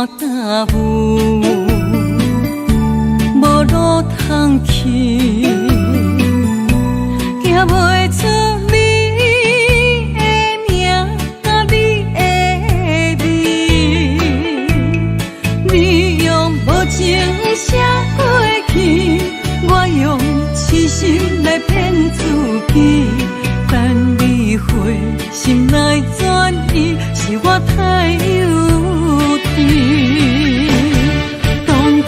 大雾，无路通去，行袂出你的名甲你的味，你用无情写过去，我用痴心来骗自己。等你回心来转意，是我太幼稚。当初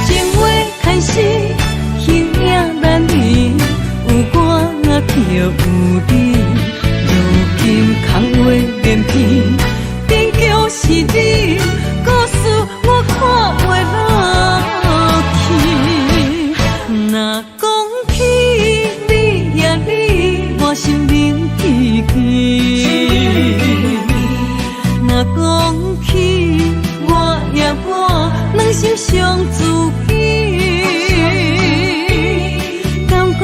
情话开始，形影难离，有我就有你。如今空话连篇，终究是你，故事我看袂落去。若讲起你呀你，我心灵记记。若讲起我呀我，两心相知己。敢讲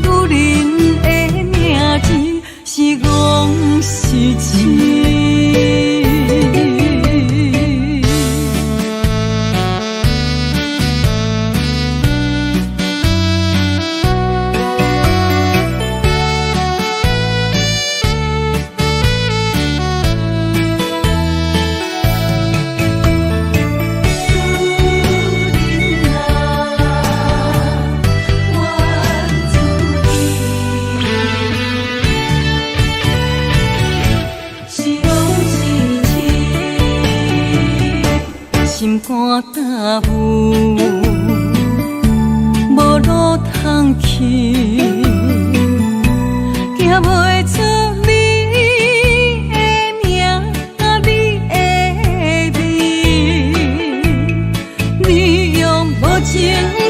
女人的名字是戆是痴？心肝大雾，无路通去，行袂出你的名甲你的味，你用无情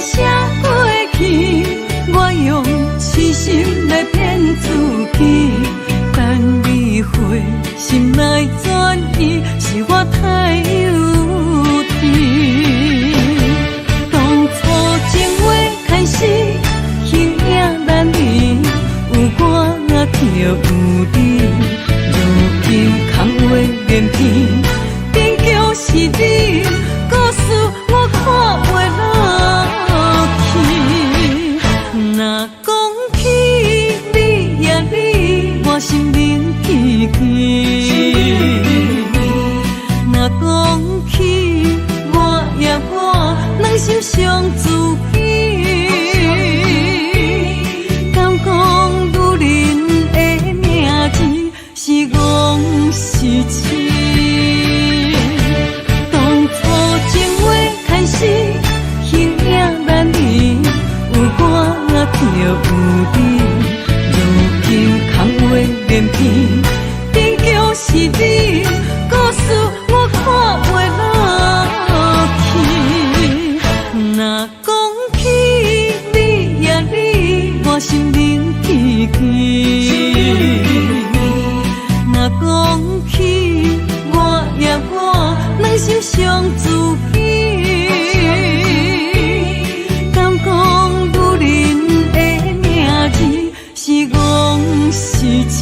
写过去，我用痴心来骗自己。等你回心来转意，是我太幼稚。当初情话开始，形影难离，有我就有你。如今空话连篇，终究是你，故事我看袂落去。若讲起你呀你，我心灵记记。若讲起我呀我，两心相知己。敢讲女人的名字是戆是痴？当初情话开始，形影难离，有我就有你。如今空话连篇，终究是你，故事我看袂落去。若讲起你呀你，我心灵记记。若讲起我呀我，两心相知己。敢讲女人的名字是戆是痴？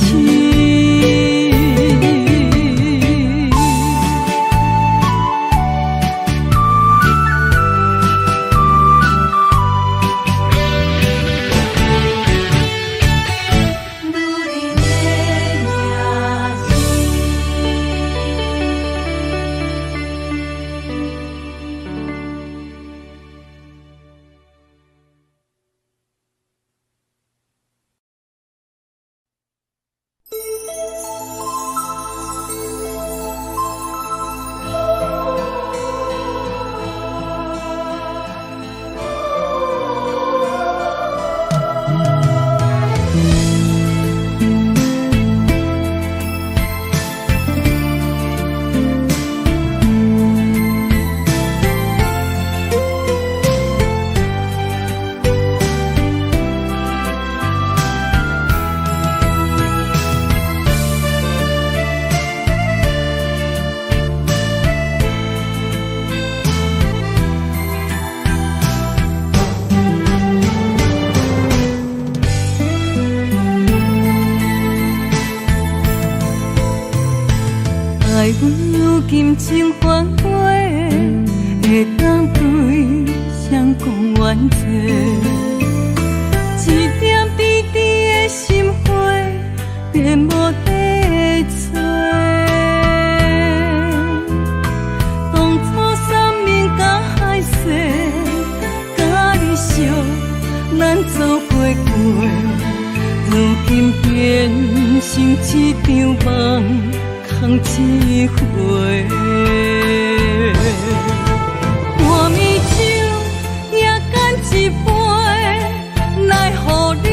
爱阮如今情繁花。会当对谁讲冤错？一点滴滴的心花，变无地找。当初三面甲海誓，甲你惜，咱走过过，如今变成一场梦，空一回。半暝酒也干一杯，奈何你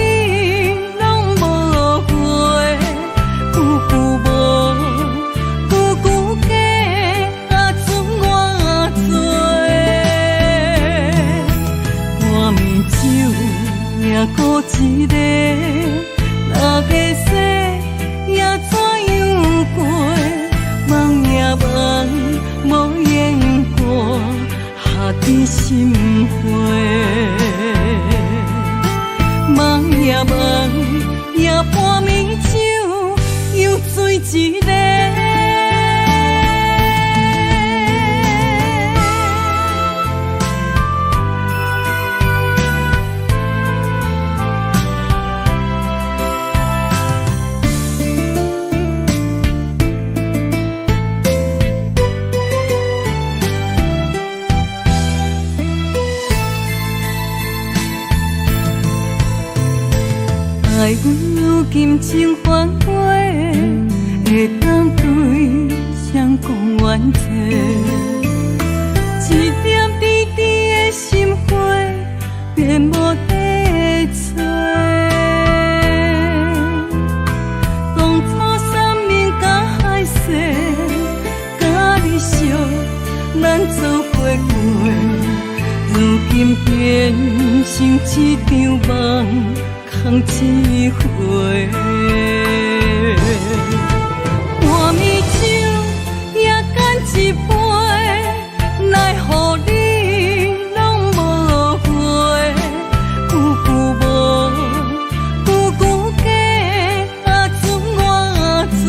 拢无回？久久无，久久假，啊准我做。半暝酒也孤一个，六个世也怎样过？梦也梦，无言过。下伫心花，梦也梦，也半暝酒又醉一个。爱阮如今情反悔，会当对谁讲冤错？一点滴滴的心花，变无地找。当初三面甲海誓，甲你惜，咱走过过，如今变成一场梦。空一回，半暝酒也干一杯，奈何你拢无回？久久无，久久假，啊准我做。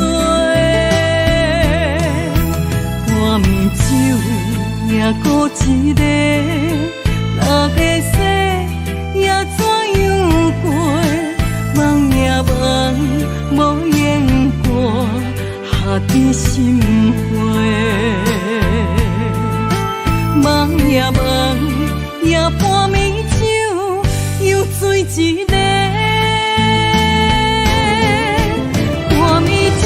半暝酒也孤一个，六个世也怎样过？梦也梦，无言过，下伫心花。梦也梦，也半暝酒又醉一个。半暝酒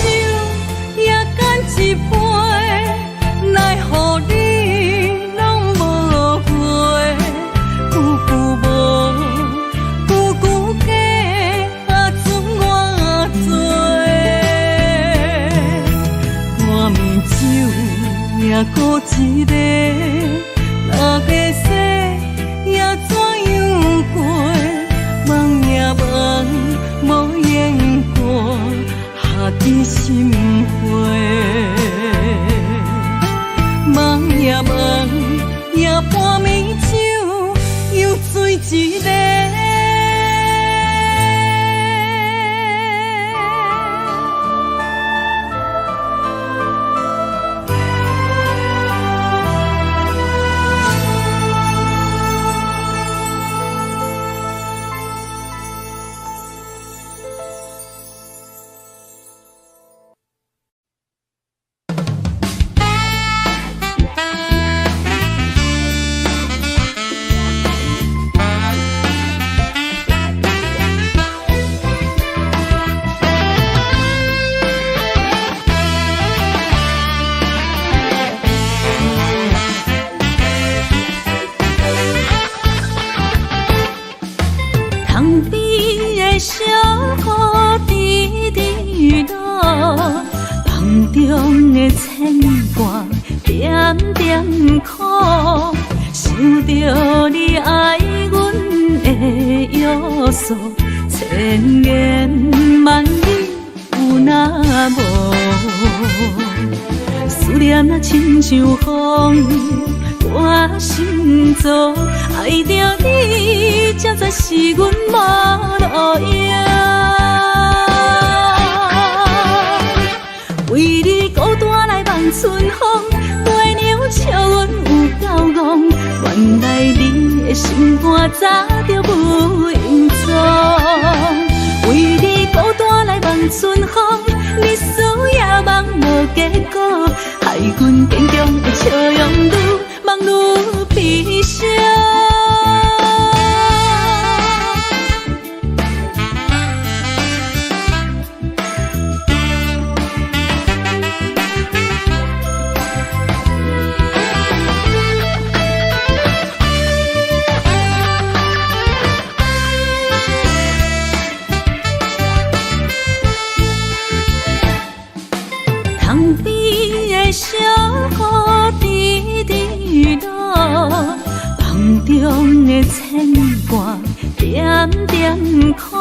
也干一杯，奈何你拢无回？久久无，久久假。半暝酒也孤一个，六个世也怎样过？梦也梦，无言过，下伫心花。梦也梦，也半暝酒又醉一个。中的牵挂，点点苦，想着你爱阮的约束，千言万语有那无？思念啊，亲像风，我心中爱着你，才知是阮无路用。为你孤单来望春风，月娘笑阮有够戆，半早就无影踪。为你孤单来望春风，日思夜梦无结果，害阮坚强的笑容愈梦愈悲伤。塘边的小雨滴滴落，梦中的牵挂点点苦，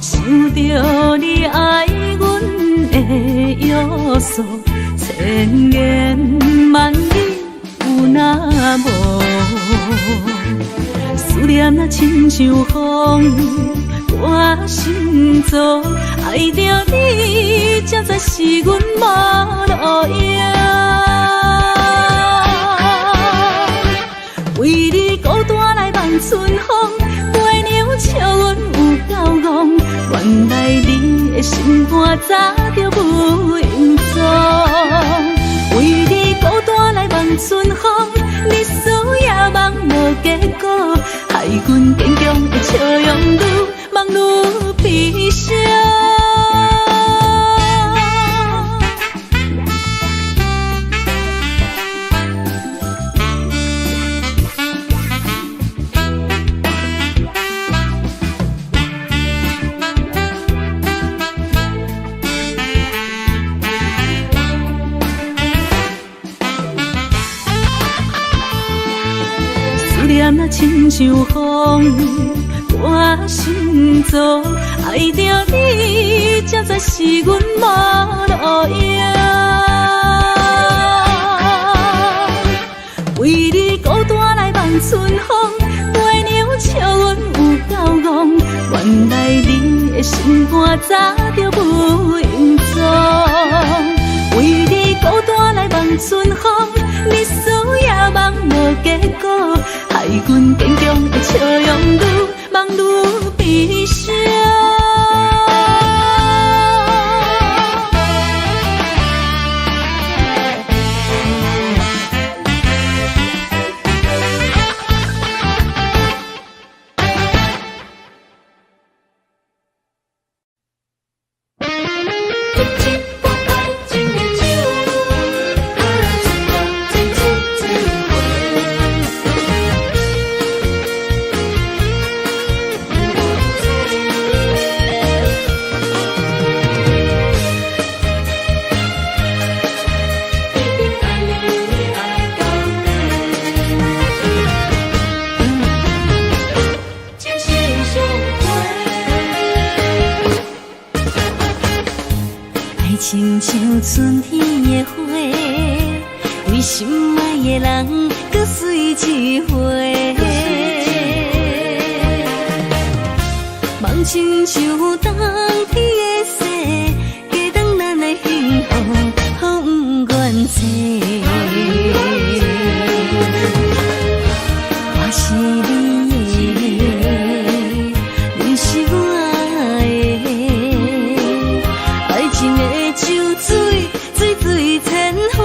想着你爱阮的约束，千言万语有那无？思念啊亲像风，我心中爱着你，才知是阮无路用。为你孤单来望春风，飞鸟笑阮有够戆。原来你的心肝早就无影踪。为你孤单来望春风，日思夜梦无结果，害阮坚强的笑容愈梦愈悲伤。思念啊亲像风，我心中爱着你，才知是阮无路用。为你孤单来望春风，飞鸟笑阮有够戆。原来你的心肝早就无影踪。为你孤单来望春风，日思夜梦无结果，害阮坚强的笑容愈梦愈悲伤。亲像春天的花，为心爱的人搁水一回。梦亲像冬天的雪，加长咱的幸福，予不愿切。我是你的，你是我的，爱情的酒水，水水千回。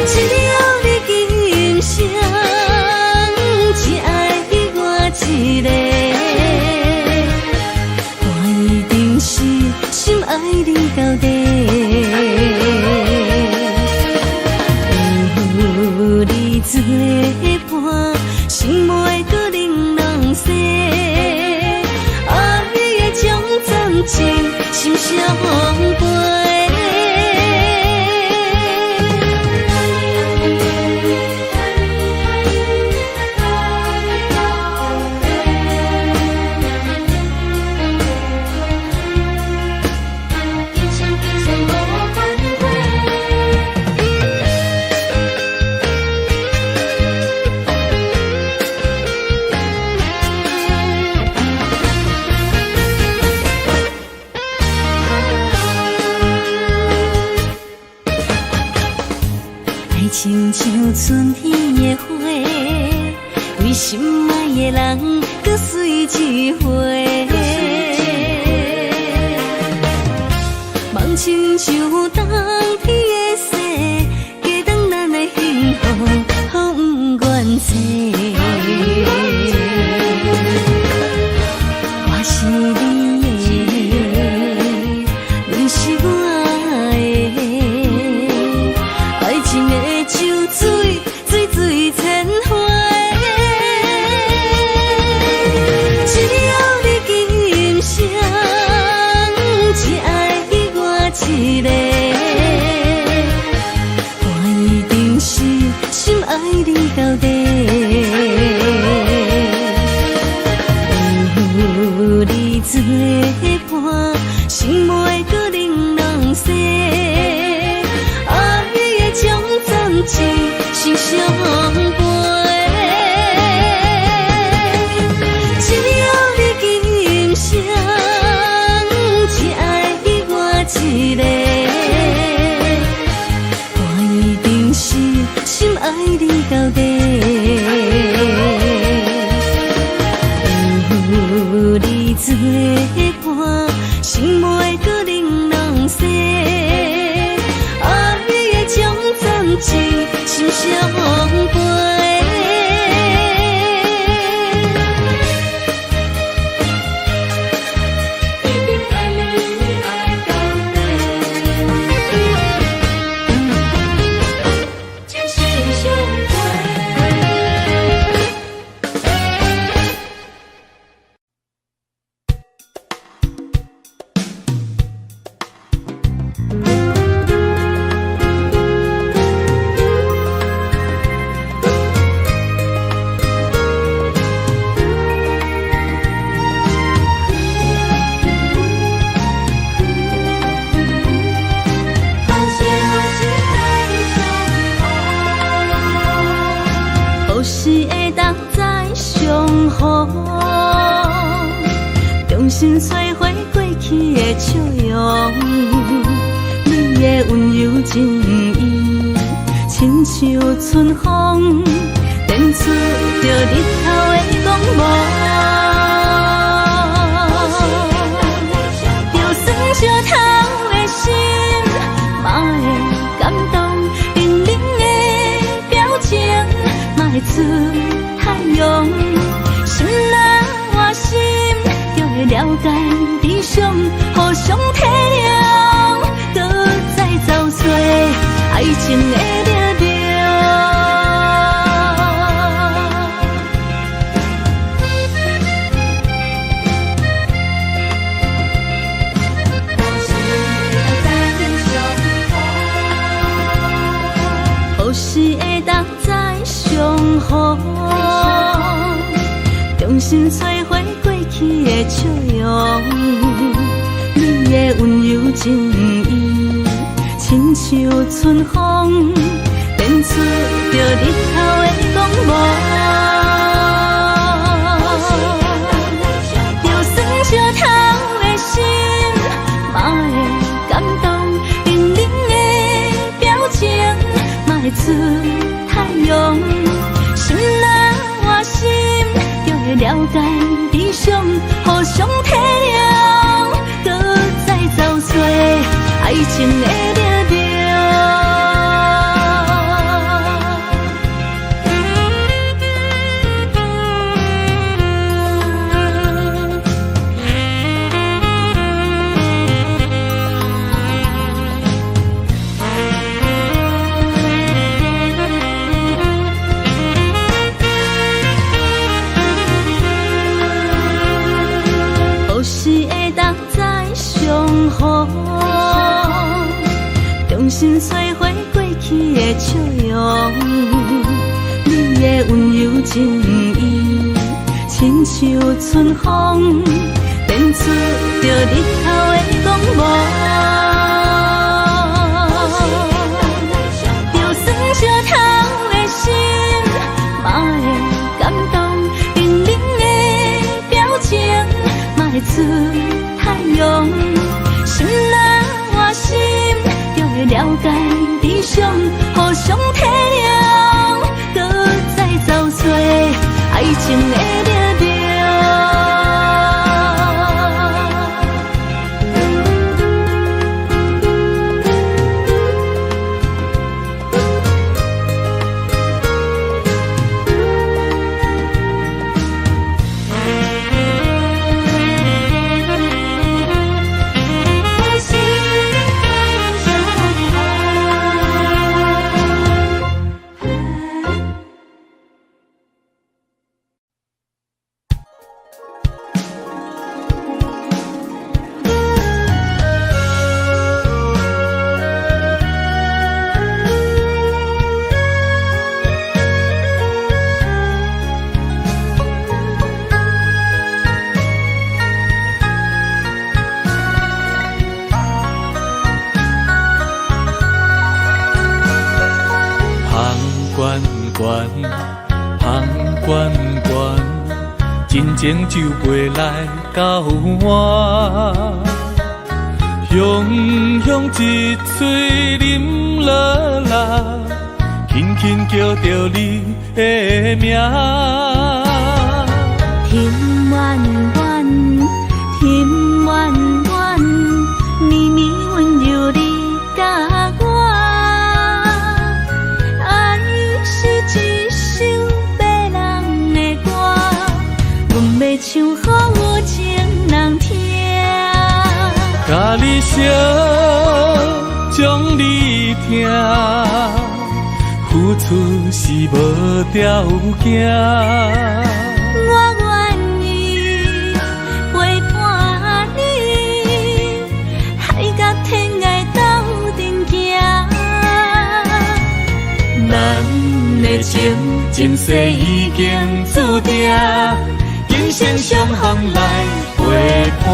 只要你今生只爱我一个，我一定是心爱你到底。有你作伴，心袂搁冷冷雪。爱的种暂情，心相陪。爱亲像春天的花，为心爱的人搁水一回。梦亲像冬天的雪，加长咱的幸福，好不愿切。我是你的，你是我的，爱情的酒水，水水千回。只要你今生只爱我一个，我一定是心爱你到底。有你做伴，心袂搁冷冷雪。爱的将暂时心相陪。只要你今生只爱我一个，我一定是心爱你到底。有你做伴，心袂搁冷冷雪。爱的将暂时心相陪。心碎花过去的笑容，你的温柔情意，亲像春风，电出着日头的光芒。就算烧透的心，嘛会感动，冷冷的表情，嘛会出太阳。心若换心。了解理想，互相体谅，搁再走找爱情的力量。何时会当再相逢？重新找回过去的笑容，你的温柔情意，亲像春风，电出着日头的光芒。就算烧透的心，嘛会感动，冷冷的表情，嘛会出太阳。心若换心。了解理想，互相体谅，搁再走找爱情的力量。重新找回过去的笑容，你的温柔情意，亲像春风，电出着日头的光芒。就算烧透的心，嘛会感动，冷冷的表情，嘛会出太阳。心若换心，就会了解理想，互相体谅。悬，香悬悬，真情就袂来到我。雄雄一嘴啉落来，轻轻叫着你的名。天远远，天远远，绵绵温柔你甲我。爱是一首别人的歌，阮要唱给有情人听。甲你烧，将你听，付出是无条件。我愿意陪伴你，海角天涯斗阵行。咱的情前世已经注定，今生相逢来陪伴。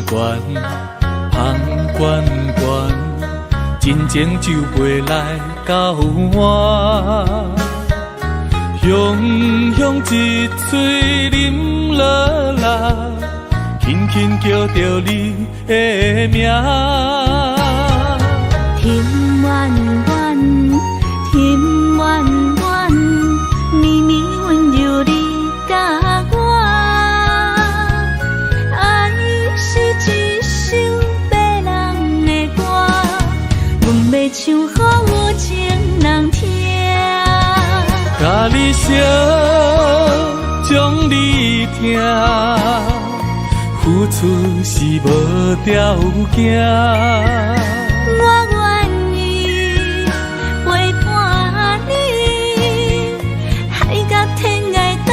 悬，香悬悬，真情就袂来到我。雄雄一嘴啉落来，轻轻叫着你的名。天远远，天远远，绵绵温柔你甲我。唱给有情人听，甲你烧，将你听，付出是无条件。我愿意陪伴你，海角天涯斗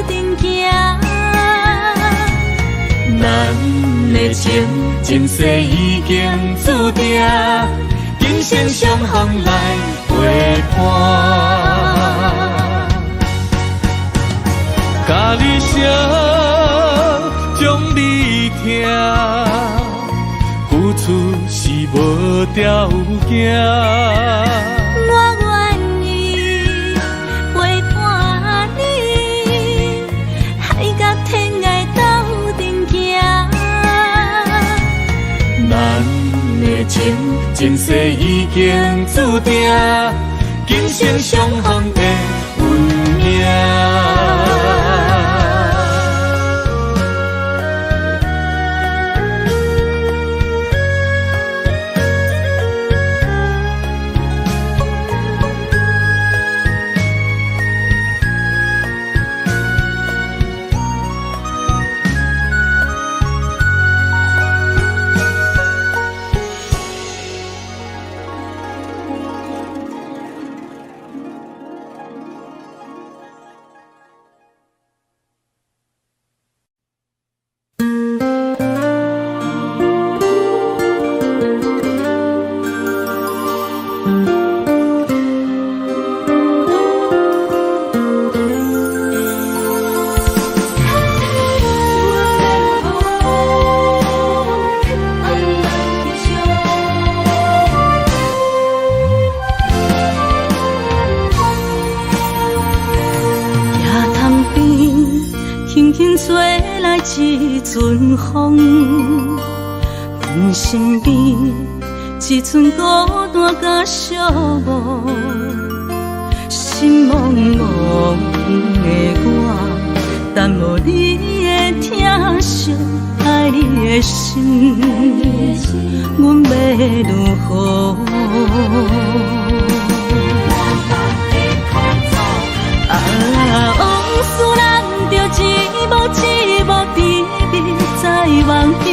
阵行。咱的情前世已经注定，今生相逢来陪伴。甲你烧，将你听，付出是无条件。我愿意陪伴你，海角天涯斗阵行。咱的情前世已经注定，今生相逢的运命。一阵风，阮身边一寸孤单甲寂寞，心茫茫的我，耽误你的疼惜，爱你的心，阮要如何？往事人着一幕一幕甜蜜在梦中，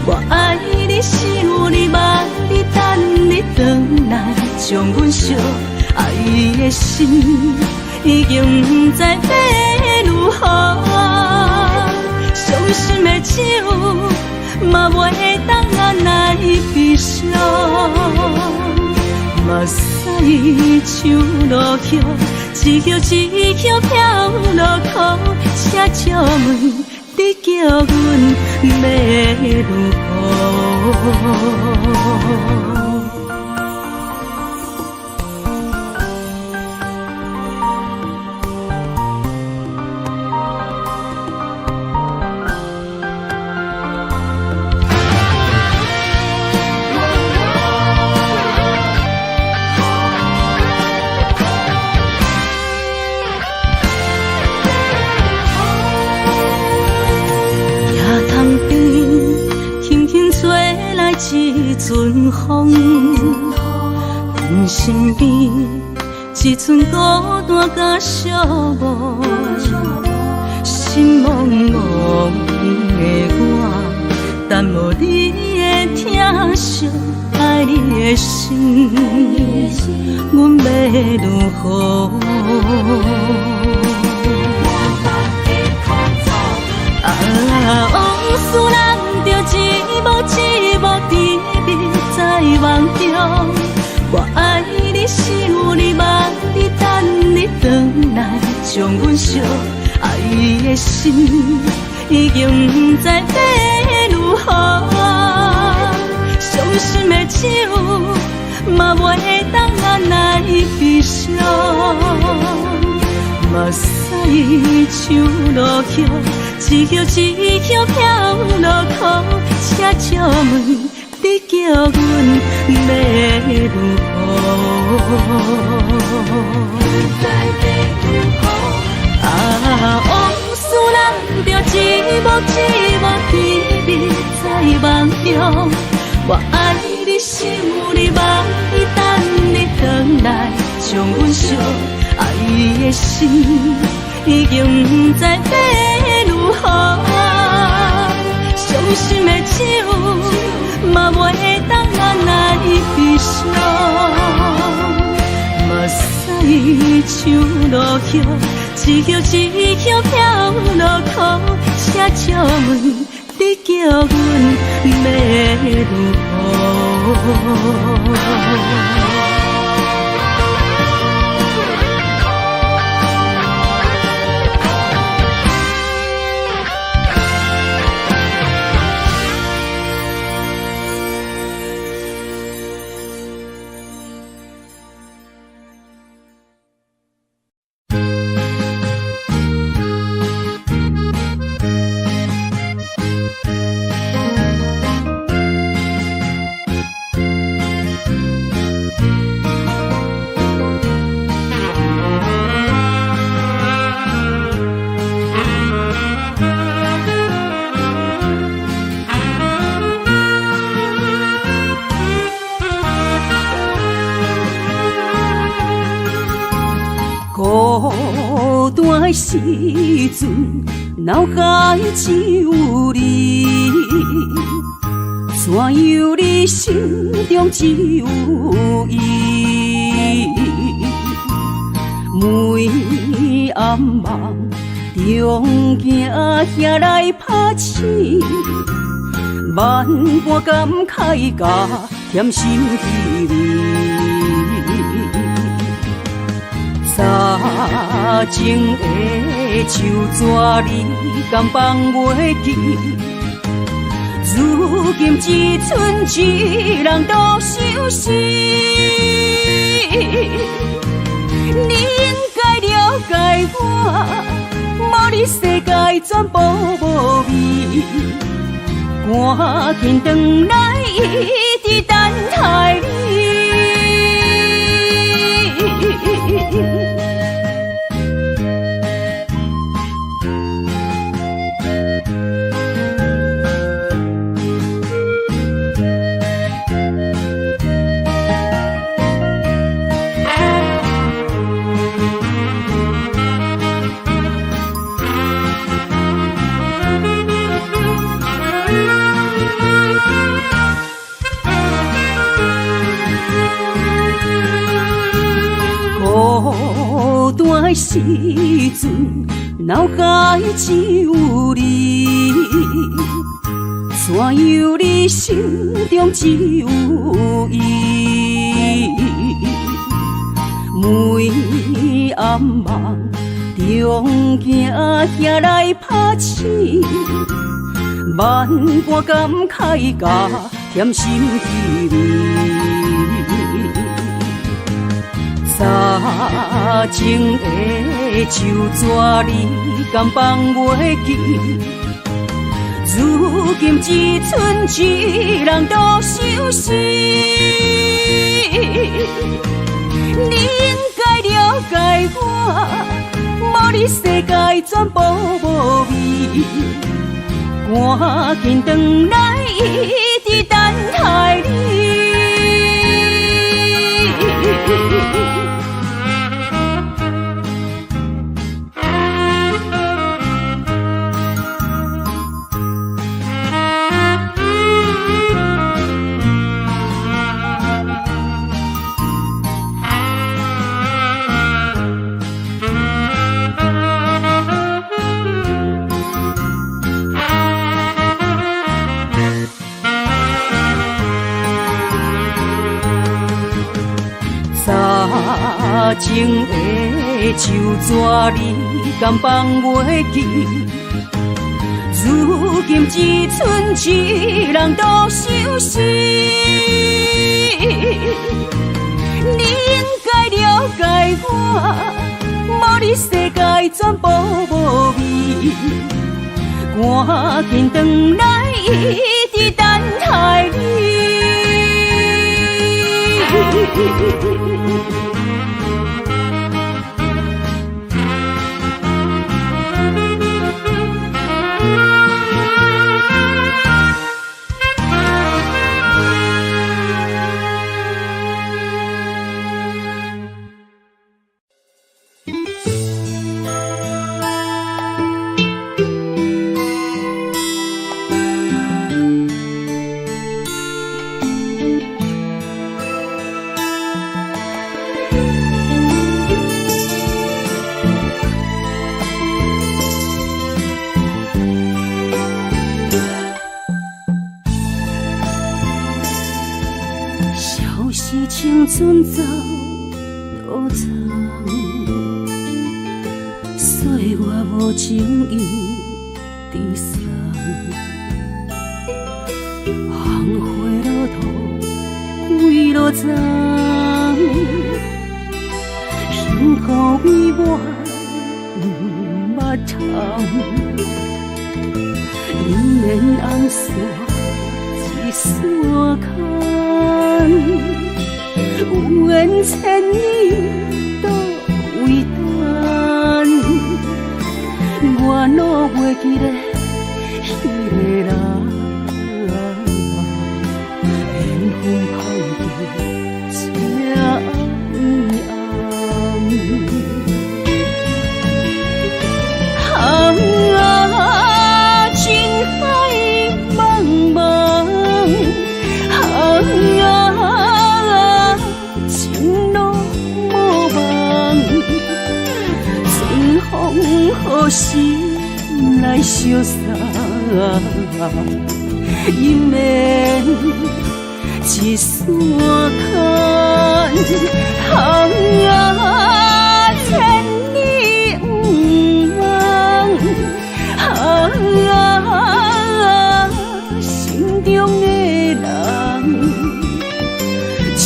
我爱你想你望你等你回来，将阮惜爱的心已经不知要如何。伤心的手嘛袂当安来悲伤，目屎像落雨，一叶一叶飘落雨，车照门，你叫阮要如何？一阵风，人身边一阵孤单甲寂寞，心茫茫的我，等无你的疼惜，爱你的心，阮要如何？往事人着一幕一幕甜蜜在梦中，我爱你想你望你等你回来，将阮惜爱的心已经不知要如何。伤心的手嘛袂当安来悲伤，目屎像落雨，一叶一叶飘落雨，车照门，你叫阮要如何？往事人着一幕一幕甜蜜在梦中，我爱你想你望你等你回来，将阮惜爱的心已经不知要如何。伤心的手嘛袂当安来悲伤，目屎像落雨，一叶一叶飘落雨，车照门，你叫阮要如何？孤单的时阵，脑海只有你，怎样你心中只有伊？每暗梦中惊遐来拍醒，万般感慨甲甜心滋味。早前的手纸你敢放袂记？如今只剩一人独相思。你应该了解我，无你世界全部无味。赶紧回来，一直等待你。孤单的时阵，脑海只有你，怎怎样你心中只有伊？每暗梦中行行来拍醒，万般感慨甲添心滋味。早前的旧纸你敢放袂记？如今只剩一人独相思。你应该了解我，无你世界全部无味。赶紧转来，一直等待你。早前的旧纸你敢放袂记？如今只剩一人独相思。你应该了解我，无你世界全部无味。赶紧转来，一直等待你。青春走多长，岁月无情意地送，红花落土归落丛，幸福美满目窗，姻缘红线一线牵。有缘千里都为等，我哪袂记得迄个人，缘分抛弃这暗暗，情海茫茫，好心来相送，姻缘一线牵，千里不忘，心中的人，手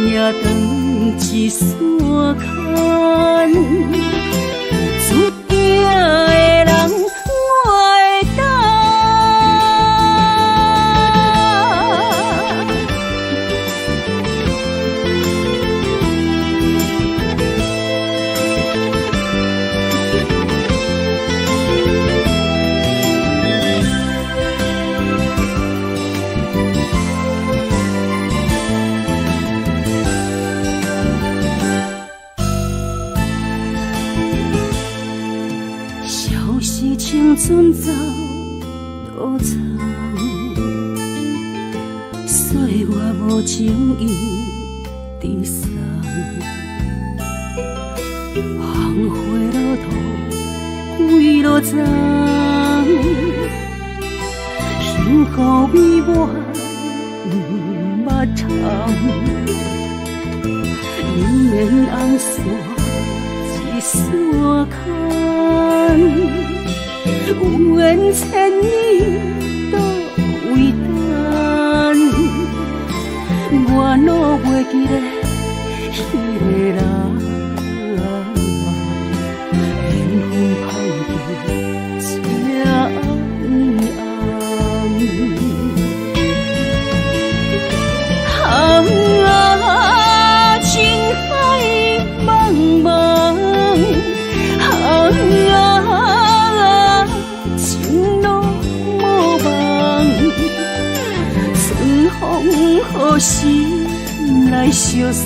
也长一线牵。青春走多长，岁月无情意地送，红花落土归落丛，故美满目窗，迎面红线一线牵，有缘千里都为等，我拢袂记得迄个人。好心来相送，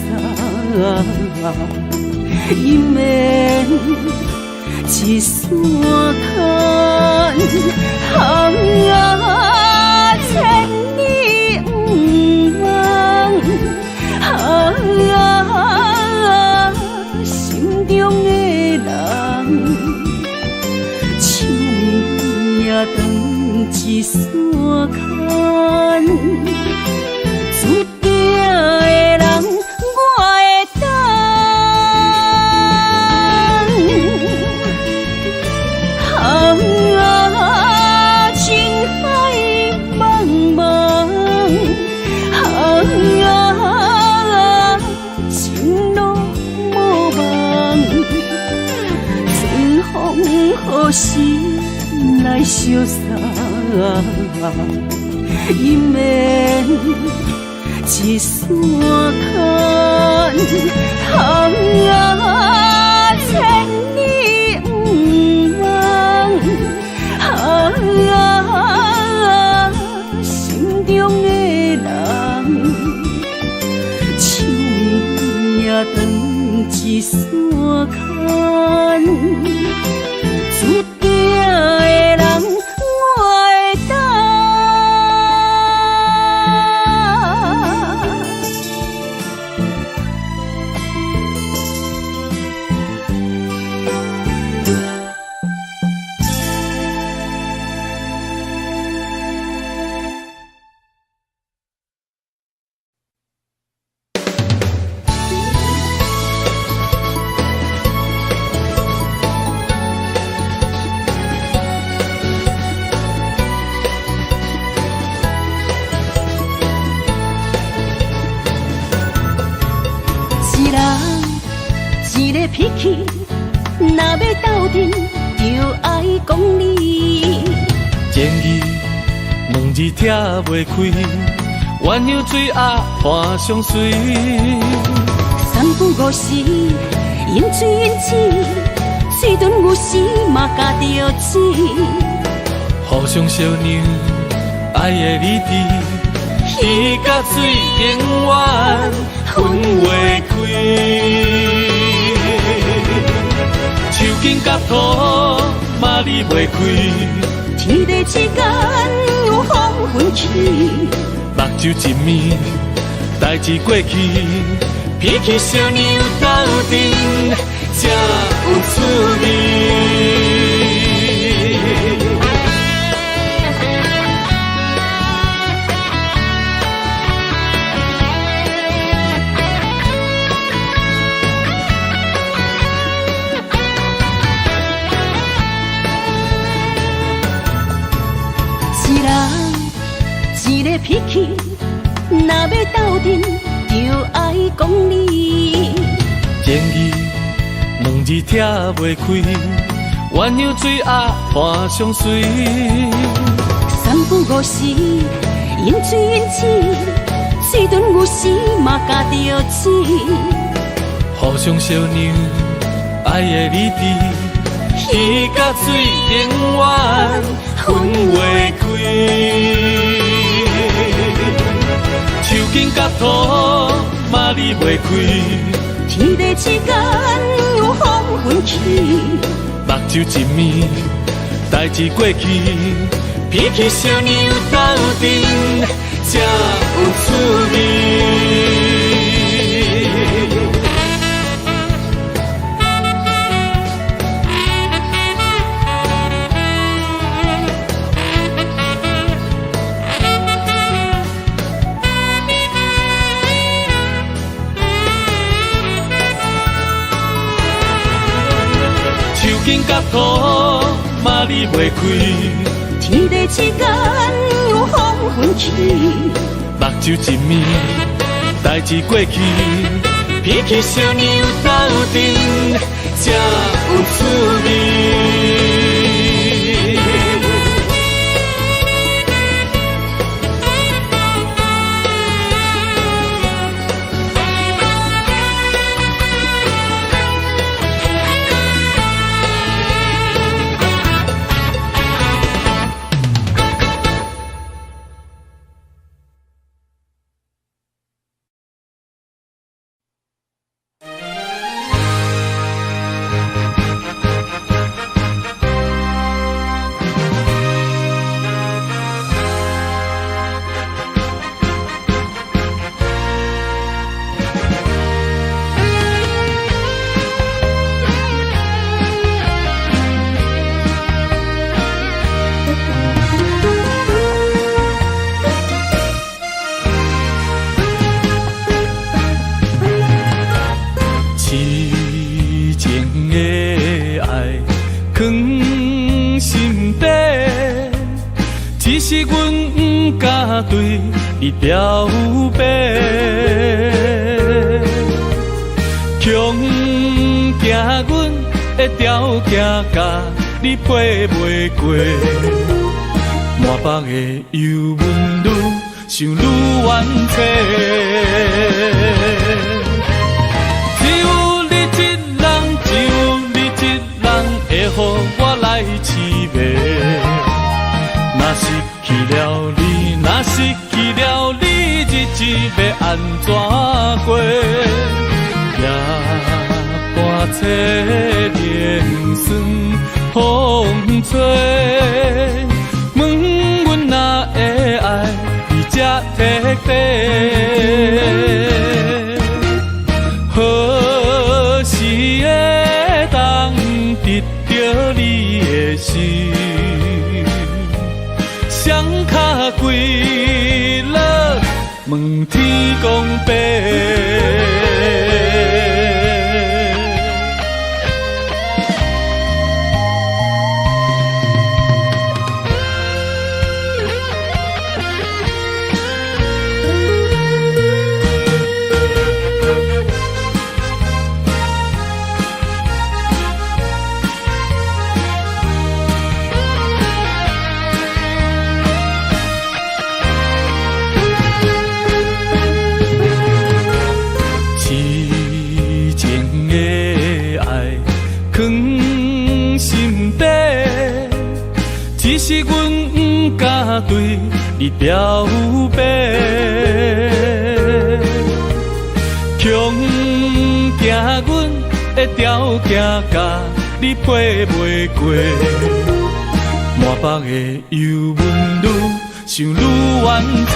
姻缘一线牵，千里不忘，心中的人，手也长一线牵。注定的人，我会等。情海茫茫，情路无望，春风好心来相送，姻缘一线牵，千里不忘，心中的人，手也长一线牵，注定的人，我会等。一个脾气，若要斗阵，就爱讲理。前意两字拆袂开，鸳鸯水鸭伴相随。三不五时，饮水饮水，水遁有时嘛加着钱。互相相让，爱的理智，鱼甲水永远分袂开。手紧甲土嘛离袂开，天地之间有风云起，目睭一暝，代志过去，脾气小娘斗阵才有趣味。一个脾气，若要斗阵，就爱讲理。前意两字拆袂开，鸳鸯水鸭伴相随。三不五时，饮水饮水，水遁有时嘛加着钱。互相相让，爱的理智，鱼甲水永远分袂开。手紧甲土嘛离袂开，天地之间有风云起，目睭一暝，代志过去，脾气小娘斗阵才有趣味。你袂开。天地之间有风云起，目睭一暝，代志过去，脾气小娘斗阵，才有滋味。是阮不敢对你表白，强惊阮的条件甲你配袂过，满腹的忧闷愈想愈怨气，只有你一人，只有你一人会予我来凄迷。若失去了你，若失去了你，日子要安怎过？夜半切连酸风吹，问阮哪会爱你这彻底？何时会当得到你的心？双脚跪落，问天公伯。只是阮不敢对你表白，强惊阮的条件甲你配袂过，满腹的忧闷愈想愈怨气，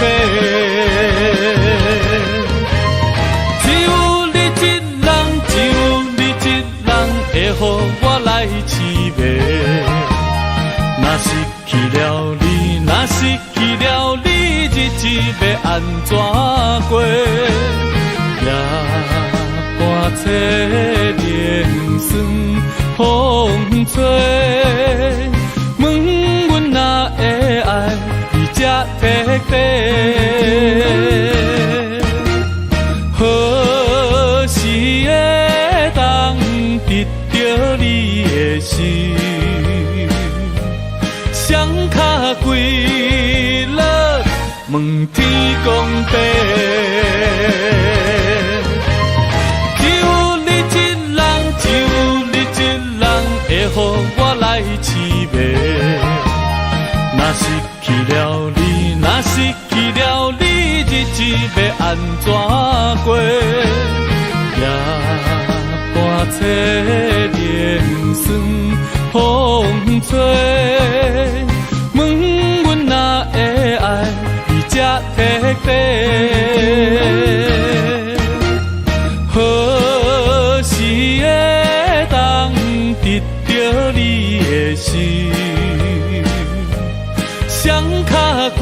只有你一人，只有你一人会予我来凄迷。若失去了你，若失去了你，日子要安怎过？夜半切连酸风吹，问阮哪会爱你这彻底？何时会当得到你的心？双脚跪落，问天公伯。只有你一人，只有你一人会予我来凄迷。若失去了你，若失去了你，日子要安怎过？夜半切连酸风吹。问阮哪会爱你这彻底？何时会当得到你的心？双脚跪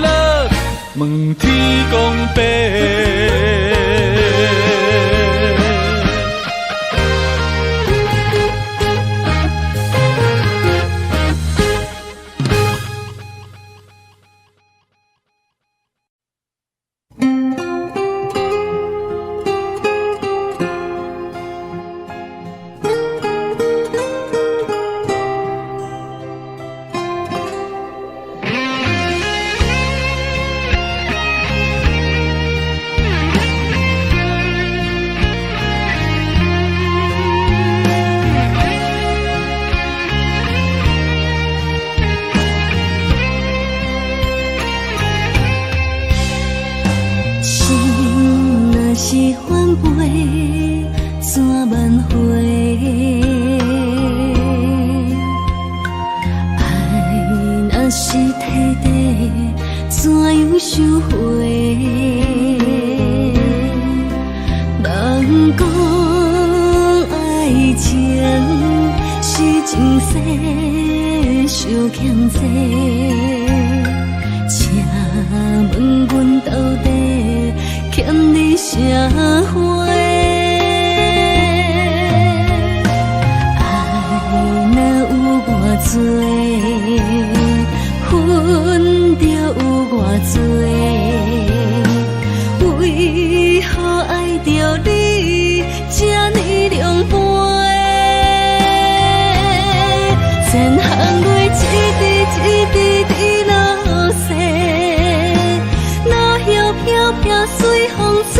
落，问天公伯。怎挽回？爱若是体地，怎样收回？人讲爱情是前世相欠债，请问阮到底欠你啥货？爱若有偌多，恨就有偌多。为何爱着你这呢凉薄？千行泪一滴一滴滴落雪，落叶飘飘随风吹。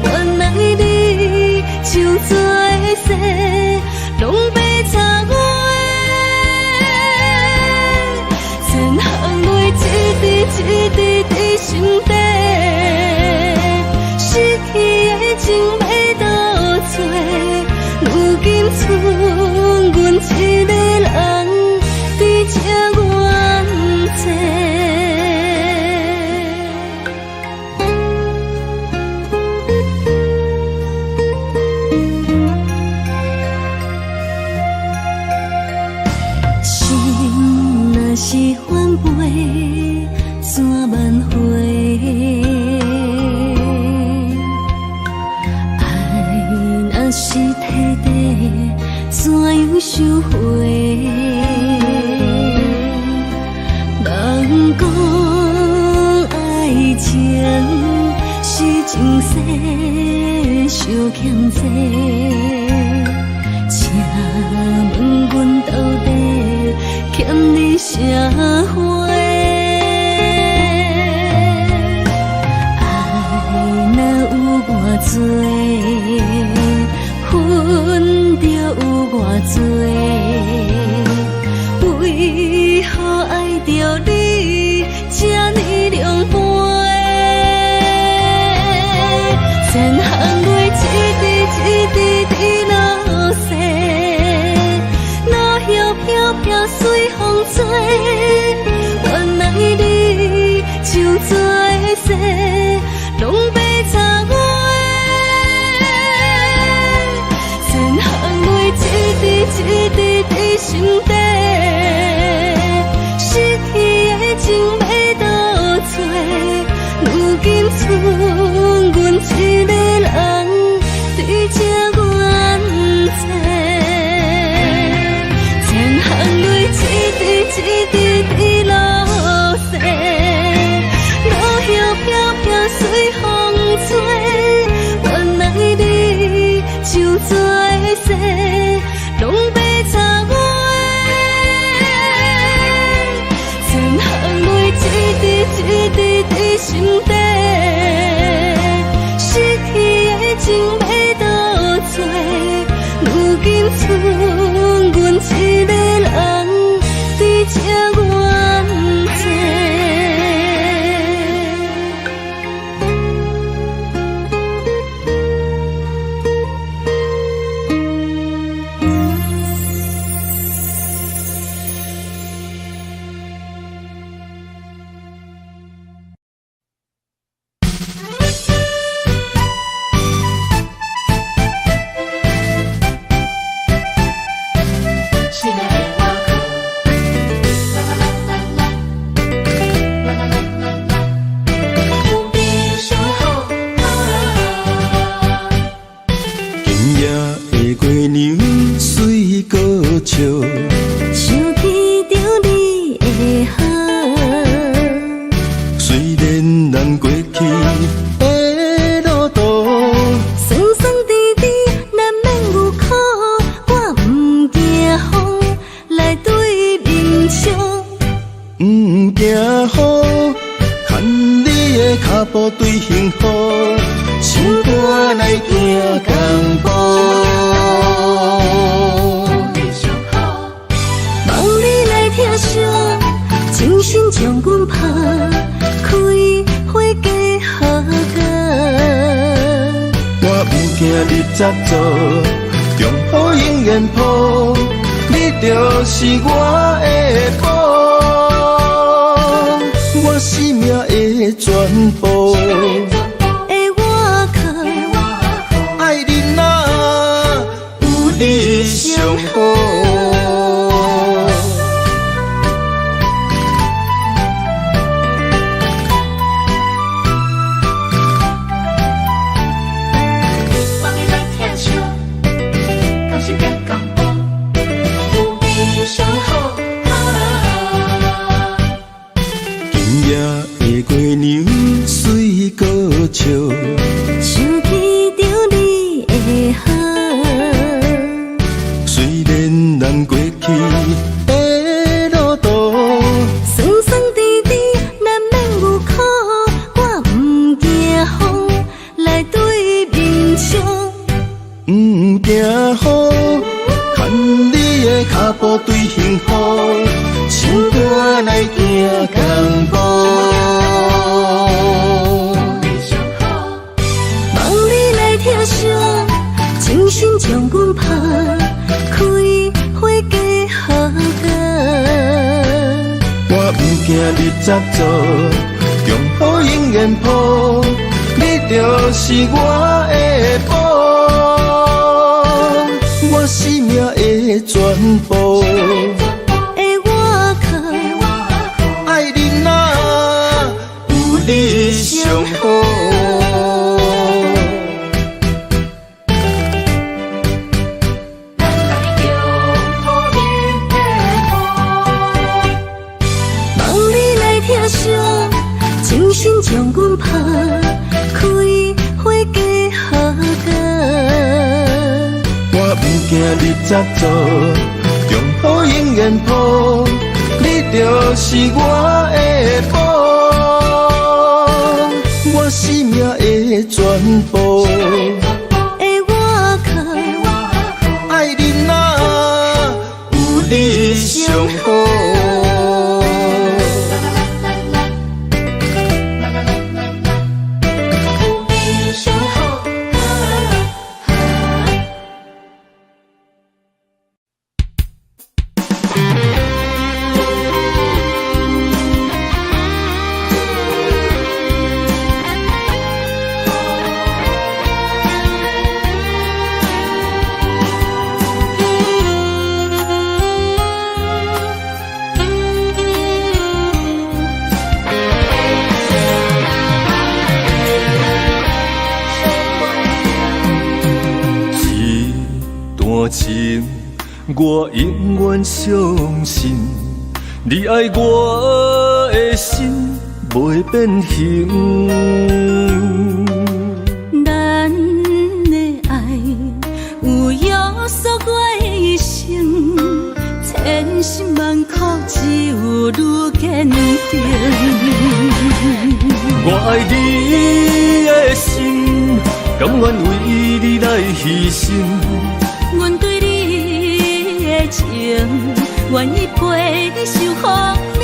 原来你就做的事，拢被插我。千行泪一滴一滴滴心底，失去的情要倒找？如今剩阮一个人在这怨嗟。心若是反背，怎挽回？爱若是体地，怎样收回？人讲爱情是前世相欠债，请问阮到底欠你啥货？爱若有偌多，恨就有偌多。为何爱着你这呢凉薄？千行泪一滴一滴滴落雪，落叶飘飘随风吹。原来你就做的事，拢被插我。千行泪一滴一滴滴心底，失去的情要倒找？如今剩阮一个人在这怨嗟。千行泪一滴一滴滴落雪，落叶飘飘随风吹。原来你就做的事，拢被插我。千行泪一滴一滴滴心底，失去的情要倒找？如今剩阮一个人在这怨嗟。想起着你的好，虽然咱过去的路途，酸酸甜甜难免有苦，我不惊风来对面冲，不惊雨，牵你的脚步对幸福，唱歌来行江步。听说真心将阮拍开花家好佳，你才做，中好永远抱，你就是我的宝，我生命的全部。的我靠，爱你啊，有你上好。想起着你的好，虽然咱过去的路途，酸酸甜甜难免有苦，我不惊风来对面冲，不惊雨，牵你的脚步对幸福，唱歌来行江步。真心将阮拍开花嫁好嫁，我不惊你才做，中好永远抱，你就是我的宝，我生命的全部。的我靠，爱你啊，有你上好。真心将阮拍开花嫁好嫁，我不惊你才做，中好永远抱，你就是我的宝，我生命的全部。的我靠，爱你啊，有你上好。我永远相信，你爱我的心袂变形。咱的爱有约束我的一生，千辛万苦只有愈坚定。我爱你的心，甘愿为你来牺牲。阮对你的情，愿意陪你受风凉。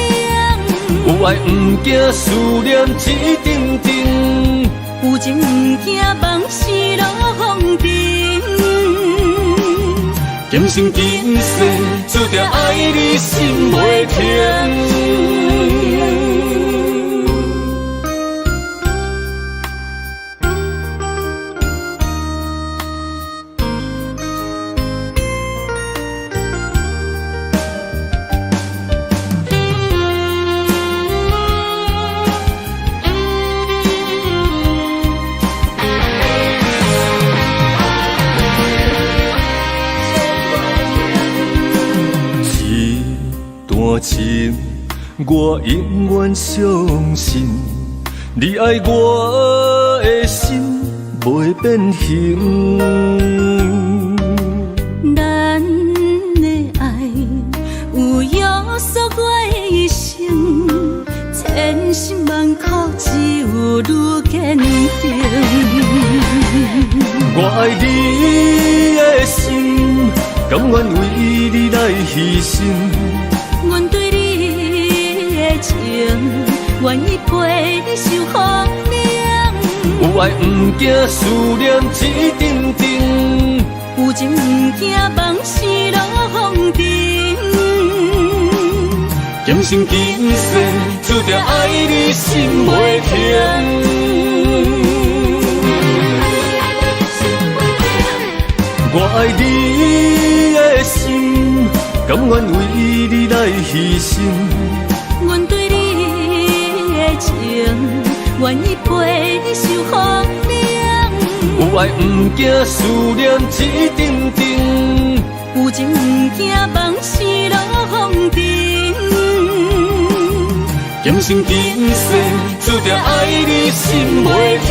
有爱不惊思念一阵阵，有情不惊梦死落风尘。今生今世注定爱你心袂停。情，我永远相信，你爱我的心袂变形。咱的爱有约束我的一生，千辛万苦只有愈坚定。我爱你的心，甘愿为你来牺牲。阮对你的情，愿意陪你受风凉。有爱不惊思念一阵阵，有情不惊往事落风尘。今生今世注定爱你心袂停。我爱你的心，甘愿为你来牺牲。阮对你的情，愿意陪你受风凉。有爱不惊思念一阵阵，有情不惊往事落风尘。今生今世注定爱你心袂停。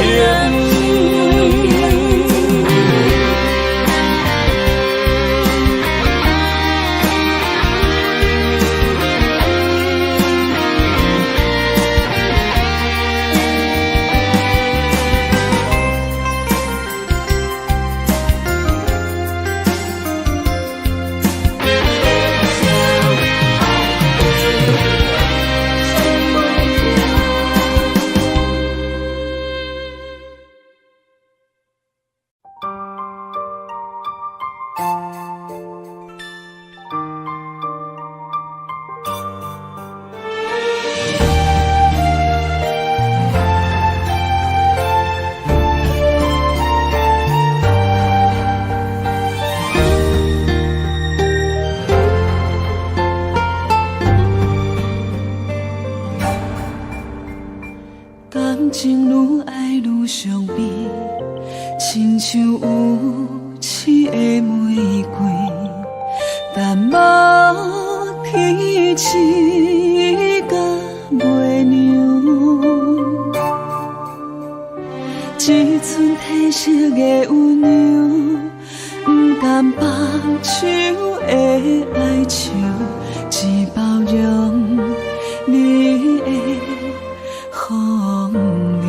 感情愈爱愈伤悲，亲像有刺的玫瑰，但无天刺甲袂凉。一寸褪色的温柔，不甘放手的哀愁，只包容你的风流。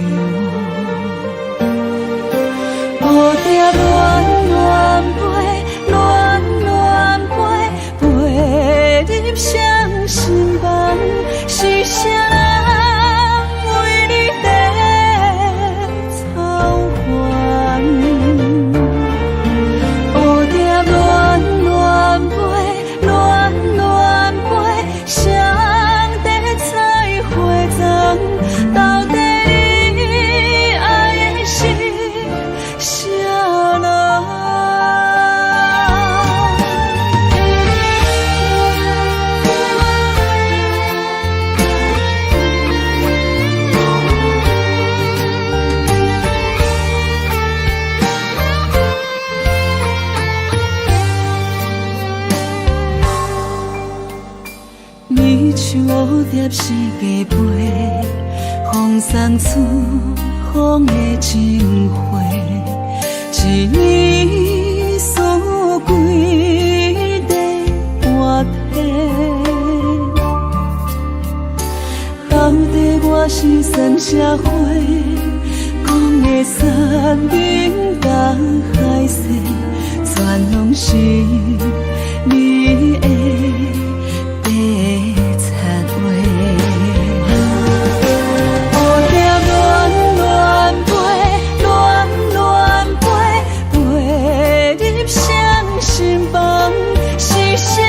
蝴蝶乱乱飞，乱乱飞，飞入谁心房？是谁人为你在操烦？蝴蝶乱乱飞，乱乱飞，谁在采花丛？到底你爱的是谁人？你像蝴蝶是加倍，风送出风的情花，一年输几地半体。到底我是算啥货？讲的山盟甲海誓，全拢是你的白残话。蝴蝶乱乱飞，乱乱飞，飞入谁心房？是谁人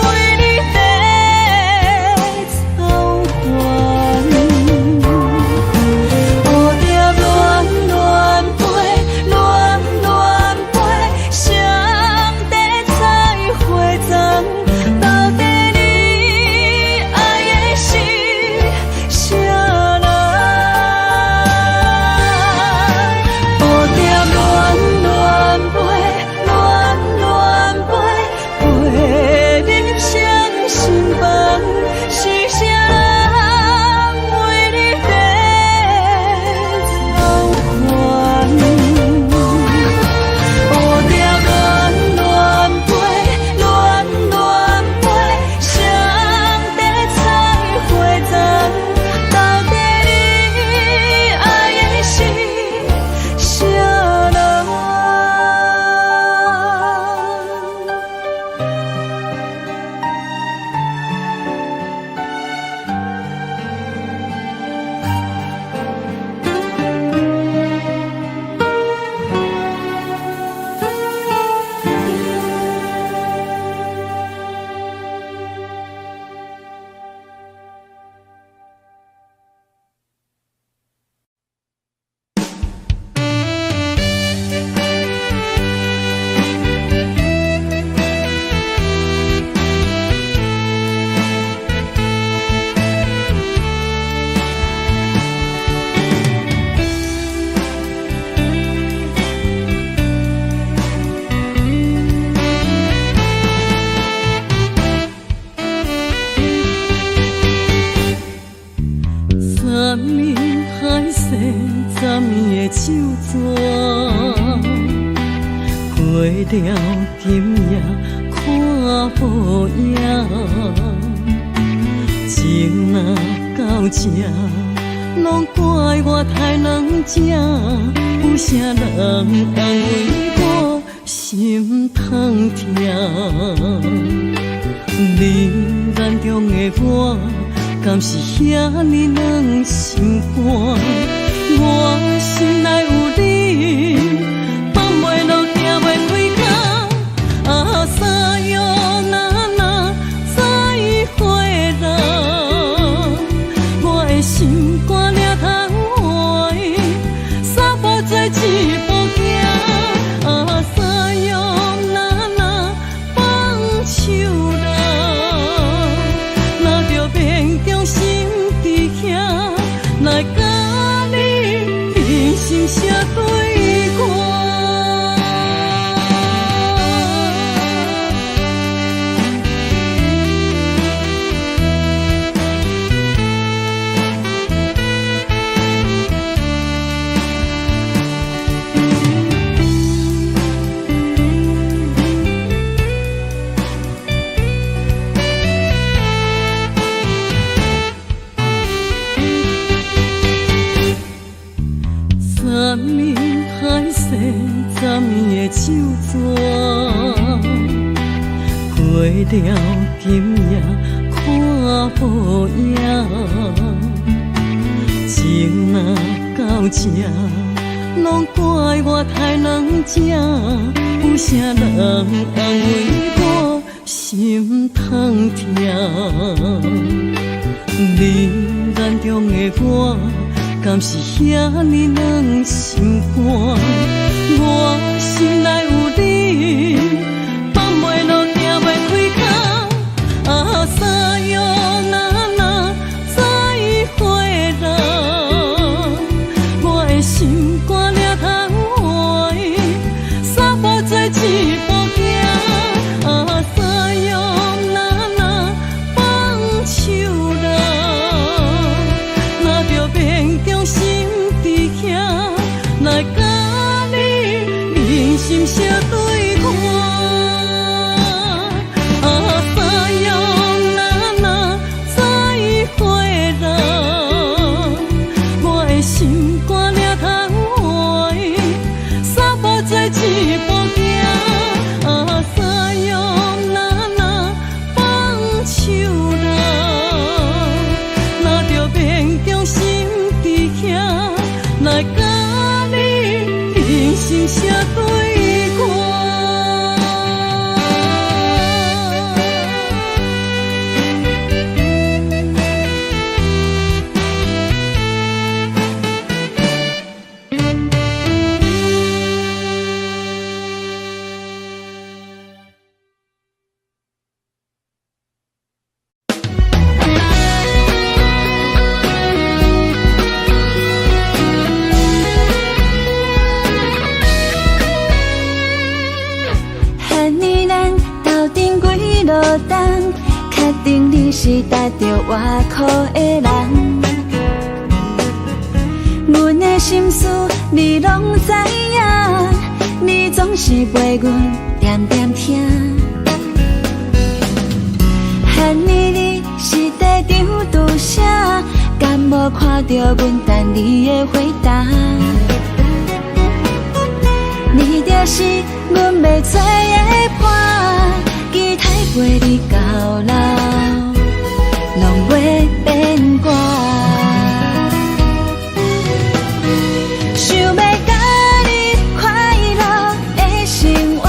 为你在操烦？蝴蝶乱乱飞，乱乱飞，谁在面海誓，十面的手纸，花了今夜看无影，情若到这，拢怪我太软情，有啥人安慰我心痛痛？你眼中的我，敢是遐尼软心肝？我心内有你，放袂落，行袂开口。啊，三月那再会啦，我的心肝抓通换，三步做一步行。啊，三月那放手啦，若着命中心伫遐，来甲你平心写对歌。三面海誓，十面的手纸，花了今夜看无影，情若到这，拢怪我太软情，有啥人安慰我心痛痛？你眼中的我，敢是遐尼软心肝？我心内有你，放袂落，行袂开口。啊，三月那再会啦，我的心肝抓通换，三步做一步行。啊，三月那放手啦，若着命中心伫遐，来甲你认心写对歌。啊，三月那再会啦，我的心肝抓通换，三步做一步行。啊，三月那放手啦，若着命中心伫遐，来甲你认心写对歌。汉年咱斗阵几落冬，确定你是踏着外苦的人。阮的心事你拢知影，你总是陪阮点点听。汉年你是地场拄啥，敢无看着阮等你的回答？你就是阮要找的伴，期待陪你到老，拢袂变卦。想要甲你快乐的生活，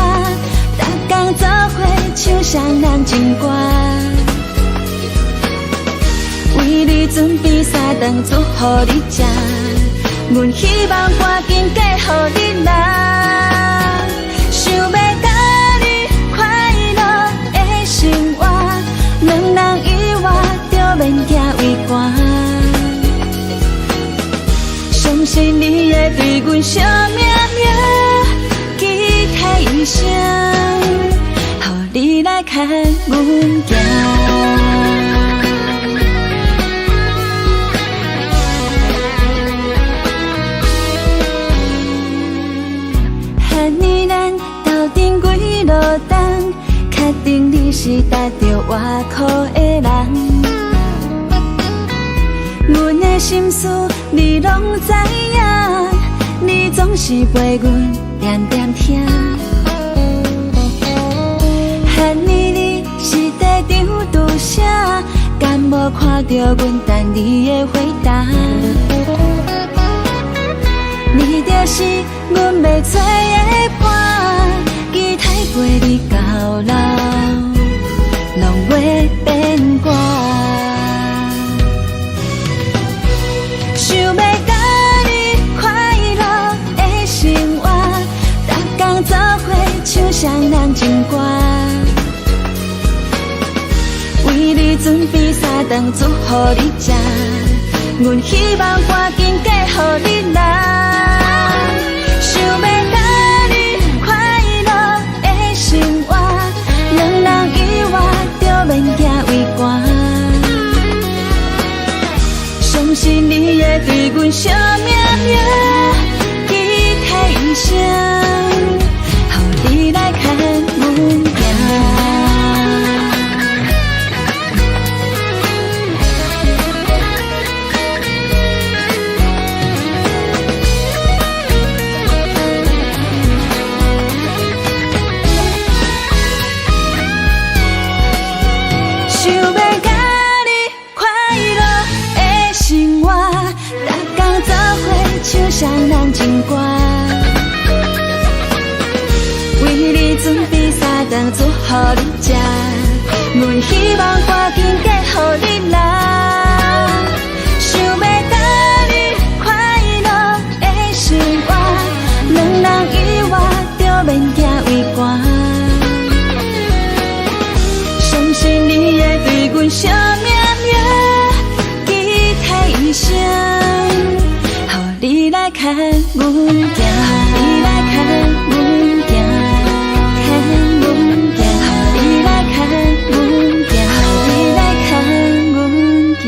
逐天做伙唱双人情歌，为你准备三顿煮予你食，阮希望赶紧嫁予你啦。想要甲你快乐的生活，两人以外就免惊畏寒。相信你会对阮惜命命，期待一生，予你来牵阮行。外口的人。阮的心事你拢知影，你总是陪阮点点听。恨你你是在场拄啥？敢无看到阮等你的回答？你就是阮要找的伴，期待陪你到老，拢会变卦。想要甲你快乐的生活，逐天做伙唱双人情歌，为你准备3顿煮予你食，阮希望赶紧嫁予你啦。想要甲你快乐的生活，两人以外就免行为寒。相信你会对阮惜命命，期待一生，予你来看阮行。唱双人情歌，为你准备3顿煮予你食，阮希望赶紧嫁予你啦。想要甲你快乐的生活，两人以外就免行为寒。相信你会对阮惜命命，期待一生。你来看阮行，你来看阮行，看阮行，你来看阮行，你来看阮行。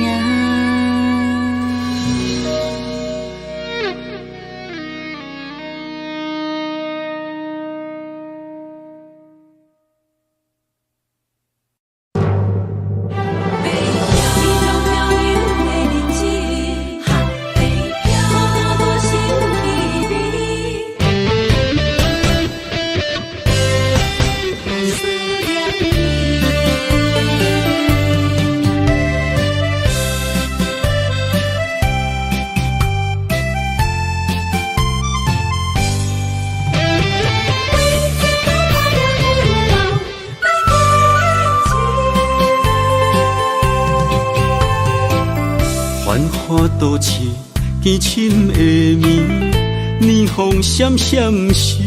都市凄深的暝，年风闪闪时，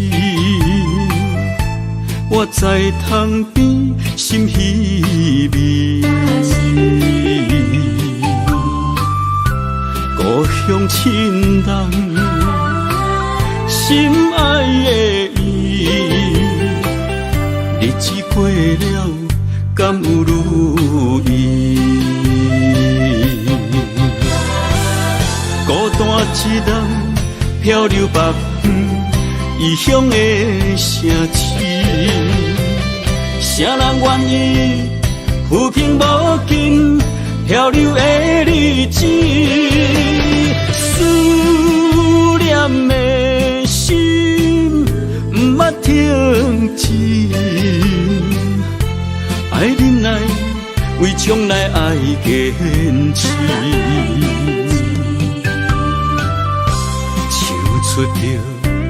我在窗边心稀微。故乡亲人，心爱的伊，日子过了，敢有如意？孤单一人漂流北远异乡的城市，谁人愿意浮萍无尽漂流的日子？思念的心不捌停止，爱忍耐，为将来爱坚持。唱出着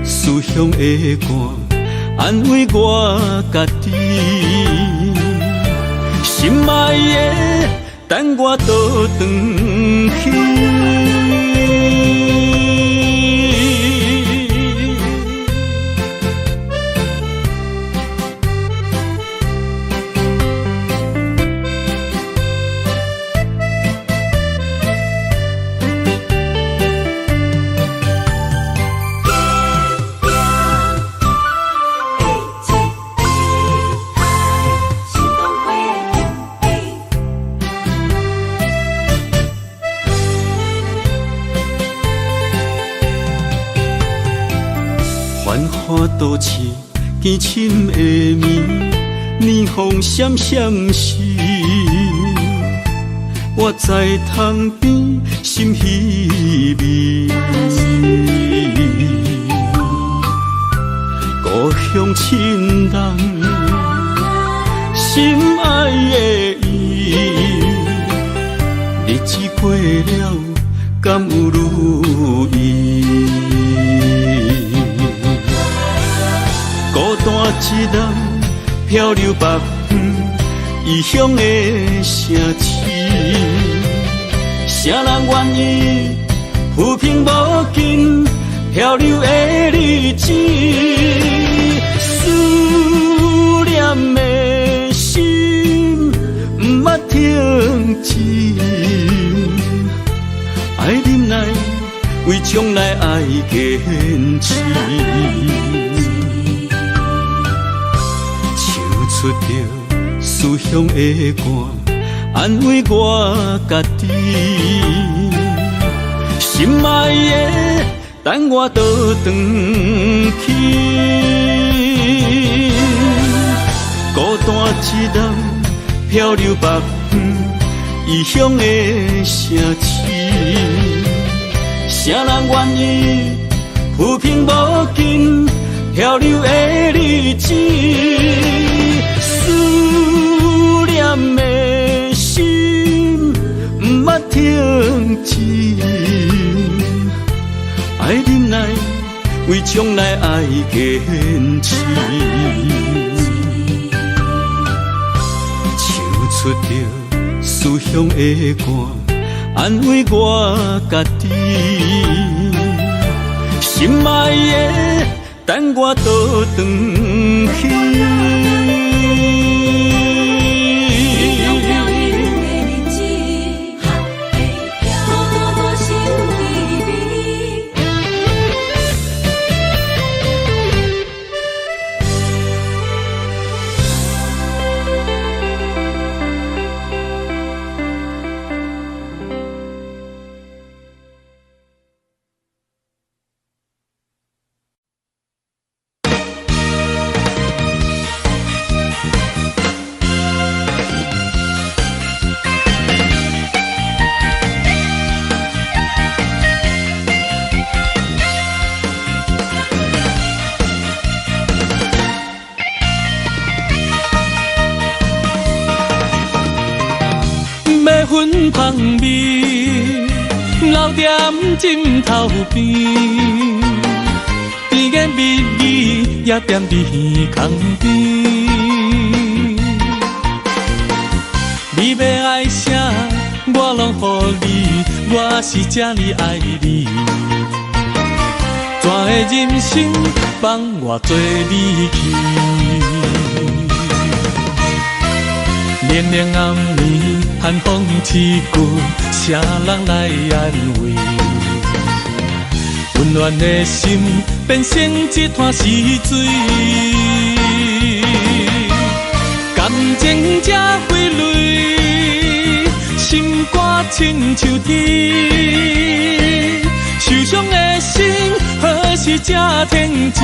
思乡的歌，安慰我家己。心爱的，等我倒转去。繁华都市凄深的暝，年风闪闪时，我在窗边心稀微，故乡亲人，心爱的伊，日子过了，敢有如意？孤单一人漂流北方，异乡的城市，啥人愿意浮萍无尽漂流的日子？思念的心不捌停止，爱忍耐，为将来爱坚持。唱出着思乡的歌，安慰我家己。心爱的，等我倒转去。孤单一人漂流北方，异乡的城市，啥人愿意浮萍无尽漂流的日子？思念的心不捌停止，爱忍耐，为将来爱坚持。唱出着思乡的歌，安慰我家己。心爱的，等我倒转去。粉芳味，留踮枕头边，甜言蜜语也踮伫耳孔边。你要爱啥，我拢予你，我是这呢爱你。全的人生放我做你去。连连暗暝，寒风刺骨，谁人来安慰？温暖的心变成一滩死水，感情才会泪，心肝亲像铁，受伤的心何时才停止？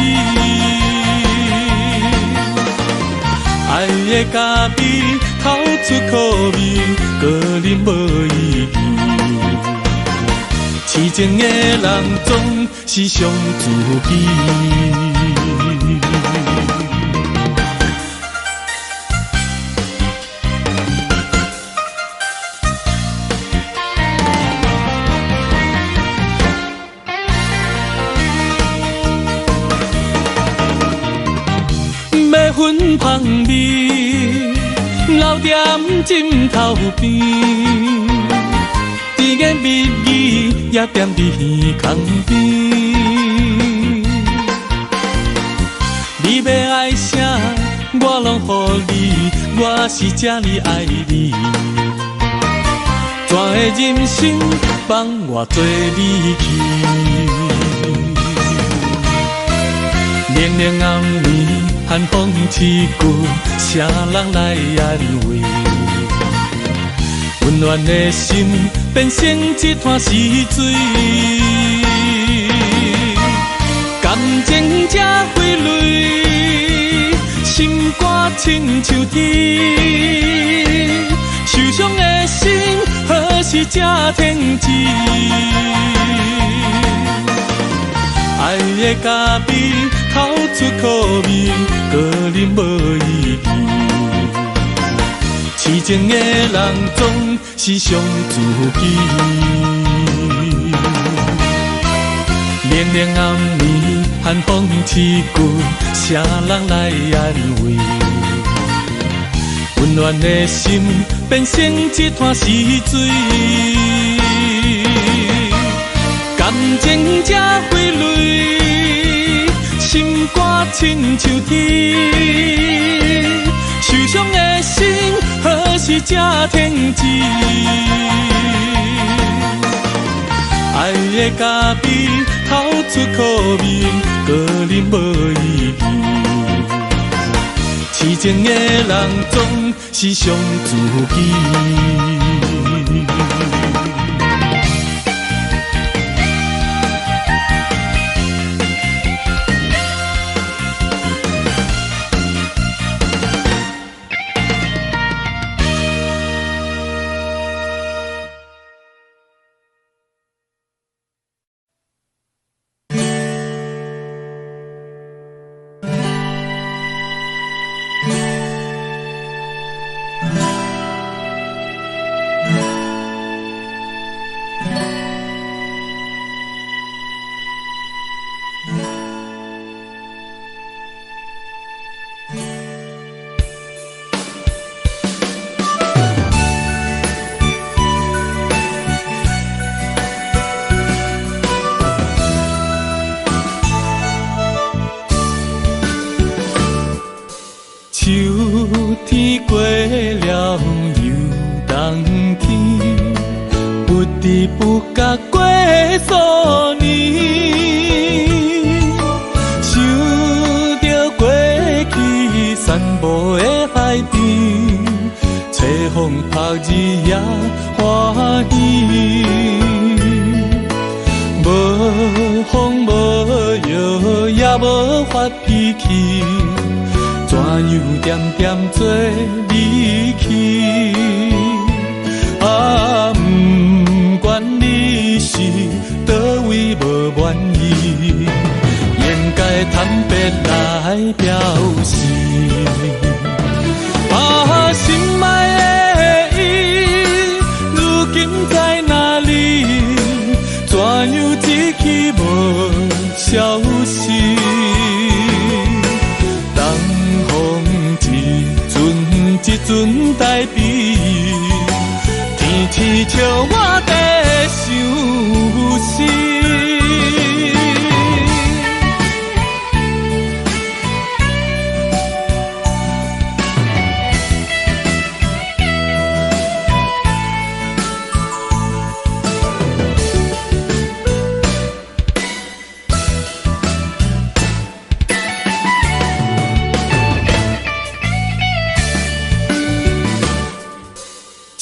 爱的咖啡透出苦味，个人无意义。痴情的人总是伤自己。要粉芳味，留踮枕头边，甜言蜜语也踮伫耳孔边。你要爱啥，我拢予你，我是这呢爱你。全的人生放我做你去。连连暗暝，寒风刺骨，谁人来安慰？温暖的心变成一滩死水，感情才会泪，心肝亲像铁，受伤的心何时才停止？爱的咖啡透出苦味，个人无意义。痴情的人总是伤自己。凉凉暗暝，寒风刺骨，啥人来安慰？温暖的心变成一滩死水，感情才挥泪，心肝亲像铁，受伤的心何时才停止？爱的咖啡透出苦味，个人无意义。痴情的人总是伤自己。秋天过了又冬天，不知不觉过数年，想着过去散步的海边，吹风晒日也欢喜，无风无雨也无发脾气。怎样点点做离去？啊，不管你是倒位无满意，应该坦白来表示。啊，心爱的伊，如今在哪里？怎样一去无消息？一阵代笔，天天笑我在想死。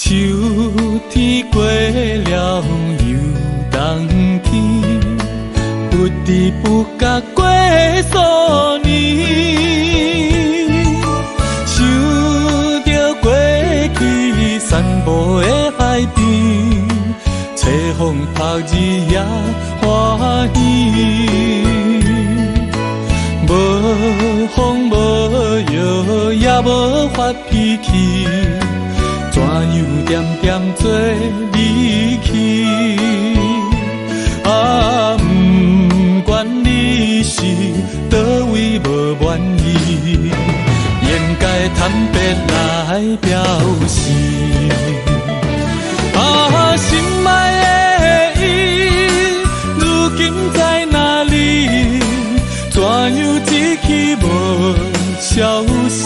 秋天过了又冬天，不知不觉过数年，想着过去散步的海边，吹风晒日也欢喜，无风无雨也无发脾气。怎样点点做离去？啊，不管你是倒位无满意，应该坦白来表示。啊，心爱的伊，如今在哪里？怎样一去无消息？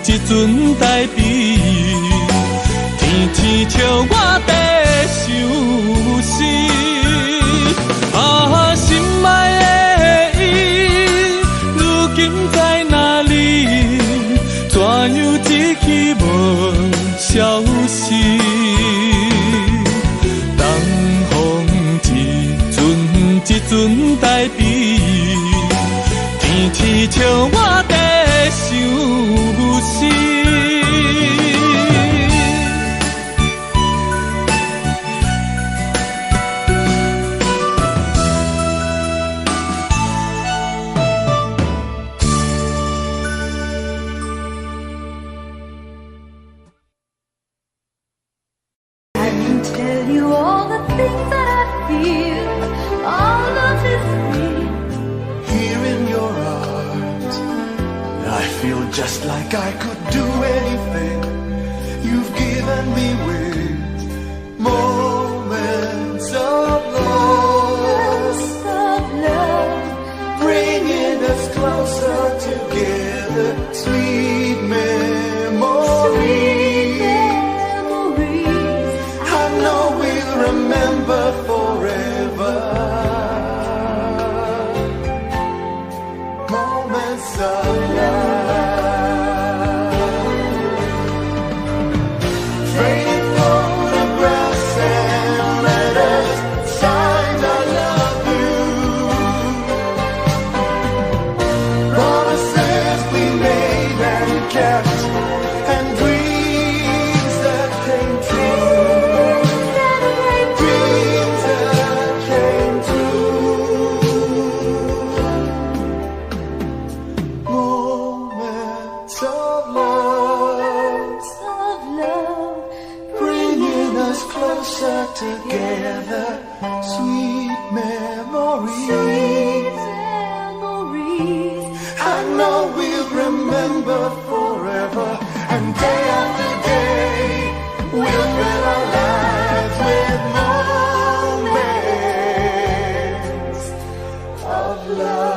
一阵代笔，天天笑我在想死。啊，心爱的伊，如今在哪里？怎样一去无消息？东风一阵代笔，天天笑我在 just like I could do anything. You've given me with moments of love, bringing us closer together. Sweet memories, I know we'll remember forever. Moments of love, faded photographs and letters, signs I love you, promises we made and kept, and dreams that came true, dreams that came true. Moments of love, bringing us closer together. Sweet memories, I know we'll remember forever. And day after day, we'll fill our lives with moments of love.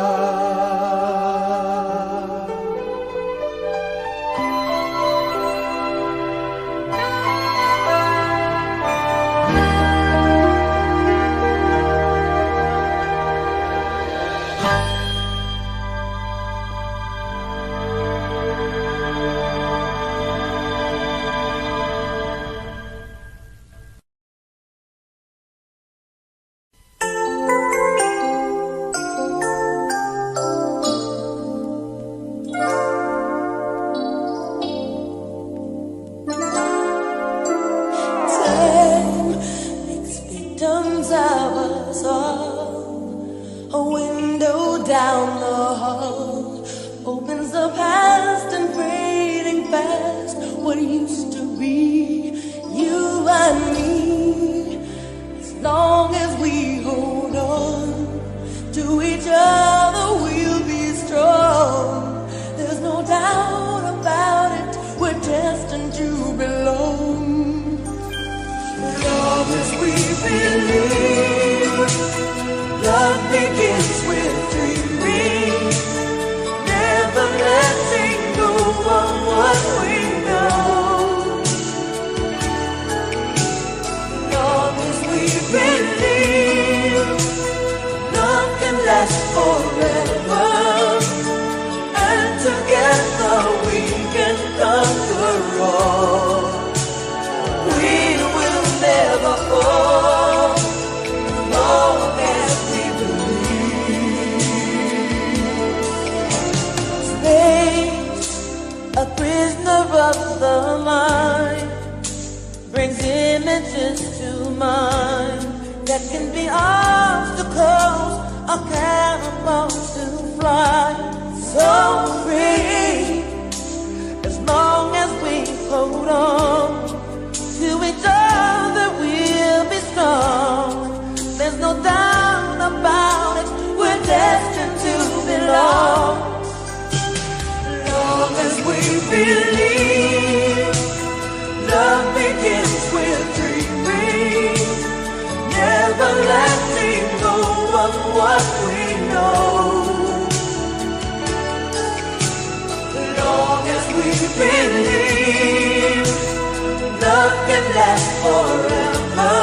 Time makes victims of us all. A window down the hall opens the past and fading fast. What used to be you and me. As long as we hold on to each other, we'll be strong. There's no doubt about it, we're destined to belong. Love as we believe, love begins with dreaming, never letting go of what we know. Love as we believe, love can last forever, and together we can conquer all. We will never fall, long as we believe. Space, a prisoner of the mind, brings images to mind that can be obstacles or catapults to fly. So free, as long as we hold on to each other, we'll be strong. There's no doubt about it, we're destined to belong. Long as we believe, love begins with dreaming, never letting go of what we know. Long as we believe, love can last forever,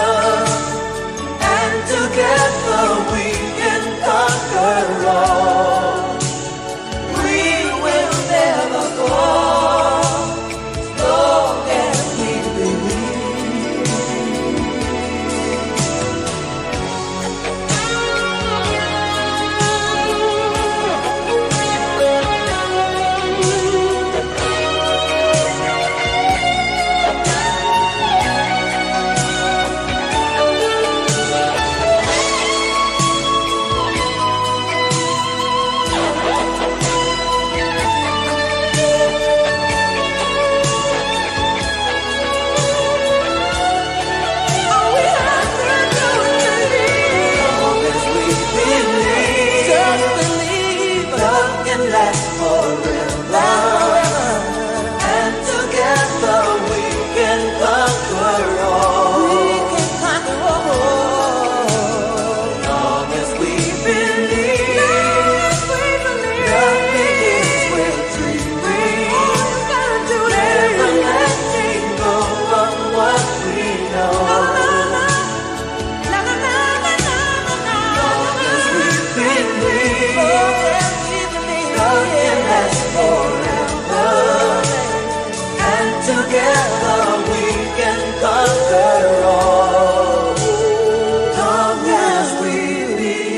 and together we can conquer all. We will never fall, long as we believe. Together we can conquer all. Long as we believe.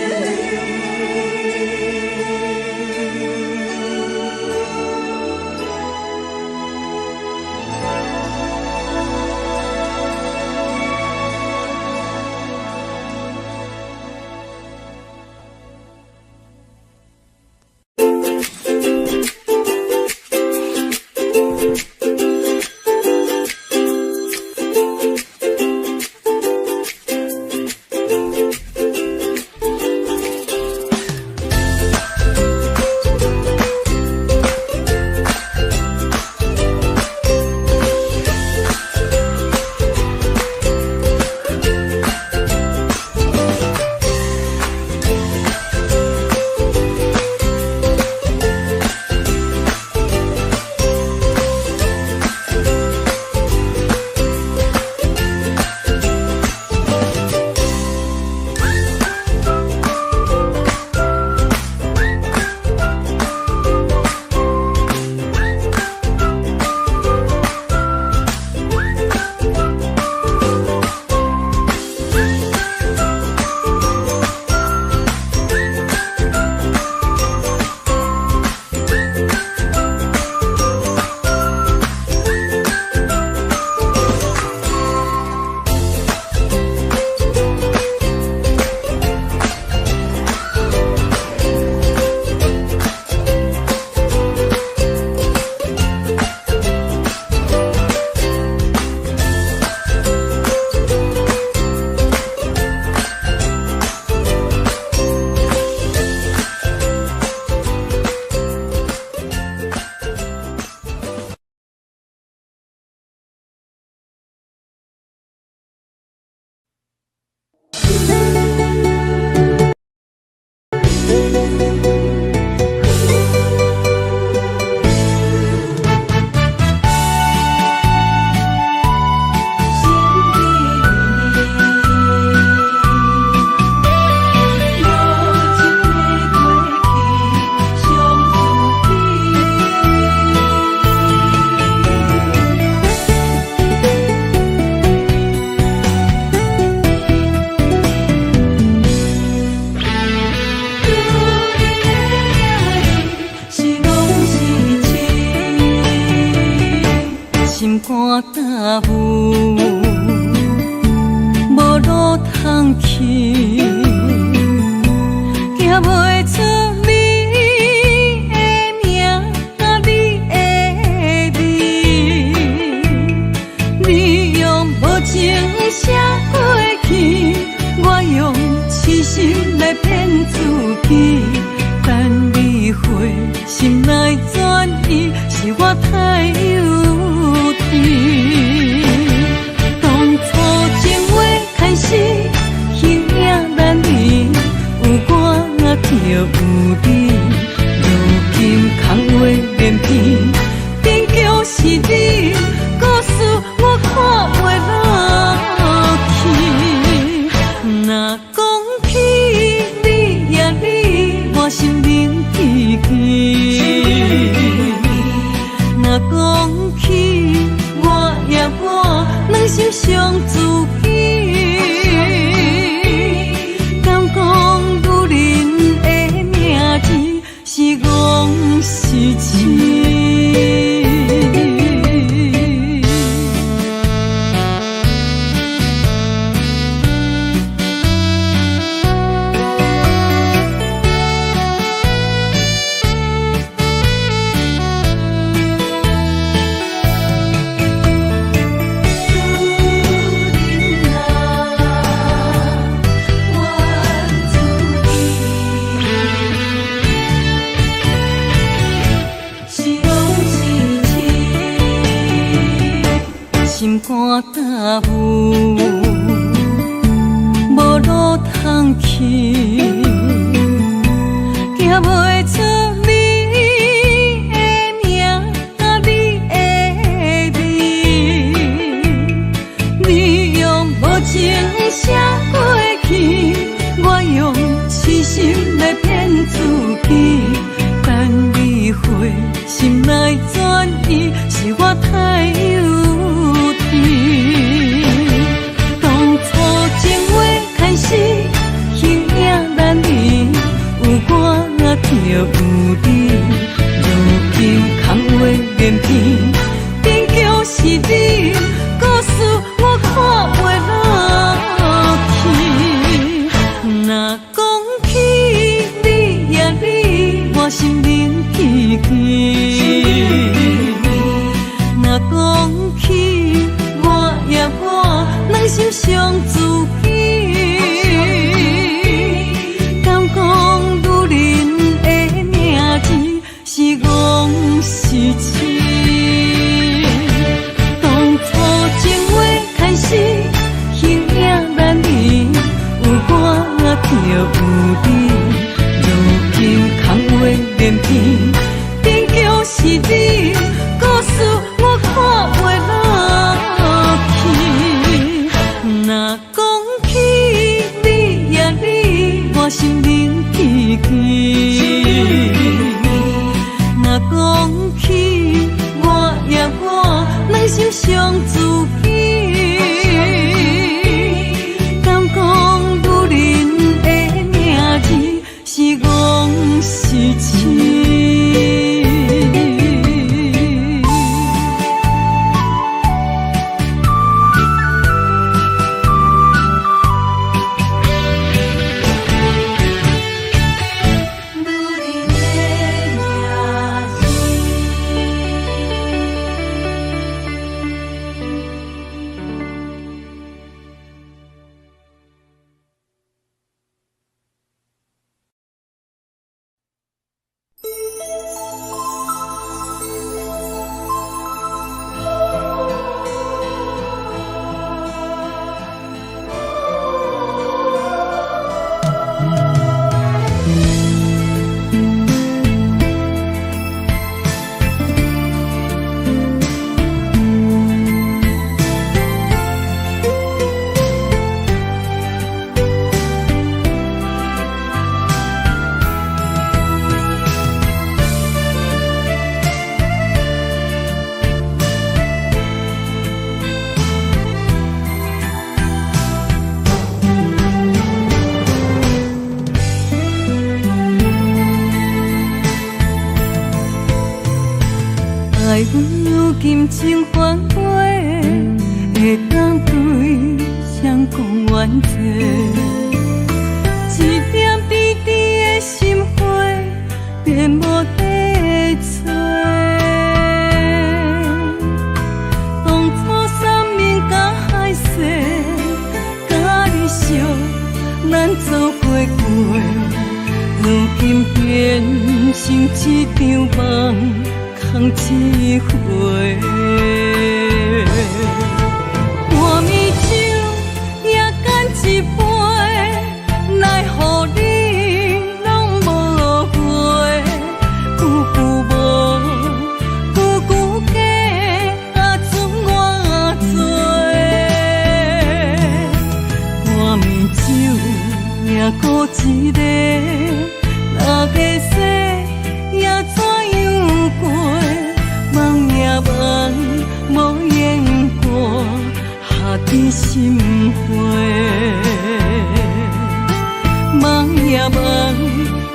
心内转移，是我太幼有你，如今空话连篇，终究是你，故事我看袂落去。若讲起你呀你，我心灵奇奇。若讲起我呀我，两心相知己。敢讲女人的名字是戆是痴？当初情话开始，形影难离，有我就有你。如今空话连篇，终究是你，故事我看袂落去。若讲起你呀你，我心灵奇奇。若讲起我呀我，两心相知己。敢讲女人的名字是戆是痴？爱阮如今情反悔，会当对谁讲冤罪？一点滴滴的心花，变无地找。当初三面甲海誓，甲你惜，咱走过过，如今变成一场梦。空一回，半暝酒也干一杯，奈何你拢无回？久久无，久久假，准我做。半暝酒也孤一个，六个世也怎样过？梦也梦，无言过，下伫心花。梦也梦，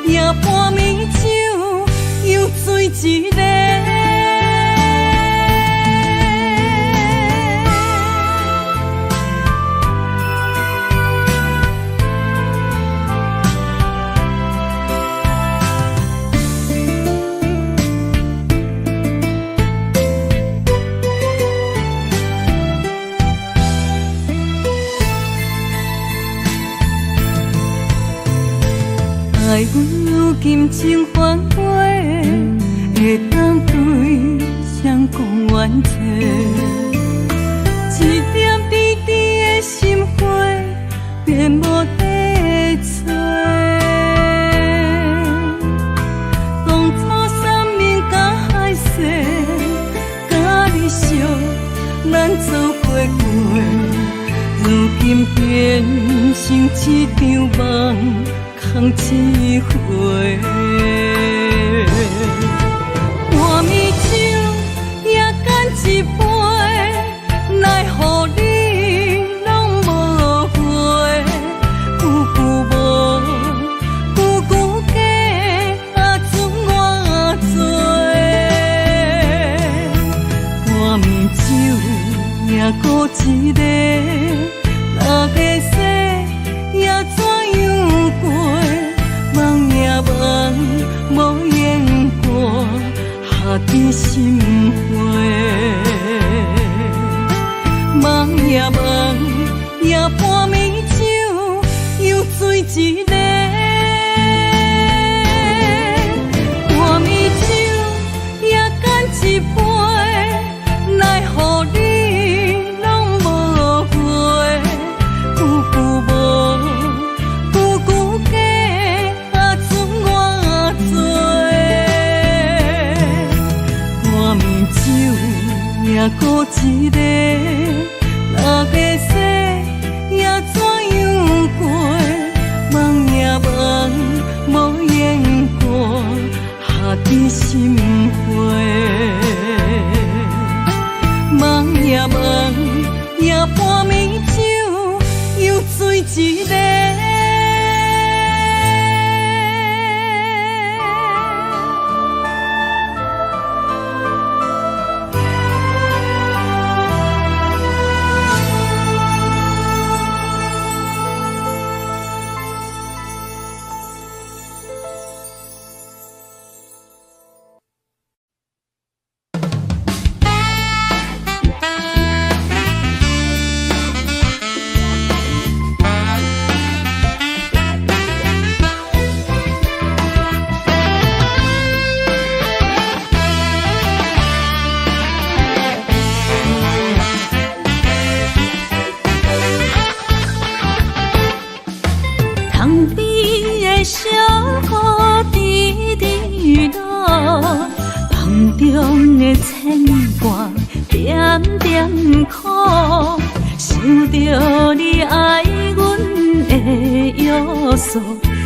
也半暝酒又醉一个。爱阮如今情反悔，会当对谁讲冤罪？一点滴滴的心花，变无地找。当初三面甲海誓，甲你惜，咱走过过，如今变成一场梦。空一回，半暝酒也干一杯，奈何你拢无回？久久无，久久假，半暝酒也孤一个，若要说也怎样过？梦也梦，无言过，下甜心花。梦也梦，也半暝酒又醉一个。一杯，奈何你拢无回？久久无，久久假，剩我做。半暝酒也孤一个，若要说也怎样过？梦也梦，无言过，下甜心花。梦也梦，也半暝酒又醉一个。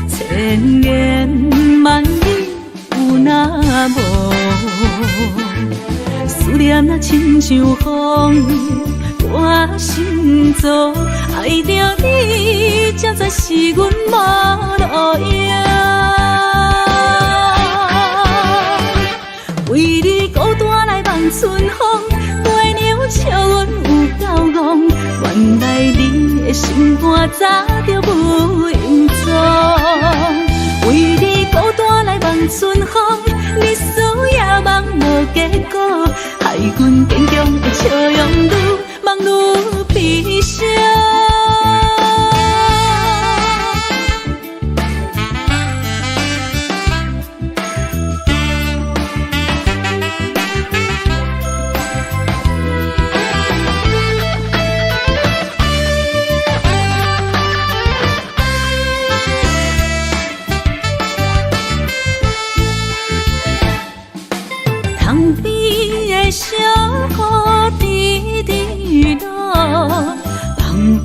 千言万语有那无，思念若亲像风，我心做爱着你，才知是阮无路用。为你孤单来望春风，月娘笑阮有够戆，原来你的心肝早就无影踪。为你孤单来望春风，日思夜梦无结果，害阮坚强的笑容愈梦愈悲伤。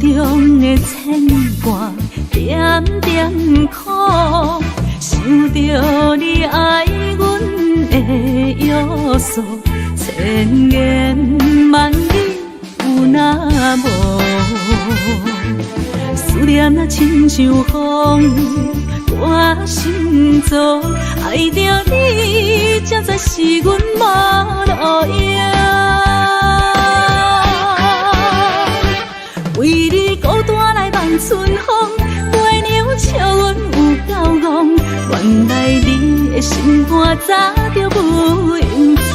中的牵挂，点点苦，想着你爱阮的约束，千言万语有那无？思念若亲像风，我心做爱着你，才知是阮无路用。为你孤单来望春风，月娘笑阮有够戆，原来你的心肝早就无影踪。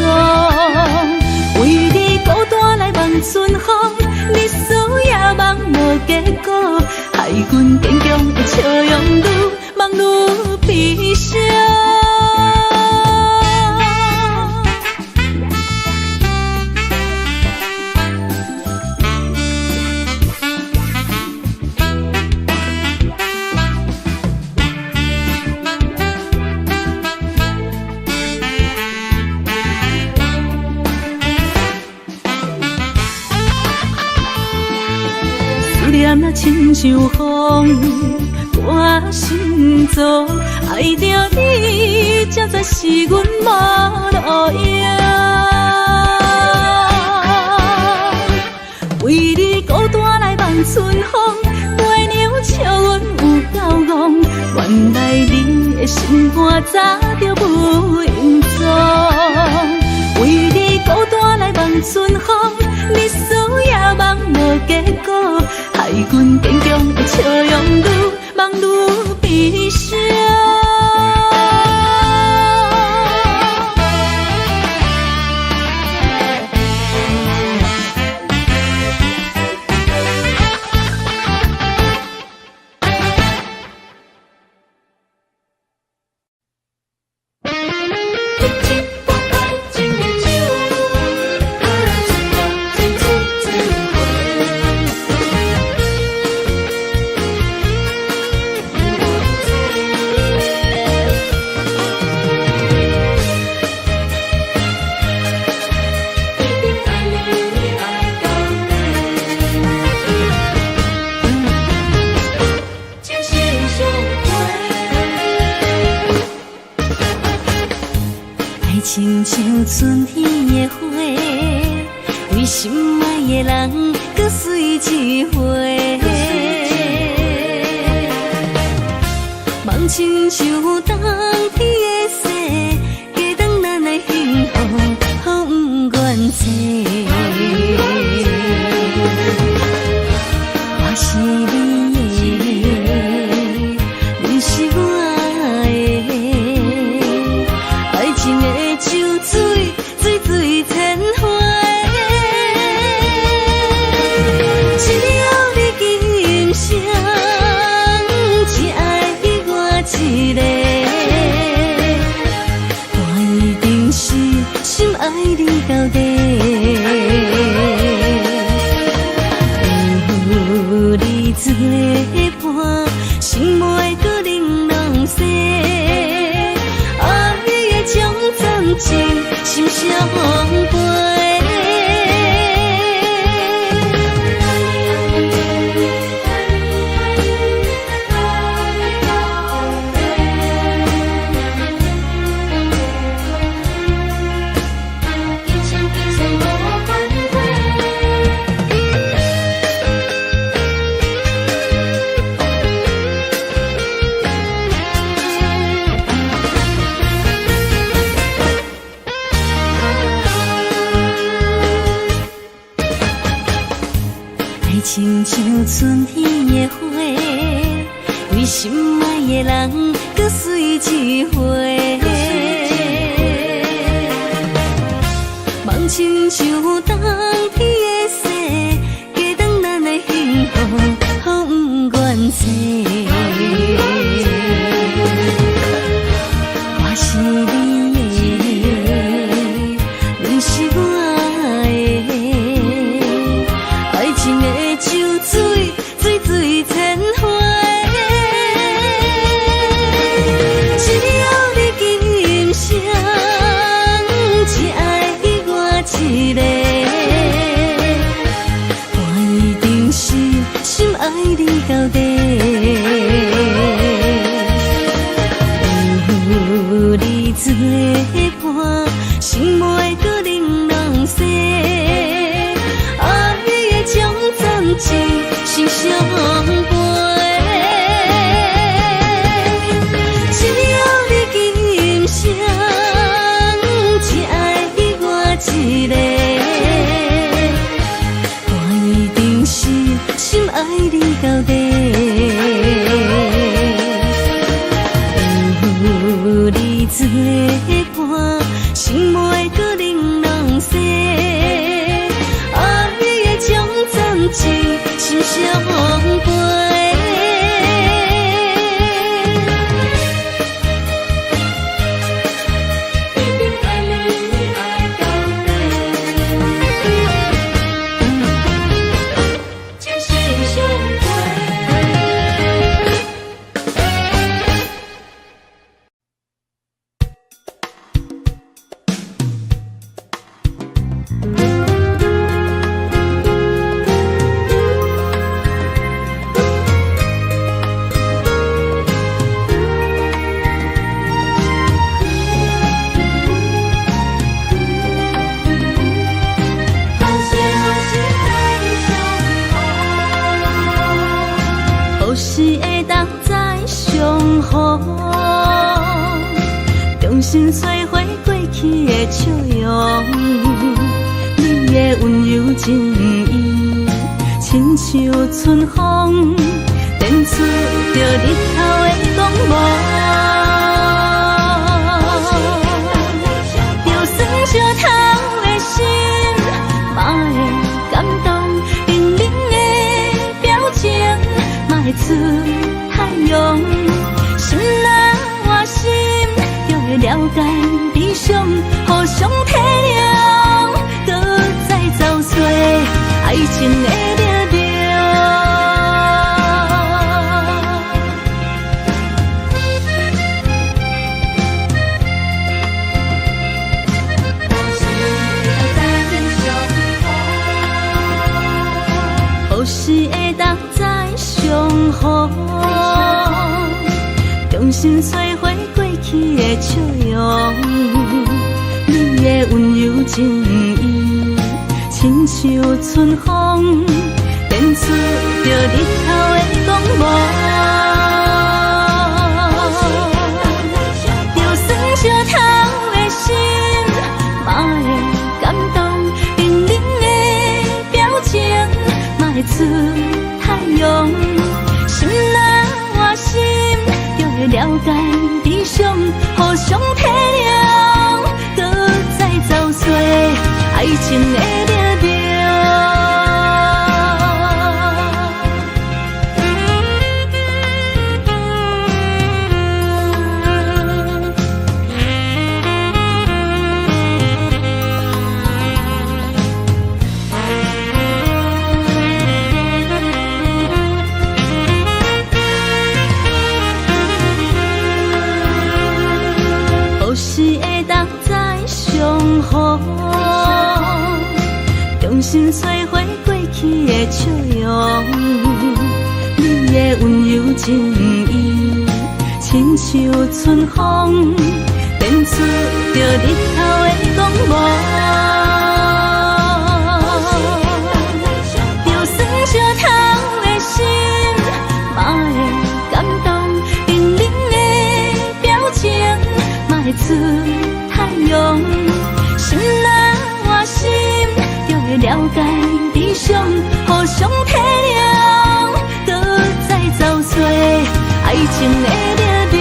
为你孤单来望春风，日思夜梦无结果，害阮坚强的笑容愈梦愈悲伤。思念若亲像风，我心做爱着你，才知是阮无路用。为你孤单来望春风，月娘笑阮有够戆，原来你的心肝早就无影踪。为你孤单来来望春风，日思夜梦无结果，害阮坚强的笑容愈梦愈悲伤。亲像春天的花，为心爱的人，搁随一回。梦亲像冬天的雪，加重咱的幸福，予不愿切。我是你的，你是我的，爱情的酒水，水水千回。只要你今生只爱我一个，我一定是心爱你到底。有你做伴，心袂搁冷冷雪。爱的将暂时心相陪。亲像春天的花，为心爱的人，搁随一回。梦亲像冬天的雪，加重咱的幸福，予不愿切。我是你的，你是我的，爱情的酒水，水水千回。只要你今生只爱我一个，我一定是心爱你到底。有你做伴，心袂搁冷冷雪。爱的将暂时心相陪。只要你今生只爱我一个，我一定是心爱你到底。有你做伴，心袂搁冷冷雪。爱的将暂时心相陪。重新摧毁过去的笑容，的温柔情意，亲像春风，电出着日头的光芒。就算烧透的心，嘛会感动，冷冷的表情，嘛会出太阳。心若换心，就会了解悲伤，互相体谅，搁再找找爱情的力量。何时会当再相逢？重新摧毁过去的笑容，你的温柔情意，亲像春风，电出着日头的光芒。就算烧透的心，嘛会感动，冷冷的表情，嘛会出太阳。心若换心，了解悲伤，互相体谅，搁再找找爱情的力量。何时会当再相逢？重新摧毁过去的笑容，你的温柔情意，亲像春风，电出着日头的光芒。就算烧透的心，嘛会感动，冷冷的表情，嘛会出太阳。心若换心，就会了解悲伤，互相体谅，搁再找找爱情的力量。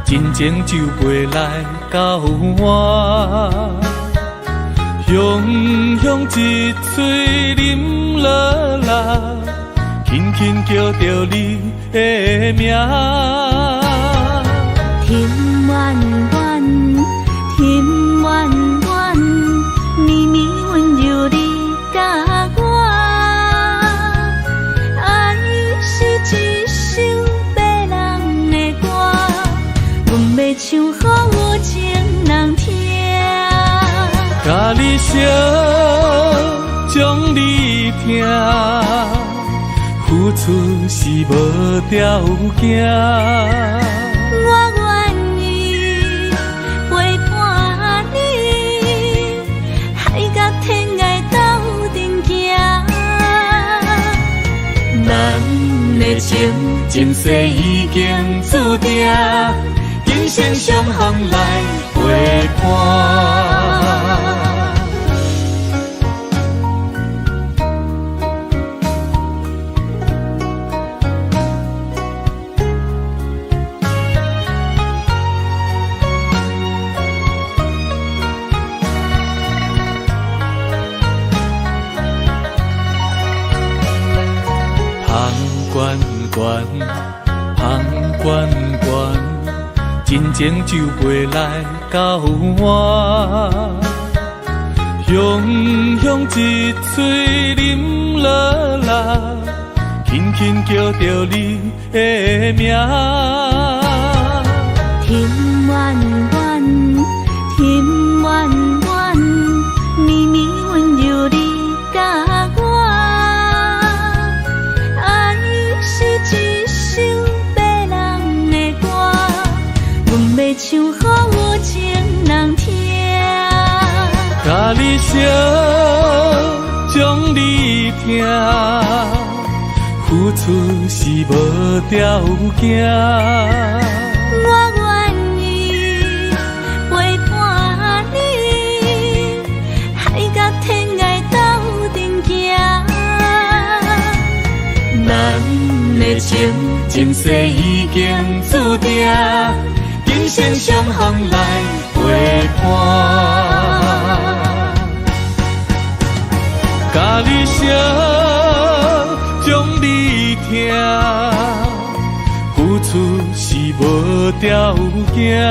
真情就袂来到我，雄雄一嘴啉落来，轻轻叫着你的名。甜圆圆，甜圆圆，绵绵温柔你甲我，爱是一首别人的歌。阮要唱给有情人听，甲你烧，将你听，付出是无条件。我愿意陪伴你，海角天涯斗阵行。咱的情前世已经注定。今生相逢来陪伴。香悬悬，香悬悬，真情就袂来到我。雄雄一嘴啉落来，轻轻叫着你的名。天远远，天远远，绵绵温柔你甲我。爱是一首别人的歌，阮要唱予有情人听。甲你烧，将你听，付出是无条件。我愿意陪伴你，海角天涯斗阵行。咱的情，前世已经注定，今生相逢来陪伴。甲你烧，将你听，付出是无条件。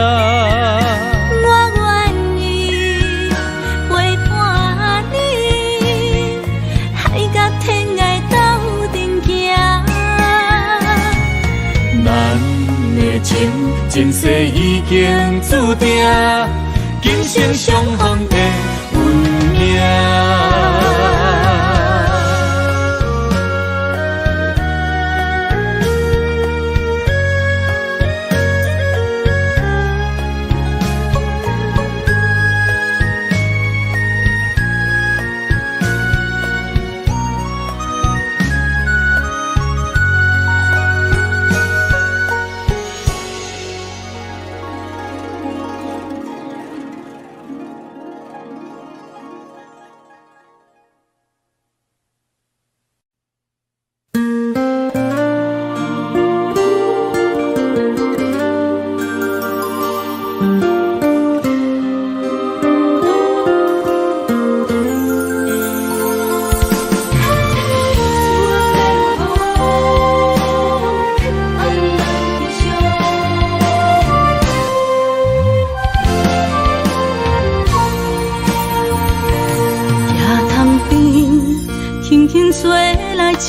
我愿意陪伴你，海角天涯斗阵行。咱的情，前世已经注定，今生相逢的运命。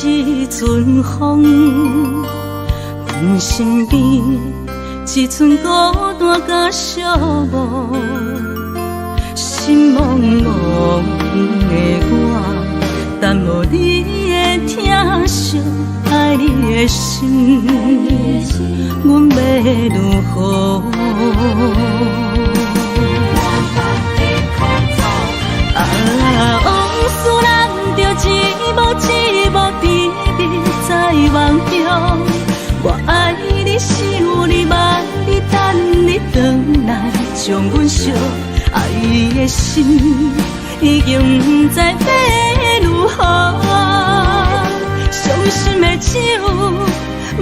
一阵风，阮身边一寸孤单甲寂寞，心茫茫的我，耽误你的疼惜，爱你的心，阮要如何？往事人着一幕一幕甜蜜在梦中。我爱你是有你望你等你回来，将阮惜爱的心已经不知要如何。伤心的手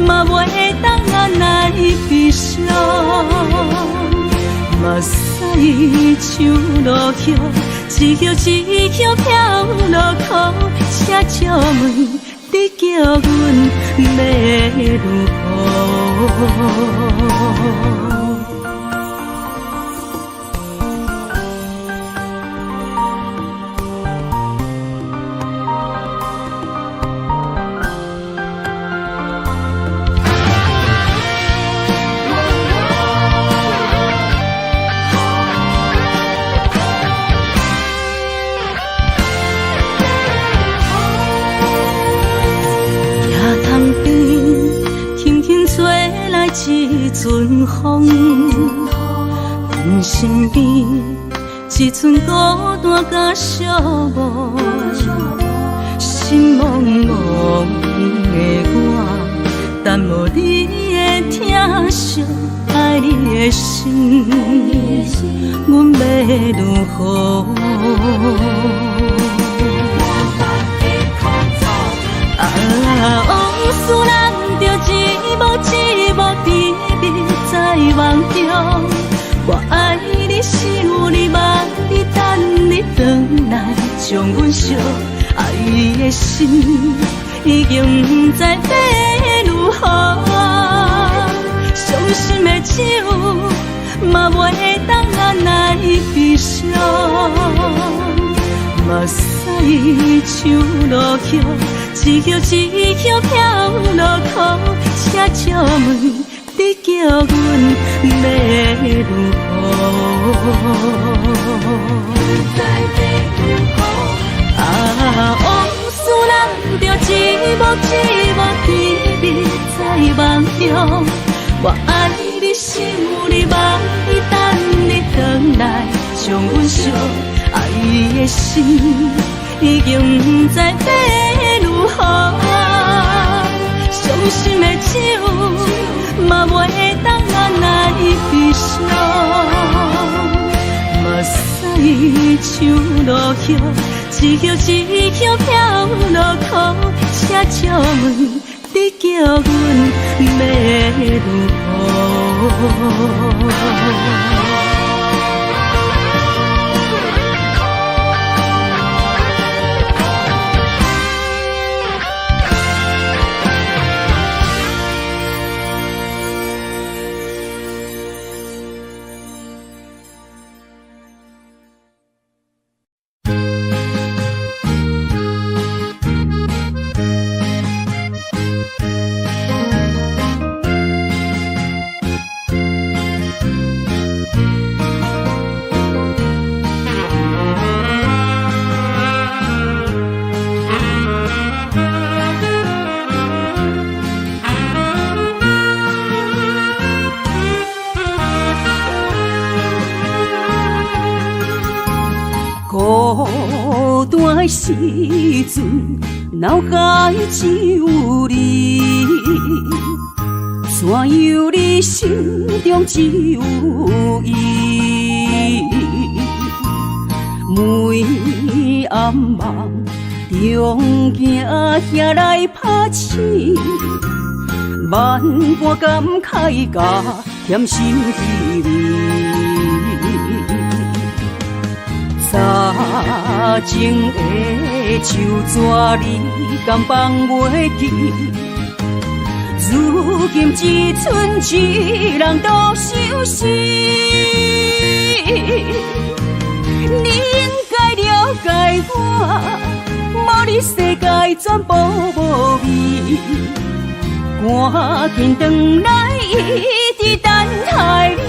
嘛袂当按来悲伤。目屎像落叶，一叶一叶飘落雨，请借问你叫阮要如何？一阵风，阮身边一寸孤单甲寂寞，心茫茫的我，耽误你的疼惜，爱你的心，阮要如何？往事人着一幕一幕甜蜜在梦中。我爱你是有你望你等你回来，将阮惜爱的心已经不知要如何。伤心的酒，嘛袂当来悲伤。目屎像落雨，一曲一曲飘落雨，车借问你叫阮要如何？往事人着一幕一幕甜蜜在梦中。我爱你，想你，梦你，等你回来将阮惜。爱的心已经不知要如何。伤心的酒，嘛袂当来悲伤。目屎像落雨，一曲一曲飘落雨，车借问你叫阮要如何？孤单的时阵，脑海只有你，怎样你心中只有伊？每暗梦中惊遐来拍醒，万般感慨甲甜心滋味。早前的手纸你敢放袂记？如今只剩一人独相思。你应该了解我，无你世界全部无味。赶紧回来，一直等待你。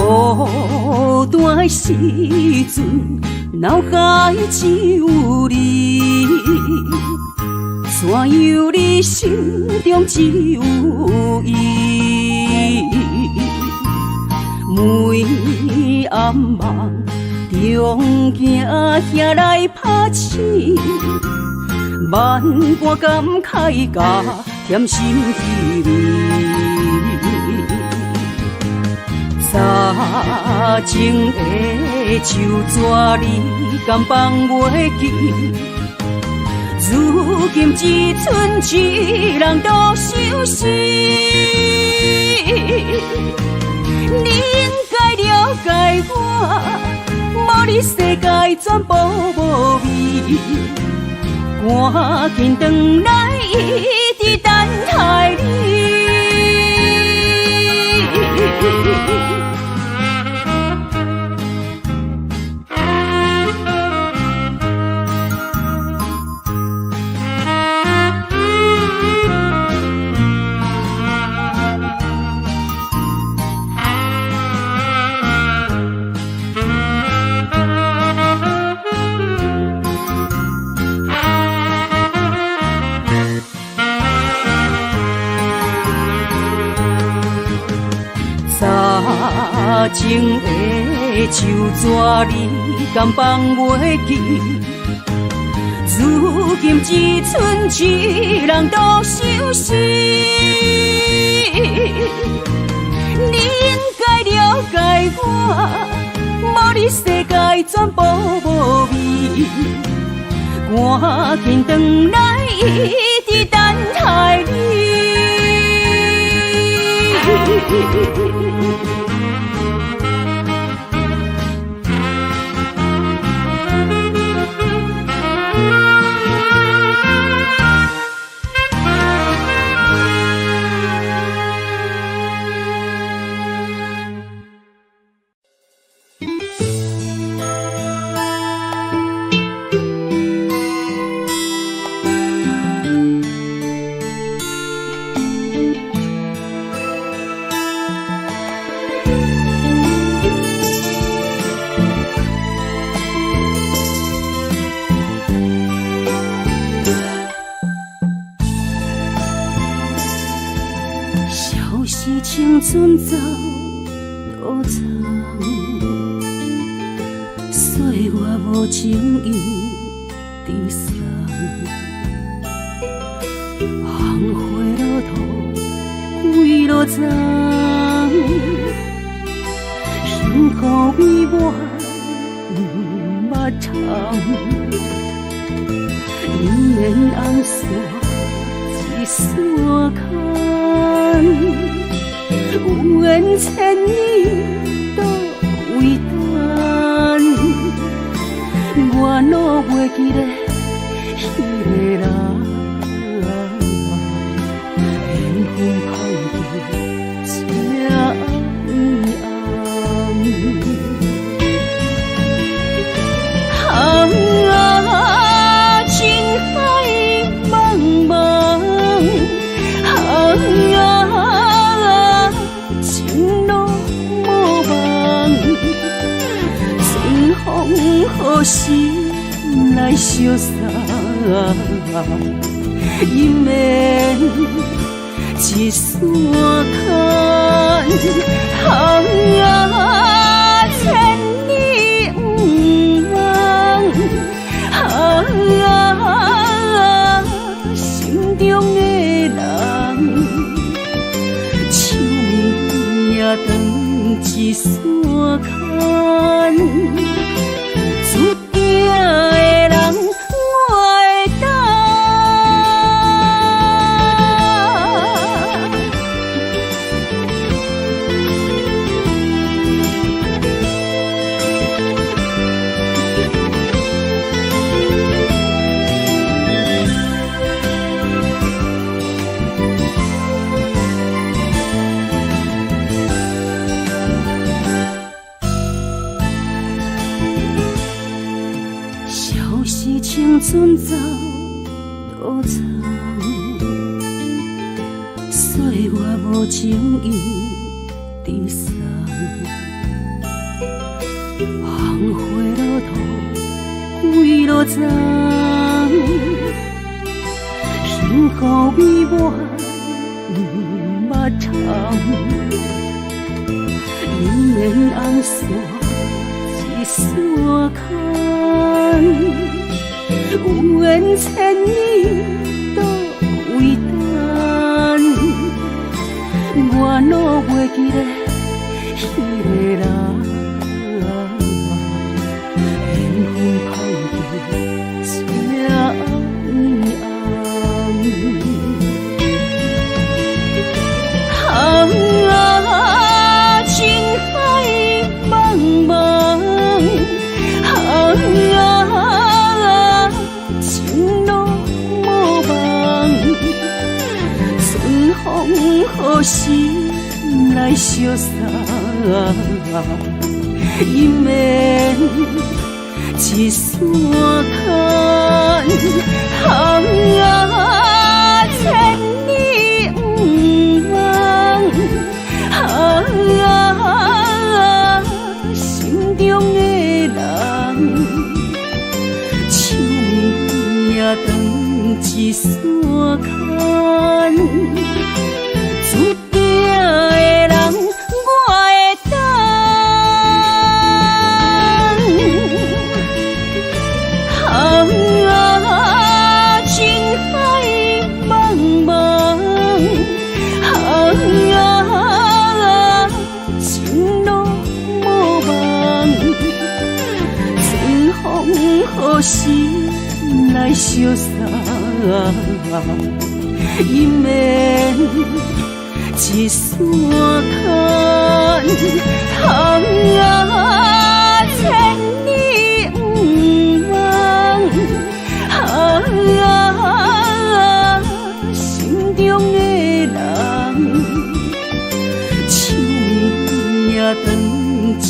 孤单的时阵，脑海只有你，怎样你心中只有伊？每暗梦中惊遐来拍醒，万般感慨甲甜心滋味。早前的手纸你敢放袂记？如今只剩一人独相思。你应该了解我，无你世界全部无味。赶紧回来，一直等待你。早前的手纸你敢放袂记？今只剩一人独相思。你应该了解我，无你世界全部无味。赶紧回来，一直等待你。青春走多长，岁月无情意地送，红花落土归落丛，幸福为我捌长，姻缘红线一线牵。有缘千里都为等，我哪袂记得迄个人，缘分歹地这暗暗，情海茫茫，何时来相送？姻缘一线牵，千里不忘，心中的人，手也长一线牵。注定的人，我会等。青春走多长，岁月无情意地送，红花落土归落丛，幸福为我捌长，姻缘红线一线牵。有缘千里都为等，我哪袂记得迄个人，缘分歹地这暗暗，情海茫茫，何时来相送？姻缘一线牵，千里不忘，心中的人，手也长一线牵。注定的人，我会等。时来相送，姻缘一线牵，千里不忘，心中的人，手也断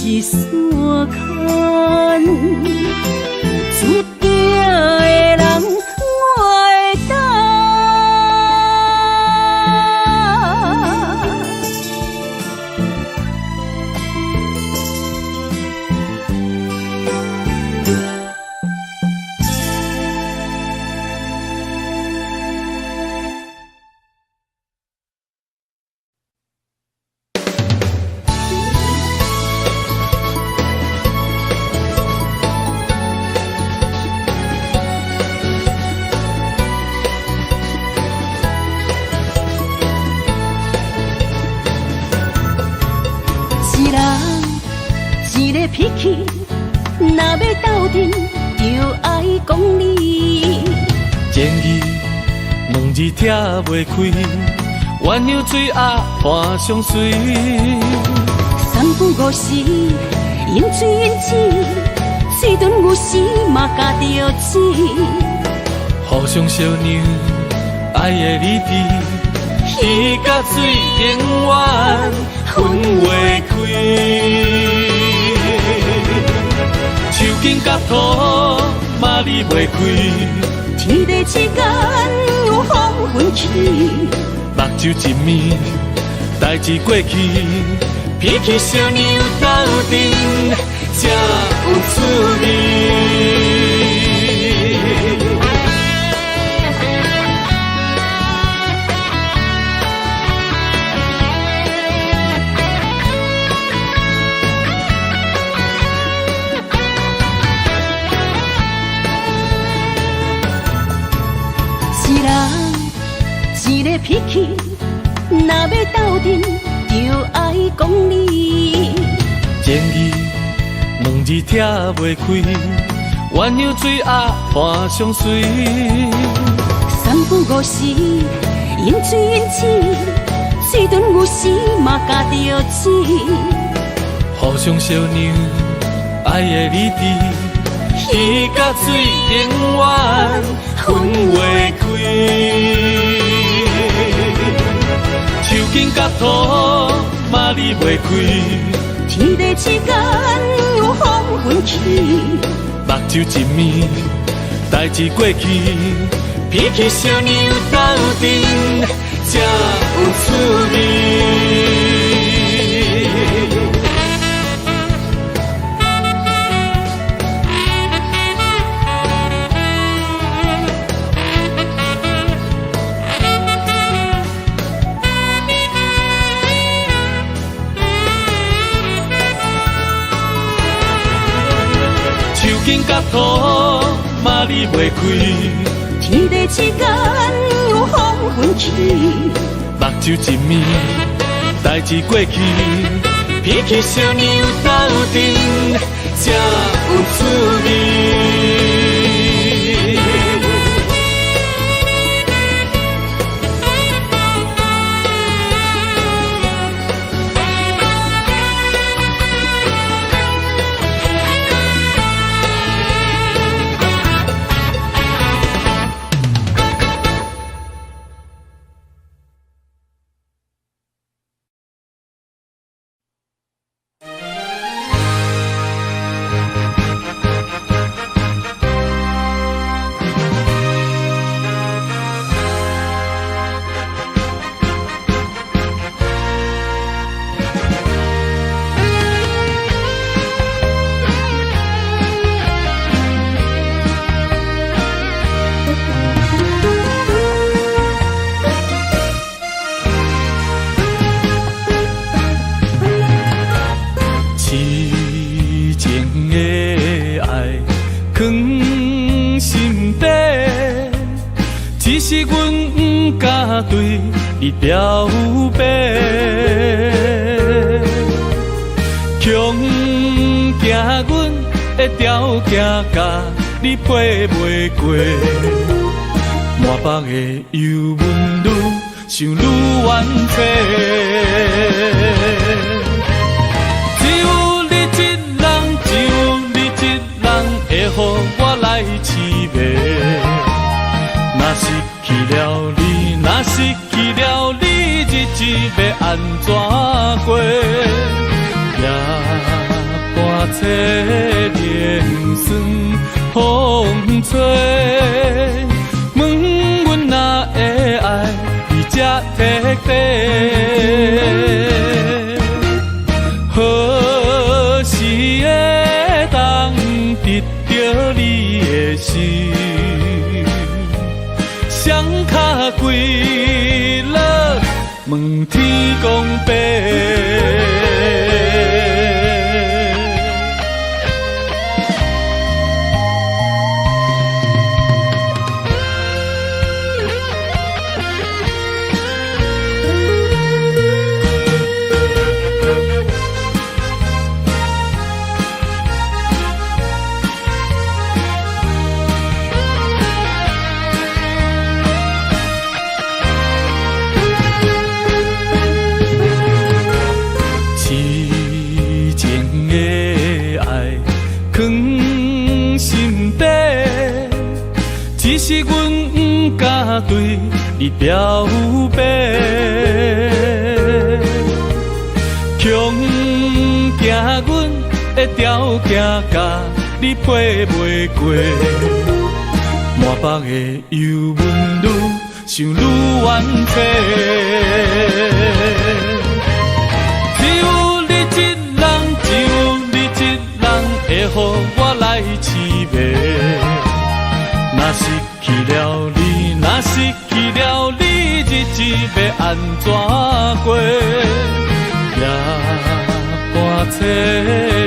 一线牵。注定的人，我会等。一人一个脾气，若要斗阵，就爱讲理。前义两字拆袂开，鸳鸯水鸭伴相随。三不五时，饮水饮水，水顿有时嘛加着钱。互相相让，爱的理智，鱼甲水永远分袂开。手筋甲土嘛离袂开，天地之间有风云起，目睭一暝，代志过去，脾气小娘斗阵，才有滋味。一人一个脾气，若要斗阵，就爱讲理。前义两字拆袂开，鸳鸯水鸭伴相随。三不五时，饮水饮水，水顿有时嘛加着钱。互相相让，爱的理智，鱼甲水永远分袂开。手筋甲土嘛离袂开，天地之间有风云起，目睭一暝，代志过去，脾气小娘斗阵，才有滋味。手筋甲土嘛离袂开，天地之间有风云起，目睭一暝，代志过去，脾气小娘斗阵，才有滋味。只是阮不敢对伊表白，强行阮的条件甲你配袂过。满腹的忧闷愈想愈怨气，只有你一人，只有你一人会予我来凄迷。若失去了你，若失去了你，日子要安怎过？夜半切连酸风吹。才徹底，何時會當得到你的心？雙腳跪落，問天公伯。是阮不敢对你表白，强行阮的条件甲你配袂过，满腹的忧闷愈想愈怨气，只有你一人，只有你一人会予我来凄迷。若失去了你，若失去了你，日子要安怎过？夜半切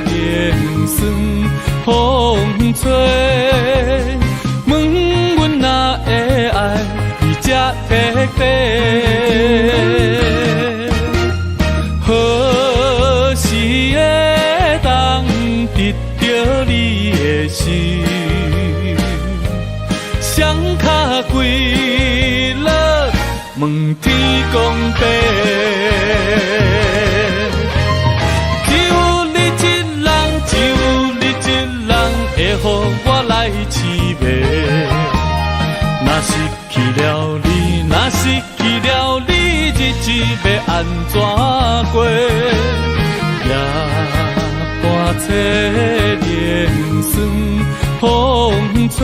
连酸风吹，问阮哪会爱你才徹底？何時會當得到你的心？雙腳跪落，問天公伯。只有你一人，只有你一人會予我來凄迷。若失去了你，若失去了你，日子要安怎過？夜半切連酸風吹。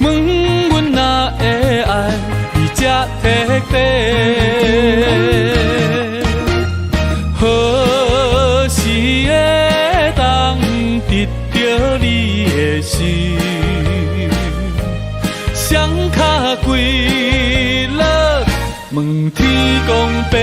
問阮哪會愛你才徹底？何時會當得到你的心？雙腳跪落，問天公伯。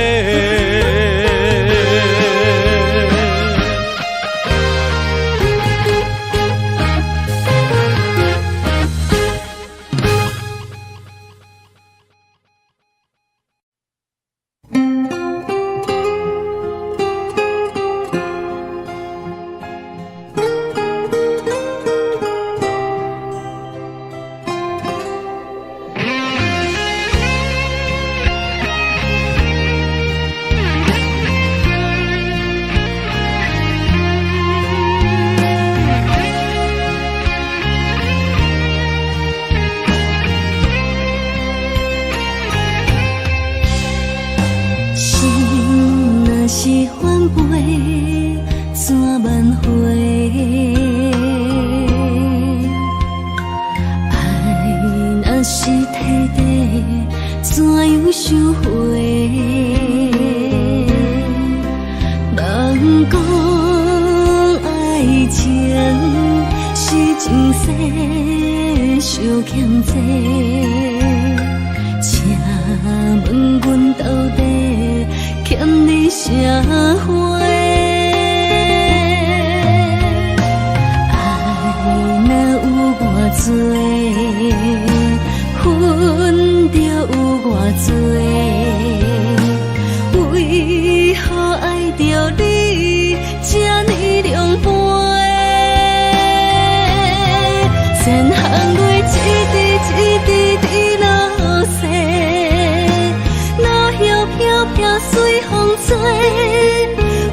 随风吹，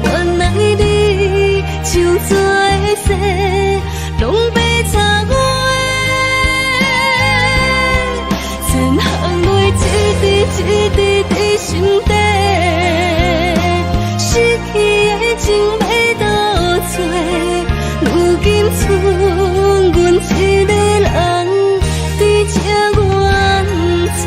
原来你就做的事，拢被插我的，千行泪一滴一滴在心底，失去的情要倒找，如今剩阮一个人在这怨嗟。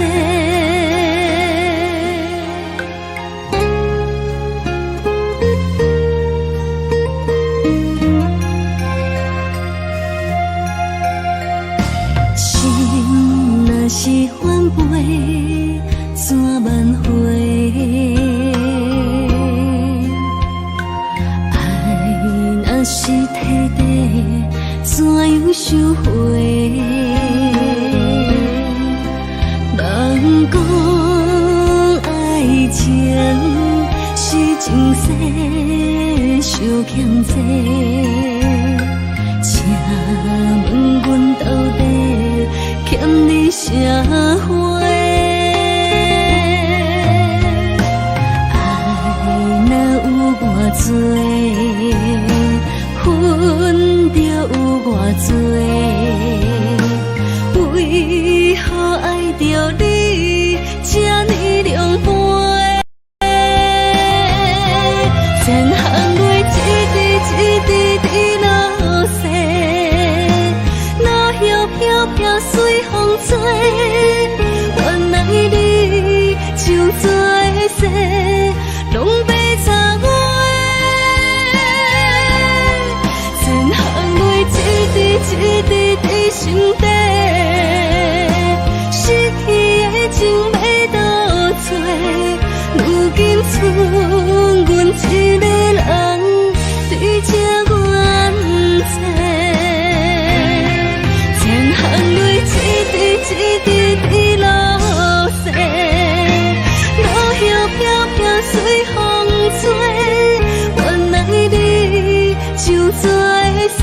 是翻倍怎挽回？爱若是体地，怎样收回？人讲爱情是前世相欠债，请问阮到底欠你啥货？爱若有偌多，恨着有偌多，为何爱着你这呢凉薄？千行泪一滴一滴滴落雪，落叶飘飘随风吹，原来你就做的事，拢被插我的，千行泪一滴一滴在心底，失去的情要倒找，如今剩阮一个人在这怨嗟。千行泪一滴一滴滴落雪，落叶飘飘随风吹，原来你就做的事，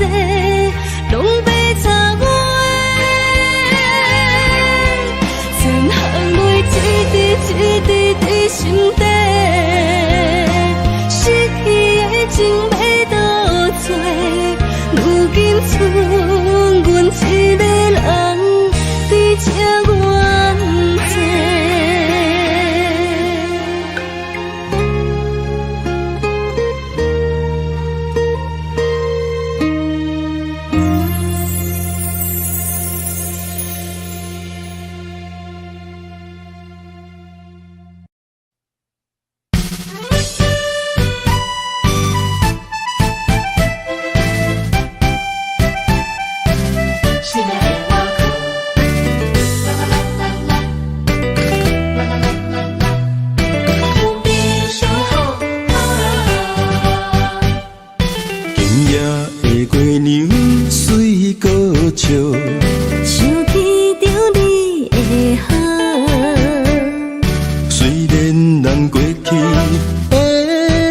拢被插我的，千行泪一滴一滴在心底，失去的情要倒找，如今剩阮一个人在这怨嗟。想起着你的好，虽然咱过去的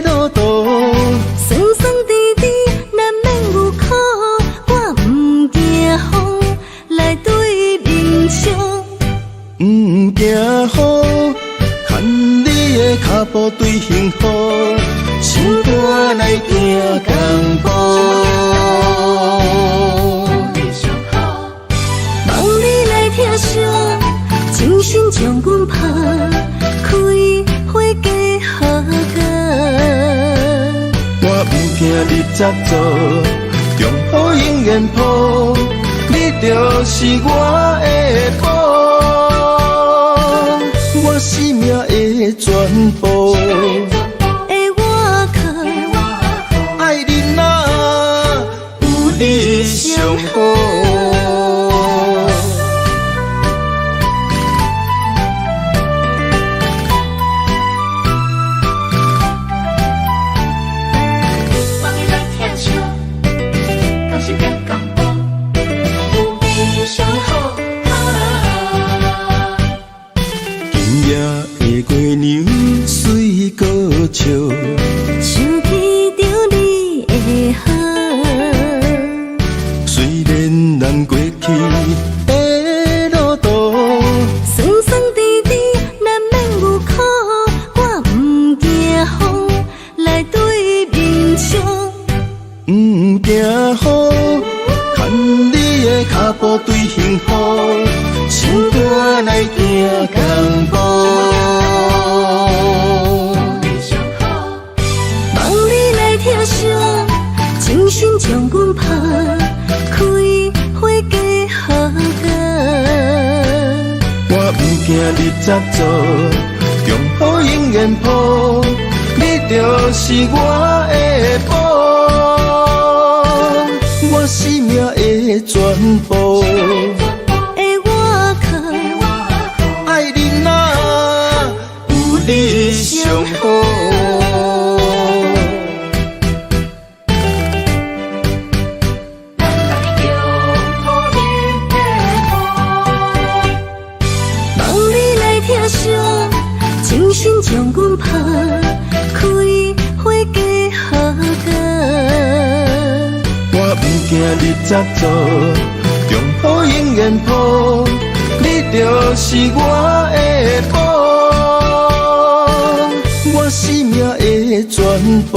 路途，酸酸甜甜难免有苦，我不惊风来对面冲，不惊雨，牵你的脚步对幸福，心肝来行同步。听说真心将阮抱，开花结好果。我不惊你执着，中雨永远抱，你就是我的宝，我生命的全部。的我靠，爱你哪有你上好。上好。共步。望你来听声，精神将阮拍开花加好佳。我不惊你早走，用好永远抱，你就是我的宝，我生命的全部。的我靠，爱你哪有你上好？精神将阮拍开花加好佳。我不惊你早走，用好永远抱，你就是我的宝，我生命的全部。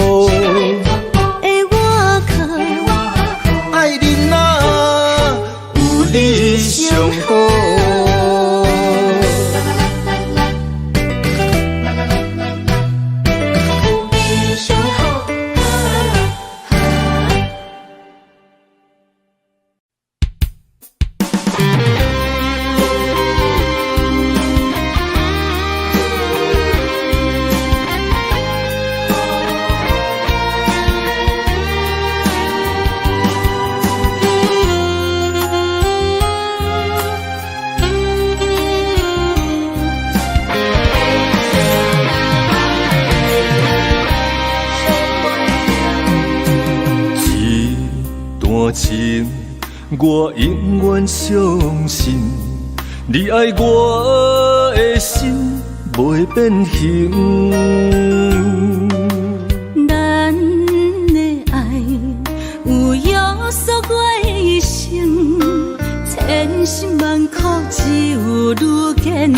的我靠，爱你哪有你上好？情，我永远相信，你爱我的心袂变形。咱的爱有约束我的一生，千辛万苦只有愈坚定。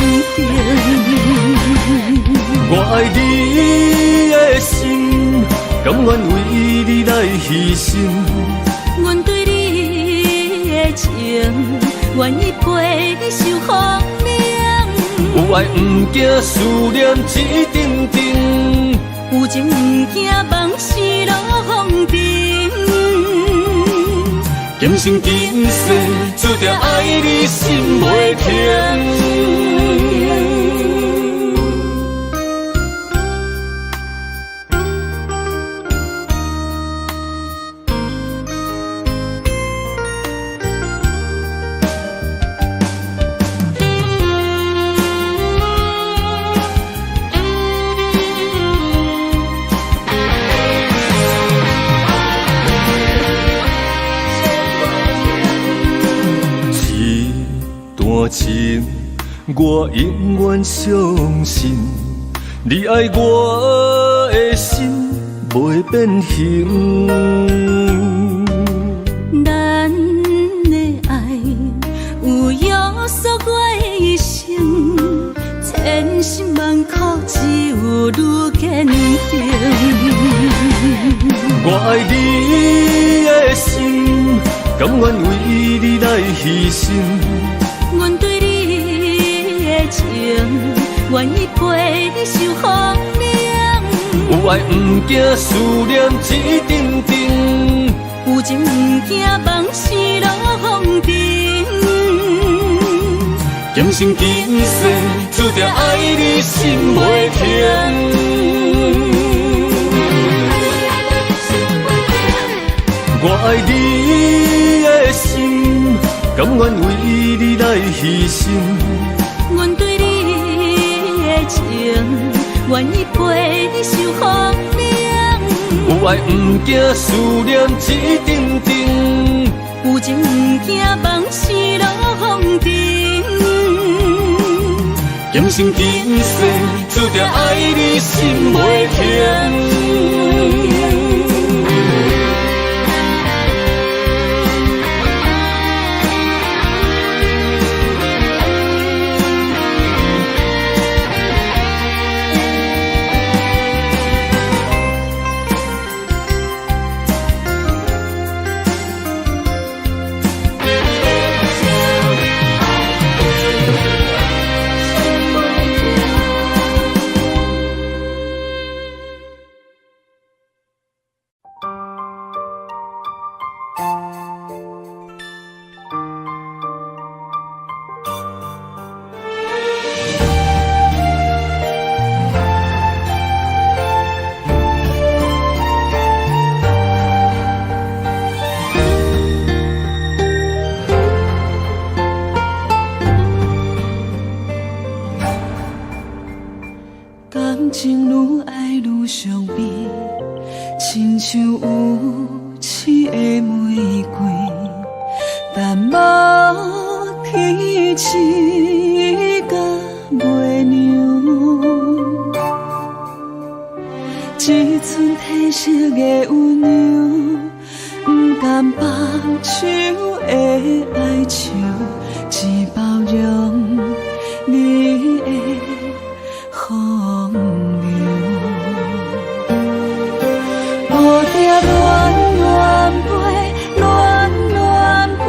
我爱你的心，甘愿为你来牺牲。阮对你的情，愿意陪你受风凉。有爱不惊思念一阵阵，有情不惊梦死落风尘。今生今世注定爱你心袂停。情，我永远相信，你爱我的心袂变形。咱的爱有约束我的一生，千辛万苦只有愈坚定。我爱你的心，甘愿为你来牺牲。阮对你的情，愿意陪你受风凉。有爱不惊思念一阵阵，有情不惊梦死落风尘。今生今世注定爱你心袂停。我爱你的心，甘愿为你来牺牲。阮对你的情，愿意陪你受风凉。有爱不惊思念一阵阵，有情不惊梦死落风尘。今生今世注定爱你心袂停。感情愈爱愈伤悲，亲像有刺的玫瑰，但无天星甲月亮，一寸褪色的温柔，不甘放手的哀愁，只包容你的风流。蝴蝶恋恋飞，恋恋飞，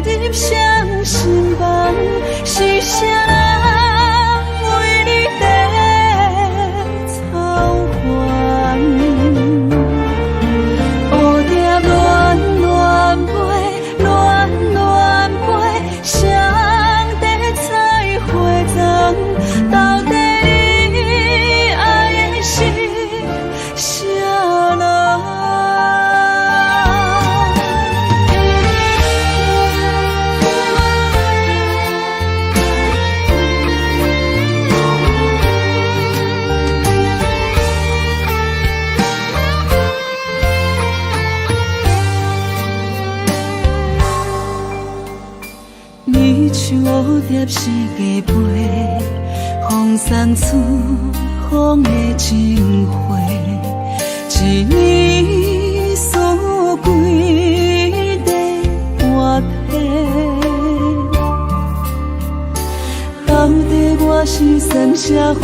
飞入双心房，是谁人为你在操烦？蝴蝶恋恋飞，恋恋飞，上帝采花丛，到底你爱的是谁人？你像蝴蝶是家飞，风送出风的情花，一年四季在换体。到底我是算啥货？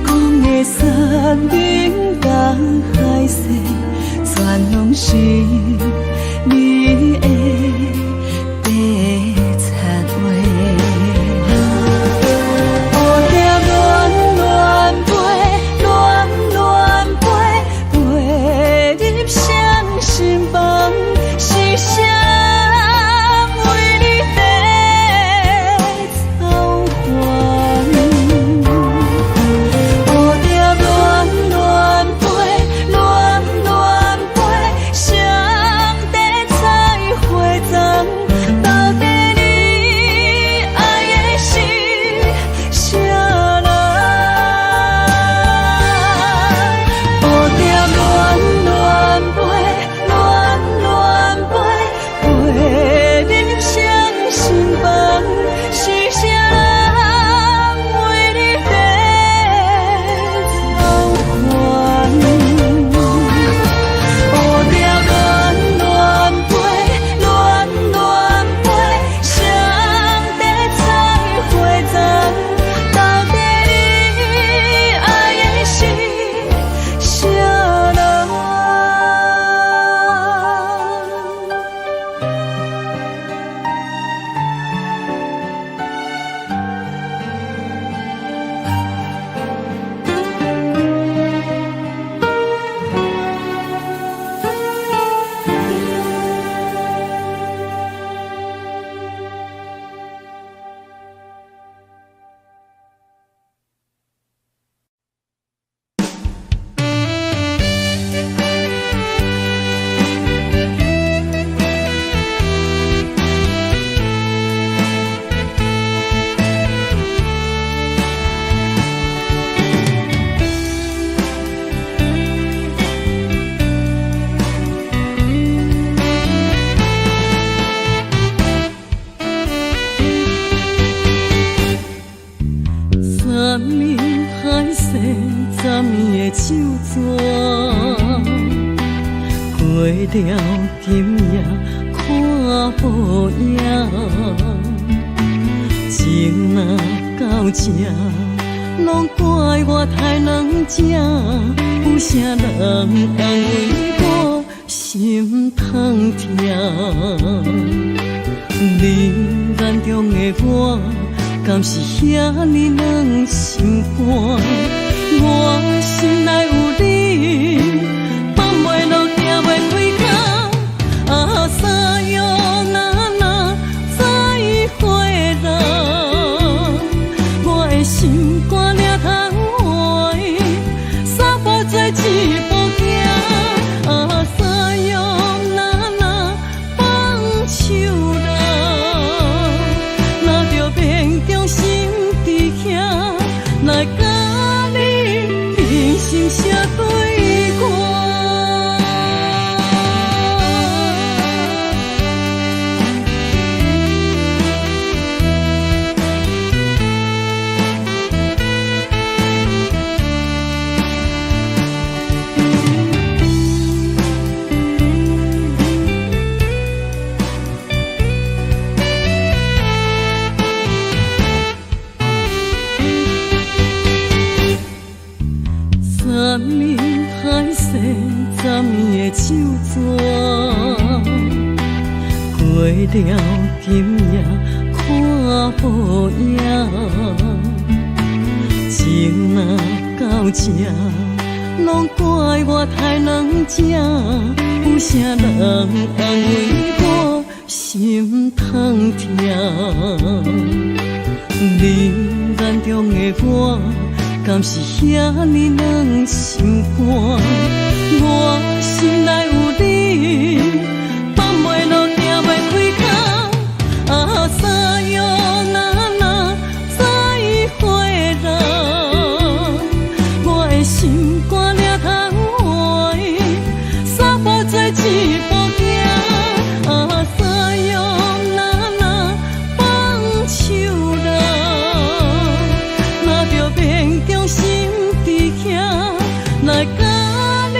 讲的山盟甲海誓，全拢是你的白贼话。蝴蝶恋恋飞，恋恋飞，飞入双心房，是谁人为你在操烦？蝴蝶恋恋飞，恋恋飞，上帝采花丛，到底你爱的是谁人？蝴蝶恋恋飞，恋恋飞，飞入双心房，是谁人为你在操烦？蝴蝶恋恋飞，恋恋飞，上帝采花丛，到底你爱的是谁人？三面海誓，十面的手纸，过了今夜看无影，情若到这，拢怪我太软情，有啥人安慰我心痛痛？你眼中的我，敢是遐尼软心肝？我心内有你，放袂落，行袂开口。啊，三月那再会人，我的心肝领通花，三步做一步行。啊，三月那放手人，若着命中心伫遐，来。了今夜看无影，情若到这，拢怪我太软情，有啥人安慰我心痛痛？你眼中的我，敢是遐尼软心肝？我心内有你，放袂落，行袂开口。啊，啥样那再会啦？我的心肝了通换，撒步做一步行。啊，啥样那放手啦？若着勉强心伫遐来甲你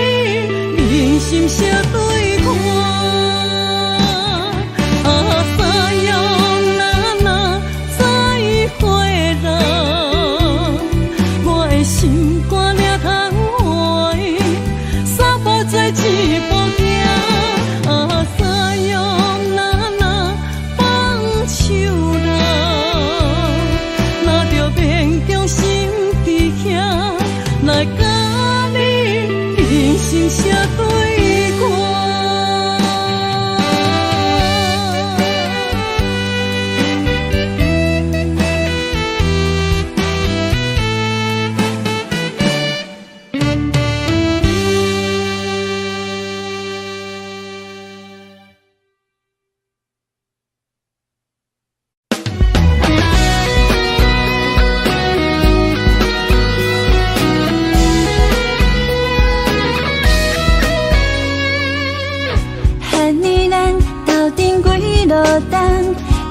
人生相对看。啊，啥样那再会啦？我的心肝了通换，撒步做一步行。啊，啥样那放手啦？若着勉强心伫遐来甲你人生相对看。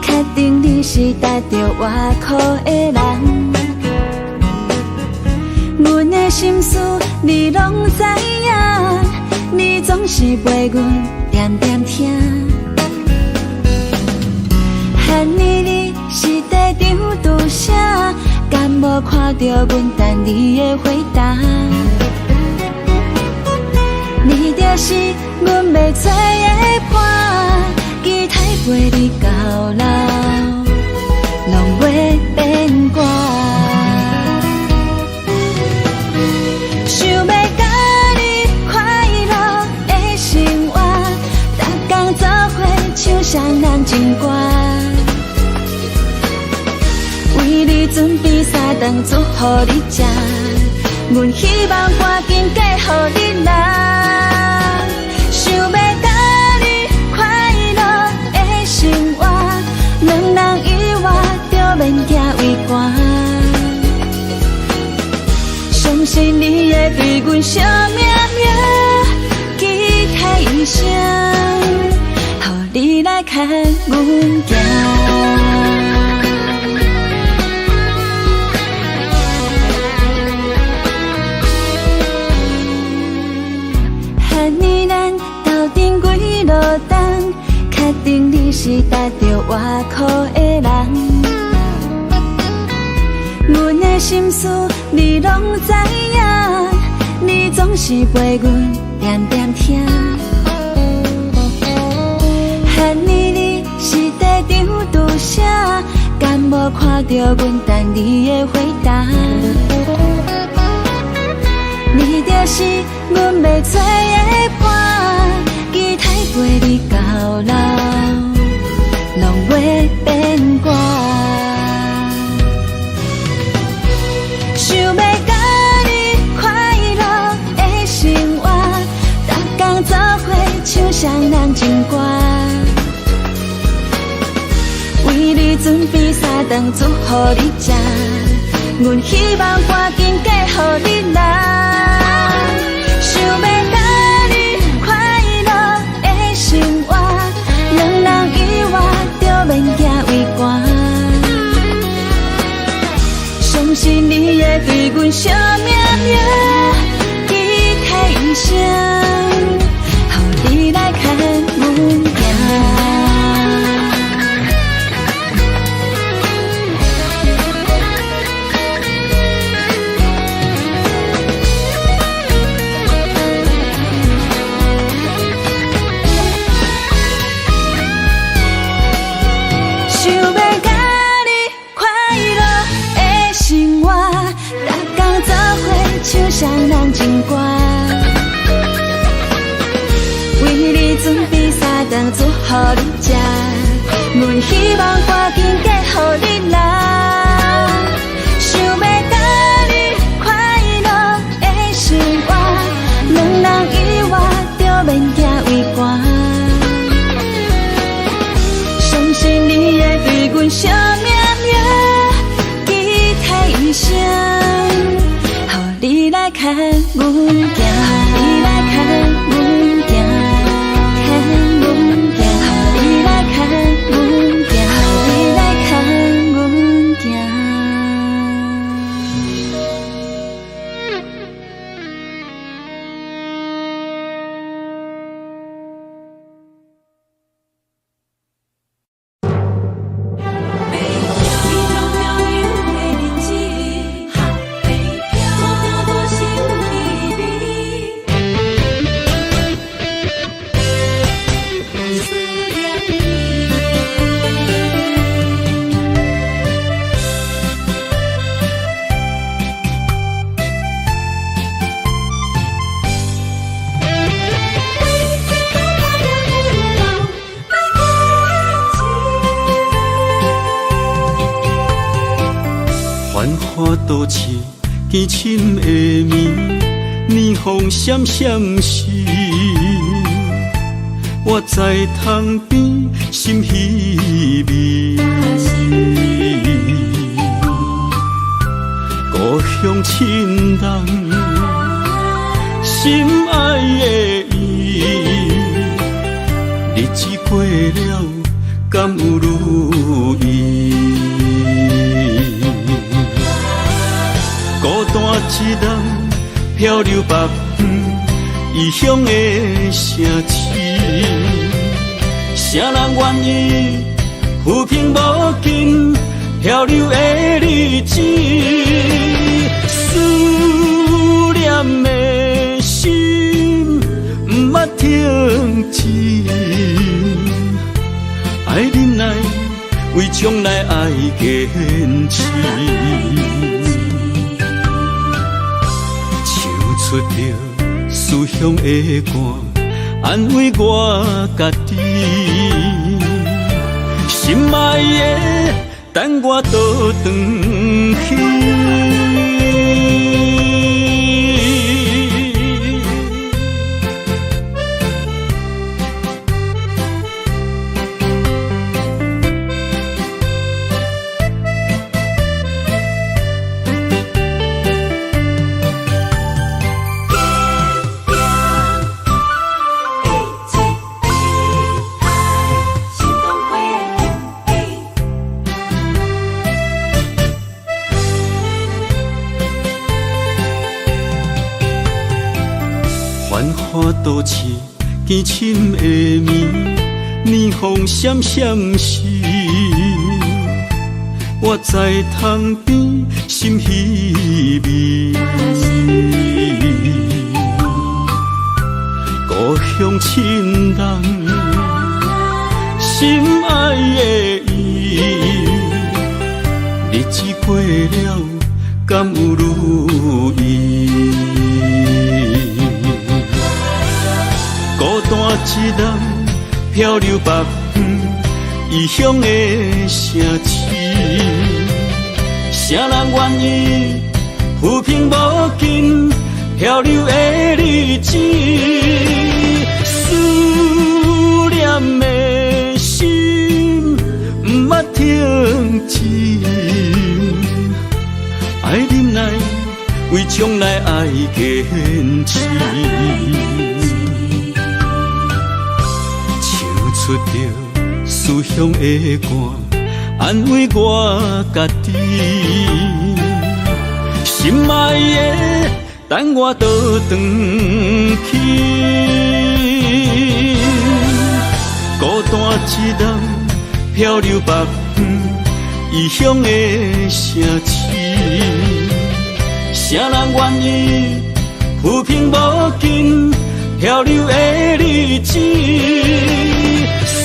确定你是踏着外苦的人，阮的心事你拢知影，你总是陪阮点点听。汉你你是在场拄啥？敢无看到阮等你的回答？你就是阮要找的伴，期待陪你到老，拢袂变卦。想要甲你快乐的生活，逐天做伙唱双人情歌，为你准备3顿煮予你食，阮希望赶紧嫁予你啦。想要甲你快乐的生活，两人以外就免惊畏寒。相信你会对阮惜命命，期待一生，予你来牵阮行。确定你是踏着外苦的人，阮的心事你拢知影，你总是陪阮点点听。汉你你是在场拄啥？敢无看到阮等你的回答？你就是阮要找的伴，期待陪你到老，拢袂变卦。想要甲你快乐的生活，逐天做伙唱双人情歌，为你准备3顿煮予你食，阮希望赶紧嫁予你啦。想要甲你快乐的生活，两人以外就免惊畏寒。相信你会对阮惜命命，期待一生，予你来牵阮行。唱情歌，为你准备三顿煮予你食，阮希望赶紧嫁予你啦，想要甲你快乐的生活，两人以外就免行为寒，相信你会对阮惜命命，期待一生。你来看阮行，你来看阮行，看阮行，你来看阮行，你来看阮行。繁华都市，凄深的暝，霓虹闪闪时，我在窗边心稀微。故乡亲人，心爱的伊，日子过了，敢有如意？孤单一人漂流北方，异乡的城市，谁人愿意浮萍无尽漂流的日子？思念的心不捌停止，爱忍耐，为将来爱坚持。出着思乡的歌，安慰我家己。心爱的，等我倒转去。繁华都市，凄深的暝，霓虹闪闪时，我在窗边心稀微。故乡亲人，心爱的伊，日子过了，敢有如意？孤单一人漂流北方，异乡的城市，谁人愿意浮萍无尽漂流的日子？思念的心不捌停止，爱忍耐，为将来爱坚持。出着思乡的歌，安慰我家己。心爱的，等我倒转去。孤单一人漂流北方，异乡的城市，谁人愿意浮萍无尽漂流的日子？思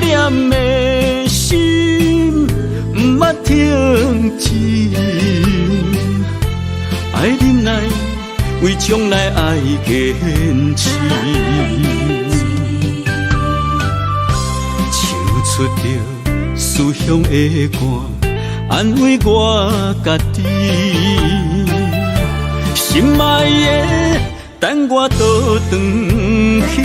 念的心不捌停止，爱忍耐，将来爱坚持。唱出着思乡的歌，安慰我家己。心爱的，等我倒转去。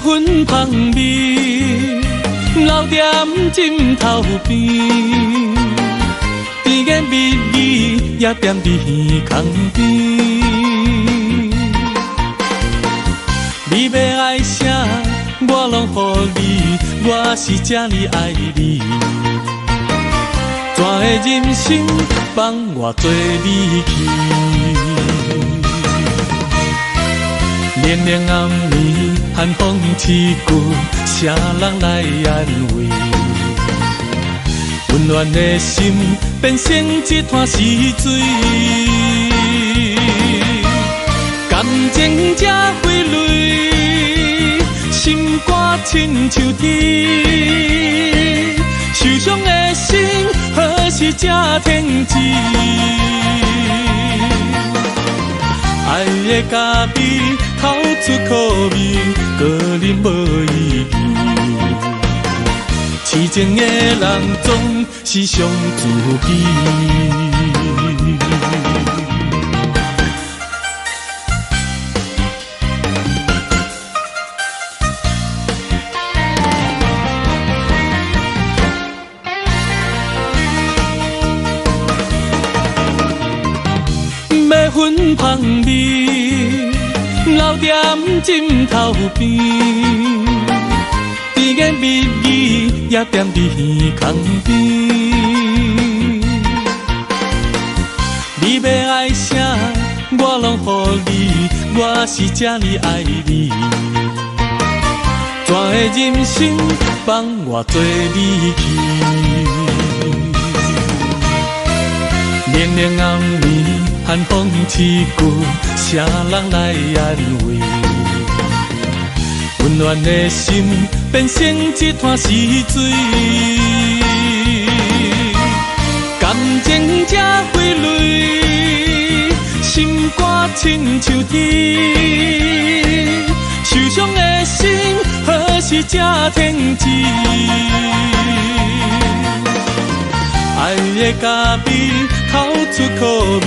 粉芳味，留踮枕头边，甜言蜜语也踮伫耳孔边。你要爱啥，我拢予你，我是这呢爱你。全的人生放我做你去。连连暗暝，寒风刺骨，谁人来安慰？温暖的心变成一滩死水，感情才会泪，心肝亲像铁，受伤的心何时才停止？爱的咖啡透出苦味，个人无意义。痴情的人总是伤自己。要粉芳味，留踮枕头边，甜言蜜语也踮伫耳孔边。你要爱啥，我拢予你，我是这呢爱你。全的人生放我做你去。连连暗暝，寒风刺骨，谁人来安慰？温暖的心变成一滩死水，感情才会泪，心肝亲像铁，受伤的心何时才停止？爱的咖啡透出苦味，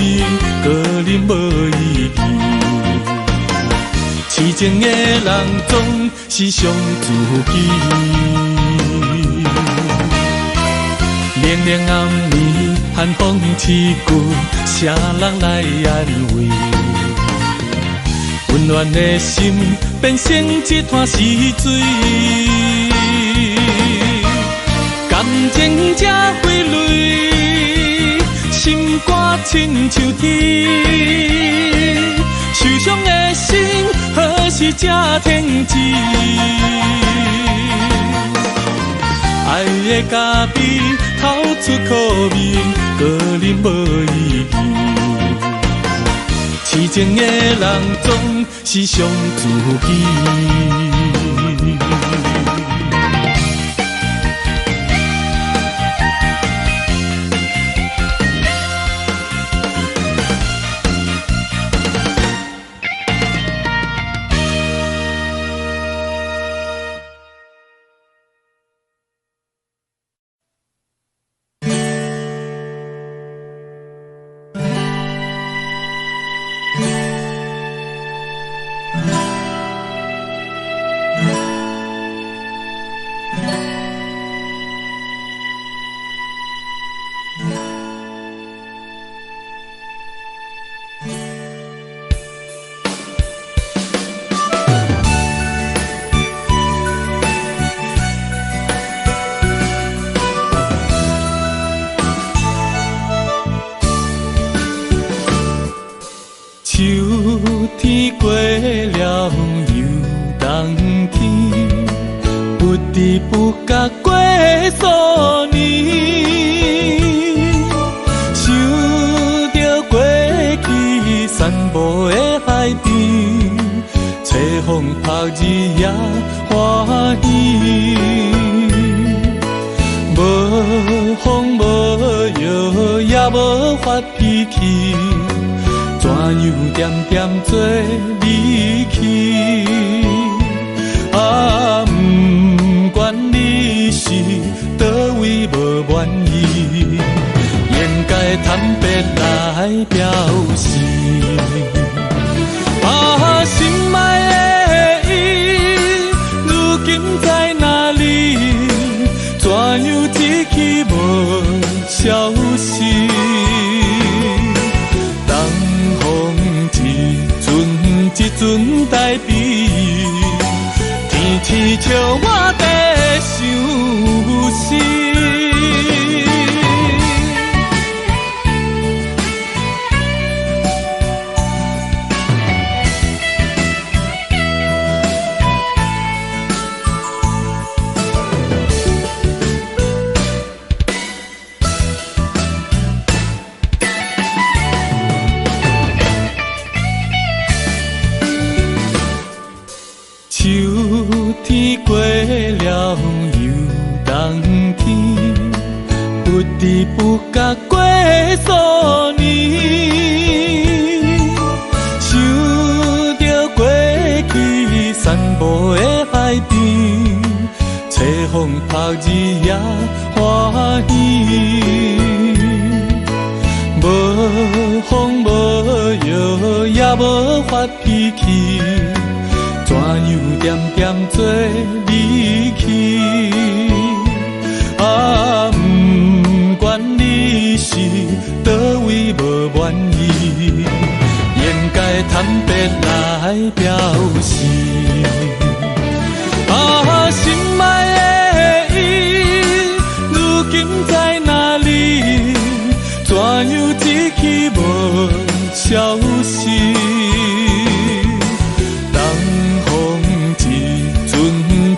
个人无意义。痴情的人总是伤自己。连连暗暝，寒风刺骨，谁人来安慰？温暖的心变成一滩死水，感情才会泪，心肝亲像铁，受伤的心何时才停止？爱的咖啡透出苦味，个人无意义。痴情的人总是伤自己。天，不知不觉过数年，想着过去散步的海边，吹风晒日也欢喜。无风无雨也无发脾气，怎样点点做离去？啊，不管你是倒位无满意，应该坦白来表示。啊，心爱的伊，如今在哪里？怎样一去无消息？东风一阵代笔，天气笑我在想死。秋天过了又冬天，不知不觉过数年，想着过去散步的海边，吹风晒日也欢喜。无风无雨也无发脾气，怎样点点做离去？啊，不管你是倒位无满意，应该坦白来表示。啊，心爱的伊，如今在哪里？怎样一去无消息？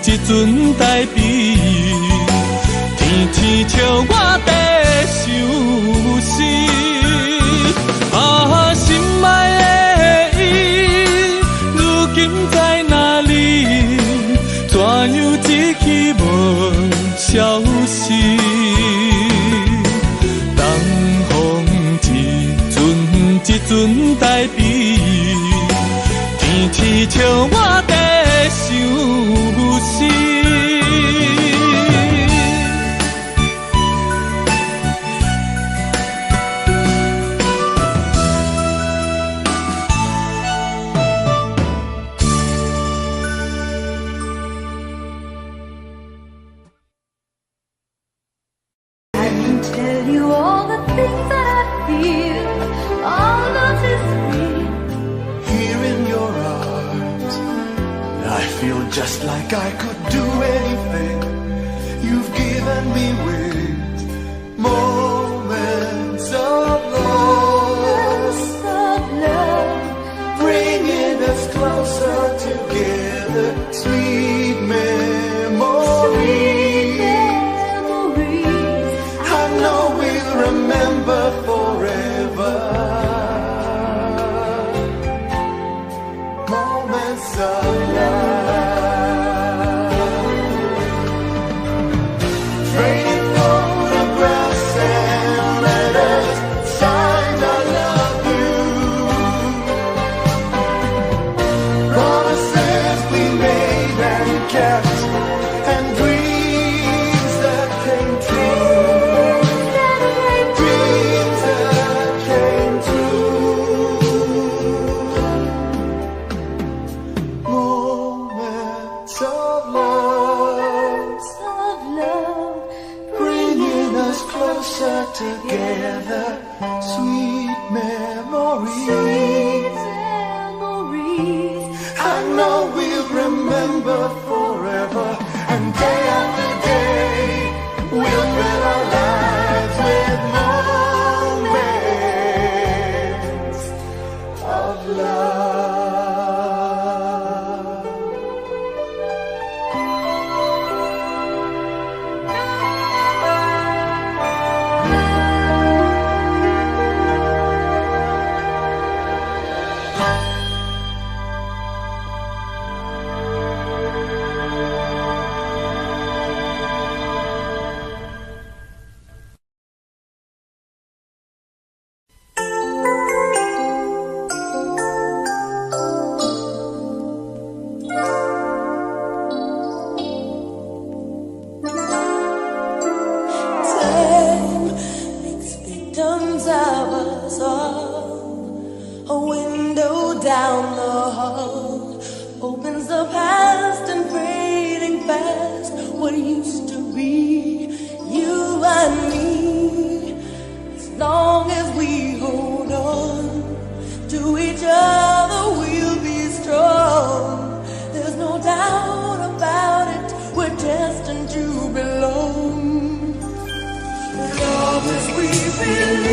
一阵代笔，天天笑我在想死。啊，心爱的伊，如今在哪里？怎样一去无消息？东风一阵代笔，天天笑我在想死。I can tell you all the things that I feel. All of this real. Here in your arms, I feel just like I could do anything. You've given me wings, moments of love, bringing us closer together. Sweet memories, I know we'll remember forever. Moments of love, trading photographs and letters, signed I love you. Promises we made and kept, and dreams that came true. Dreams that came true. Moments of love, bringing us closer together. Sweet memories, I know we'll remember forever. And day after day, we'll fill our lives with moments of love.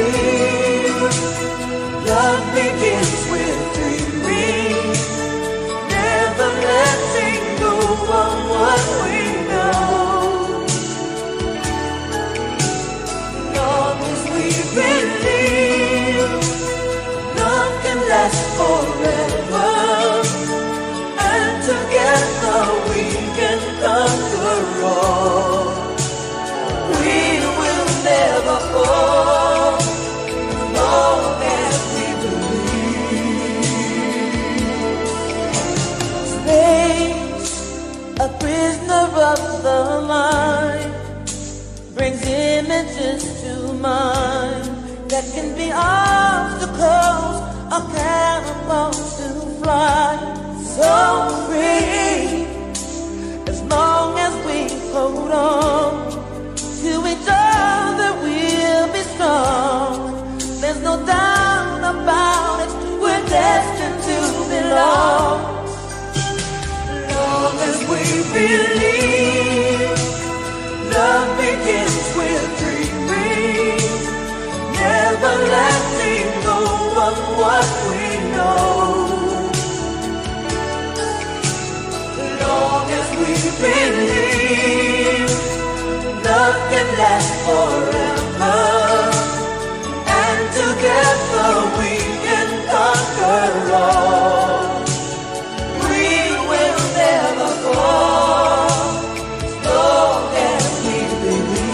believe love begins with dreaming, never letting go of what we know. Long as we believe love can last forever, and together we can conquer all. We will never fall, long as we believe. Space, a prisoner of the mind, brings images to mind that can be obstacles or catapults to fly. So free, as long as we hold on to each other, we'll be strong. There's no doubt about it, we're destined to belong. Long as we believe love begins with dreaming, never letting go of what we know. Long as we believe love can last forever, and together we can conquer all. We will never fall, long as we believe.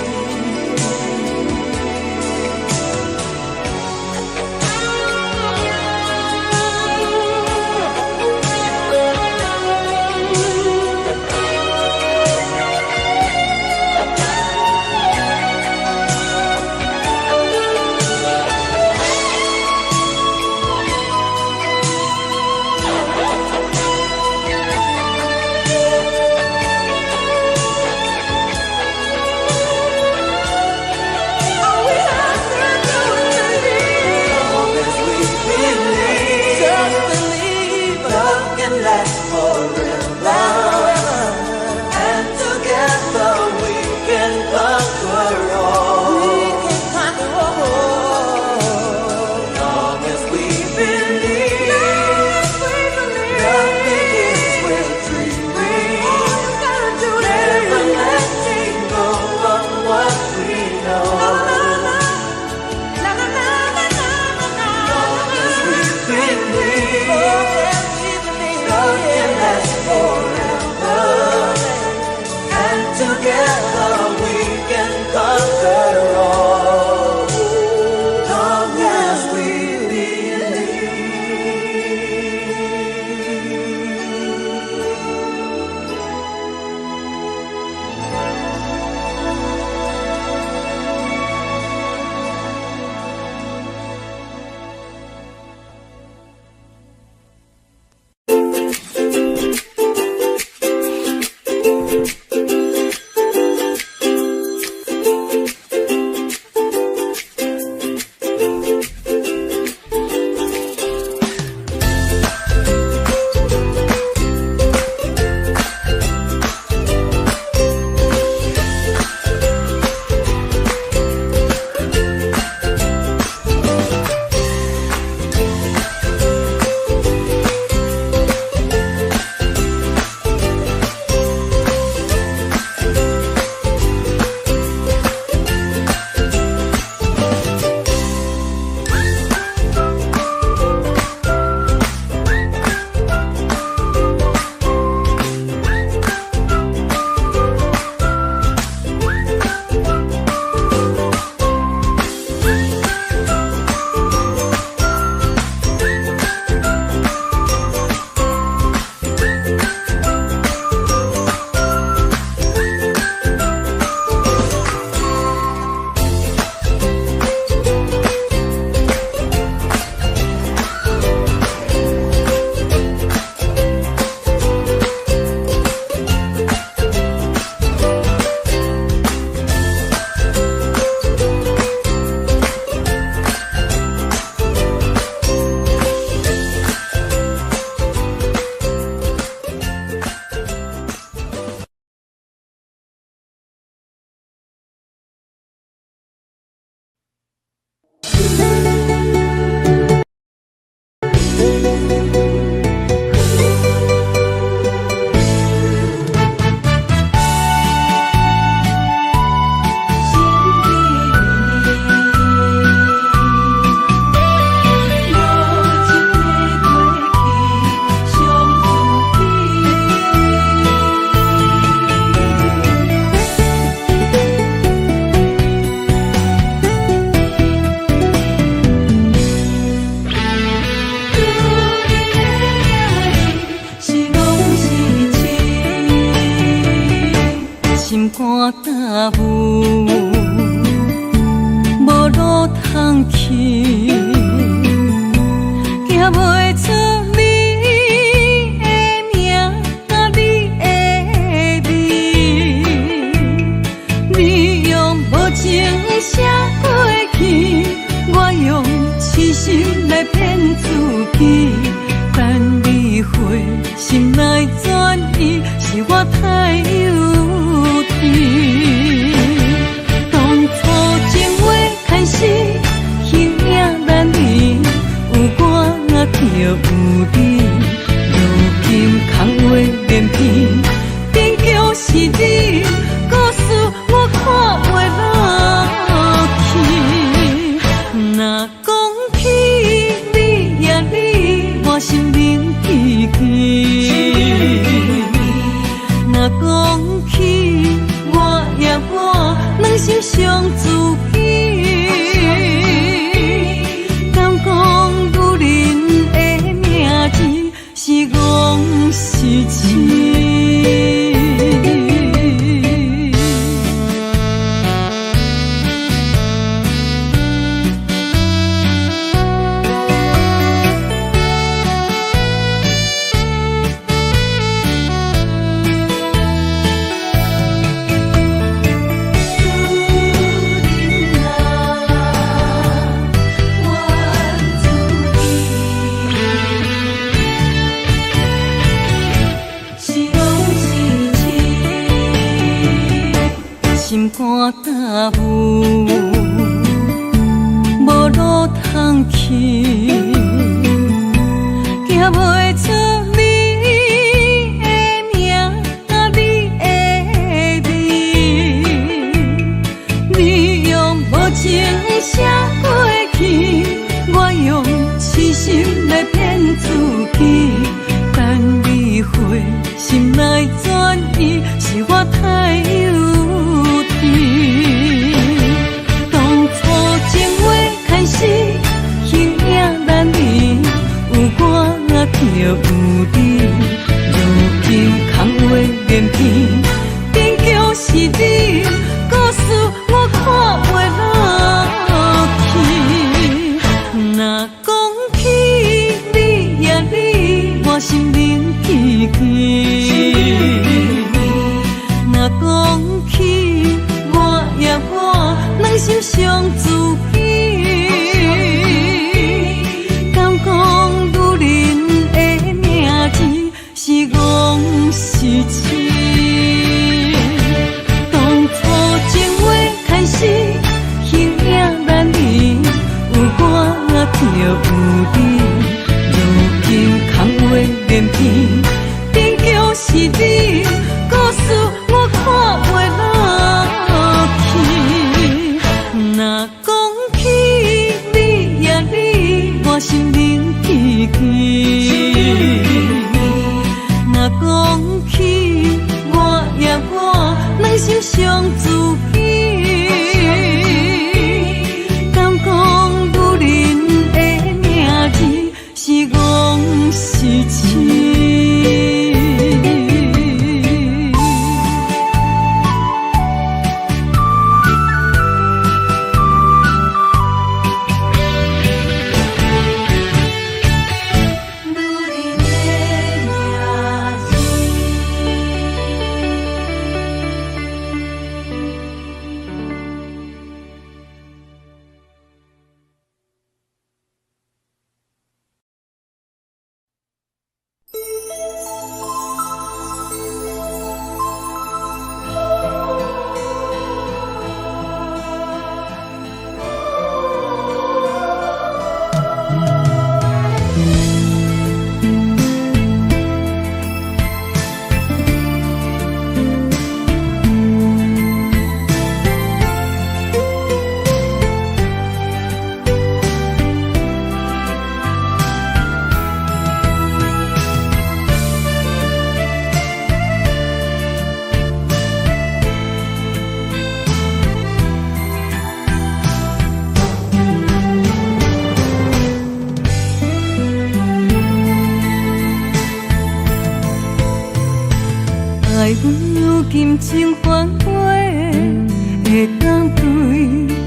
Last forever, and together we can conquer all. We can conquer all. Long as we believe, love begins with dreaming. Never letting go of what we know. Long as we believe, love can last forever, and together we can conquer all. Long as we believe. 心肝打舞，无路通去，行袂出你的名甲你的味，你用无情写过去，我用痴心来骗自己。等你回心来转意，是我太幼稚。当初情话开始，形影难离，有我就有你。如今空话连篇，边叫是你，故事我看袂落去。若讲起你呀你，我心灵记起。若讲起我呀我，两心相知己。敢讲女人的名字是戆是痴？心肝打舞，无路通去，行袂出你的名甲你的味，你用无情写过去，我用痴心来骗自己。等你回心来转意，是我太幼稚。当初情话开始，形影难阮如今情反悔，会当对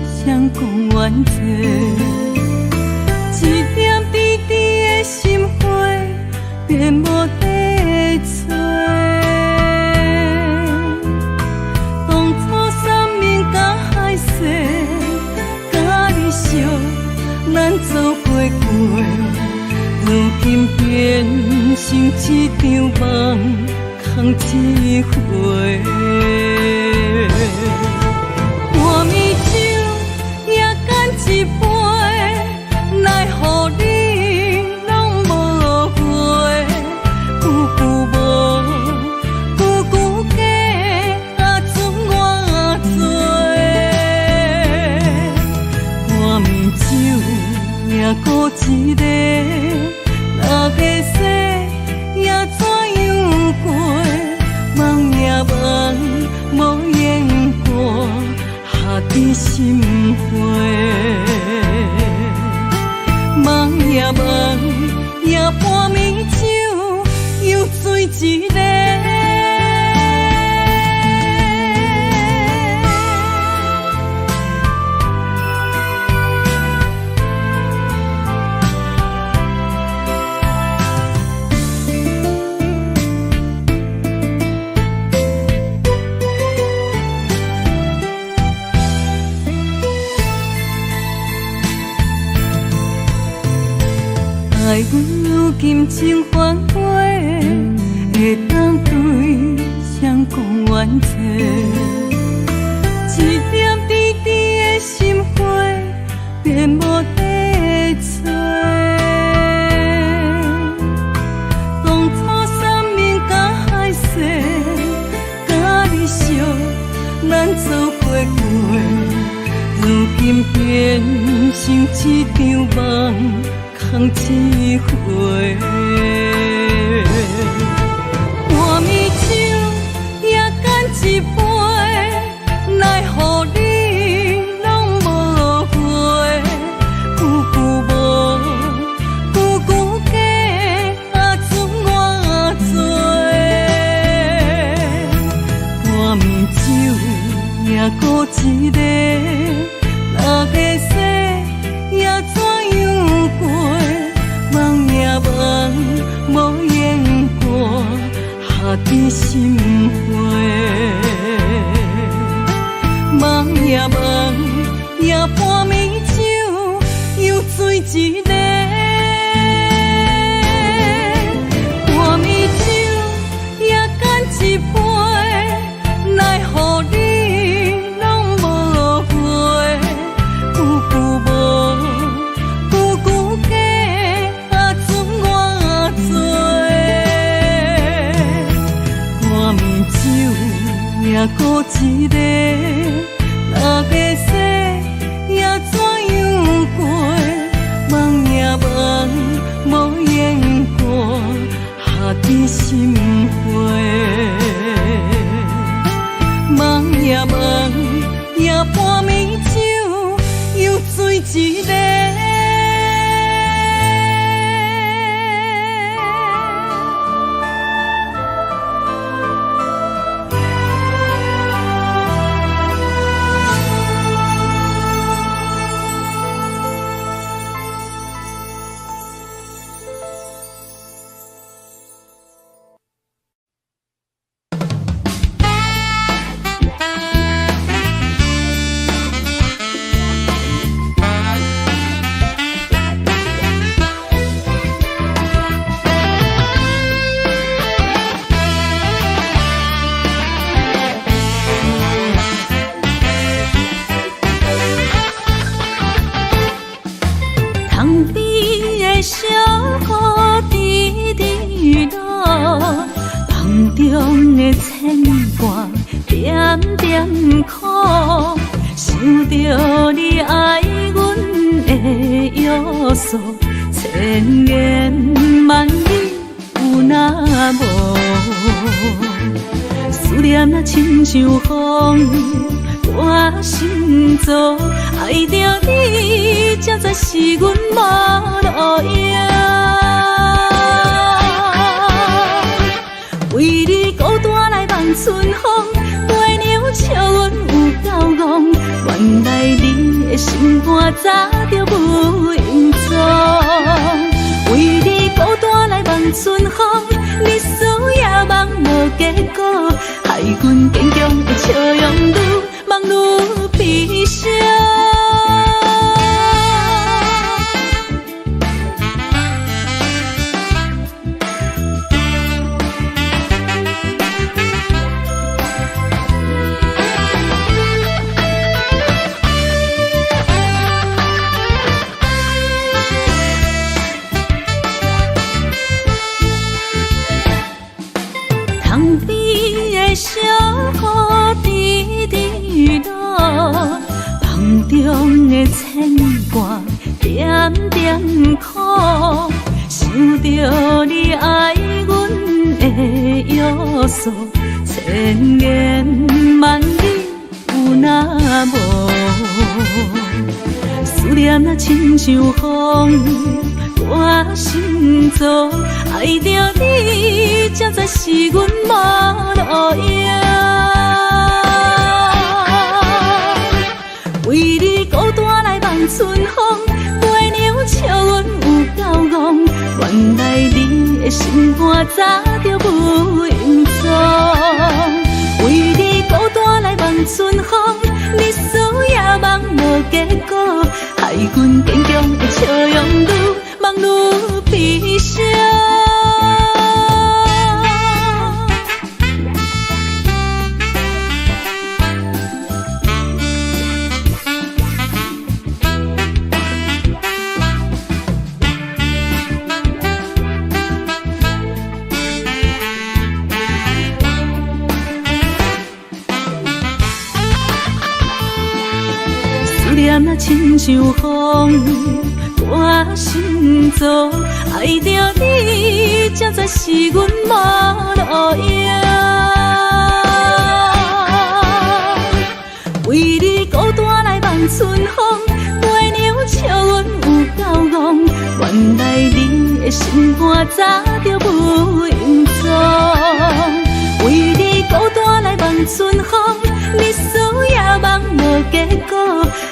谁讲冤错？一点滴滴的心花，变无地找。当初三面甲海誓，甲你惜，咱走过过，如今变成一场梦，空一回。半暝酒也干一杯，奈何你拢无回？久久无，久久假，啊准我做。半暝酒也孤一个，六个世也怎样过？梦也梦，无言过，下伫心花。梦也梦，也半暝酒又醉一个。爱阮如今情反悔，会当对谁讲冤错？一点滴滴的心花，变无地找。当初三面甲海誓，甲你惜，咱走过过，如今变成一场梦，空一回。半暝酒也干一杯，奈何你拢无回？久久无，久久假，啊准我做。半暝酒也孤一个，六个世也怎样过？梦也梦，无言过，下伫心花。梦也梦，也半暝酒又醉一个。半暝酒也干一杯，奈何你拢无回？久久无，久久假，啊准我做。半暝酒也孤一个，六个世也怎样过？梦也梦，无言过，下伫心花。梦也梦，也半暝酒又醉一个。窗边的小雨滴滴落，梦中的牵挂点点苦，想着你爱阮的约束，千言万语有那无？思念啊，亲像风，我心做，爱着你，才知是阮无路用。为你孤单来梦春风，飞鸟笑阮有够戆。原来你的心肝早就无影踪，为你孤单来望春风，日思夜梦无结果，害阮坚强的笑容愈梦愈悲伤。塘边的小雨滴滴落，梦中的牵挂点点苦，想着你爱阮的约束，千言万语有那无？思念啊亲像风。我心中爱着你，才知是阮无路用。为你孤单来望春风，飞鸟笑阮有够戆。原来你的心肝早就无影踪，为你孤单来望春风，日思夜梦无结果，害阮坚强的笑容愈梦愈悲伤。思念啊亲像风。我心中爱着你，才知是阮无路用。为你孤单来望春风，飞鸟笑阮有够戆。原来你的心肝早就无影踪，为你孤单来望春风，日思夜梦无结果，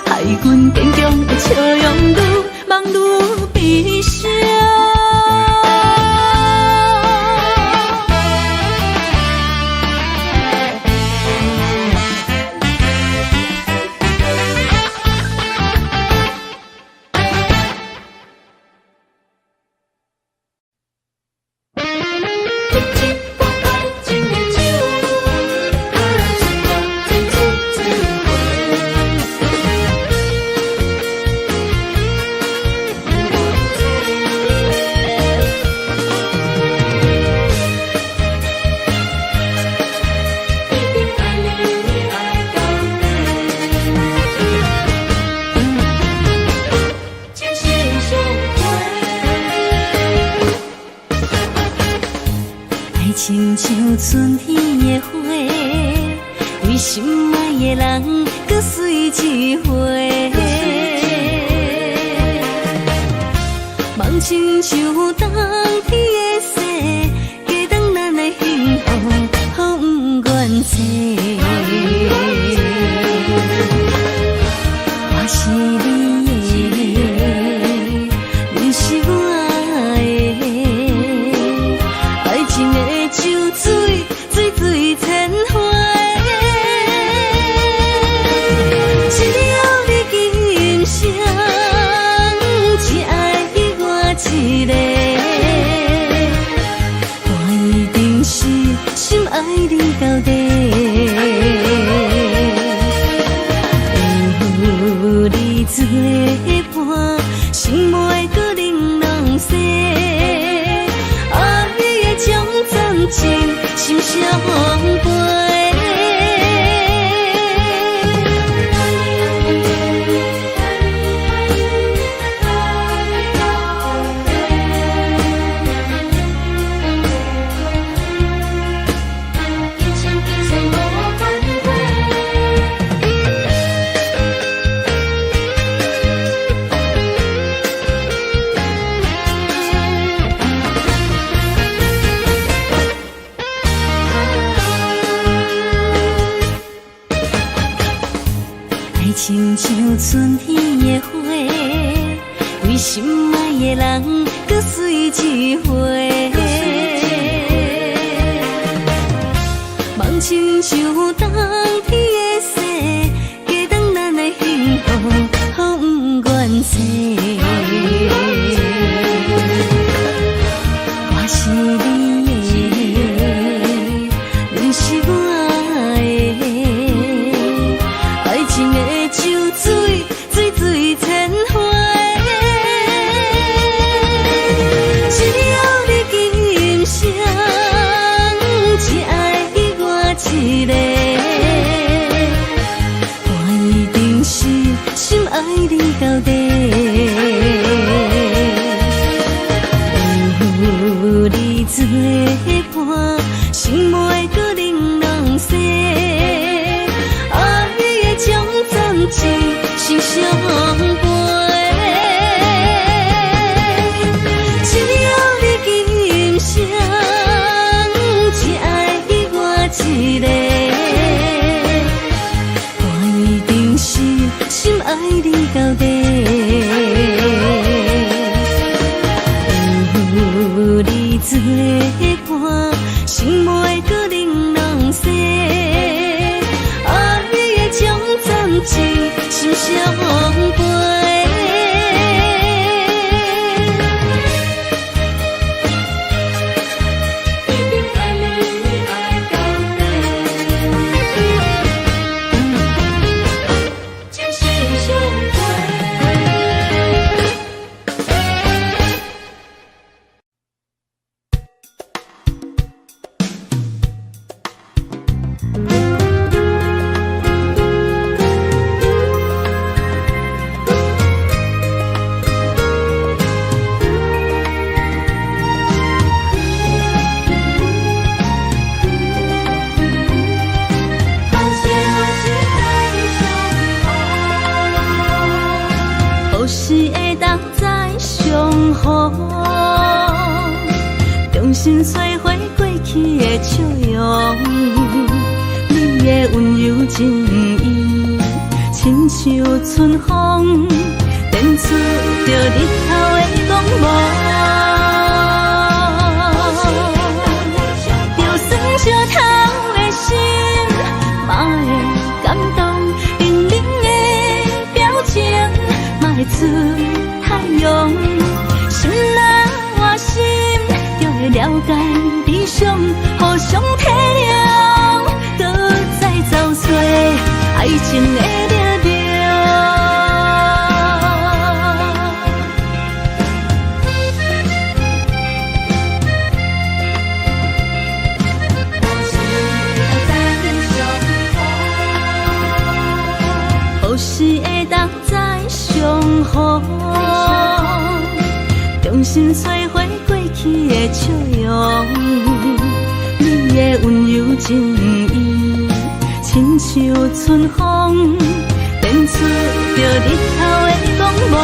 害阮坚强的笑容愈梦愈悲伤。亲像春天的花，为心爱的人搁随一回。梦亲像冬天的雪，加长咱的幸福，予不愿切。我是你的，你是我的，爱情的酒水，水水千回。一了你今生，只爱我一个。我一定是心爱你到底。亲像春天的花，为心爱的人，搁水一回。梦亲像冬天的雪，加长咱的幸福，风愿切。我是你的，你是我的，爱情的酒水，水水千回。只要你今生只爱我一个，我一定是心爱你到底。有你作伴，心袂搁玲珑洗，爱的将暂时是相陪。只要你今生只爱我一个，我一定是心爱你到底。有你作伴，心袂搁玲珑洗，爱的将暂时心相陪。心碎花过去的笑容，你的温柔情意，亲像春风，电出着日头的光芒。就算烧透的心，嘛会感动，冷冷的表情，嘛会出太阳。心若换心。了解理想，互相体谅，搁再走找爱情的力量。何时会当再相逢？重新碎花过去的笑容，你的温柔情意，亲像春风，电出着日头的光芒。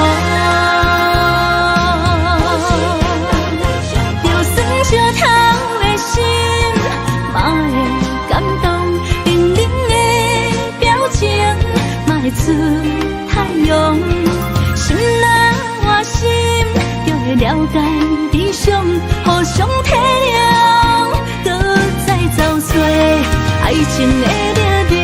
就算烧透的心，嘛会感动，冷冷的表情，嘛会出太阳。心若换心。了解理想，互相体谅，搁再走找爱情的力量。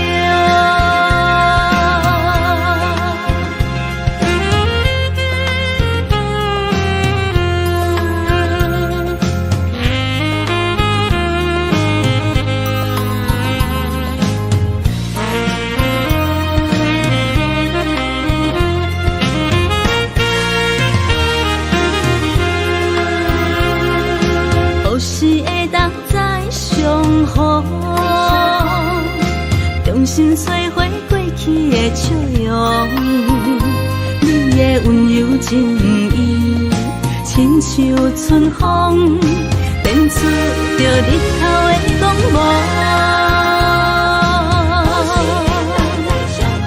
重新碎花过去的笑容，你的温柔情意，亲像春风，电出着日头的光芒。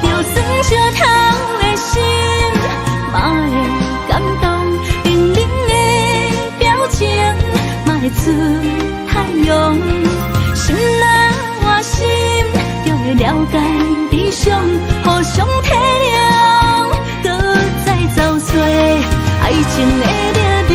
就算烧透的心，嘛会感动，冷冷的表情，嘛会出太阳。心若换心，就会了解悲伤，互相体谅，搁再走做爱情的掠夺。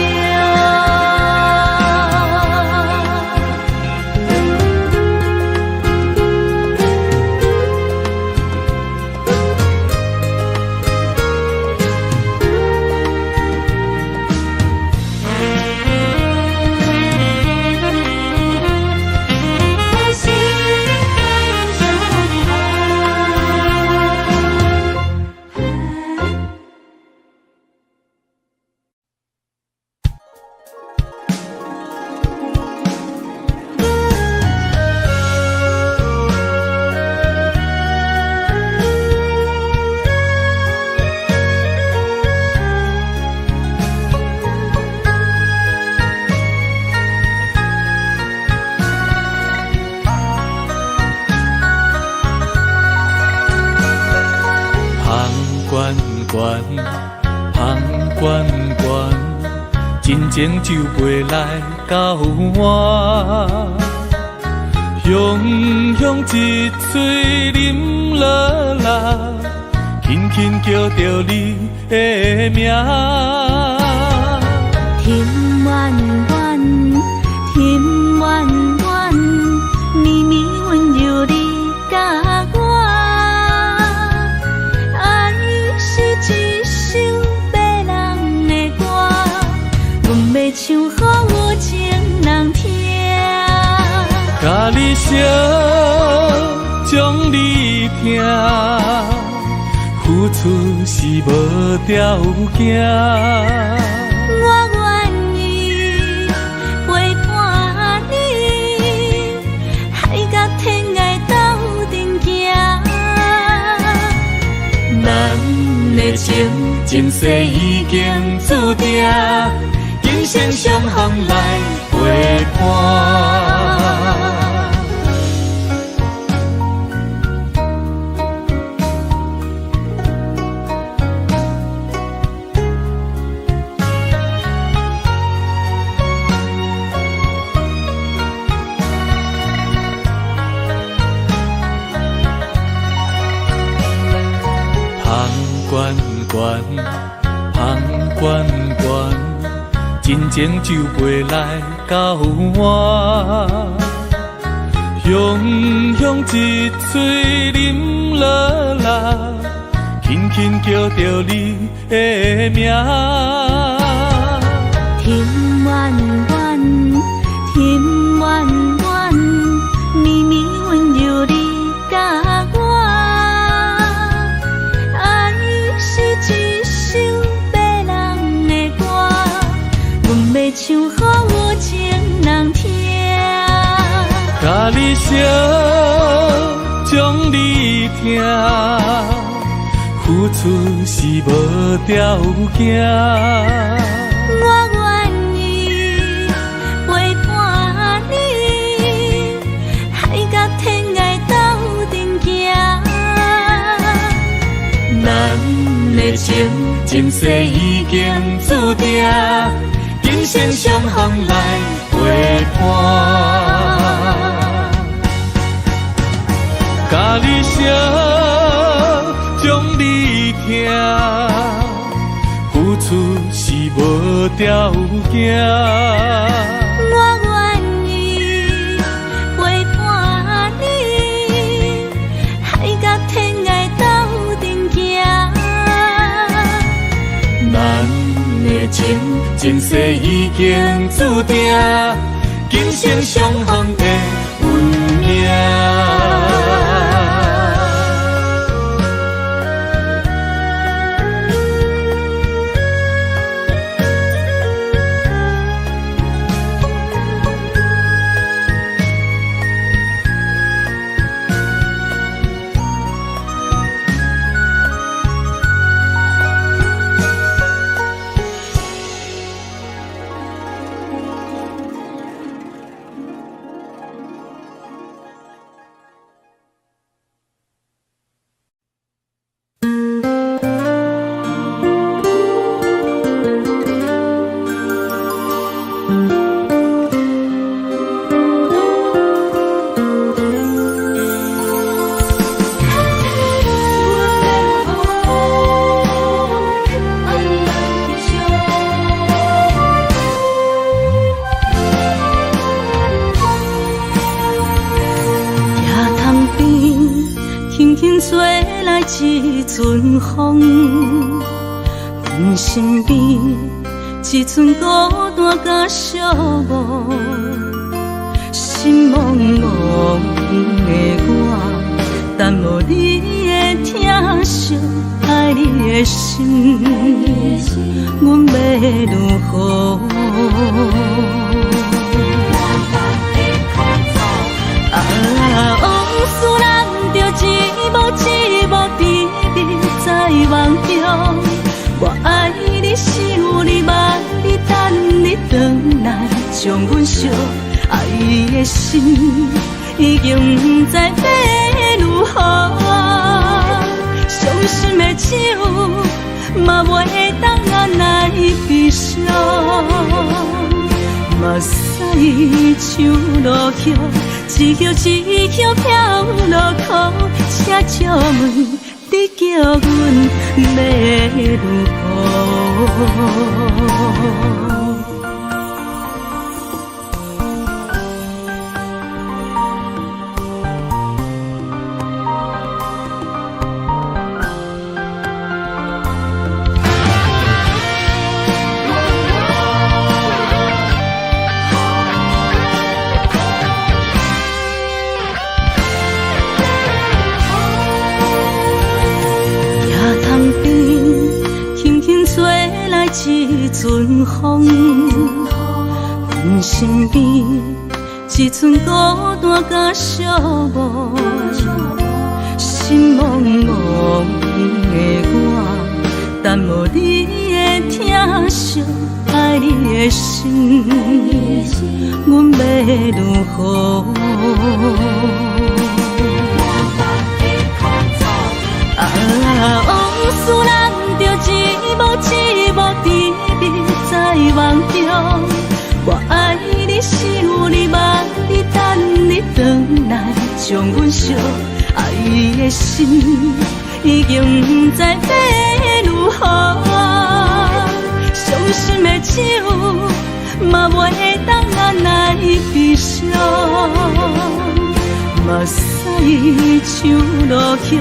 真情就袂来到我，雄雄一嘴啉落来，轻轻叫着你的名。甜弯弯，甜弯弯，绵绵温柔你甲我，爱是一首别人的歌。阮要唱予有情人听，甲你烧，将你听，付出是无条件。我愿意陪伴你，海角天涯斗阵行。咱的情前世已经注定。今生相逢来陪伴。香关关，香关关。真情就袂来到我，雄雄一嘴啉落来，轻轻叫着你的名。甜弯弯，甜弯弯，绵绵温柔你甲我，爱是一首别人的歌。阮要唱予有情人听，甲你烧，将你听，付出是无条件。我愿意陪伴你，海角天涯斗阵行。咱的情前世已经注定。今生相逢来陪伴，甲你烧，将你听，付出是无条件。我愿意陪伴你，海角天涯斗阵行。咱的情前世已经注定，今生相逢的运命。轻吹来一阵风，阮身边一寸孤单甲寂寞，心茫茫的我，等无你的疼惜，爱你的心，阮要如何？往事人着一幕一幕甜蜜在梦中，我爱你想你望你等你回来，将阮惜爱的心已经不知要如何，伤心的手嘛袂当按来悲伤。目屎像落叶，一叶一叶飘落雨，车借问你叫阮要如何？一阵风，阮身边一寸孤单甲寂寞，心茫茫的我，等无你的疼惜，爱你的心，阮要如何？往事人着一幕一幕甜蜜在梦中，我爱你想你望你等你回来，将阮惜爱的心已经不知要如何，伤心的手嘛袂当按来悲伤。目屎像落叶，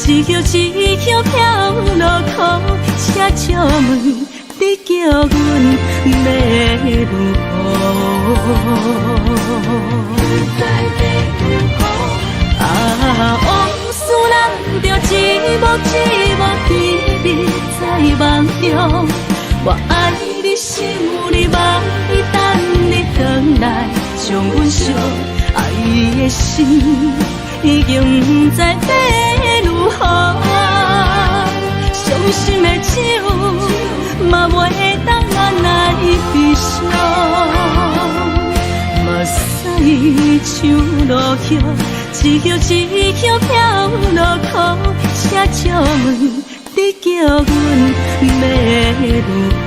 一叶一叶飘落雨，车借问你叫阮要如何？往事人着一幕一幕甜蜜在梦中，我爱你想你望你等你回来，将阮惜爱的心已经不知要如何，伤心的手嘛袂当按来悲伤。目屎像落叶，一叶一叶飘落雨，车借问你叫阮要如何？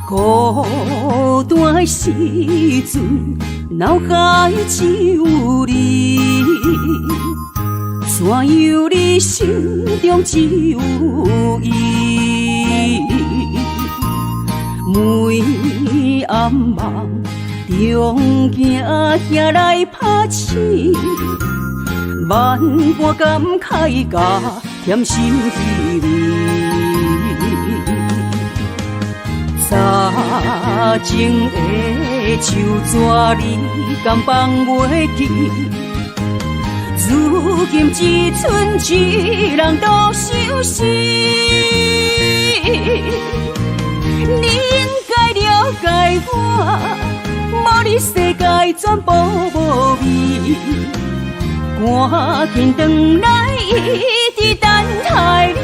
孤单的时阵，脑海只有你，怎样你心中只有伊？每暗梦中惊遐来拍醒，万般感慨甲添心稀微。早前的手纸你敢放袂记？如今只剩一人独相思。你应该了解我，无你世界全部无味。赶紧转来，一直等待你。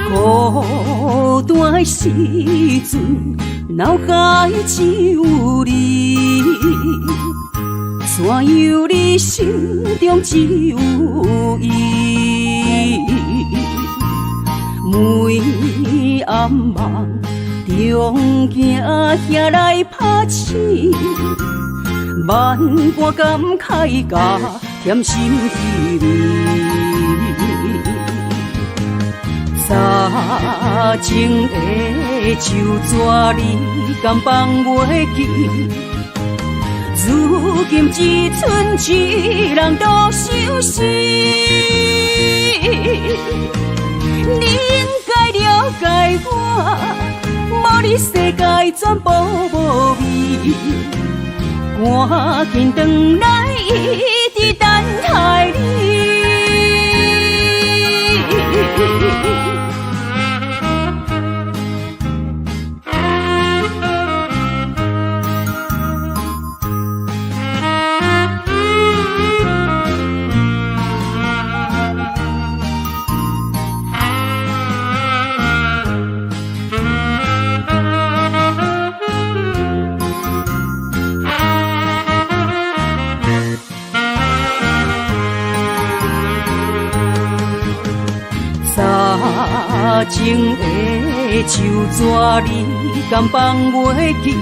孤单的时阵，脑海只有你，怎样你心中只有伊？每暗梦中惊兄来拍醒，万般感慨甲添心凄味。早前的旧纸你敢放袂记？如今只剩一人独相思。你应该了解我，无你世界全部无味。赶紧转来，一直等待你。早前的旧纸你敢放袂记？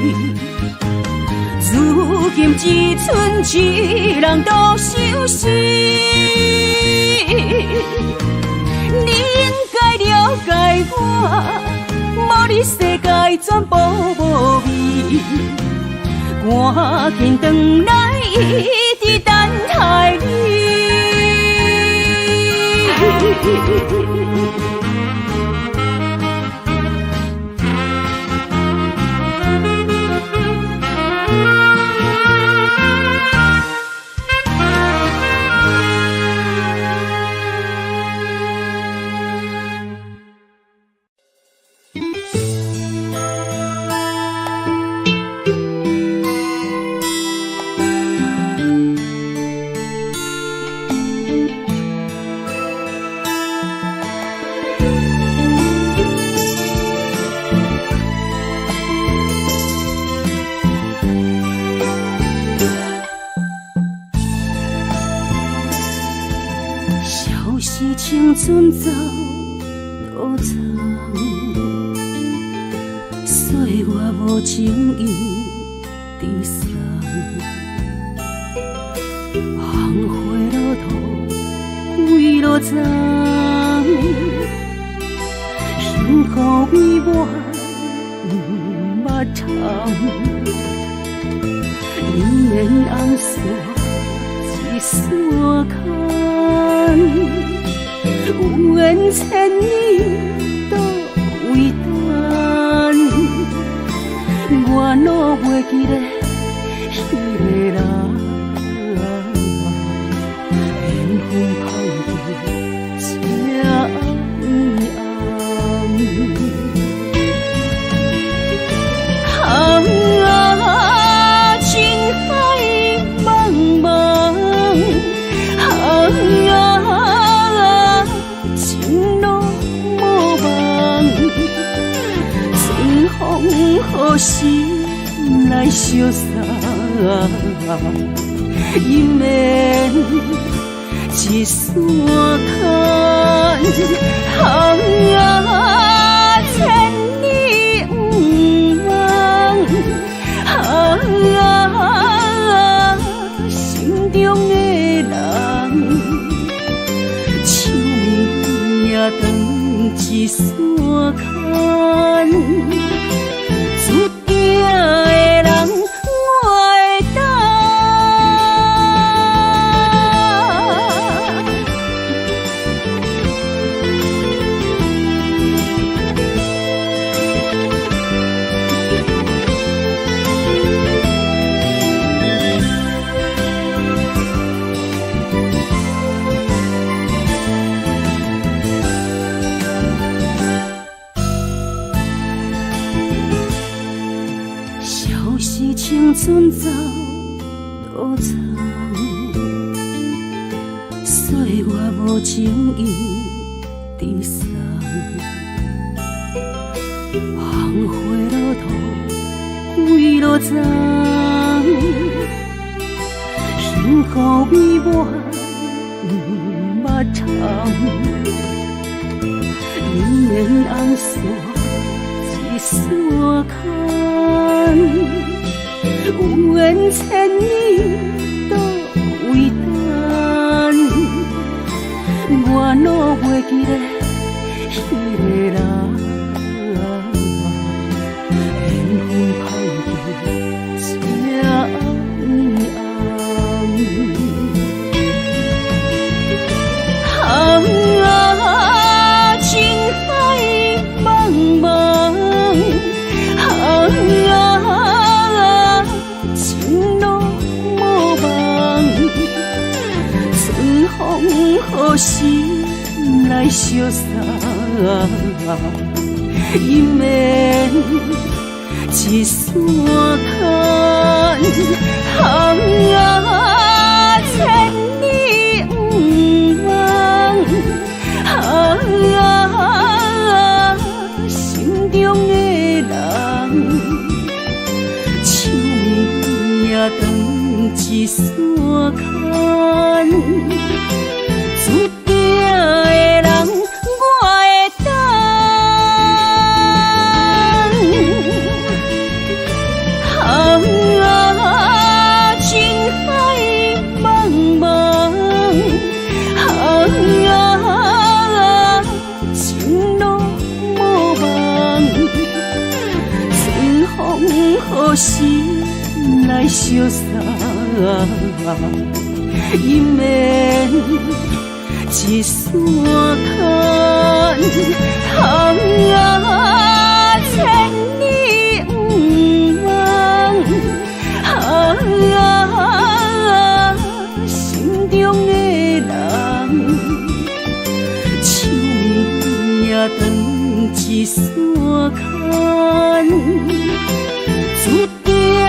如今只剩一人独相思。你应该了解我，无你世界全部无味。赶紧转来，一直等待你。青春走多长，岁月无情意地送，红花落土归落丛，幸福美满目窗，姻缘红线一线牵。有缘千里都为等，我哪袂记得迄个人，缘分抛弃这暗暗，情海茫茫，好心来相送，姻缘一线牵，千里不忘，心中的人，手也长一线牵。注定是青春走路长，岁月无情意地送，红花落土归落丛，幸福美满捌窗，人面红线一线牵，有缘千里都为等，我哪袂记得迄个人，缘分歹去这暗暗。情海茫茫，情路无望，春风何时来相送？姻缘一线牵，千里不忘。心中的人，手也长一线牵，注定的人我会等。情海茫茫，情路无望，春风何时来相送？姻缘一线牵，千里不忘，心中的人，手也长一线牵，注定的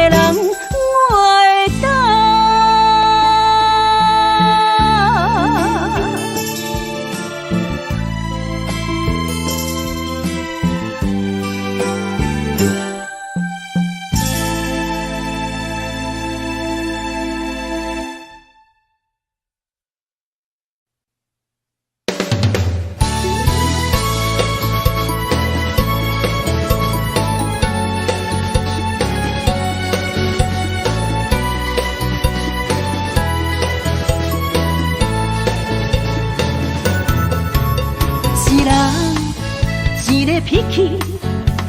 人我会等。一个脾气，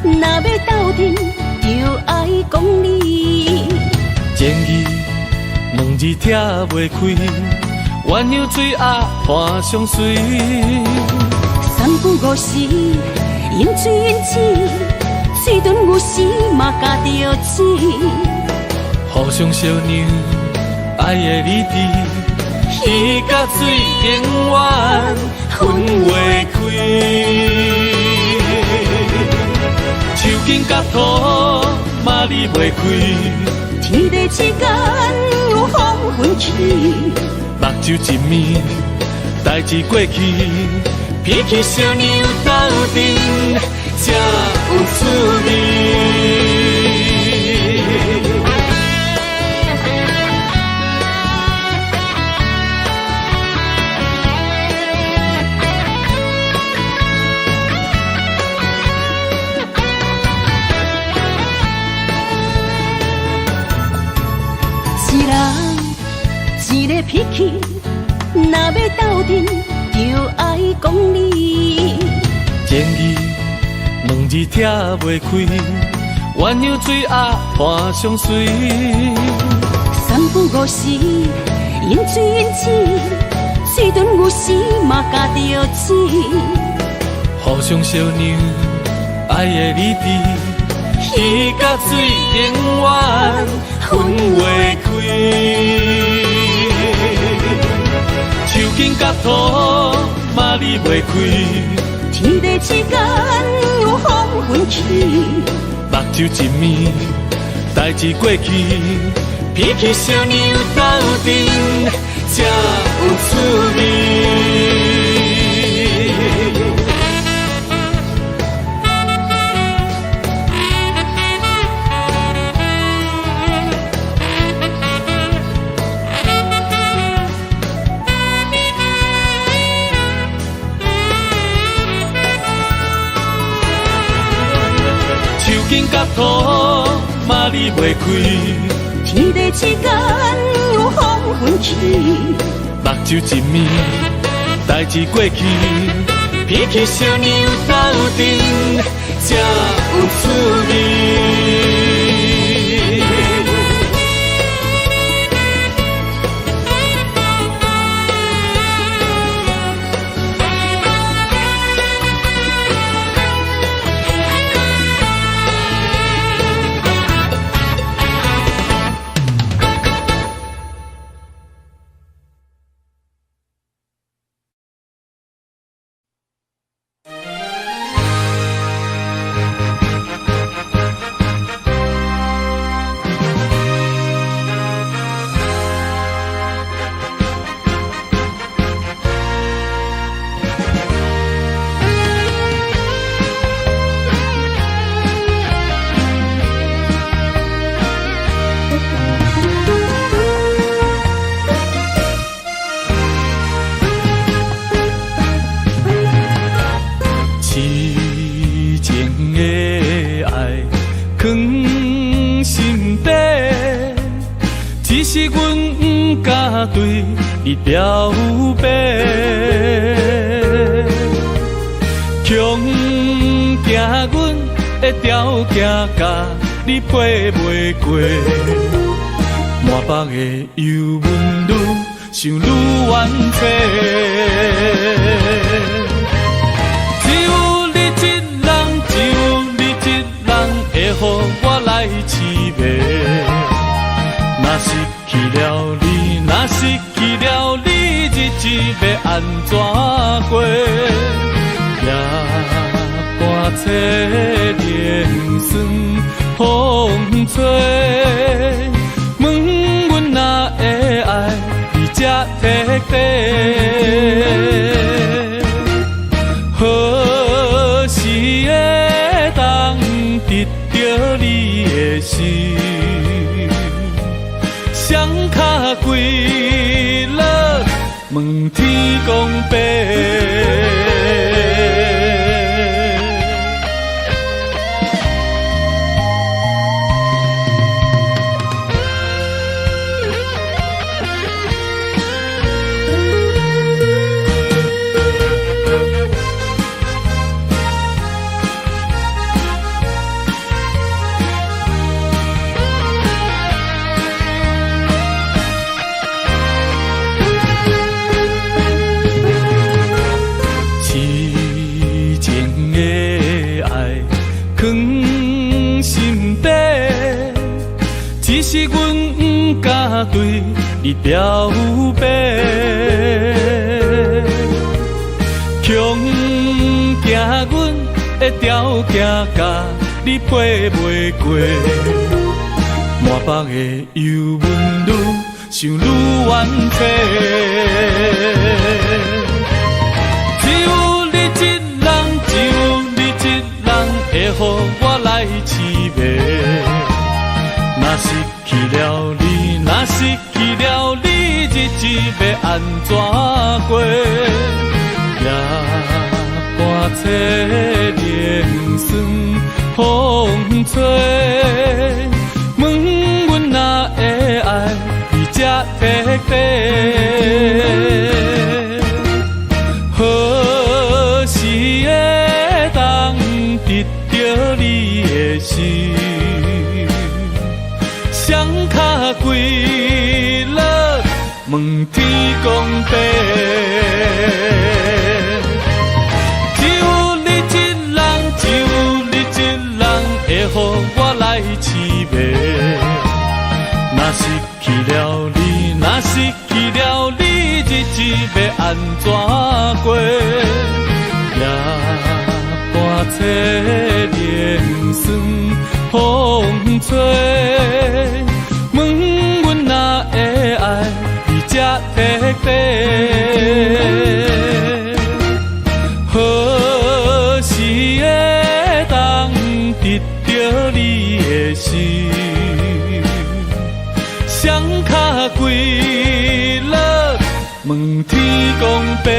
若要斗阵，就爱讲理。情义两字拆袂开，鸳鸯水鸭伴相随。三不五时，饮水饮水，水顿有时嘛加着钱。互相相让，爱的理智，鱼甲水永远分袂开。手筋甲土嘛离袂开，天地之间有风云起，目睭一暝，代志过去，脾气小娘斗阵才有滋味。一个脾气，若要斗阵，就爱讲理。情义两字拆袂开，鸳鸯水鸭伴相随。三不五时，饮水饮水，水顿有时嘛加着钱。互相相让，爱的理智，鱼甲水永远分袂开。手筋甲土嘛离袂开，天地之间有风云起，目睭一暝，代志过去，鼻起烧牛斗阵，才有滋味。紧甲土嘛离袂开，天地之间有风云起，目睭一暝，代志过去，鼻起烧牛斗阵，才有滋味。是阮不敢对你表白，强惊阮的条件甲你配袂过，满腹的忧闷愈想愈怨气，只有你一人，只有你一人会予我来凄迷。若失去了你，若失去了你，日子要安怎过？夜半摕莲霜风吹，问阮哪会爱你这彻底？何时会当得到你的心？双脚跪落，问天公伯。只是阮不敢对你表白，强惊阮的条件甲你配袂过，满腹的忧闷愈想愈怨气，只有你一人，只有你一人会予我来凄迷。若失去了你，若失去了你，日子要安怎过？夜半摕莲霜风吹，问阮哪会爱你这彻底？何时会当得到你的心？双脚跪落，问天公伯。只有你一人，只有你一人会予我来凄迷。若失去了你，若失去了你，日子要安怎过？夜半摕莲霜风吹。白。何时会当得到你的心？双脚跪落，问天公伯。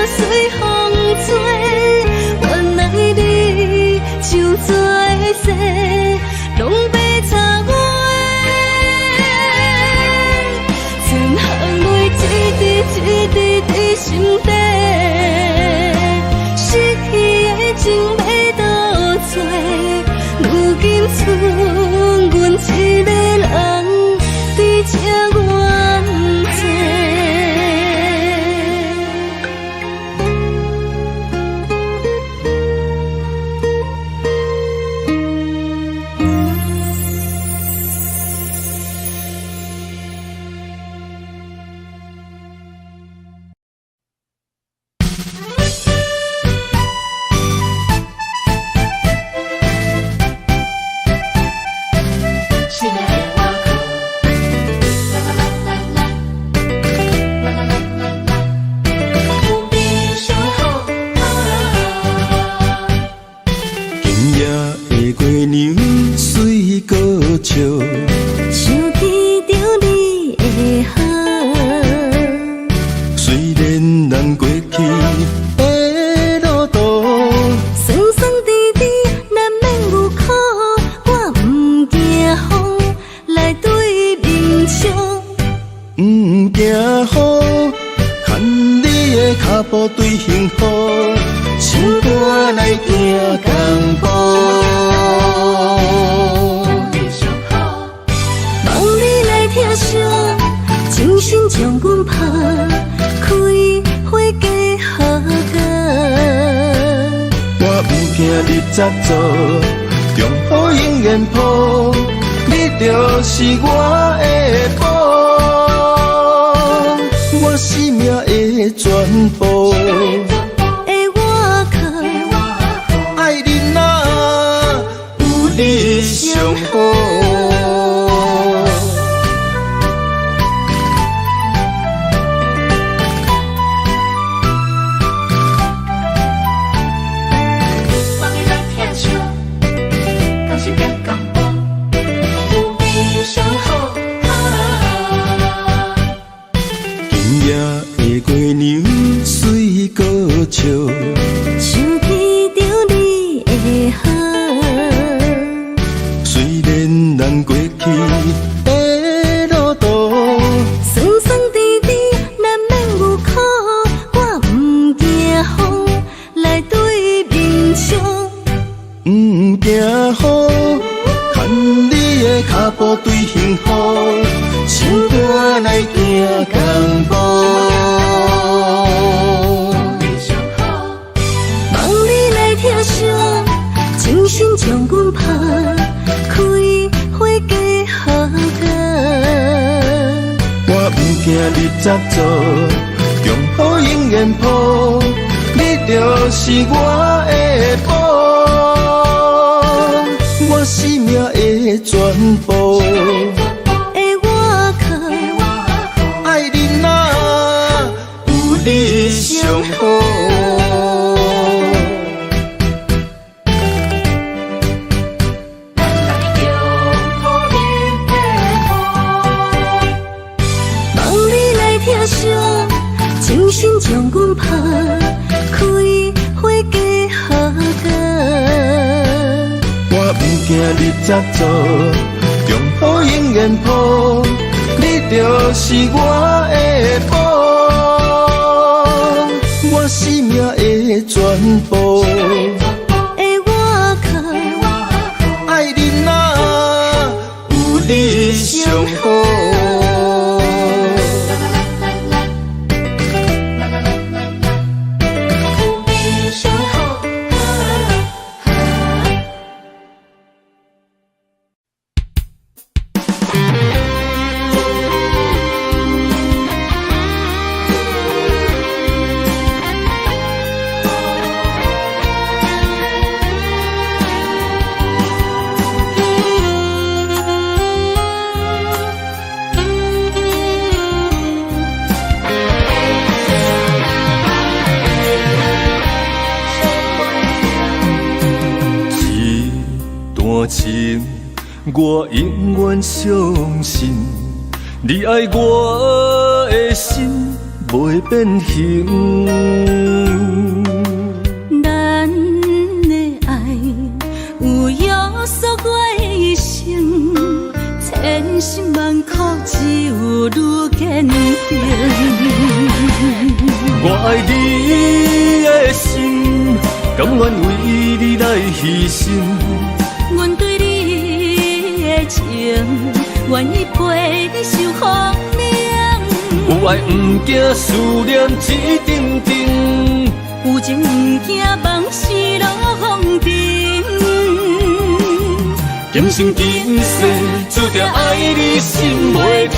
随风今夜的月娘随歌唱，想记着你的好。虽然咱过去的路途，酸酸甜甜难免有苦，我不惊风来对面唱。不惊雨，牵你的脚步对幸福，唱歌来行江步。望你来听声，精心将阮拍，开花结好果。我不惊日早做，中雨永远抱，你就是我的宝，我生命的全部。的我靠，爱你啊，有你上好。今夜的月娘随歌唱，想记着你的好。虽然咱过去的路途，酸酸甜甜难免有苦，我不惊风来对面唱。不惊雨，牵你的脚步对幸福，唱歌来行江步。望你来听声，精心将阮拍，开花结好果。我不惊日早做，中雨永远抱，你就是我的宝，我生命的全部。的我靠，爱你啊，有你上好。望你来听声，精心将阮拍，开花结好果。我不惊日早做，中雨永远抱，你就是我的宝，我生命的全部。的我靠，爱你啊，有你上好。情，我永远相信，你爱我的心袂变形。咱的爱有约束我的一生，千辛万苦只有愈坚定。我爱你的心，甘愿为你来牺牲。阮对你的情，愿意陪你受风凉。有爱不惊思念一阵阵，有情不惊梦死落风尘。今生今世注定爱你心袂停。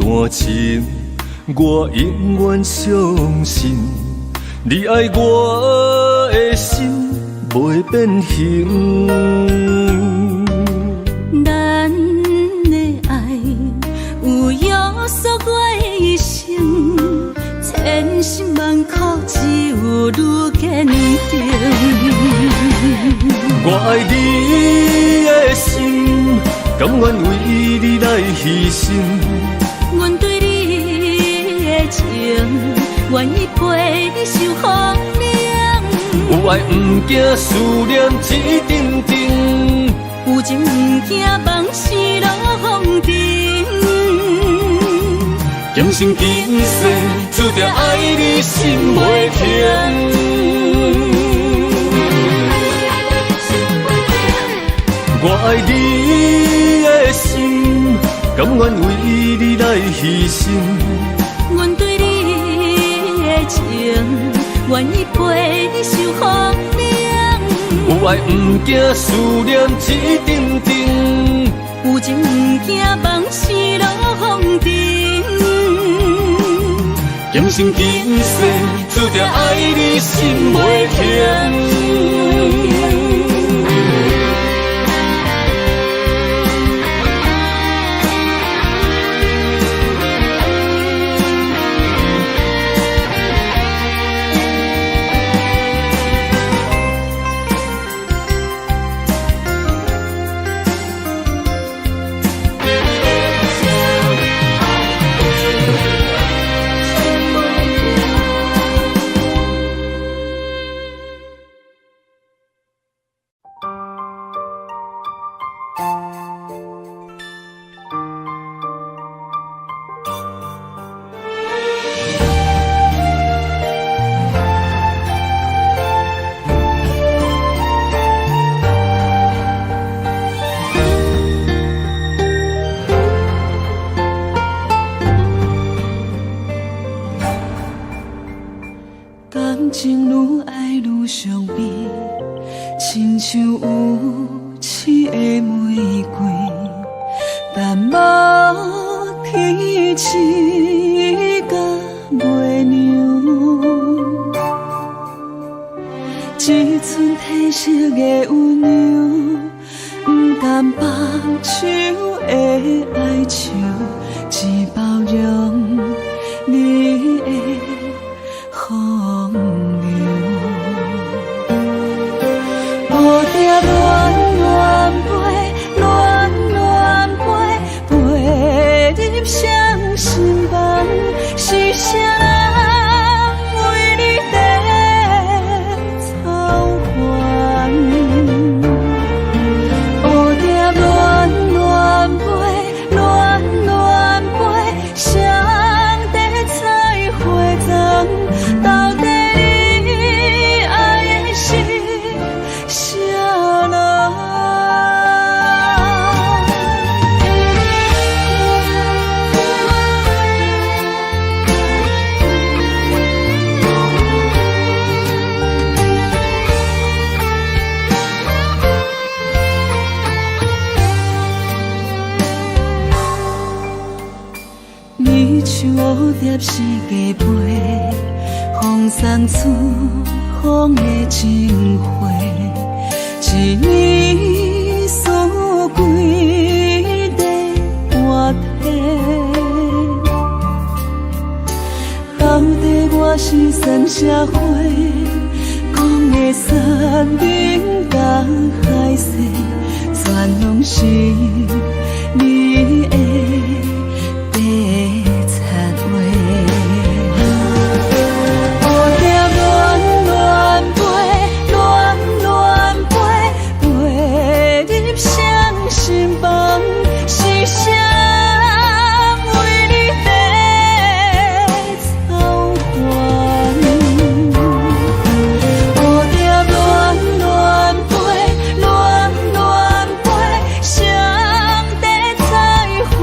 半情，我永远相信，你爱我的心袂变形。咱的爱有约束我的一生，千辛万苦只有愈坚定。我爱你的心，甘愿为你来牺牲。阮对你的情，愿意陪你受风凉。有爱不惊思念一阵阵，有情不惊梦死落风尘。今生今世注定爱你心袂停。我爱你的心，甘愿为你来牺牲。阮对你的情，愿意陪你受风凉。有爱不惊思念一阵阵，有情不惊梦死落风尘。今生今世注定爱你心袂停。感情愈爱愈伤悲，亲像有刺的玫瑰，但无天刺甲月亮。一寸褪色的温柔，不甘放手的哀愁，只包容你的风流。蝴蝶乱乱飞，乱乱飞，飞入谁心房？是谁人为你在操烦？蝴蝶乱乱飞，乱乱飞，谁在采花丛？到底你爱的是谁人？你像蝴蝶是家飞，风送出风的情花，一年输几块半体。到底我是算啥货？讲的山盟甲海誓，全拢是你的白贼话。蝴蝶乱乱飞，乱乱飞，飞入谁心房？是谁为你在操烦？蝴蝶乱乱飞，乱乱飞，谁在采花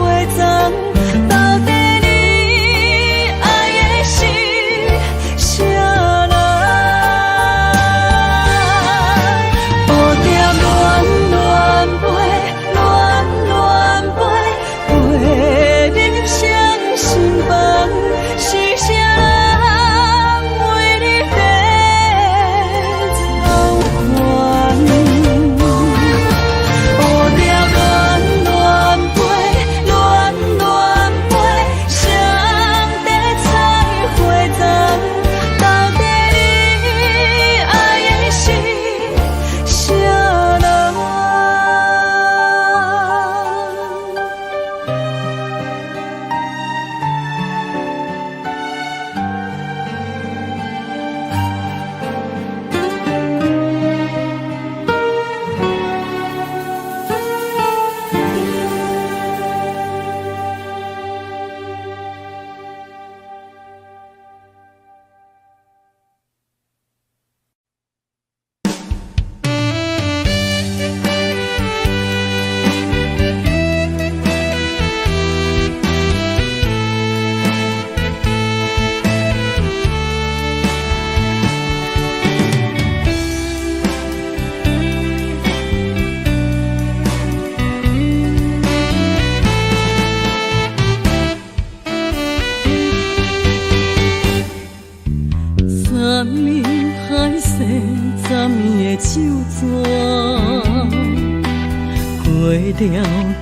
条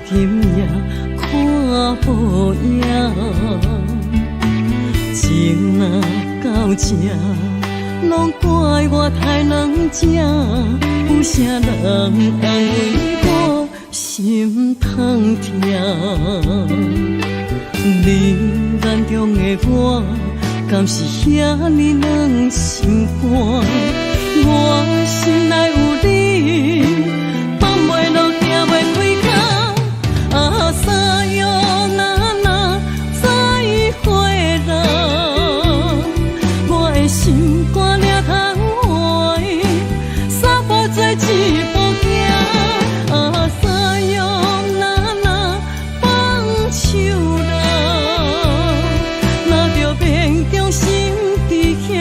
今夜看无影，情若到这，拢怪我太软情，有啥人安慰我心痛痛？你眼中的我，敢是遐尼软心肝？我心内有你，放袂落，行袂开口。啊，三月那再会啦，我的心肝领通换，三步做一步行。啊，三月那放手啦，若着命中心伫遐，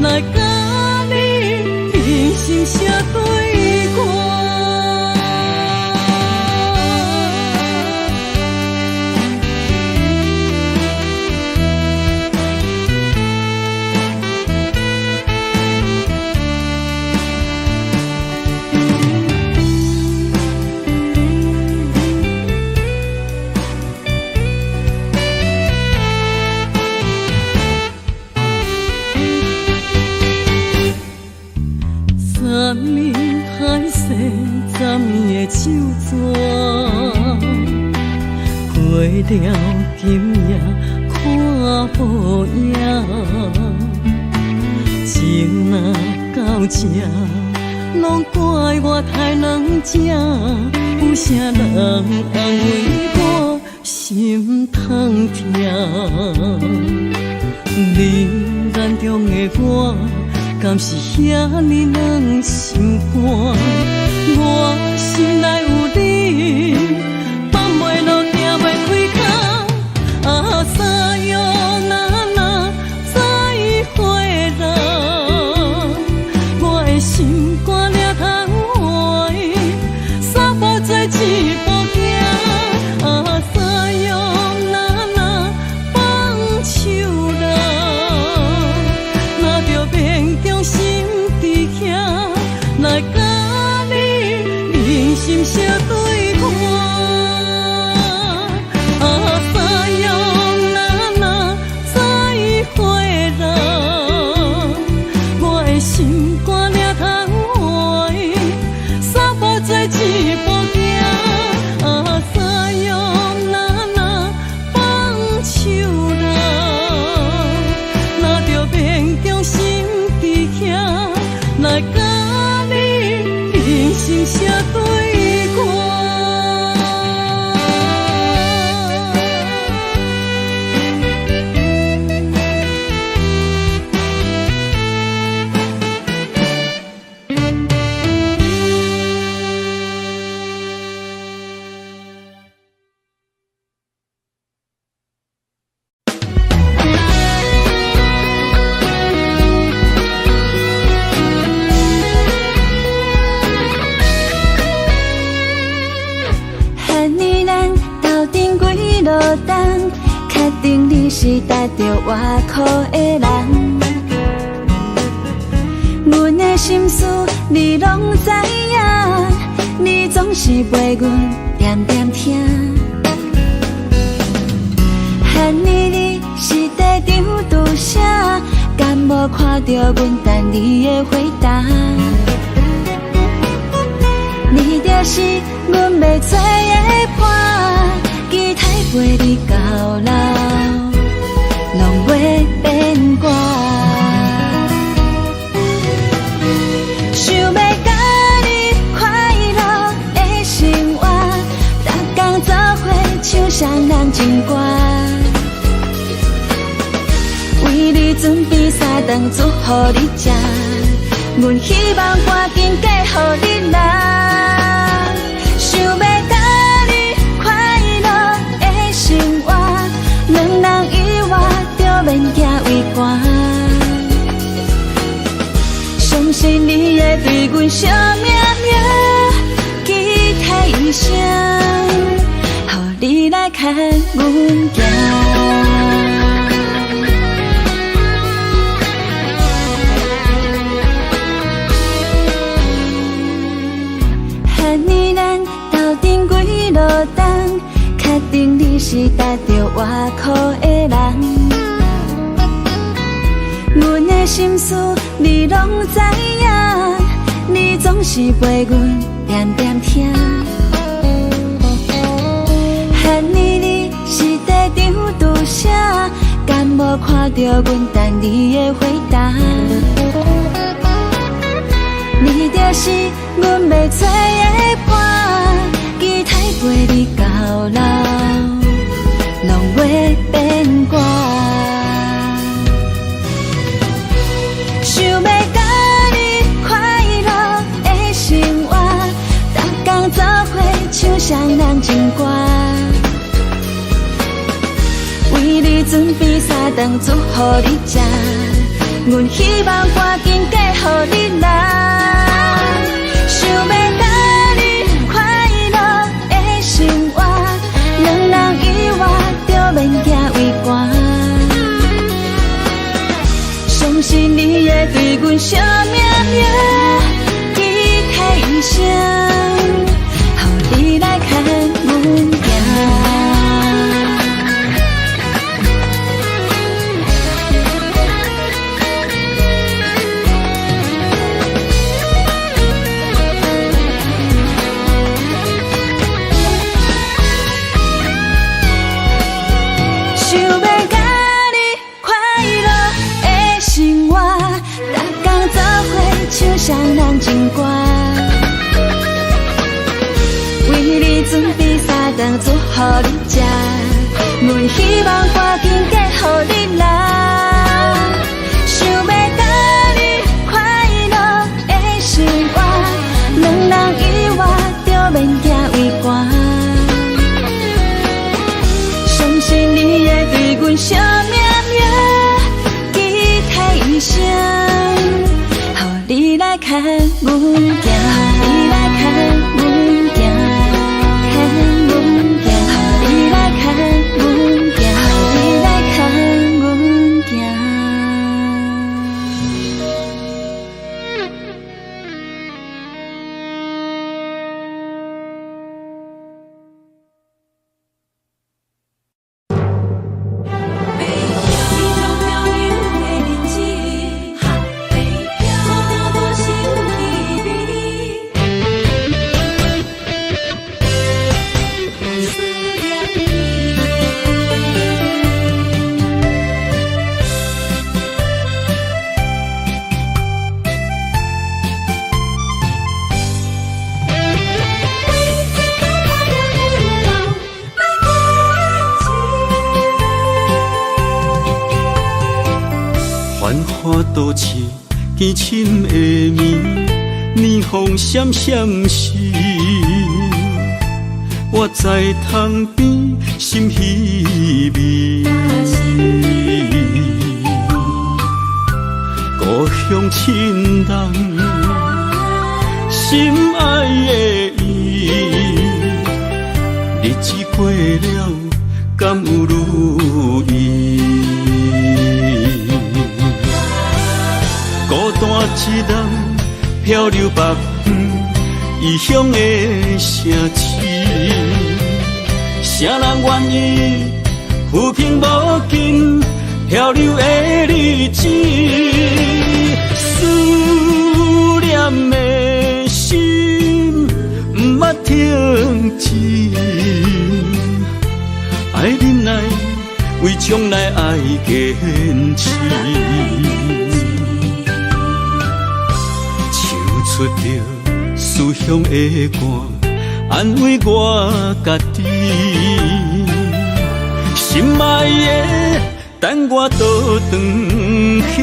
来甲你平心写对歌。三面海誓，十年的手纸，过了今夜看无影，情若到这，拢怪我太软情，有啥人安慰我心痛痛？你眼中的我，敢是遐尼软心肝？我心内有你，放袂落，行袂开口。啊，三月那再会啦，我的心肝领通换，三步做一步行。啊，三月那放手啦，若着命中心伫遐，来甲你认心写对歌。啊，三月那再会啦，我的心肝领通换，三步做一步行。啊，三月那放手啦，若着命中心伫遐，来甲你认心写对歌。汉年咱斗阵几落冬，确定你是踏着外裤的人。阮的心事你拢知影，你总是陪阮点点听。汉年你是在场拄啥？敢无看到阮等你的回答？你就是阮要做的伴，期待陪你到老，拢袂变卦。想要甲你快乐的生活，逐天做伙唱双人情歌，为你准备三顿煮予你食，阮希望赶紧嫁予你啦。想要甲你快乐的生活，两人以外就免行为寒。相信你会对阮惜命命，期待一声，予你来牵阮行。汉年咱斗阵几苦的人。阮的心事你拢知影，你总是陪阮点点听。恨你你是在场拄啥？敢无看到阮等你的回答？你就是阮要找的伴，期待陪你到老，拢会变卦。想要甲你快乐的生活，逐天做伙唱双人情歌，为你准备三顿煮予你食，阮希望赶紧嫁予你啦。想要甲你快乐的生活，两人以外就免行为寒。相信你会对阮惜命命，期待一生，予你来牵阮行。想要甲你快乐的生活，逐天做伙唱双人情歌，为你准备三顿煮予你食，阮希望赶紧嫁予你啦。想要甲你快乐的生活，两人以外就免行为寒。相信你会对阮惜命命，期待一生，予你来牵阮行，你来牵阮行，牵阮行，予你来牵阮行，你来牵阮行。繁华都市，凄深的暝，年风闪闪时，我在窗边心稀微。故乡亲人，心爱的伊，日子过了，敢有如意？孤单一人漂流北远异乡的城市，谁人愿意浮萍无尽漂流的日子？思念的心不捌停止，爱忍耐，为将来爱坚持。唱出着思乡的歌，安慰我家己。心爱的，等我倒转去。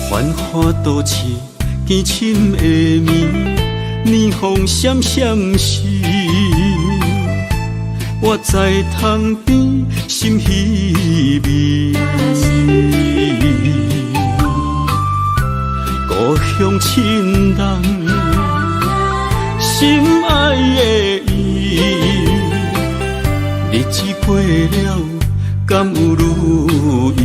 繁华都市，凄深的暝，年风闪闪时，我在窗边心稀微。故乡亲人，心爱的伊，日子过了，敢有如意？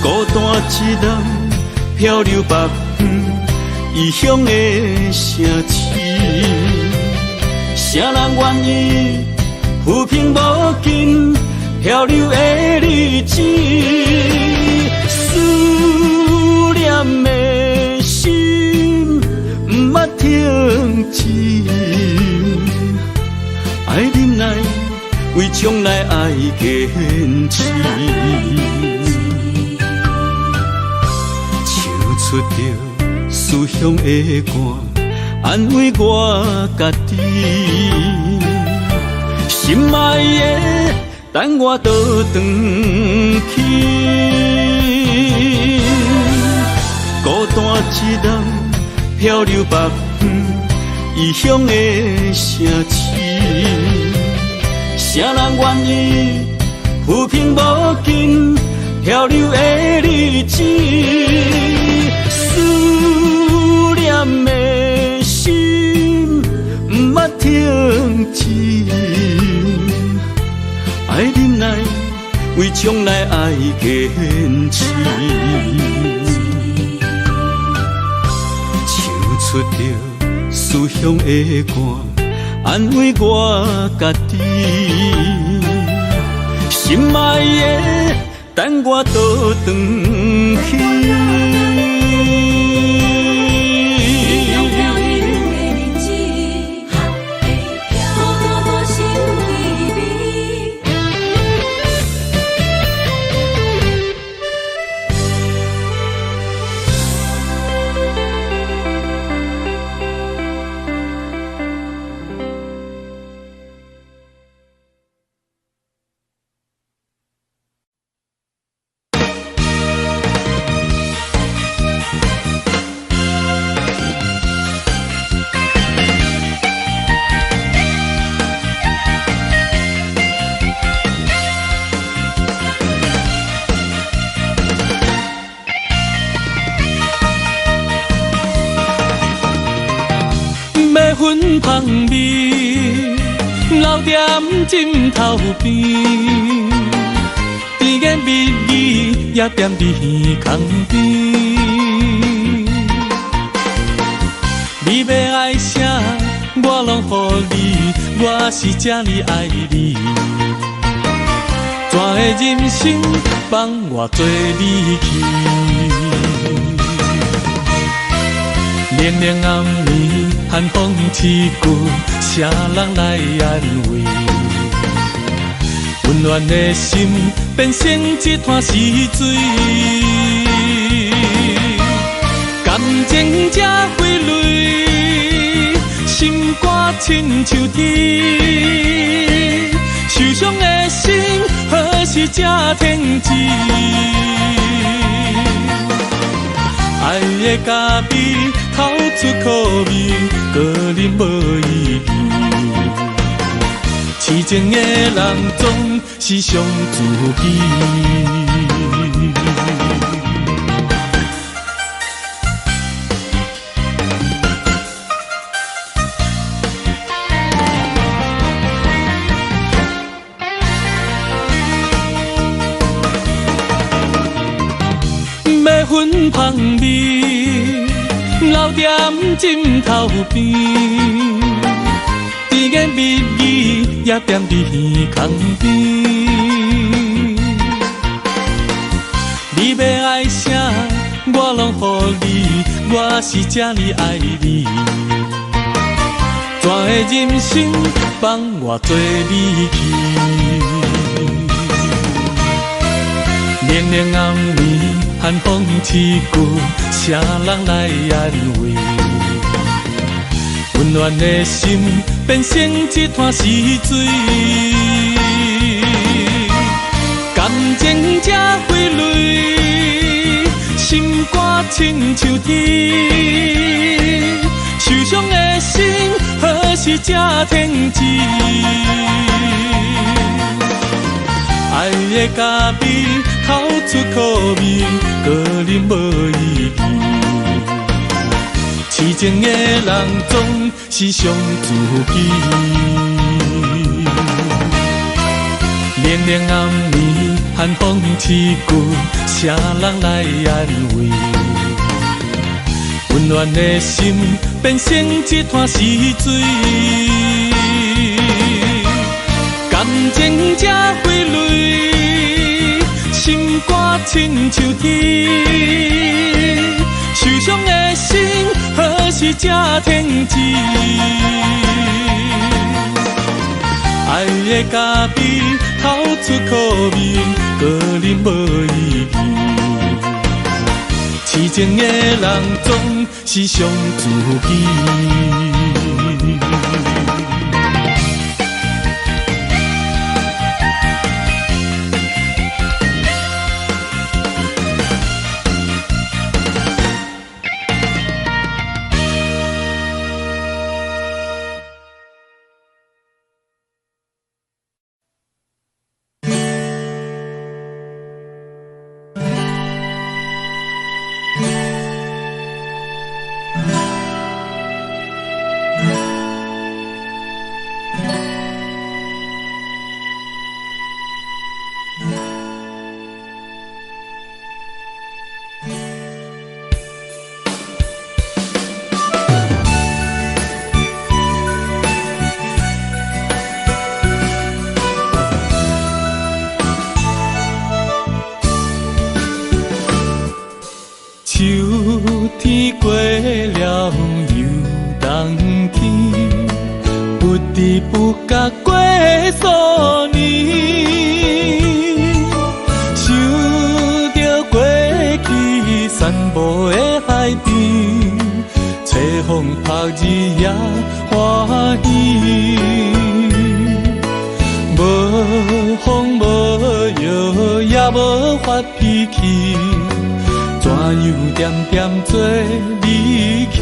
孤单一人漂流北方异乡的城市，啥人愿意浮萍无尽漂流的日子？思念的心不捌停止，爱忍耐，为将来爱坚持。唱出着思乡的歌，安慰我家己。心爱的，等我倒转去。孤单一人漂流北方异乡的城市，啥人愿意浮萍无尽漂流的日子？思念的心不捌停止，爱忍耐，为将来爱坚持。唱出着思乡的歌，安慰我家己。心爱的，等我倒转去。粉芳味，留踮枕头边，甜言蜜语也踮伫耳孔边。你要爱啥，我拢予你，我是这呢爱你。全的人生放我做你去。连连暗暝，寒风刺骨，谁人来安慰？温暖的心变成一滩死水，感情才挥泪，心肝亲像铁，受伤的心何时才停止？爱的咖啡透出苦味，个人无意义。痴情的人总是伤自己。要粉芳味，留踮枕头边，甜言蜜语也踮伫耳孔边。你要爱啥，我拢予你，我是这呢爱你。全的人生放我做你去。连连暗暝，寒风刺骨，谁人来安慰？温暖的心变成一滩死水，感情才挥泪，心肝亲像天，受伤的心何时才停止？爱的咖啡透出苦味，个人无意义。痴情的人总是伤自己。连连暗暝，寒风刺骨，啥人来安慰？温暖的心变成一滩死水，感情才挥泪，心肝亲像铁，受伤的心何时才停止？爱的咖啡透出苦味，个人无意义。痴情的人总是伤自己。秋天过了又冬天，不知不觉过数年，想着过去散步的海边，吹风晒日也欢喜，无风无雨也无发脾气。怎样点点做离去？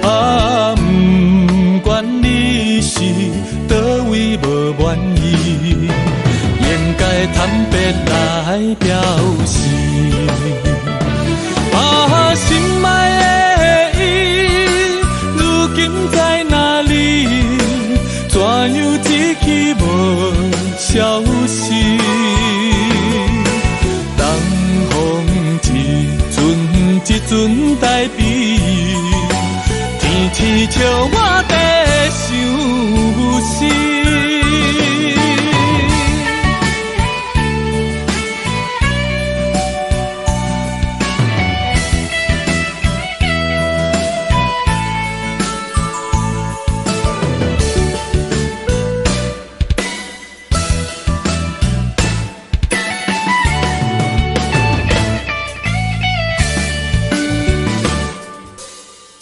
啊，不管你是倒位无满意，应该坦白来表示。啊，心爱的伊，如今在哪里？怎样一去无消息？一阵代笔，天天笑我在想死。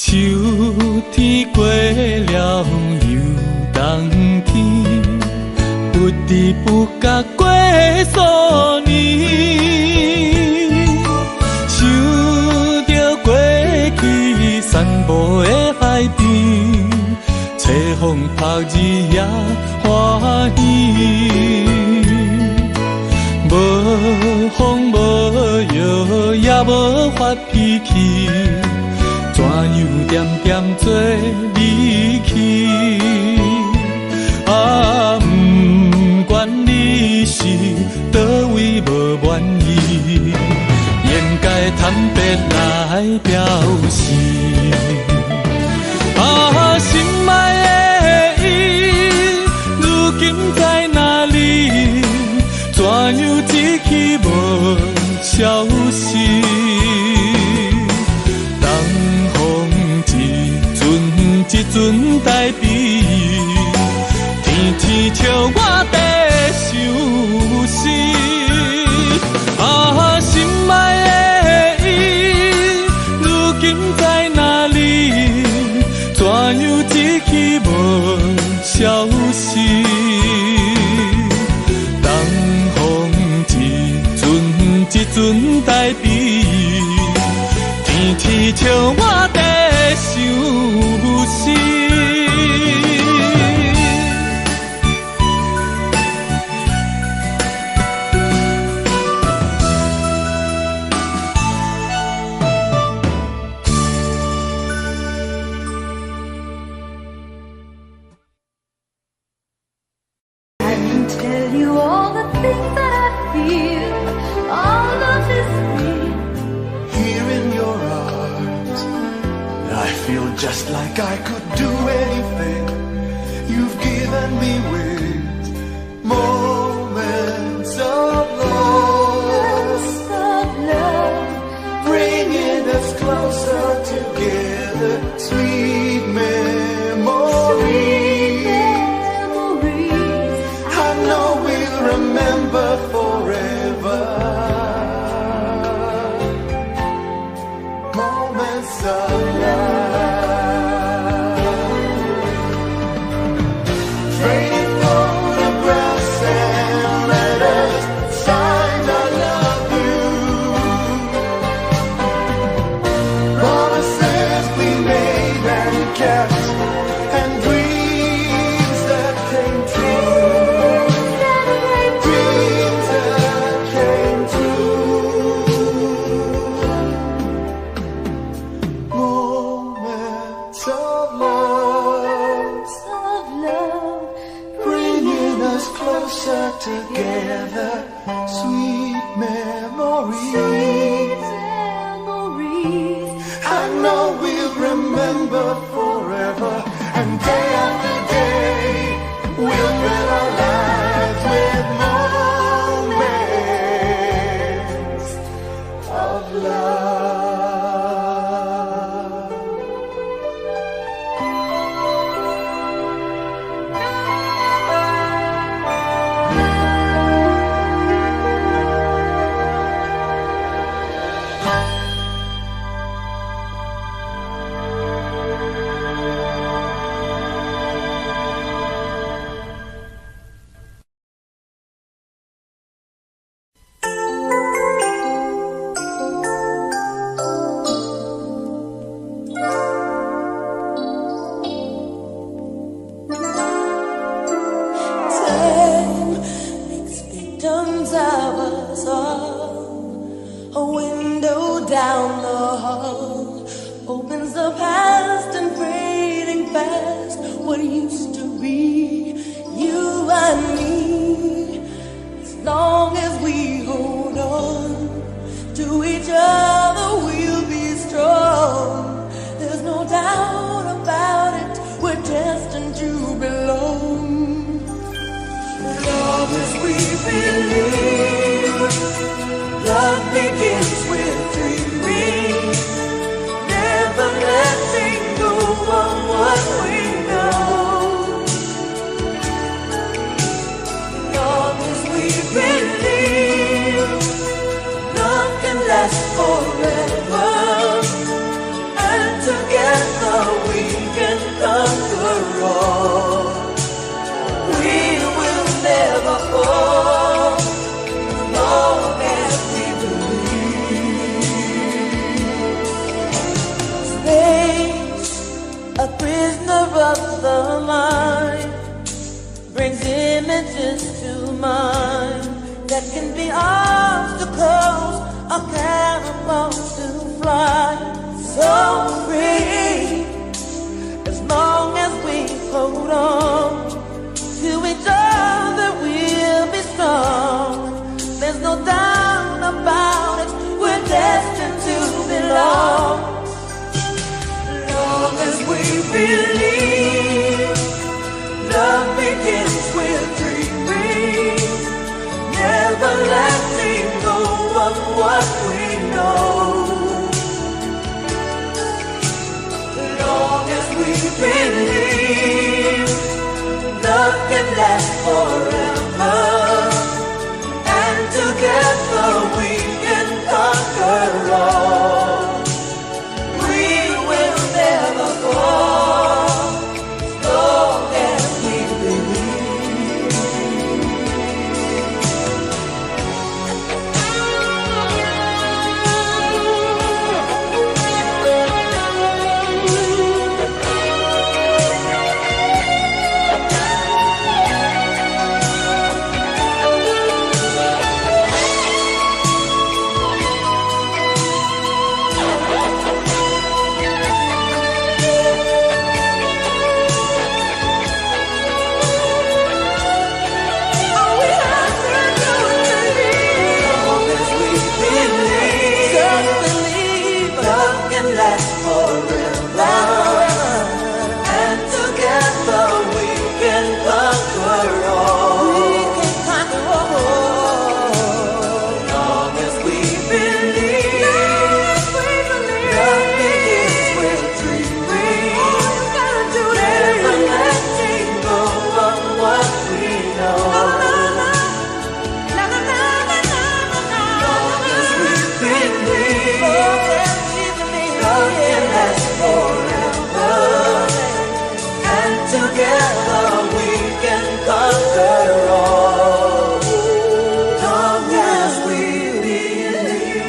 秋天过了又冬天，不知不觉过数年，想着过去散步的海边，吹风晒日也欢喜，无风无雨也无发脾气。怎样点点做离去？啊，不管你是倒位无满意，应该坦白来表示。啊，心爱的伊，如今在哪里？怎样一去无消息？一阵代笔，天天笑我在想死。啊，心爱的伊，如今在哪里？怎样一去无消息？东风一阵代笔。笑我在伤心。Tell you all the things that I feel. All of this real. Here in your arms, I feel just like I could do anything. You've given me wings, moments of love, bringing us closer together. Sweet memories. Remember forever moments of love, faded photographs and letters, signs I love you, promises we made and kept, and dreams that came true. Together, sweet memories. I know we'll remember forever, and day after day we'll fill our lives with moments of love. Down the hall opens the past and fading fast. What used to be you and me, as long as we hold on to each other, we'll be strong. There's no doubt about it, we're destined to belong. Love as we believe, love begins with dreaming, never letting go of what we know. Long as we believe, love can last forever, and together we can conquer all. We will never fall, long as we believe. Space, a prisoner of the mind, brings images to mind that can be obstacles or catapults to fly. So free, as long as we hold on to each other, we'll be strong. There's no doubt about it, we're destined to belong. Long as we believe, love begins with dreaming, never letting go of what we know. Long as we believe, love can last forever, and together we can conquer all. We will never fall, long as we believe. together we can conquer all. Long as we believe.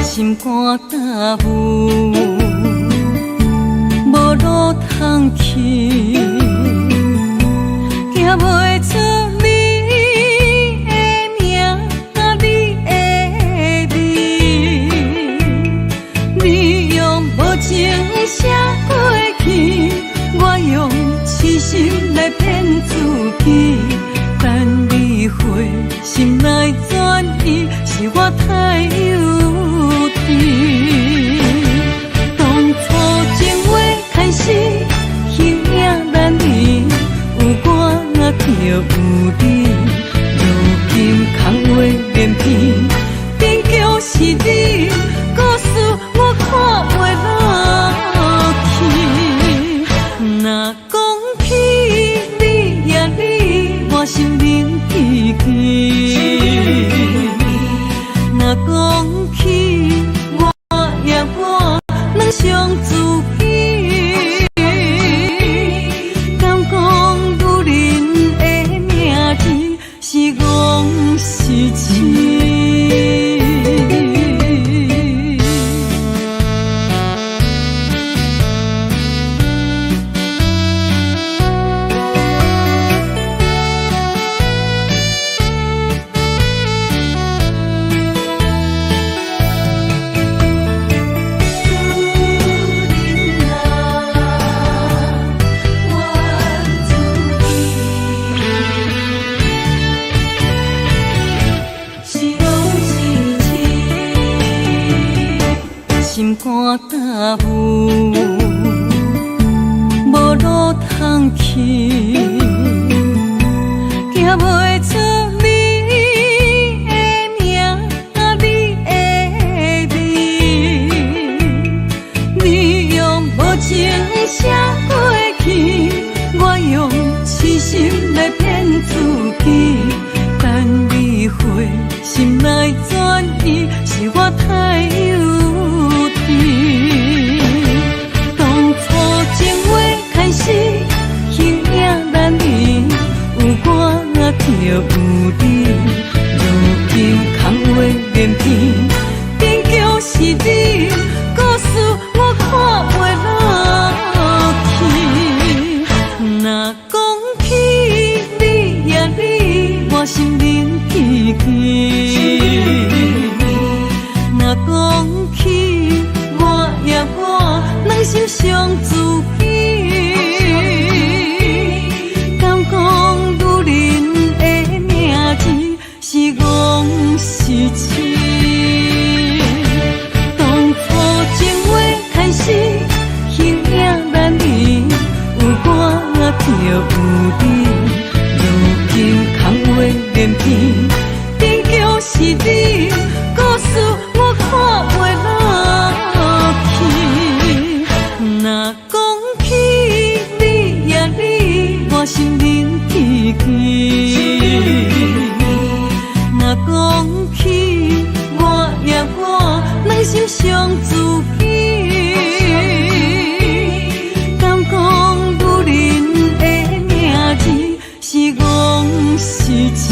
心肝大雾，无路通去，行袂出你的名，甲你的字，你用无情写过去，我用痴心来骗自己，等你回心来转移，是我太幼稚。当初情话开始，虚名难离，有我就有你。如今空话连篇，终究是你，故事我看袂落去。若讲起你呀你，我心灵记起。若讲起我呀我，两相自己。敢讲女人的名字是戆是痴？心肝大雾，无路通去，行袂出你的名，甲你的字。你用无情写过去，我用痴心来骗自己。等你回心来转移，是我太幼稚。心上自己。敢讲女人的名字是戆是痴？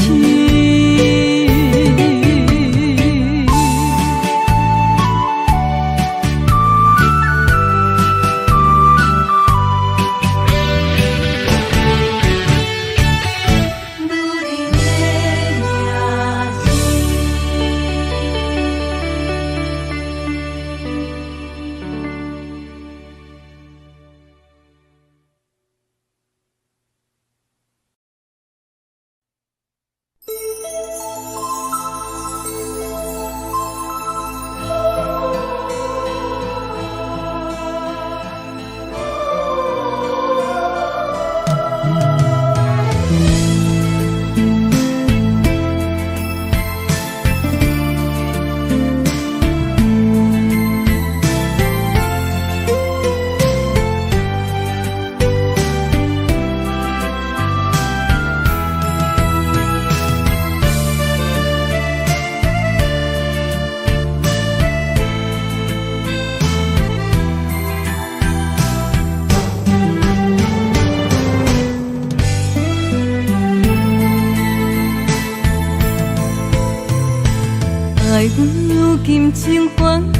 爱阮有金情反悔，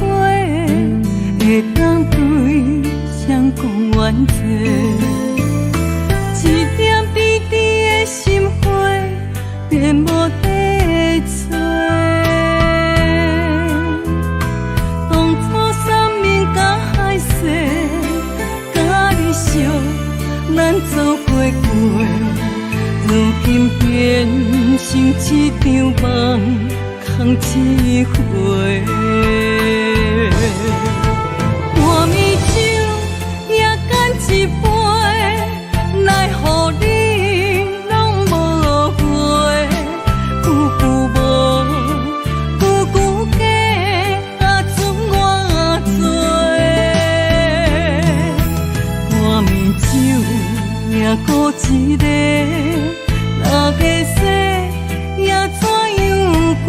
会当对谁讲冤罪？一点滴滴的心花，变无地找。当初三面甲海誓，甲你相，咱走过过，如今变成一场梦。空一回，半暝酒也干一杯，奈何你拢无回？久久无，久久假，准我做。半暝酒也孤一个，六个世也怎样过？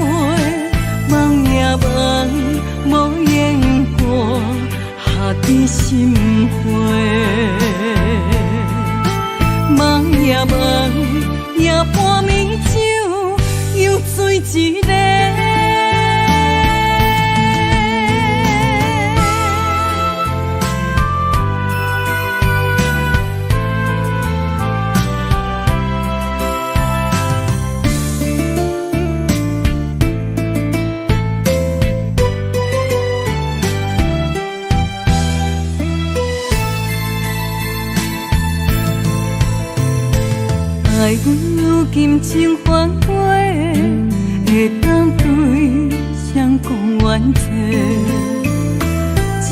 梦也梦，无言过，下伫心花。梦也梦，也半暝酒又醉一个。爱阮有金情反悔，会当对谁讲冤罪？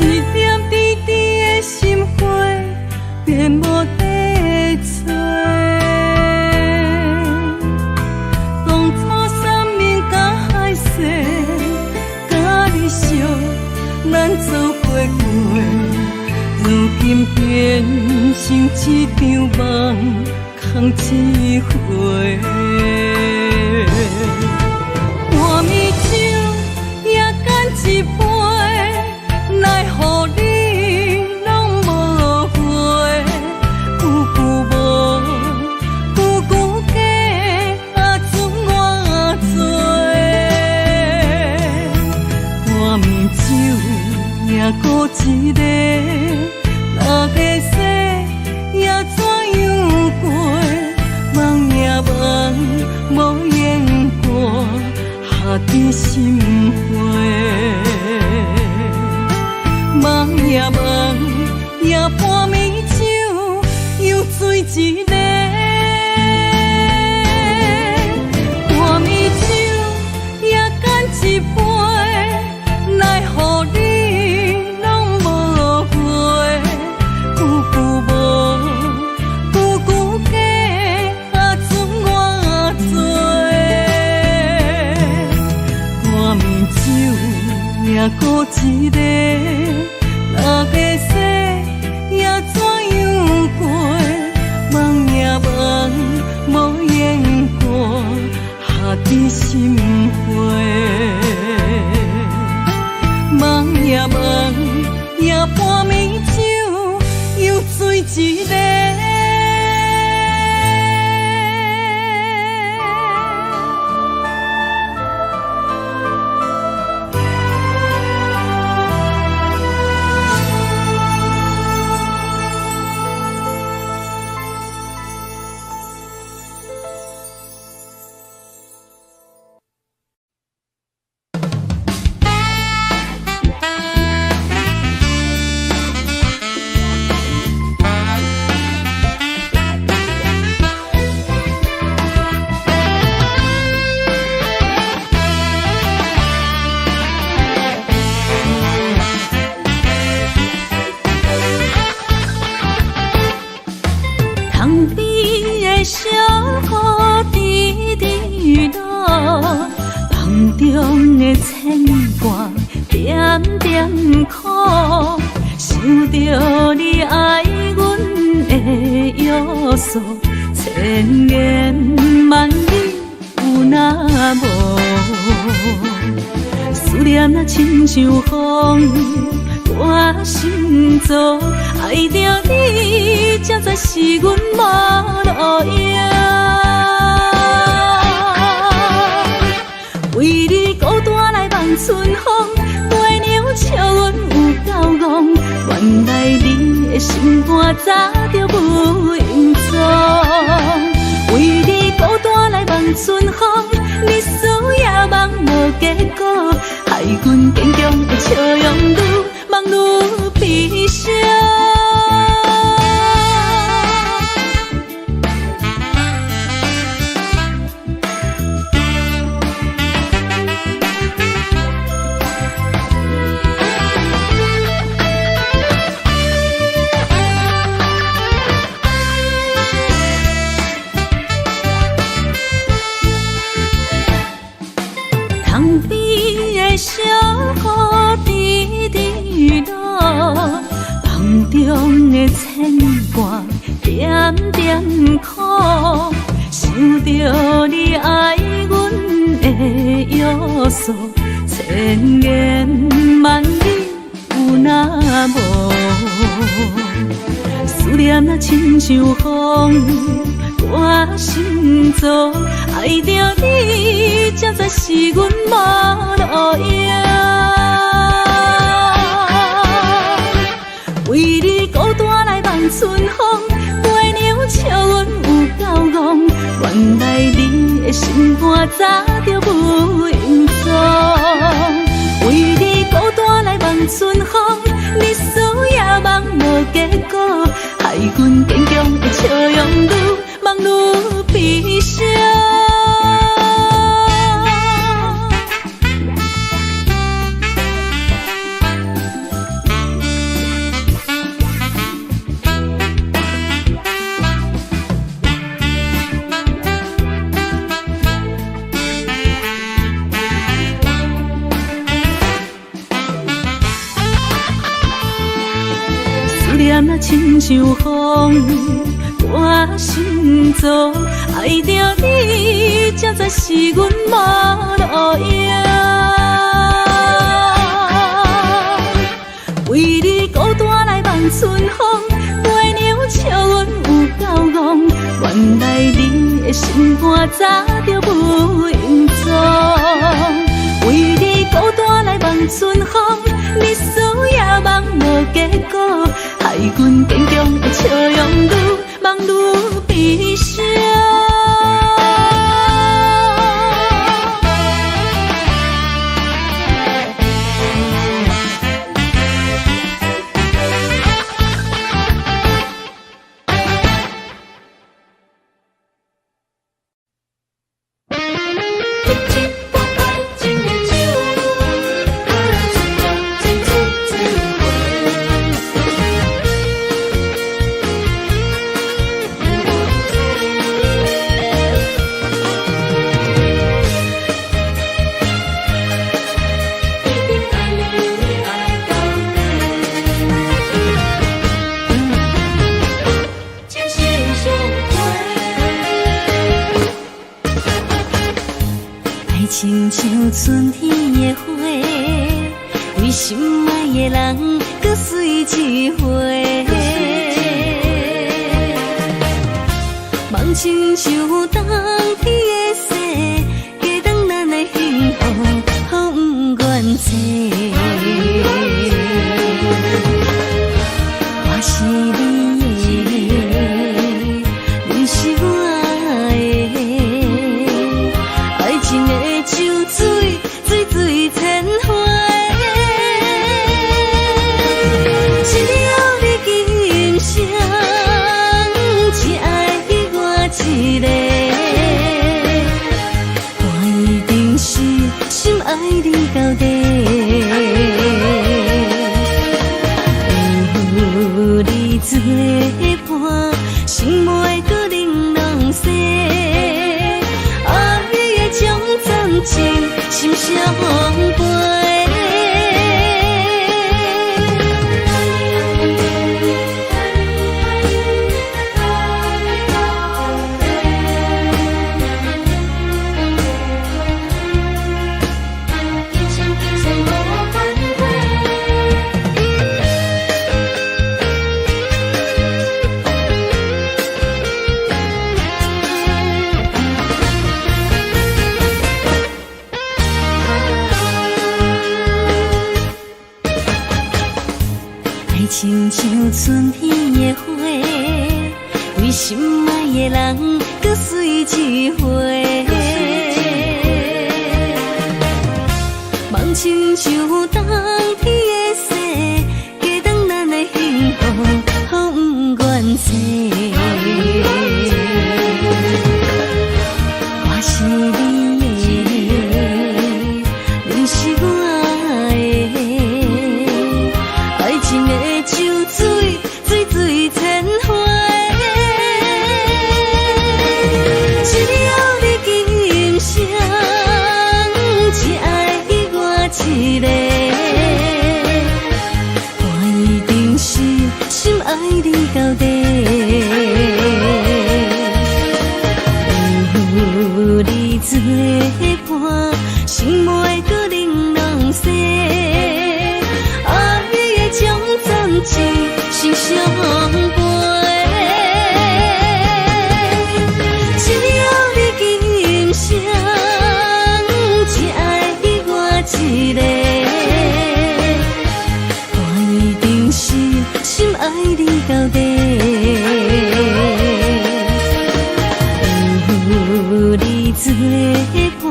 一点滴滴的心花，变无地找。当初三面甲海誓，甲你相，咱走过过，如今变成一场梦。空一回，半暝酒也干一杯，奈何你拢无回？久久无，久久假，准我做。半暝酒也孤一个，六个世也怎样过？梦也梦，无言过，下伫心花。梦也梦，也半暝酒又醉一个。半暝酒也干一杯，奈何你拢无回？久久无，久久假。准我做，半暝酒也孤一个，六个世也怎样过？梦也梦，无言过，下伫心花。梦梦中的牵挂点点苦，想着你爱阮的约束，千言万语有那无？思念啊，亲像风，我心中爱着你，才知是阮无路用。为你孤单来望春风，月娘笑阮有够戆，原来你的心肝早就无影踪。为你孤单来望春风，日思夜梦无结果，害阮坚强的笑容愈梦愈悲伤。塘边的小河滴滴落，梦中的牵挂点点苦，想着你爱阮的约束，千言万语有那无？思念啊，亲像风，我心中爱着你，才知是阮无路用。为你孤单来望春风，月娘笑阮有够戆，原来你的心肝早就无影踪。为你孤单来望春风，日思夜梦无结果，害阮坚强的笑容愈梦愈悲伤。思念啊，亲像风，我心中爱着你，才知是阮无路用。为你孤单来望春风，月娘笑阮有够戆，原来你的心肝早就无影踪。为你孤单来望春风，日思夜梦无结果，害阮坚强的笑容愈梦愈悲伤。亲像春天的花，为心爱的人搁水一回。梦亲像冬天的雪，加长咱的幸福，予不愿切。我是你的，你是我的，爱情的像水，水水千回。只要你今生只爱我一个，我一定是心爱你到底。有你作伴，心袂搁玲珑西。爱的种种心相陪。亲像春天的花，为心爱的人，搁水一回。梦亲像冬天的雪，加长咱的幸福，好不愿切。我是你的，你是我的，爱情的像水，水水千回。只要你今生只爱我一个，我一定是心爱你到底。有你作伴，心袂搁玲珑色。将暂时心相陪，只要你今生只爱我一个，我一定是心爱你到底。有你作伴，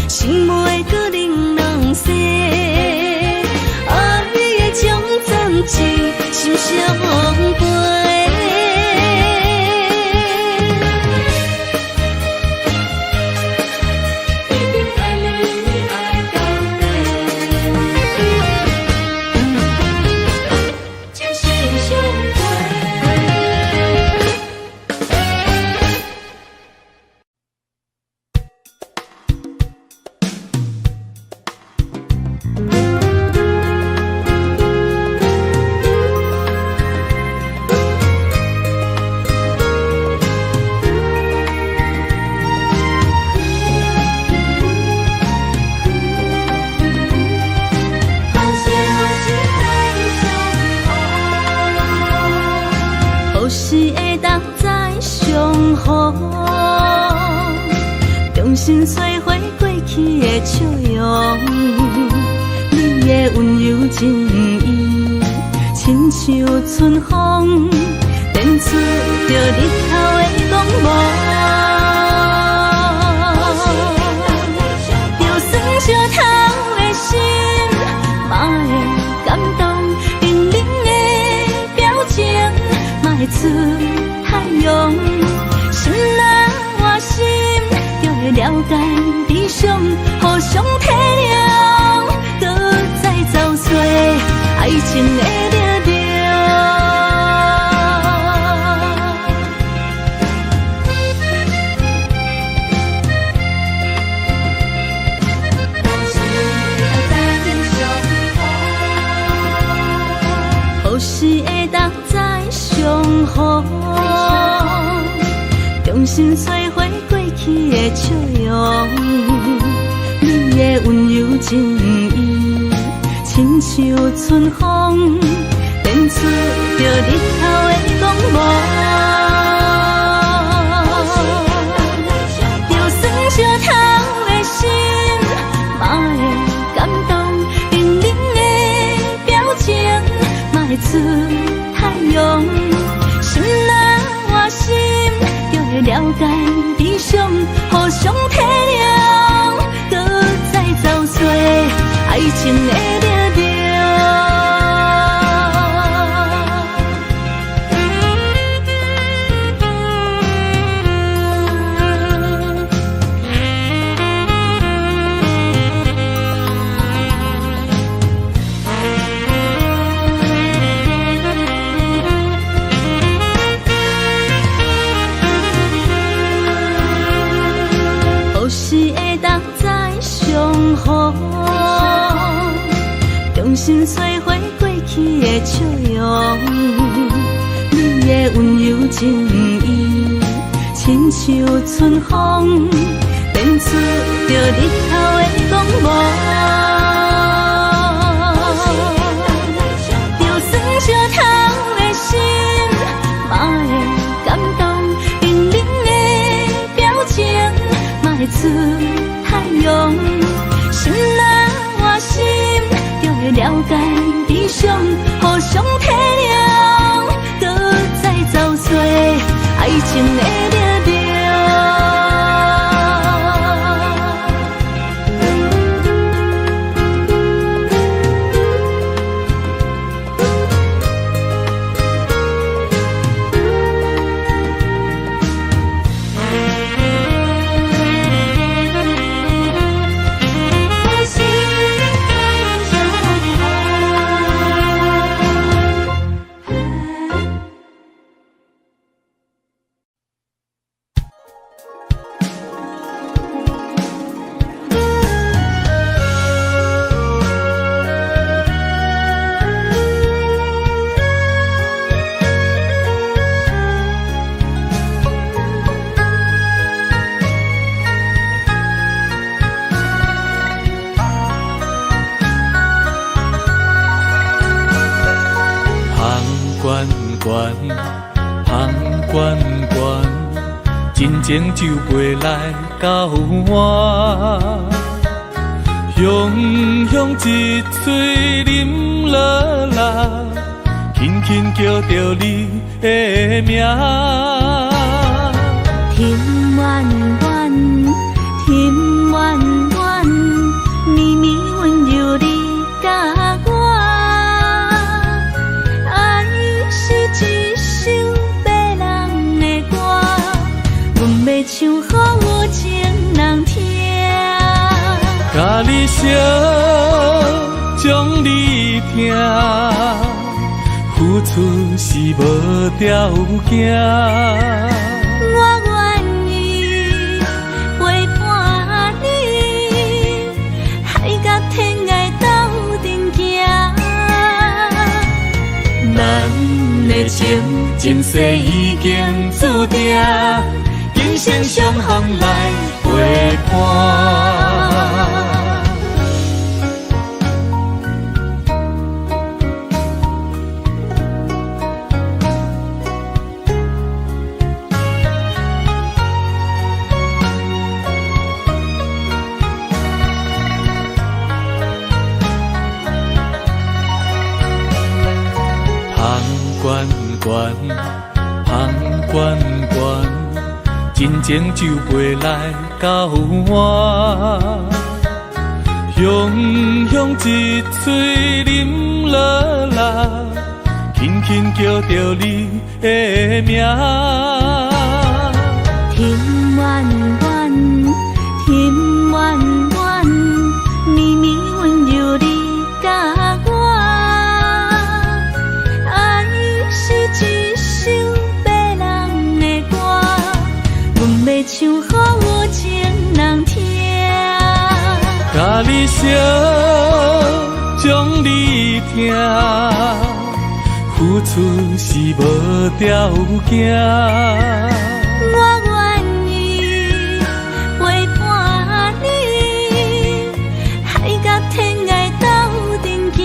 心袂搁玲珑色。心相陪。重新摧毁过去的笑容，你的温柔情意，亲像春风，电出着日头的光芒。就算烧透的心，嘛会感动，冷冷的表情，嘛会出太阳。心若换心，就会了解悲伤，互相体谅，搁再找找爱情的力量。何时会当再相逢？重新摧毁过去的笑容，你的温柔情意，亲像春风，电出着日头的光芒。就算烧透的心，嘛会感动，冷冷的表情，嘛会出太阳。心若换心，了解悲伤，互相体谅，搁再找找爱情的力量。何时会当再相心碎花过去的笑容，你的温柔情意，亲像春风，变出着日头的光芒。就算烧透的心，嘛会感动，冷冷的表情，嘛会出太阳。心若换心，就会了解悲伤，互相体谅，搁再找找爱情的力量。真情就袂来到我，雄雄一嘴啉落来，轻轻叫着你的名。甜圆圆，甜圆圆，绵绵温柔你甲我，爱是一首别人的歌。阮要唱予有情人听，甲你烧，将你听，付出是无条件。我愿意陪伴你，海角天涯斗阵行。咱的情前世已经注定。今生相逢来陪伴，香关关，香关关。真情就袂来到我，雄雄一嘴啉落来，轻轻叫着你的名。甜圆圆，甜圆圆，绵绵温柔你甲我，爱是一首别人的歌。要唱予有情人听，甲你烧，将你听，付出是无条件。我愿意陪伴你，海角天涯斗阵行。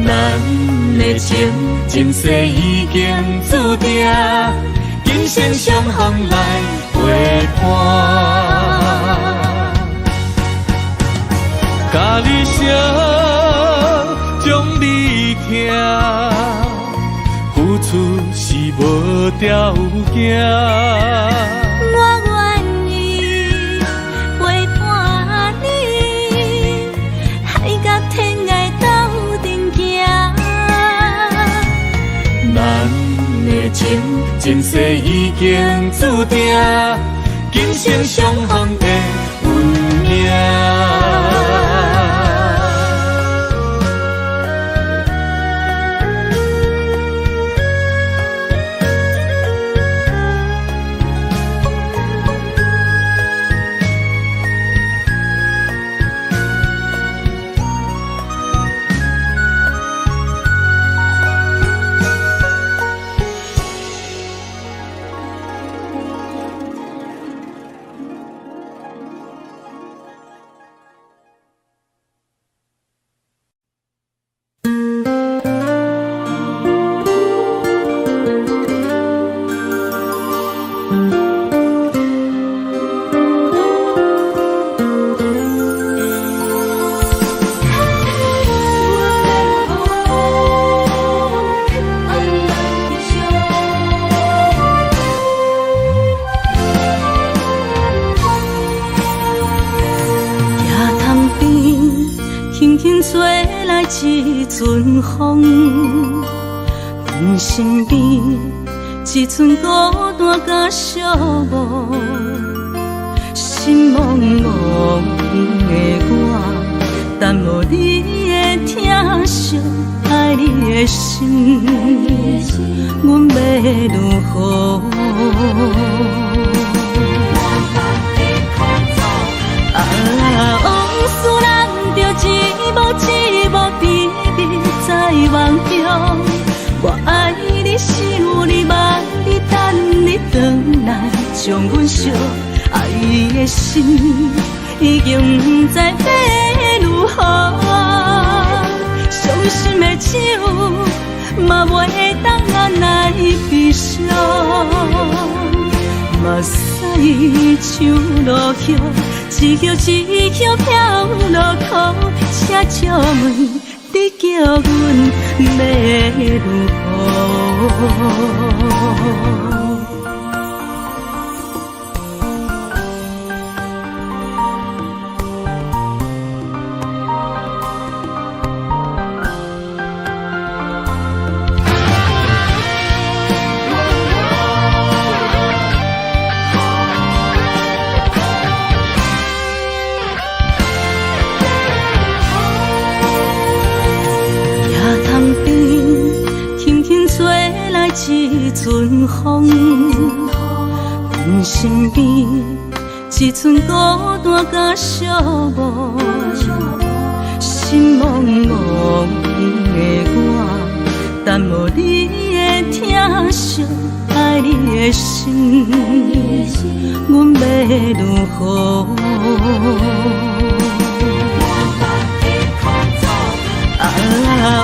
咱的情前世已经注定。今生相逢来陪伴，甲你烧，将你听，付出是无条件。我愿意陪伴你，海角天涯斗阵行。咱的情前世已经注定，今生相逢的运命。一阵风，阮身边一寸孤单甲寂寞，心茫茫的我，等无你的疼惜，爱你的心，阮要如何？往事人着一幕一幕甜蜜在梦中，我爱你想你望你等你回来，将阮惜爱的心已经不知要如何，伤心的手嘛袂当按来悲伤。目屎像落雨，一叶一叶飘落雨，请借问你叫阮要如何？一阵风，阮身边一寸孤单甲寂寞，心茫茫的我，等无你的疼惜，爱你的心，阮要如何？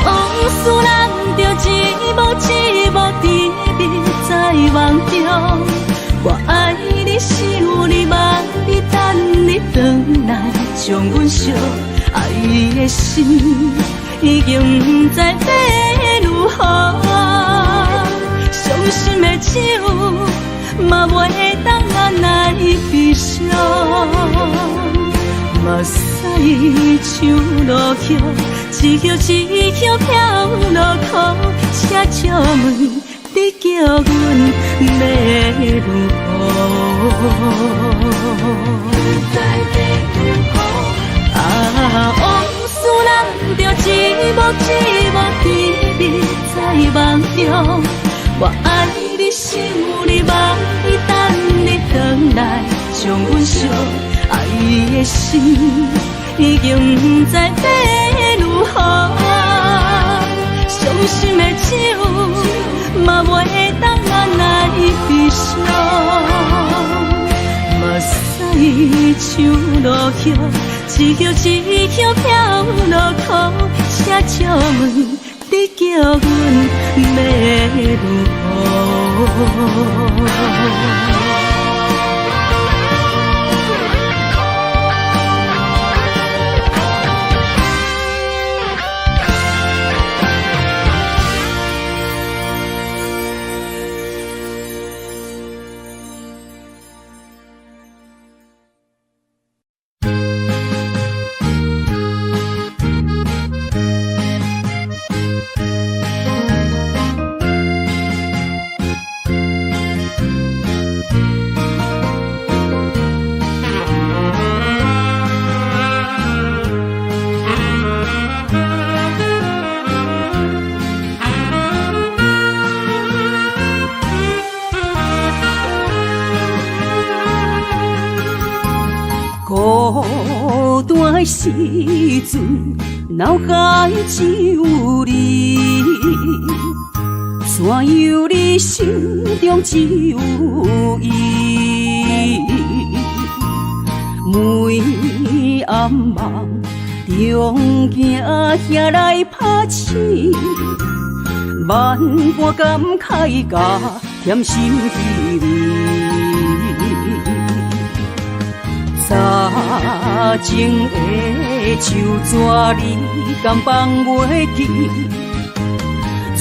往事人着一幕一幕甜蜜在梦中，我爱你想你望你等你回来，将阮惜爱的心已经不知要如何，伤心的手嘛袂当按来悲伤。目屎像落雨，一叶一叶飘落雨，请借问你叫阮要如何？往事人着一幕一幕甜蜜在梦中，我爱你想你望你等你回来，将阮惜爱的心已经不知要如何，伤心的手嘛袂当按来悲伤。目屎像落雨，一叶一叶飘落雨，请借问你叫阮要如何？孤单的时阵，脑海只有你，怎样你心中只有伊？每暗梦中惊遐来拍醒，万般感慨甲添心滋味。早前的手纸你敢放袂记？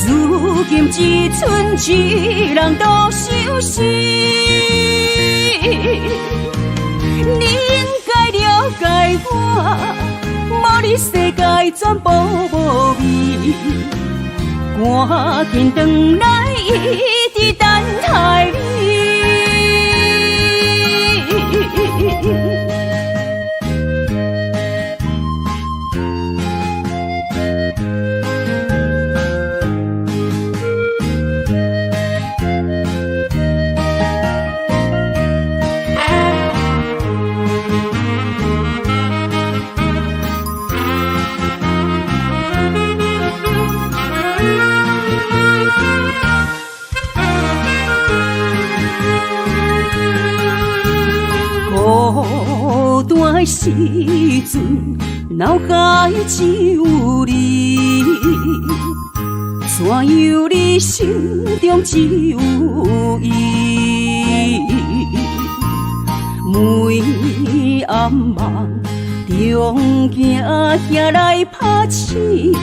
如今只剩一人独相思。你应该了解我，无你你世界全部无味，赶紧转来，一直等待你。孤单的时阵，脑海只有你，怎样你心中只有伊？每暗梦中行来拍醒，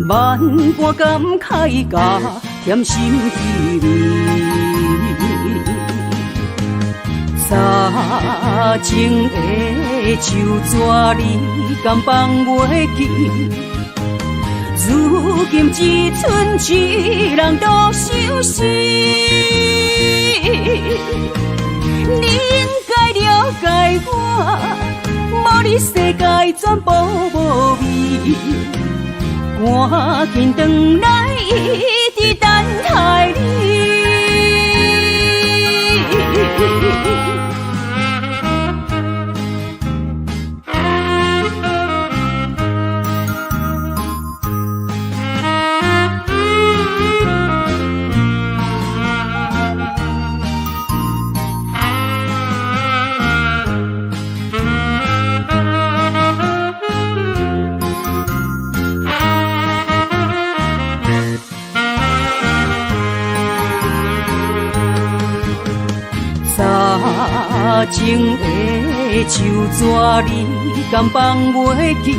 万般感慨甲甜心滋味。早前的手纸你敢放袂记？如今只剩一人独相思。你应该了解我，无你世界全部无味。赶紧转来，一直等待你。早前的手纸你敢放袂记？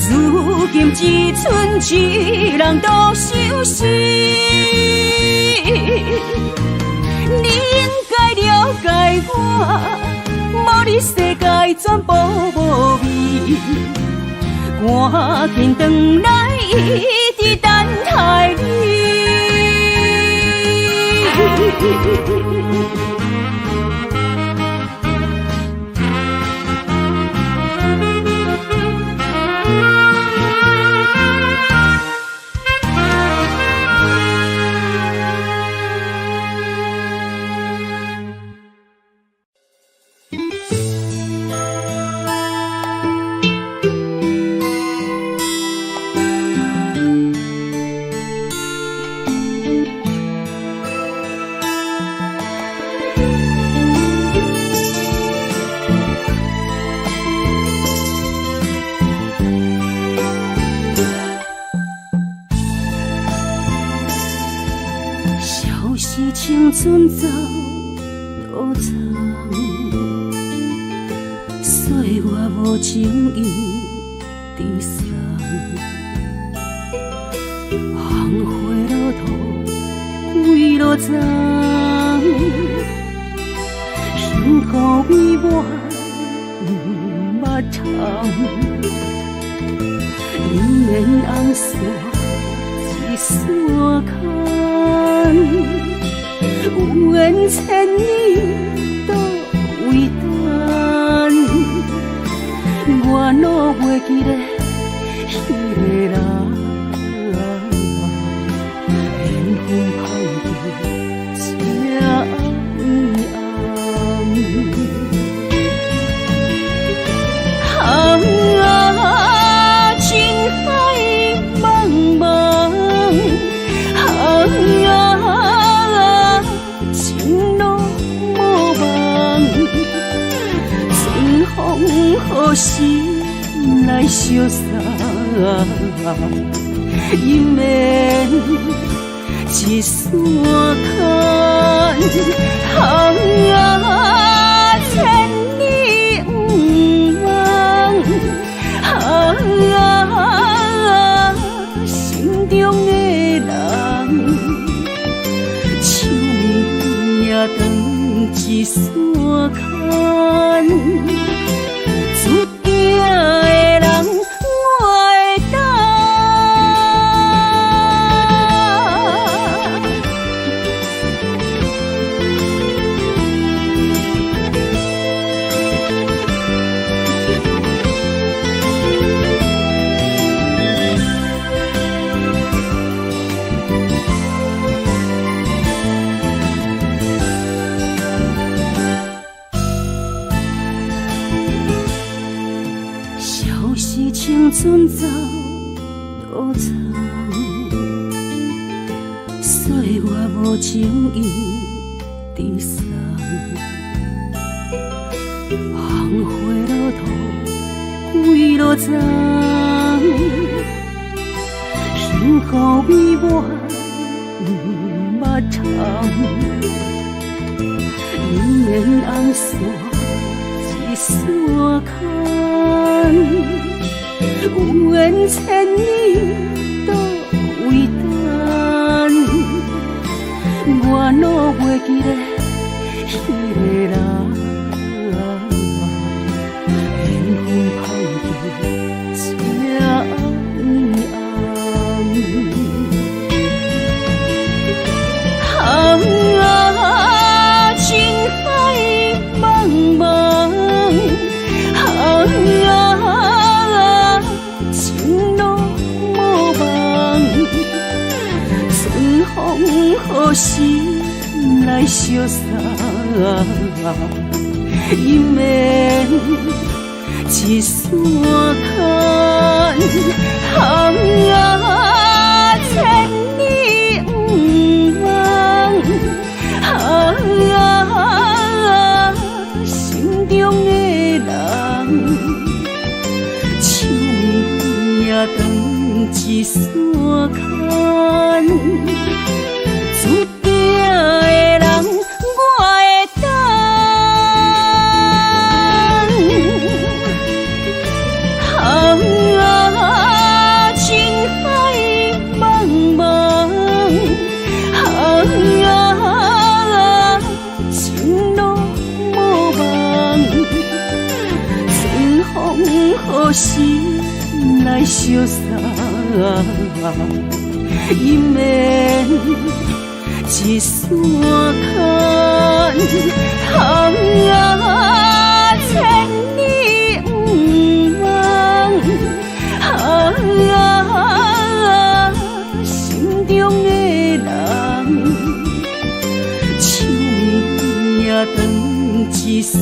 如今只剩一人独相思。你应该了解我，无你世界全部无味。赶紧转来，一直等待你。青春走多长，岁月无情意地送，红花落土归落丛，幸福为我目窗，姻缘红线一线牵。有缘千年都为等，我哪袂记得迄个人，缘分抛在这暗暗，情海茫茫，何时来相送？姻缘一线牵，千里不忘，心中的人，手也长一线牵。注定是青春走路长，岁月无情意地送，红花落土归落丛，幸福美满捌窗，姻缘红线一线牵，有缘千里都为等，我哪袂记得迄个人，缘分芳伫这暗啊，情海茫茫，啊，情路无望，春风何时来相送？姻缘一线牵，啊，千里不忘，啊，心中的人，手也长一线牵，注定的人我会等。啊，情海茫茫，啊，情路无望，春风何时来相送？姻缘一线牵，啊，千里不忘，啊，心中的人，手也长一线牵，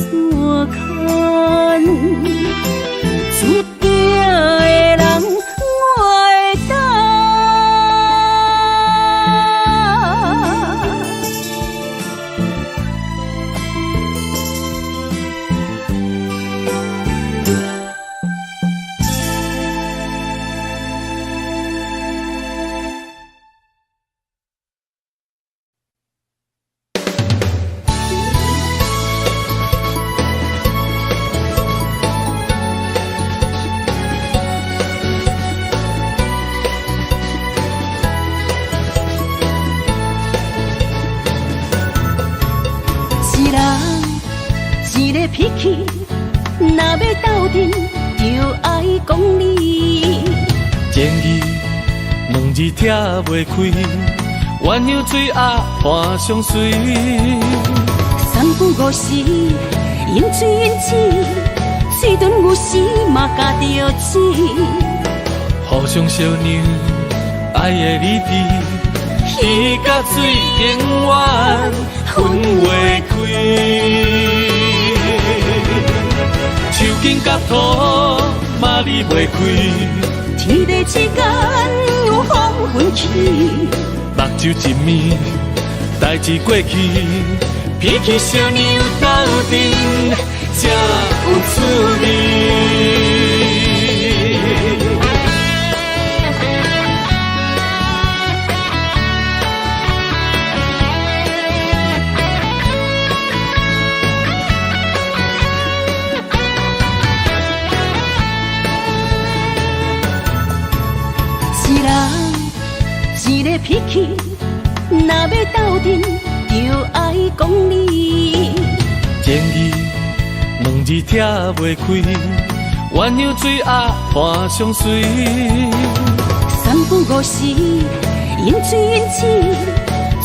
注定的人我会等。一个脾气，若要斗阵，就爱讲理。情义两字拆袂开，鸳鸯水鸭伴相随。三不五时，饮水饮水，水顿有时嘛加着钱。互相相让，爱的理智，鱼甲水永远分袂开。手紧甲土嘛离袂开，天地之间有风云起，目睭一暝，代志过去，脾气小娘斗阵才有滋味。一个脾气，若要斗阵，就爱讲理。情义两字拆袂开，鸳鸯水鸭伴相随。三不五时，饮水饮水，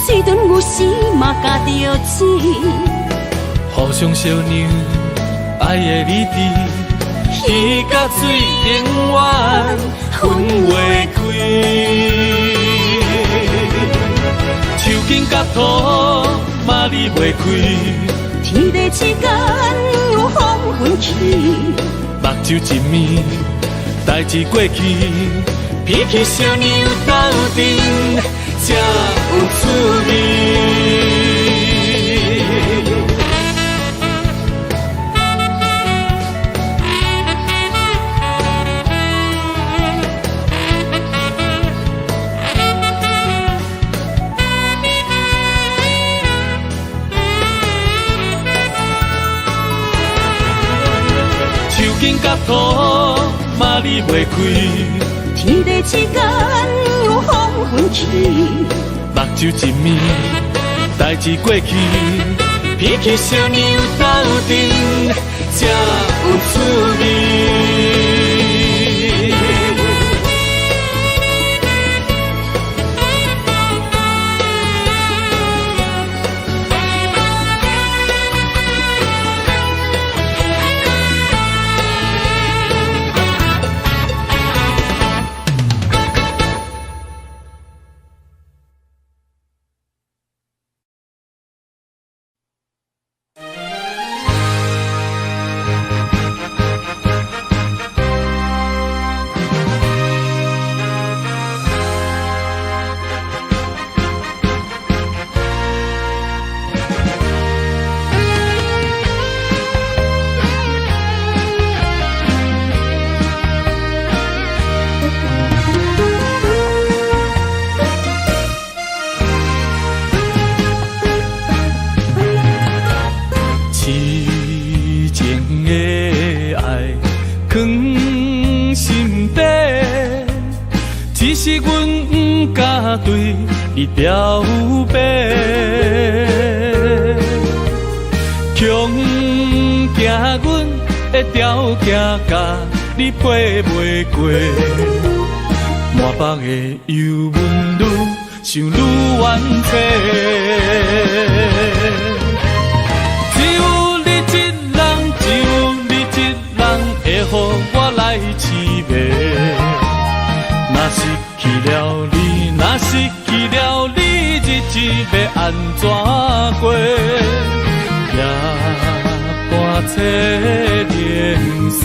水顿有时嘛加着钱。互相相让，爱的理智，鱼甲水永远分袂开。手紧甲土嘛离袂开，天地之间有风云起，目睭一暝，代志过去，脾气小娘斗阵，才有滋味。紧甲土嘛离袂开，天地之间有风云起，目睭一暝，代志过去，脾气小娘斗阵，才有滋味。是阮不敢对你表白，强行阮的条件甲你配袂过，满腹的忧闷愈想愈怨气，只有你一人，只有你一人会予我来凄迷。若失去了你，若失去了你，日子要安怎过？夜半切莲霜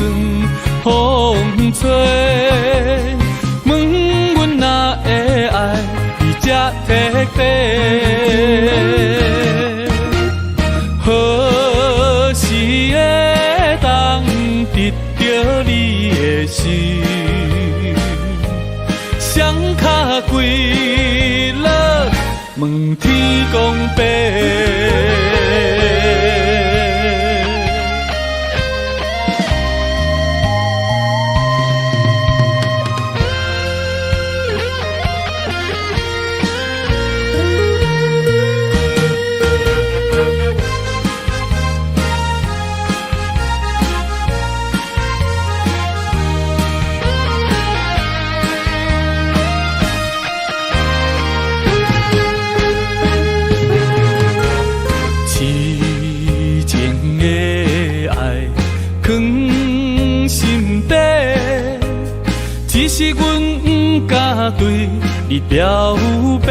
风吹，问阮哪会爱你这彻底？何时会当得到你的心？双脚跪落，问天公伯。只是阮不敢对你表白，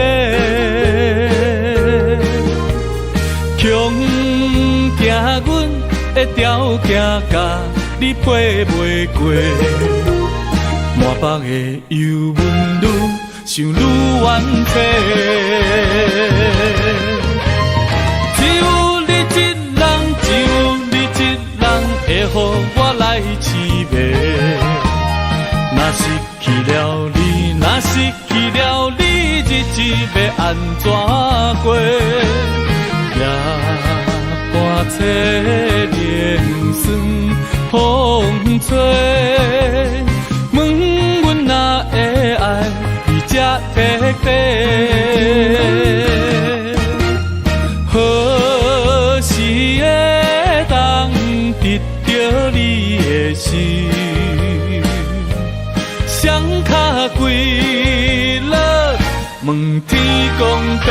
强行阮的条件甲你配袂过，满腹的忧闷愈想愈怨气，只有你一人，只有你一人会予我来凄迷。若失去了你，若失去了你，日子要安怎过？夜半切莲霜风吹，问阮哪会爱你这彻底？何时会当得到你的心？双脚跪落，问天公伯。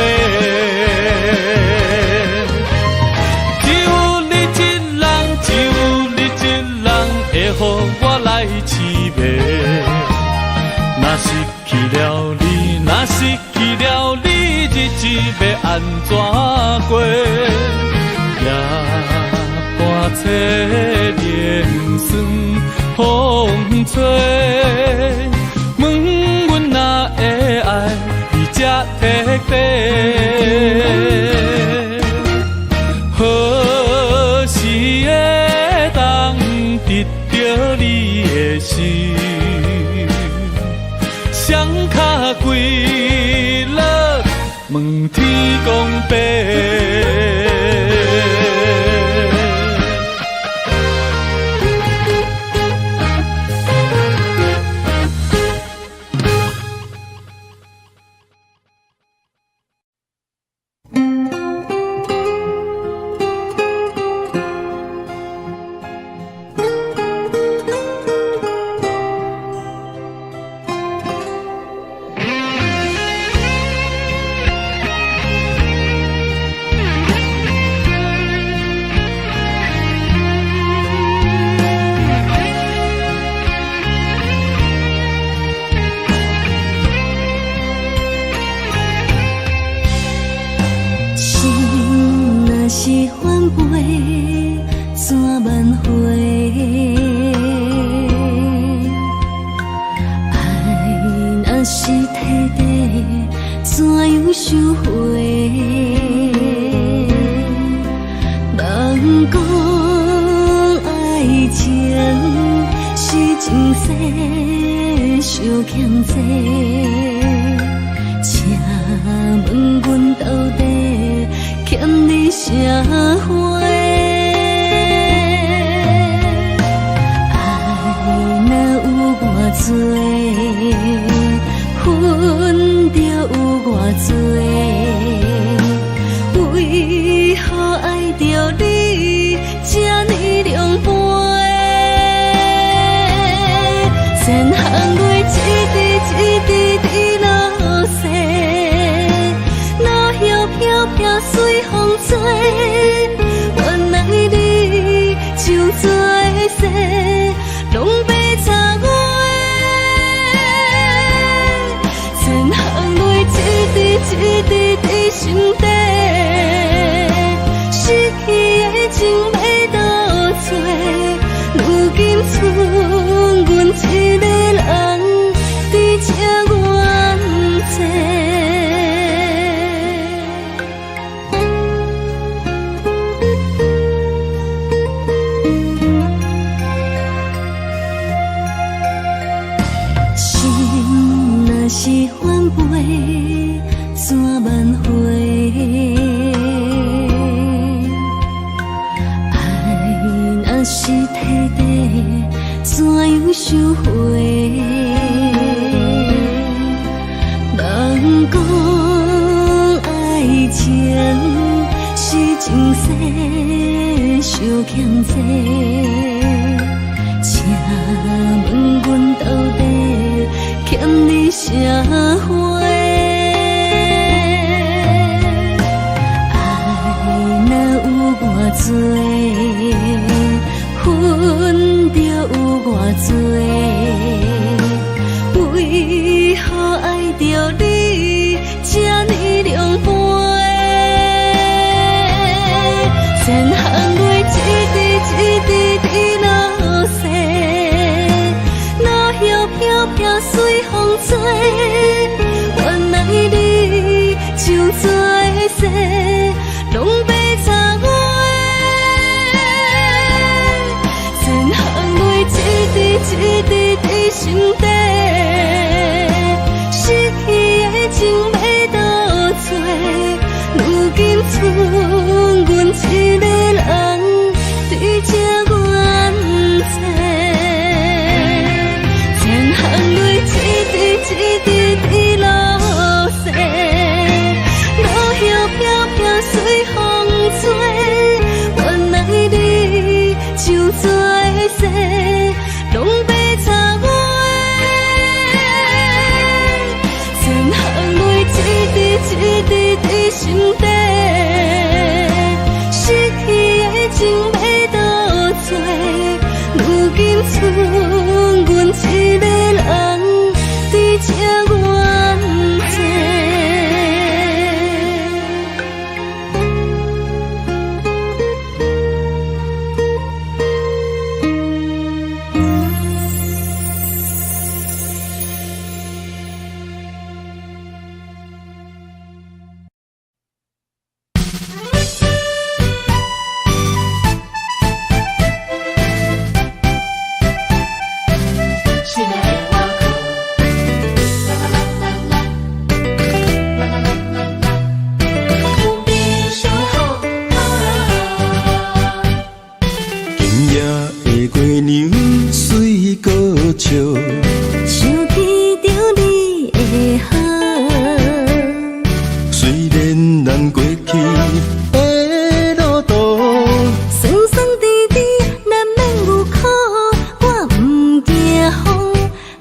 只有你一人，只有你一人会予我来凄迷。若失去了你，若失去了你，日子要安怎过？夜半切莲霜风吹。地。何时会当得到你的心？双脚跪落，问天公伯。像做世，拢要插我的。今夜的月娘随歌唱，想起着你的好，虽然咱过去的路途，酸酸甜甜难免有苦，我不惊风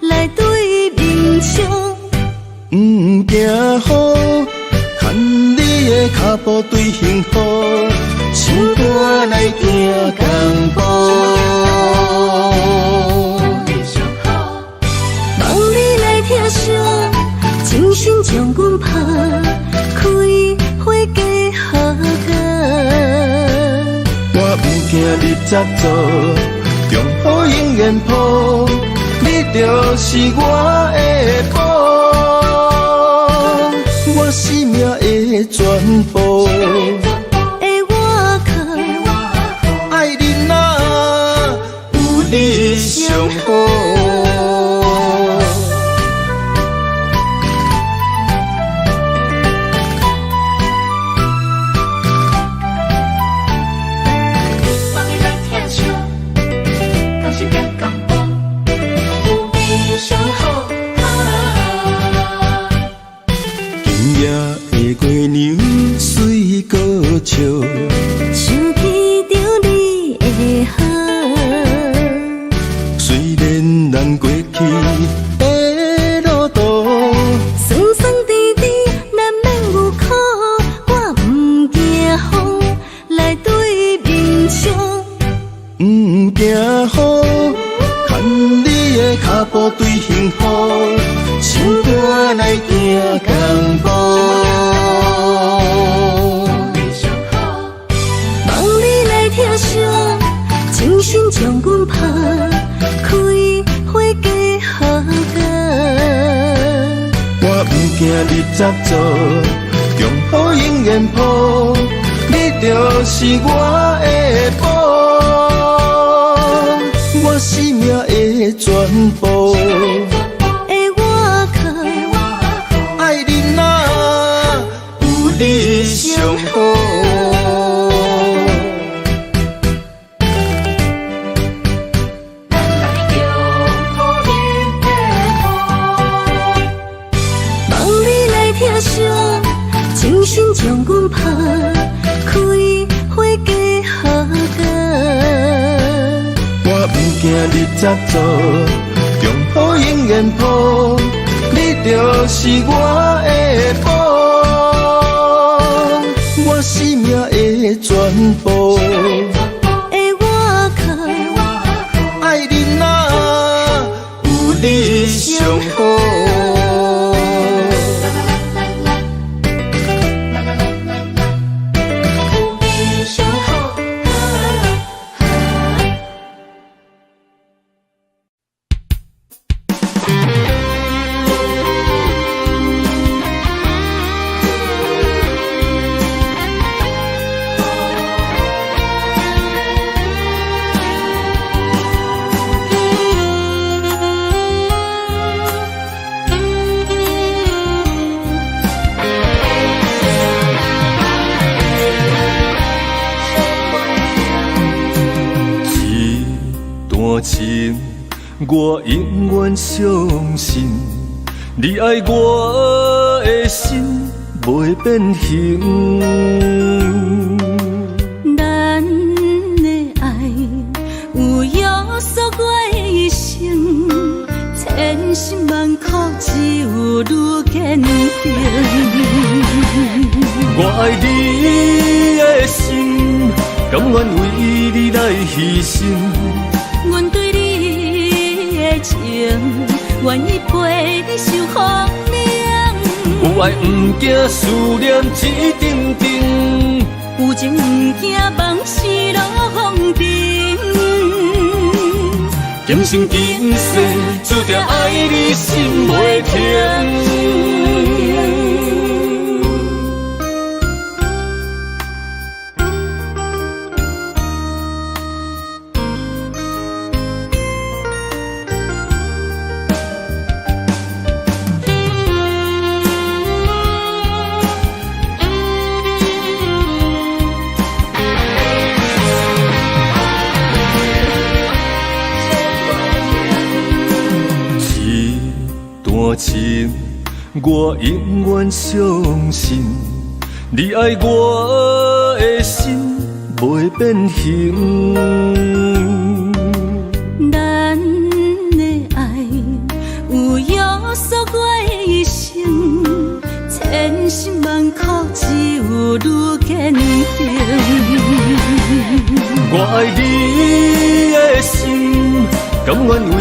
来对面冲。不惊雨，牵你的脚步对幸福，唱歌来行江步。望你来听声，精神将阮拍，开花结好果。我不惊日早做，中雨永远抱，你就是我的宝，我生命的全部。的我靠，爱你啊，有你上好。今夜的月娘随歌唱，想起着你的好，虽然咱过去的路途，酸酸甜甜难免有苦，我不惊风来对面冲。不惊雨，牵你的脚步对幸福，唱歌来行江步。望你来听声，精神将阮拍，开花结好果。我不惊日早做，中雨永远抱，你就是我的宝，我生命的全部。的我靠，爱你啊，有你上好。望你来听声，精神将阮拍，开花结好果。我不惊日早做，中雨永远抱，你就是我的宝，我生命的全部。的我靠，爱你啊，有你上好。情，我永远相信，你爱我的心袂变形。咱的爱有约束我的一生，千辛万苦只有愈坚定。我爱你的心，甘愿为你来牺牲。阮对你的情，愿意陪你受风凉。有爱不惊思念一阵阵，有情不惊梦死落风尘。今生今世注定爱你心袂停。半情，我永远相信，你爱我的心袂变形。咱的爱有约束我的一生，千辛万苦只有愈坚定。我爱你的心，甘愿为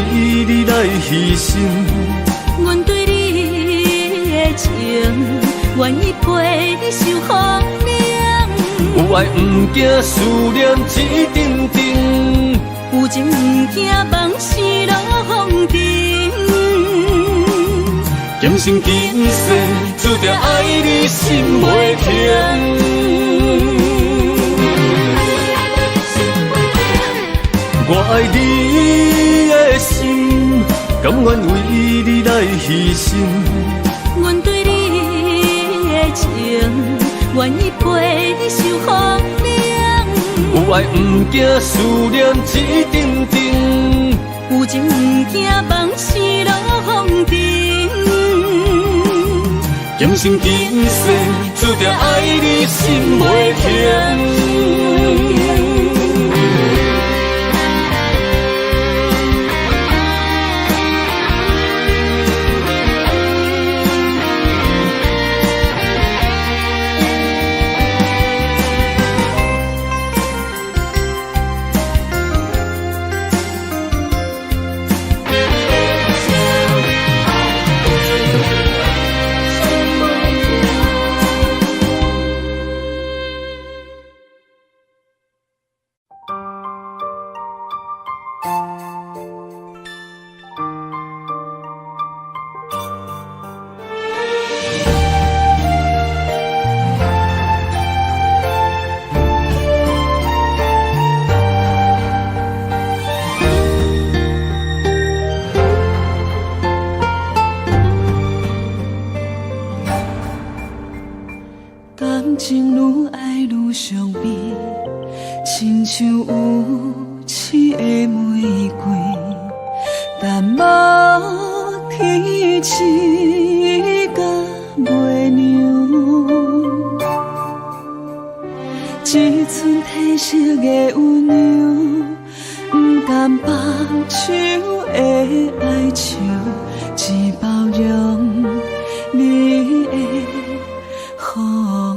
你来牺牲。阮对你的情，愿意陪你受风凉。有爱不惊思念一阵阵，有情不惊梦醒落风尘。今生今世注定爱你心袂停。我爱你的心，甘愿为你来牺牲。阮对你的情，愿意陪你受风凉。有爱不惊思念一阵阵，有情不惊梦醒落风尘。今生今世注定爱你心袂停。感情愈爱愈伤悲，亲像有刺的玫瑰，但无天刺甲袂凉。一寸褪色的温柔，不甘放手的哀愁，只包容你的风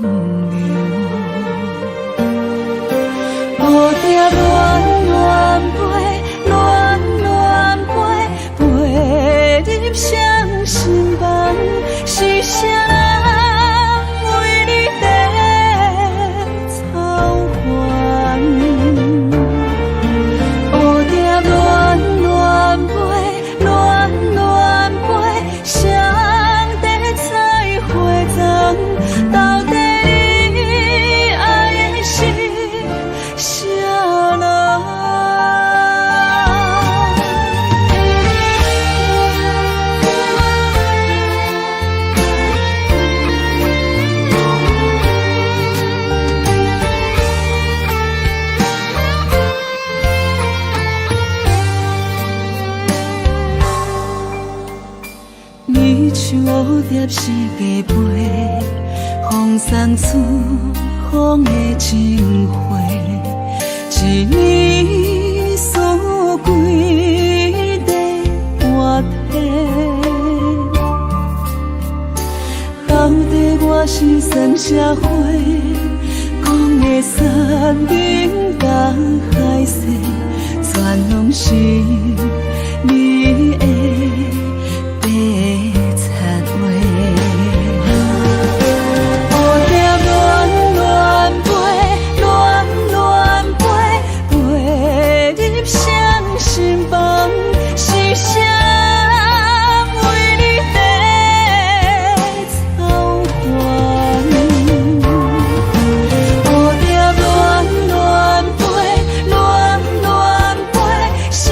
流。蝴蝶乱乱飞，乱乱飞，飞入谁心房？是谁人为你在操烦？蝴蝶乱乱飞，乱乱飞，谁在采花丛？到底你爱的是谁人？你像蝴蝶是加倍，风送出风的情花，一年输几块半体。到底我是算啥货？讲的山顶甲海誓，全拢是你的白贼话。蝴蝶乱乱飞，乱乱飞，飞入谁心房？是谁人为你在操烦？蝴蝶乱乱飞，乱乱飞，谁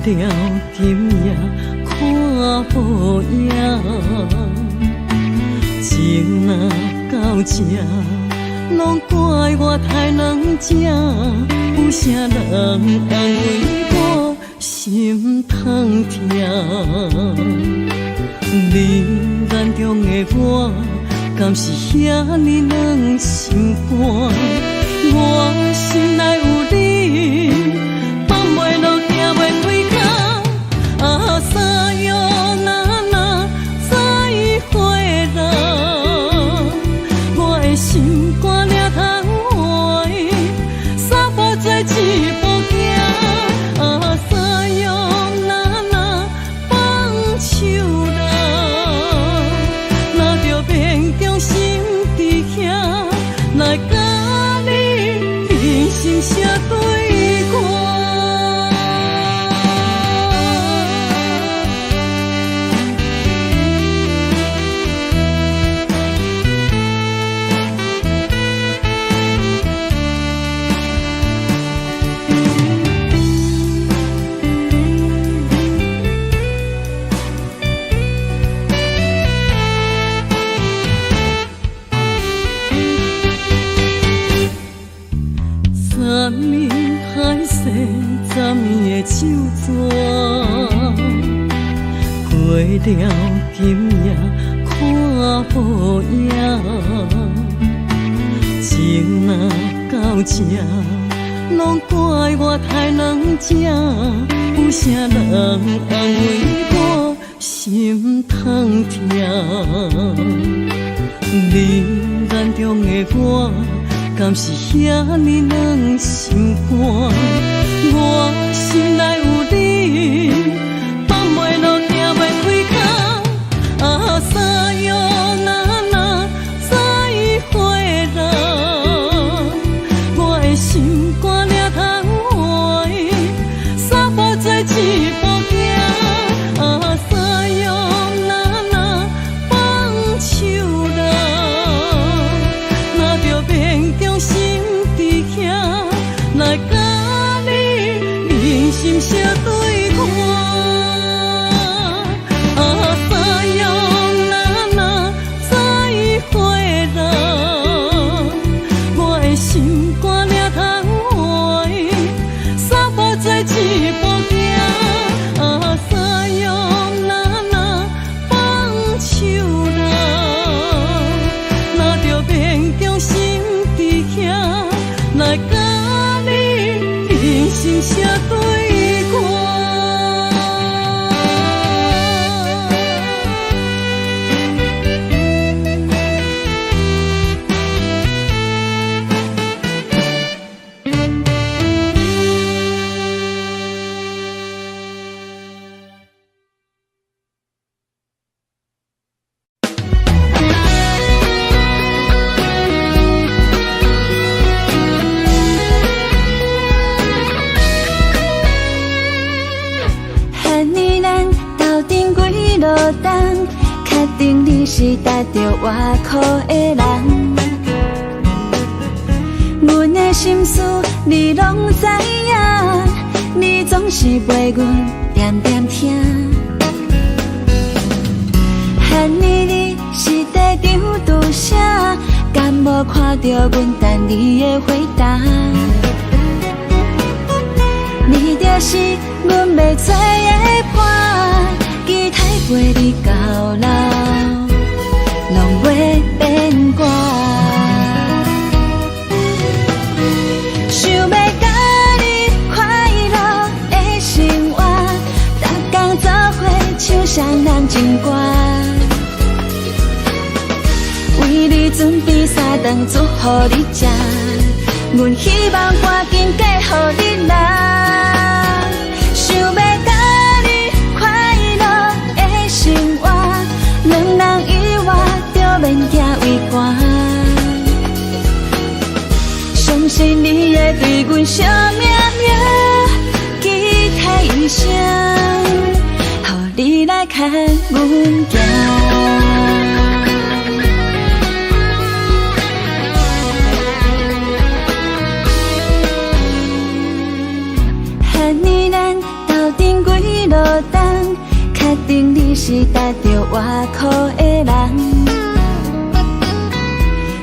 了今夜看无影，情若到这，拢怪我太软情，有啥人安慰我心痛痛？你眼中的我，敢是遐尼软心肝？我心内有你，放袂落，行袂开口。啊，三月那再会啦，我的心肝抓通换，三步做一步行。啊，三月那放手啦，若着勉强心伫遐，来甲你平心写对歌。三面海誓，十面的手纸，过了今夜看无影，情若到这，拢怪我太软情，有啥人安慰我心痛痛？你眼中的我，敢是遐尼软心肝？我心内有你，放袂落，行袂开口。啊，三月那再会啦，我的心肝抓通换，三步做一步行。啊，三月那放手啦，若着勉强心伫遐，来甲你认心写对歌。啊，三月那再会啦，我的心肝抓通换，三步做一步行。啊，三月那放手啦，若着勉强心伫遐，来甲你认心写对歌。汉尼咱斗阵几落冬，确定你是踏着外裤的人。阮的心事你拢知影，你总是陪阮点点听。汉尼你是地场拄啥？敢无看到阮等你的回答？你就是阮要找的伴，期待陪你到老，拢袂变卦。想要甲你快乐的生活，逐天做伙唱双人情歌，为你准备三顿煮予你食，阮希望赶紧嫁予你啦。想要甲你快乐的生活，两人以外就免惊畏寒。相信你会对阮惜命命，期待一生，予你来牵阮行。汉尼咱斗阵几讲你是踏着外裤的人，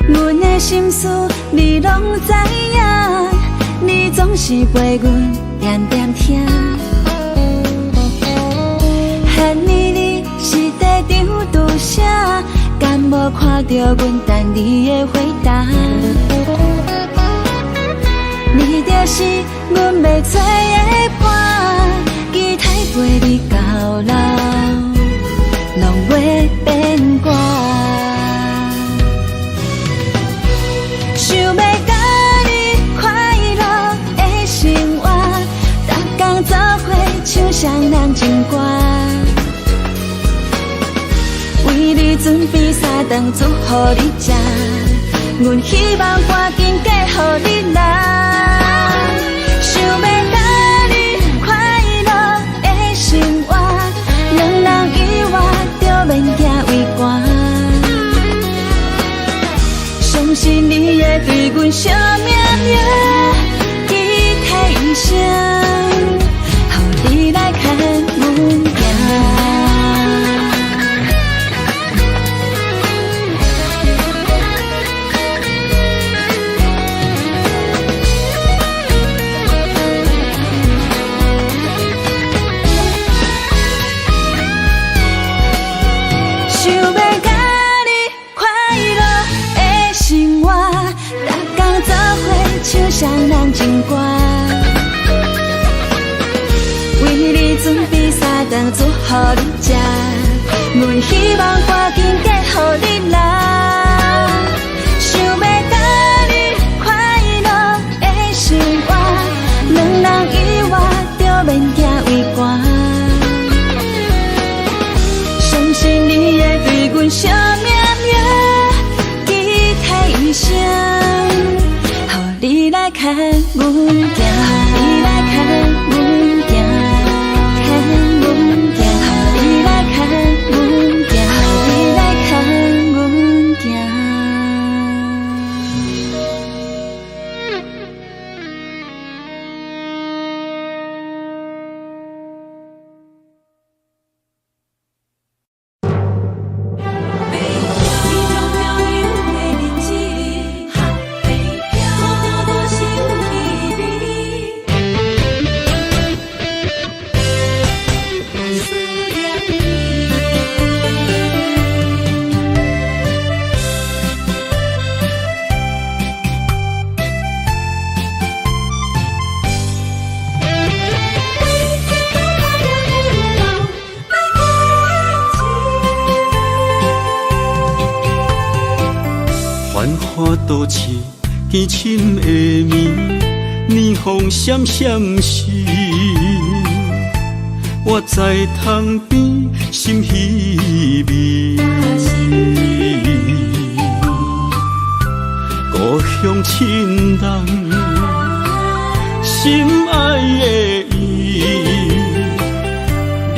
阮的心事你拢知影，你总是陪阮点点听。恨你你是地场拄啥，敢无看到阮等你的回答？你就是阮要找的伴，期待陪你到老，拢会变卦。想要甲你快乐的生活，逐天做伙唱双人情歌，为你准备三顿煮予你食，阮希望赶紧嫁予你啦。想要甲你快乐的生活，两人以外就免行为寒。相信你会对阮惜命命，期待一生，予你来牵阮行。唱双人情歌，为你准备三顿煮予你食，阮希望赶紧嫁予你啦。想要甲你快乐的生活，两人以外就免行为寒。相信你会对阮惜命命，期待一生。你来牵阮行，你来牵阮行，牵阮行，你来牵阮行，你来牵阮行。繁华都市凄深的暝，霓虹闪闪时，我在窗边心稀微。故乡亲人，心爱的伊，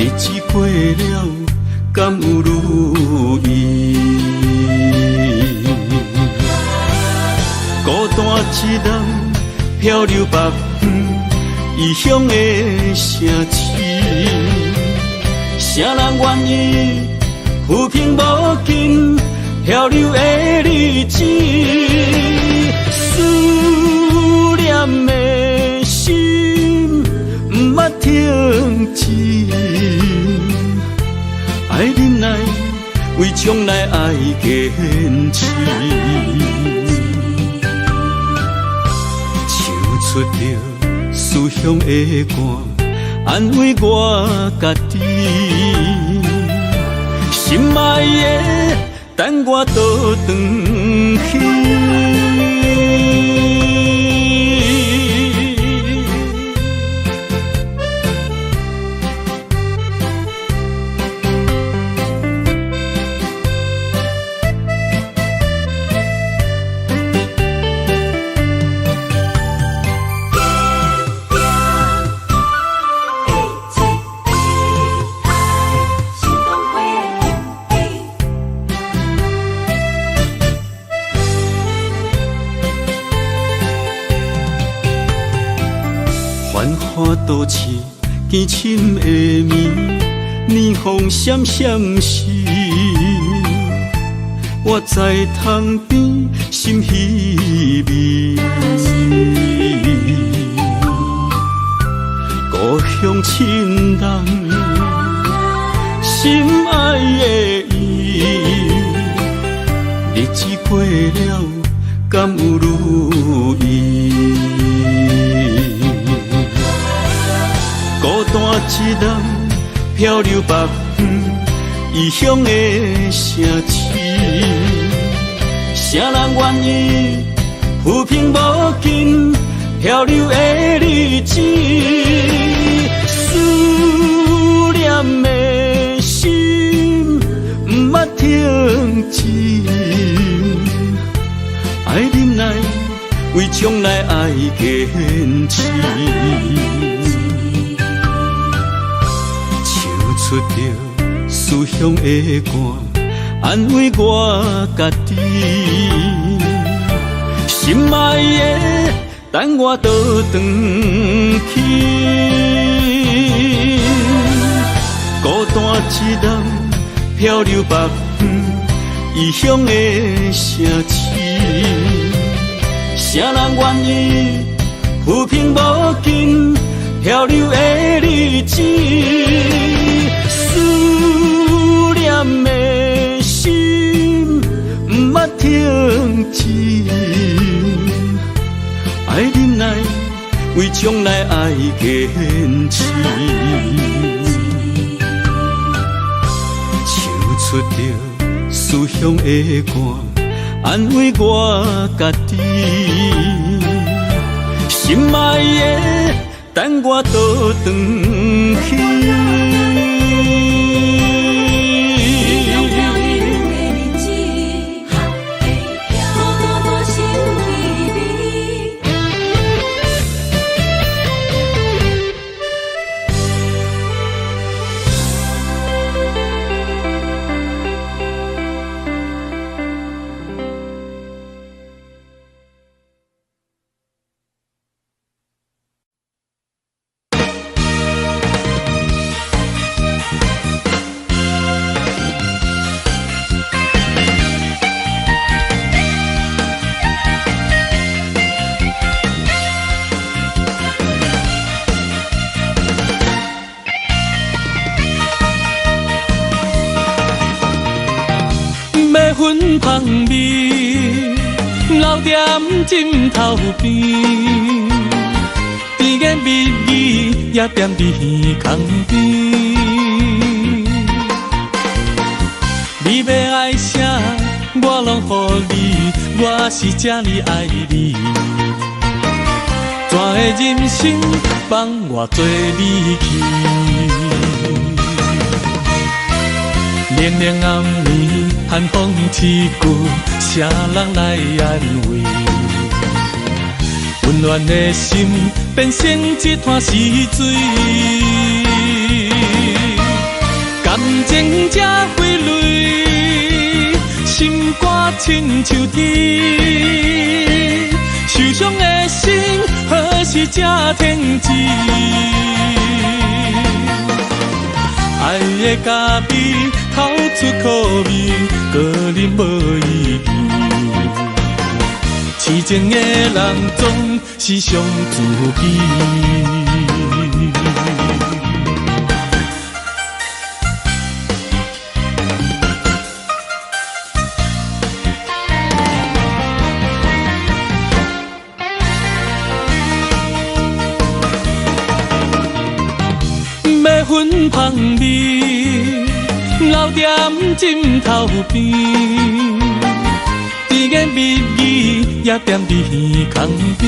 日子过了，敢有如意？孤单一人漂流北远异乡的城市，谁人愿意浮萍无尽漂流的日子？思念的心不捌停止，爱忍耐，为将来爱坚持。唱出着思乡的歌，安慰我家己。心爱的，等我倒转去。繁华都市，凄深的暝，年风闪闪时，我在窗边心稀微。故乡亲人，心爱的伊，日子过了，敢有如意？孤单一人漂流北方异乡的城市，啥人愿意浮萍无尽漂流的日子？思念的心不捌停止，爱忍耐，为将来爱坚持。唱出着思乡的歌，安慰我家己。心爱的，等我倒转去。孤单一人漂流北方异乡的城市，啥人愿意浮萍无尽漂流的日子？思念的心不捌停止，爱忍耐，为将来爱坚持。唱出着思乡的歌，安慰我家己。心爱的，等我倒转去。粉芳味，留踮枕头边，甜言蜜语也踮伫耳孔边。你要爱啥，我拢予你，我是这呢爱你。全的人生放我做你去。凉凉暗暝，寒风刺骨，啥人来安慰？温暖的心变成一滩死水，感情才挥泪，心肝亲像铁，受伤的心何时才停止？爱的咖啡透出苦味，个人无意义。痴情的人总是伤自己。要粉芳味，留踮枕头边，甜言蜜语也踮伫耳孔边。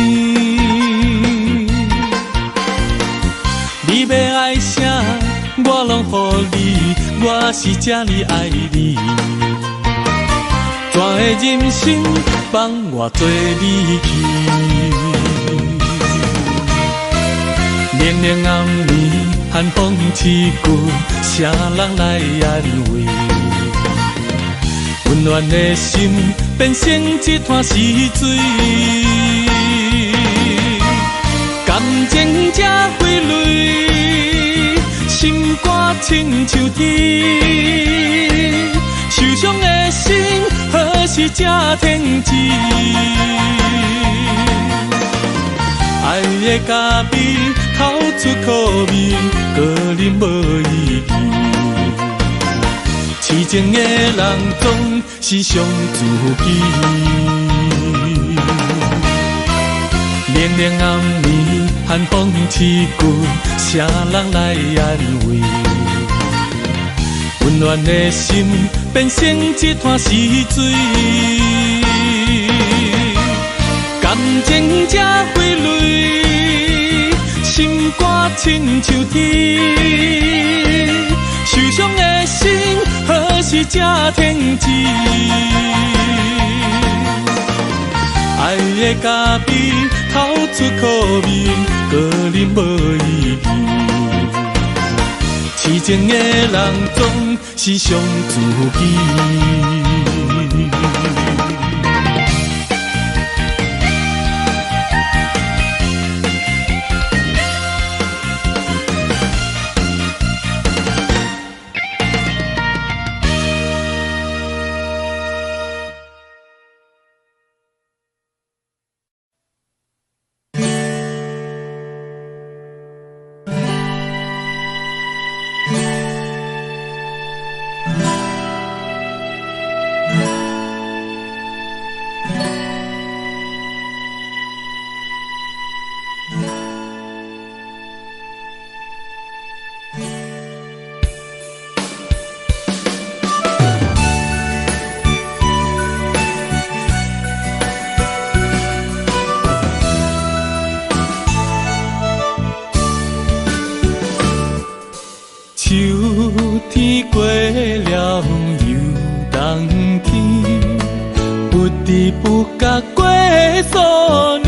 你要爱啥，我拢予你，我是这呢爱你。全的人生放我做你去。凉凉暗暝，寒风刺骨，啥人来安慰？温暖的心变成一滩死水，感情才挥泪，心心肝亲像铁，受伤的心何时才停止？爱的咖啡透出苦味，个人无意义。痴情的人总是伤自己。凉凉暗暝，寒风刺骨，啥人来安慰？温暖的心变成一滩死水，感情才挥泪，心肝亲像铁，受伤的心何时才停止？爱的咖啡透出苦味，个人无意义。痴情的人总是伤自己。秋天过了又冬天，不知不觉过数年，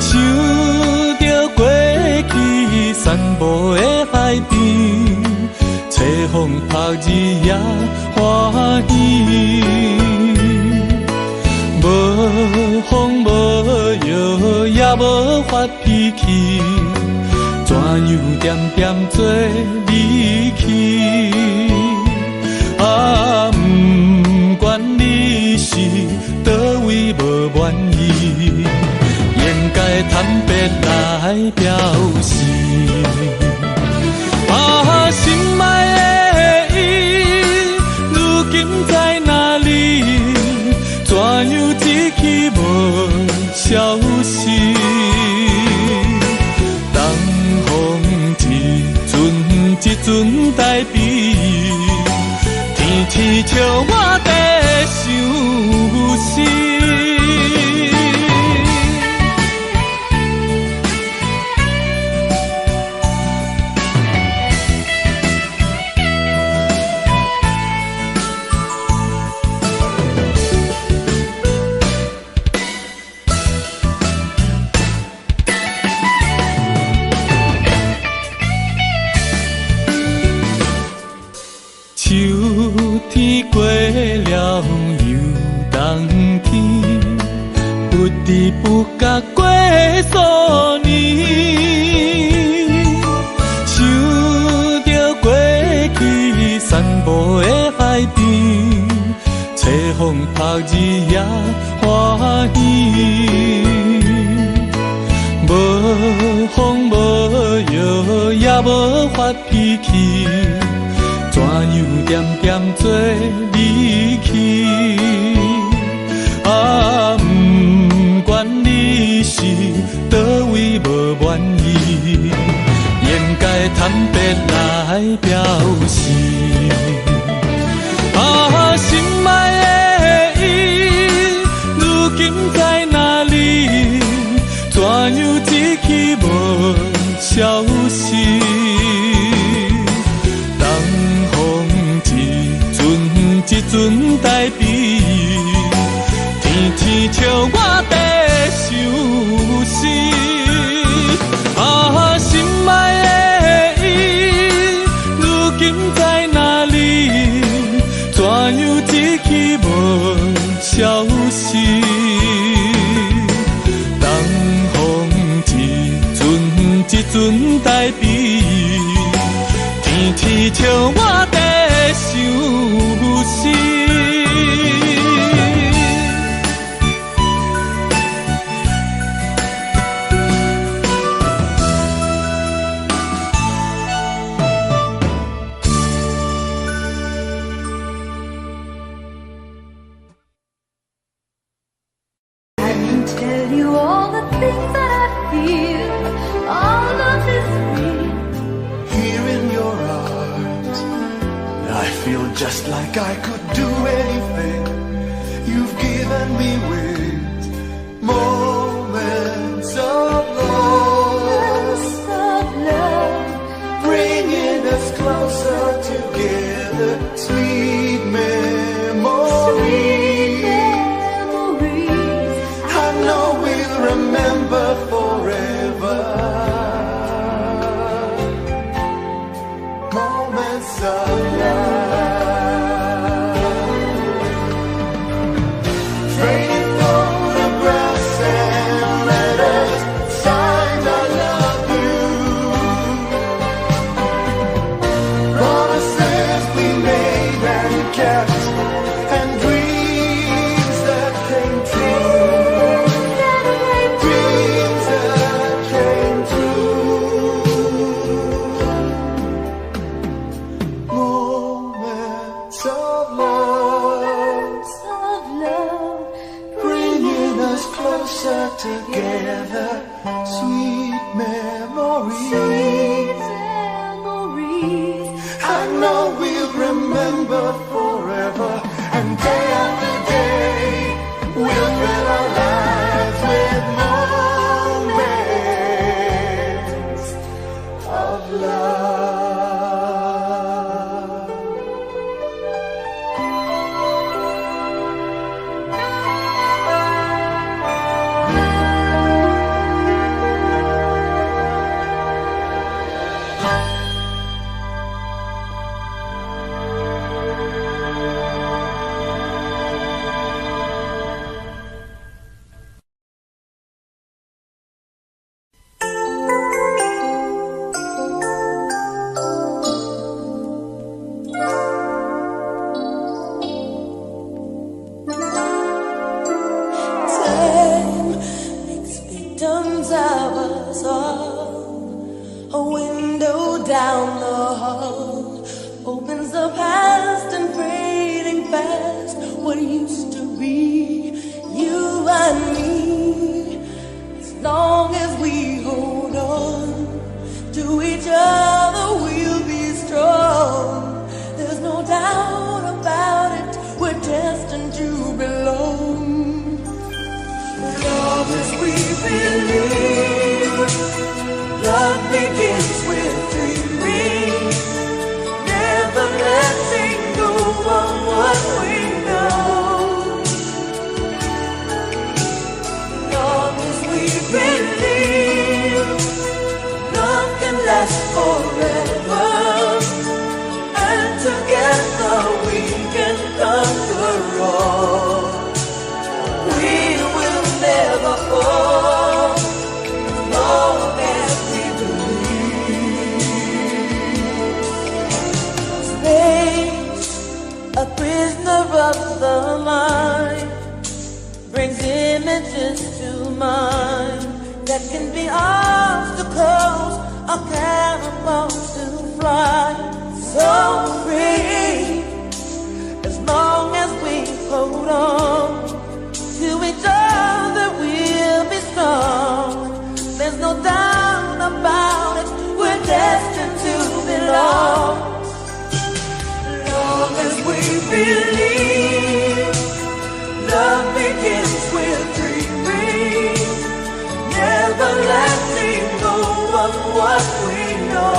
想着过去散步的海边，吹风晒日也欢喜，无风无雨也无发脾气。怎样点点做离去？啊，不管你是倒位无满意，应该坦白来表示。啊，心爱的伊，如今在哪里？怎样一去无消息？一阵代笔，天气笑我在想死。秋天过了又冬天，不知不觉过数年，想着过去散步的海边，吹风晒日也欢喜，无风无雨也无发脾气。怎样点点做离去？啊，不管你是倒位无满意，应该坦白来表示。啊，心爱的伊，如今在哪里？怎样一去无消息？一阵代笔，天天笑我在想死。啊，心爱的伊，如今在哪里？怎样一去无消息？东风一阵代笔，笑我在伤心。Tell you all the things that I feel. All of this real. Here in your arms, I feel just like I could do anything. You've given me wings, moments of love, bringing us closer together. Sweet memories. Remember forever moments of love, fading photographs and letters, signs I love you, promises we made and kept, and dreams that came true. Together, sweet memories. I know we'll remember forever, and day after day we'll fill our lives with moments of love. Down the hall opens the past and fading fast. What used to be you and me, as long as we hold on to each other, we'll be strong. There's no doubt about it, we're destined to belong. Love as we believe, love begins with dreaming, never letting go of what we know. Long as we believe, love can last forever, and together we can conquer all. We will never fall, long as we believe. Space, a prisoner of the mind, brings images to mind that can be obstacles or catapults to fly. So free, as long as we hold on to each other, we'll be strong. There's no doubt about it, we're destined to belong. Long as we believe, love begins with dreaming, never letting go of what we know.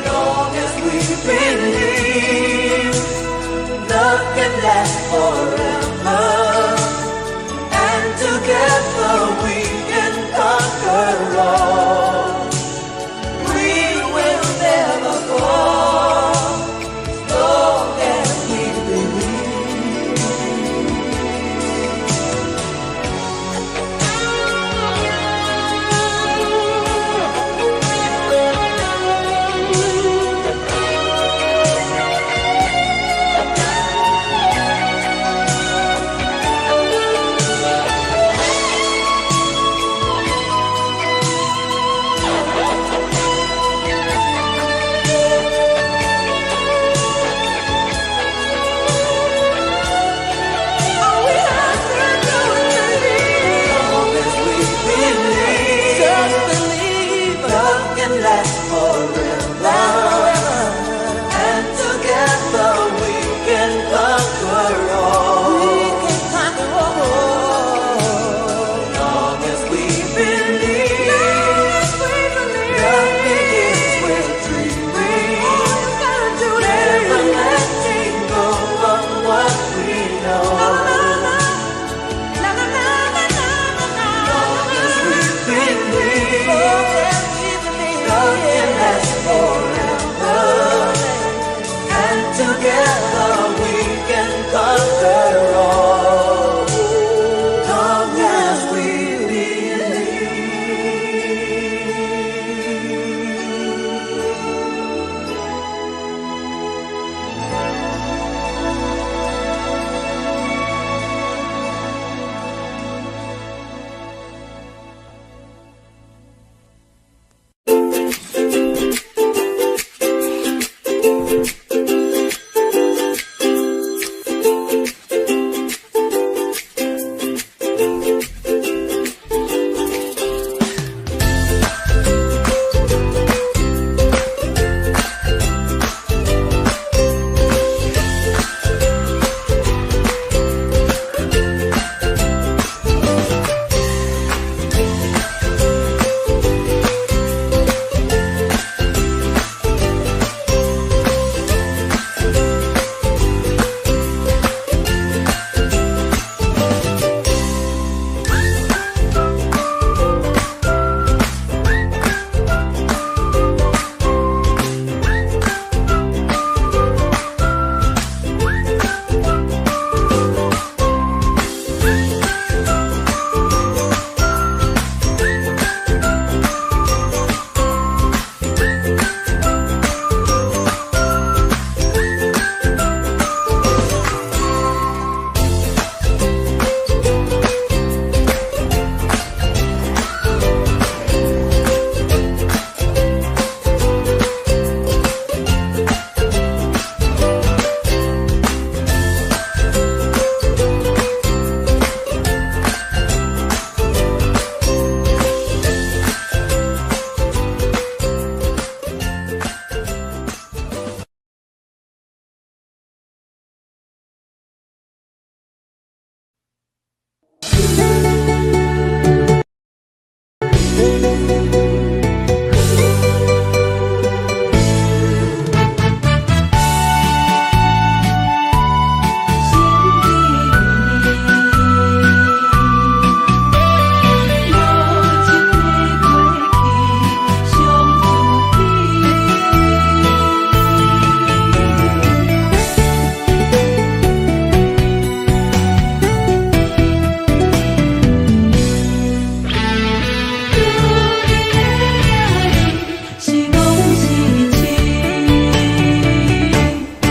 Long as we believe, love can last forever, and together we can conquer all. We will never fall, long as we believe. last forever. And together we can conquer all. Long as we believe.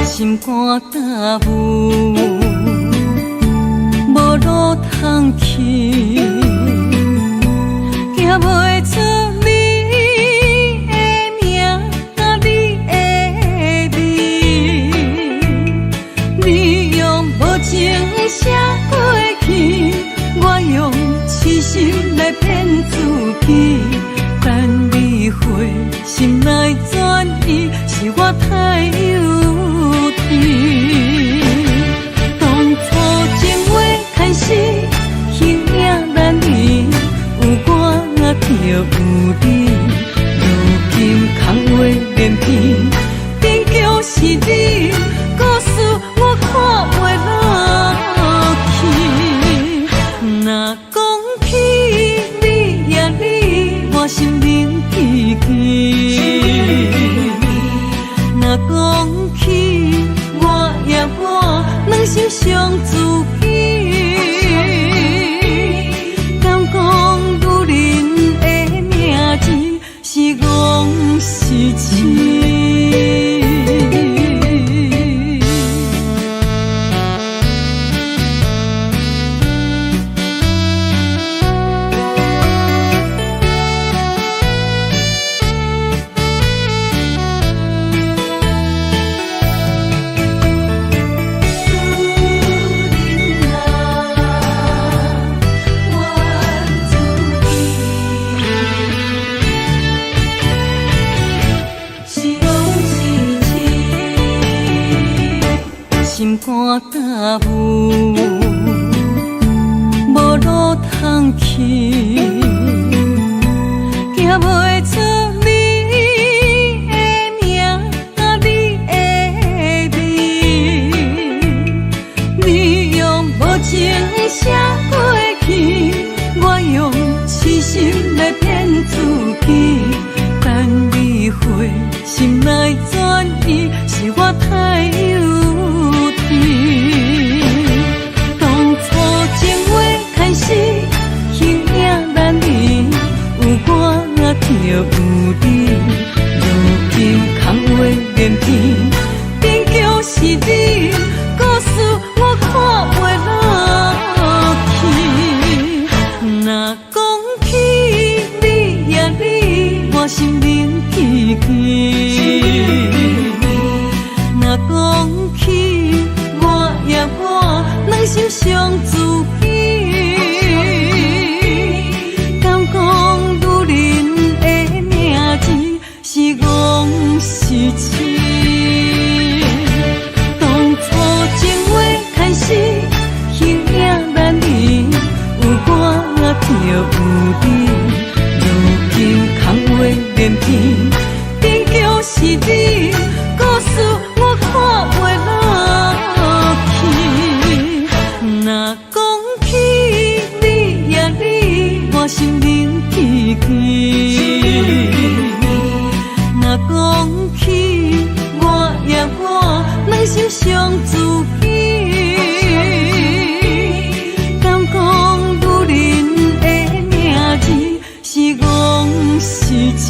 心肝大雾，无路通去，行袂出你的名，甲你的味。你用无情写过去，我用痴心来骗自己。等你回心来转意，是我太幼稚。当初情话开始，形影难移，有我就有你。如今空话连篇，终究是你，故事我看袂落去。若讲起你呀你，我心灵记记。若讲起我呀我，两心相知己。敢讲女人的名字是戆是痴？心肝大雾，无路通去，行袂出你的名，甲你的味。你用无情写过去，我用痴心来骗自己。等你回是憨是痴。当初情话开始，形影难离，有我就有你。如今空话连篇，终究是你，故事我看袂落去。若讲起你呀你，我心灵记记。若讲起我呀我，两心相知己。敢讲女人的名字是憨是痴？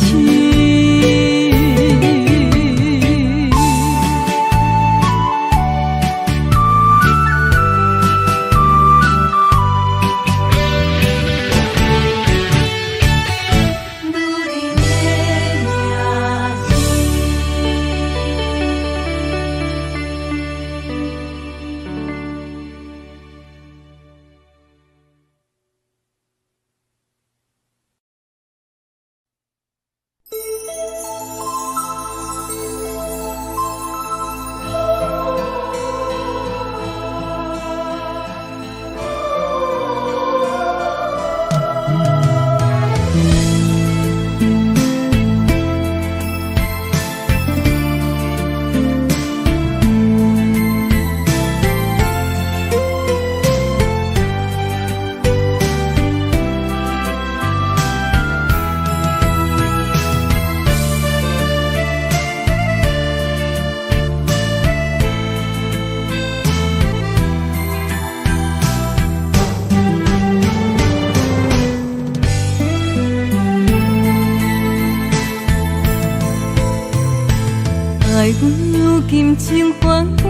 爱阮如今情反悔，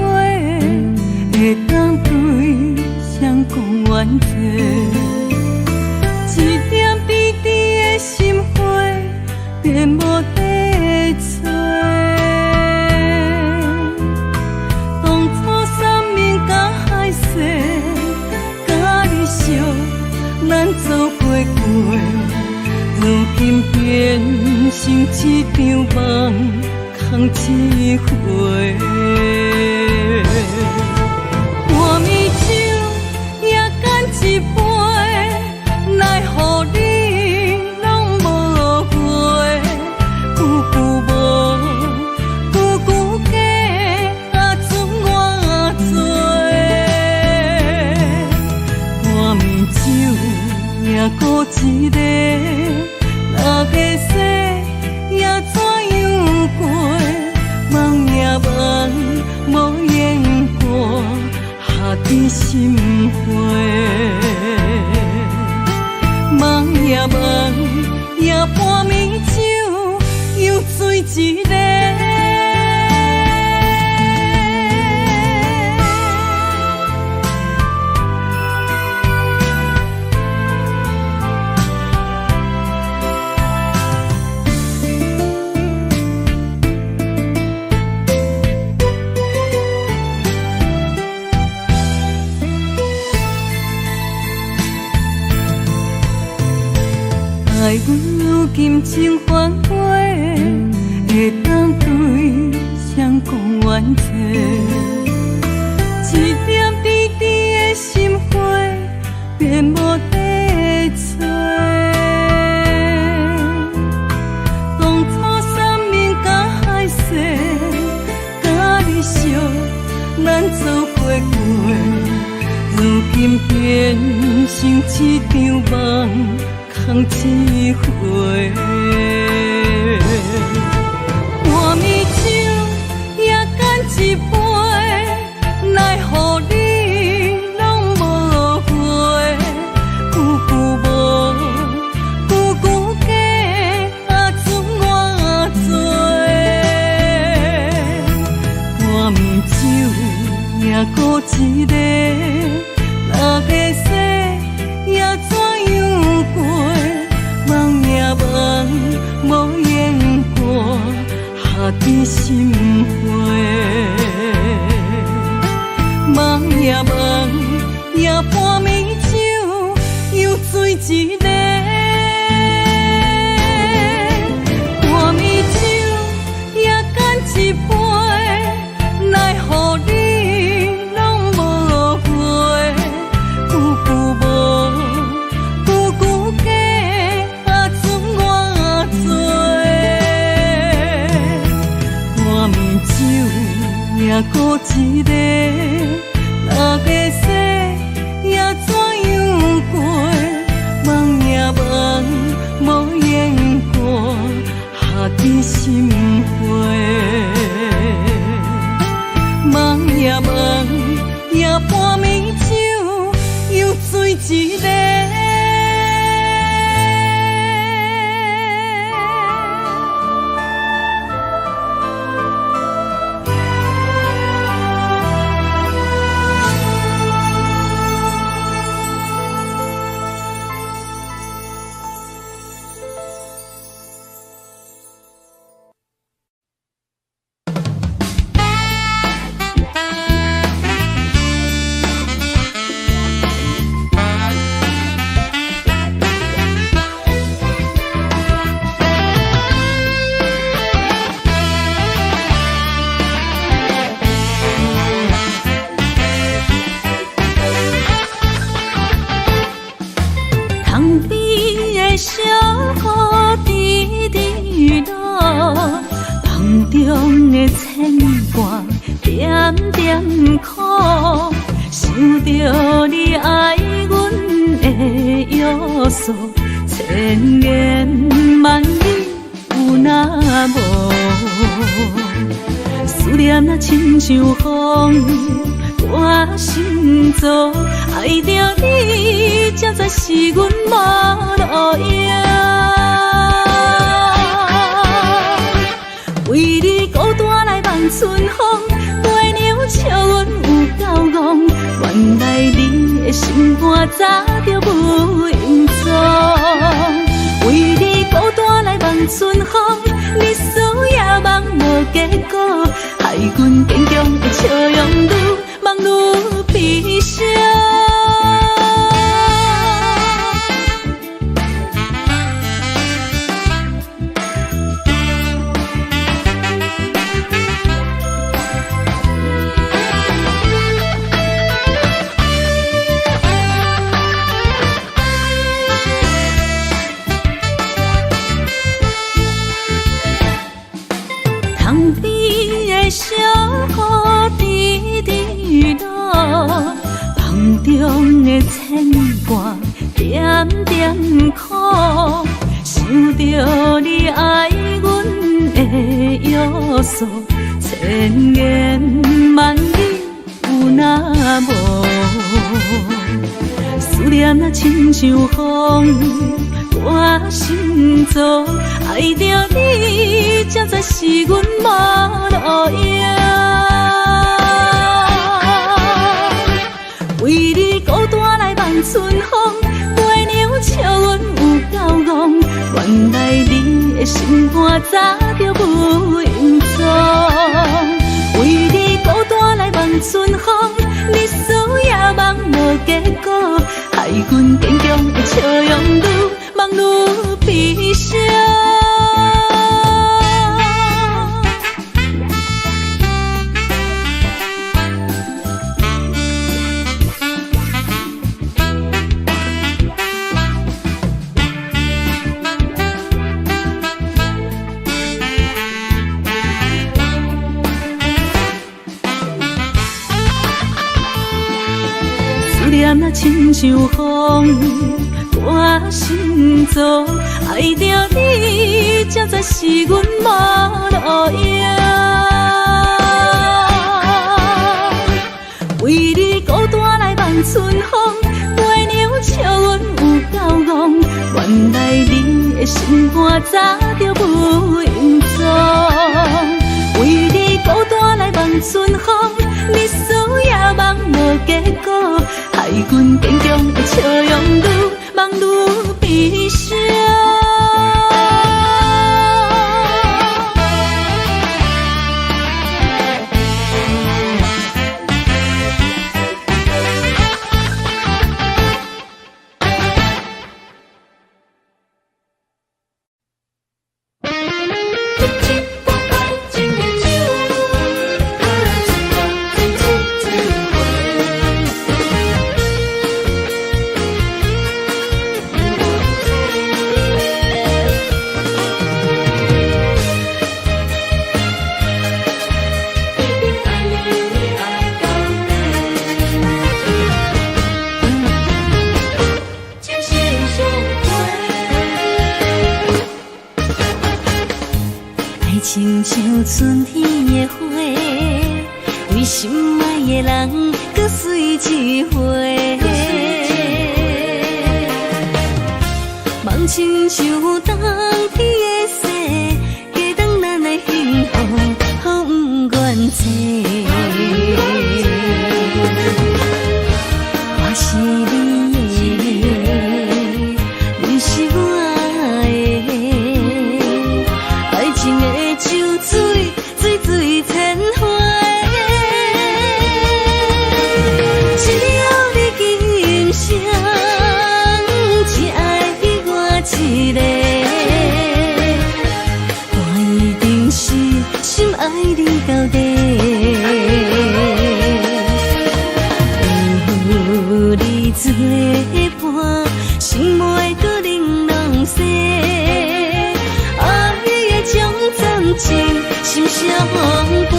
会当对谁讲冤罪？一点滴滴的心花，变无地找。当初三面甲海誓，甲你惜，咱走过过，如今变成一场梦。空一回，半暝酒也干一杯，奈何你拢无回？久久无，久久假，准我做。半暝酒也孤一个，六个世也怎样过？梦也梦，无言过，下伫心花。梦也梦，也半暝酒，又醉一个。爱阮如今情反悔，会当对谁讲冤罪？一点滴滴的心花，变无地找。当初三面甲海誓，甲你惜，咱走过过，如今变成一场梦。空一回，半暝酒也干一杯，奈何你拢无回？久久无，久久假，准我做。半暝酒也孤一个，六个世也怎样过？梦也梦，无言过，下伫心花。梦也梦，也半暝酒，又醉一个。半暝酒命孤一个，若要说也怎样过？梦也梦，无言歌，下伫心扉。梦也梦，也半暝酒，又醉一个。塘边的小河滴滴落，梦中的牵挂点点苦，想着你爱阮的约束，千言万语有那无？思念啊亲像风，我心中爱着你，才知是阮无路用。为你孤单来望春风，月娘笑阮有够戆。原来你的心肝早就无影踪。为你孤单来望春风，日思夜梦无结果，害阮坚强的笑容愈梦愈悲伤。塘边的小河滴滴落，梦中的牵挂点点苦，想着你爱阮的约束，千言万语有那无？思念啊亲像风，我心中爱着你，才知是阮无路用。为你孤单来望春风，月娘笑阮有够戆。原来你的心肝早就无影踪。为你孤单来望春风，日思夜梦无结果，害阮坚强的笑容愈梦愈悲伤。思念啊亲像风，我心中爱着你，才知是阮无路用。为你孤单来望春风，月娘笑阮有够戆。原来你的心肝早就无影踪。为你孤单来望春风，日思夜梦无结果，害阮坚强的笑容愈梦愈悲伤。春天的花，为心爱的人，搁随一回。梦亲像冬天的雪，加当咱的幸福，予不愿切。我是你的，你是我的，爱情的酒水，水水千花。只要你今生只爱我一个，我一定是心爱你到底。有你作伴，心袂搁玲珑色，爱的种暂情，心相陪。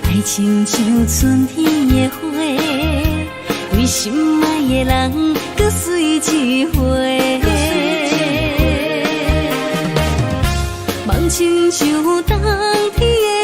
爱情像春天的花，为心爱的人，搁随一回。梦亲像冬天的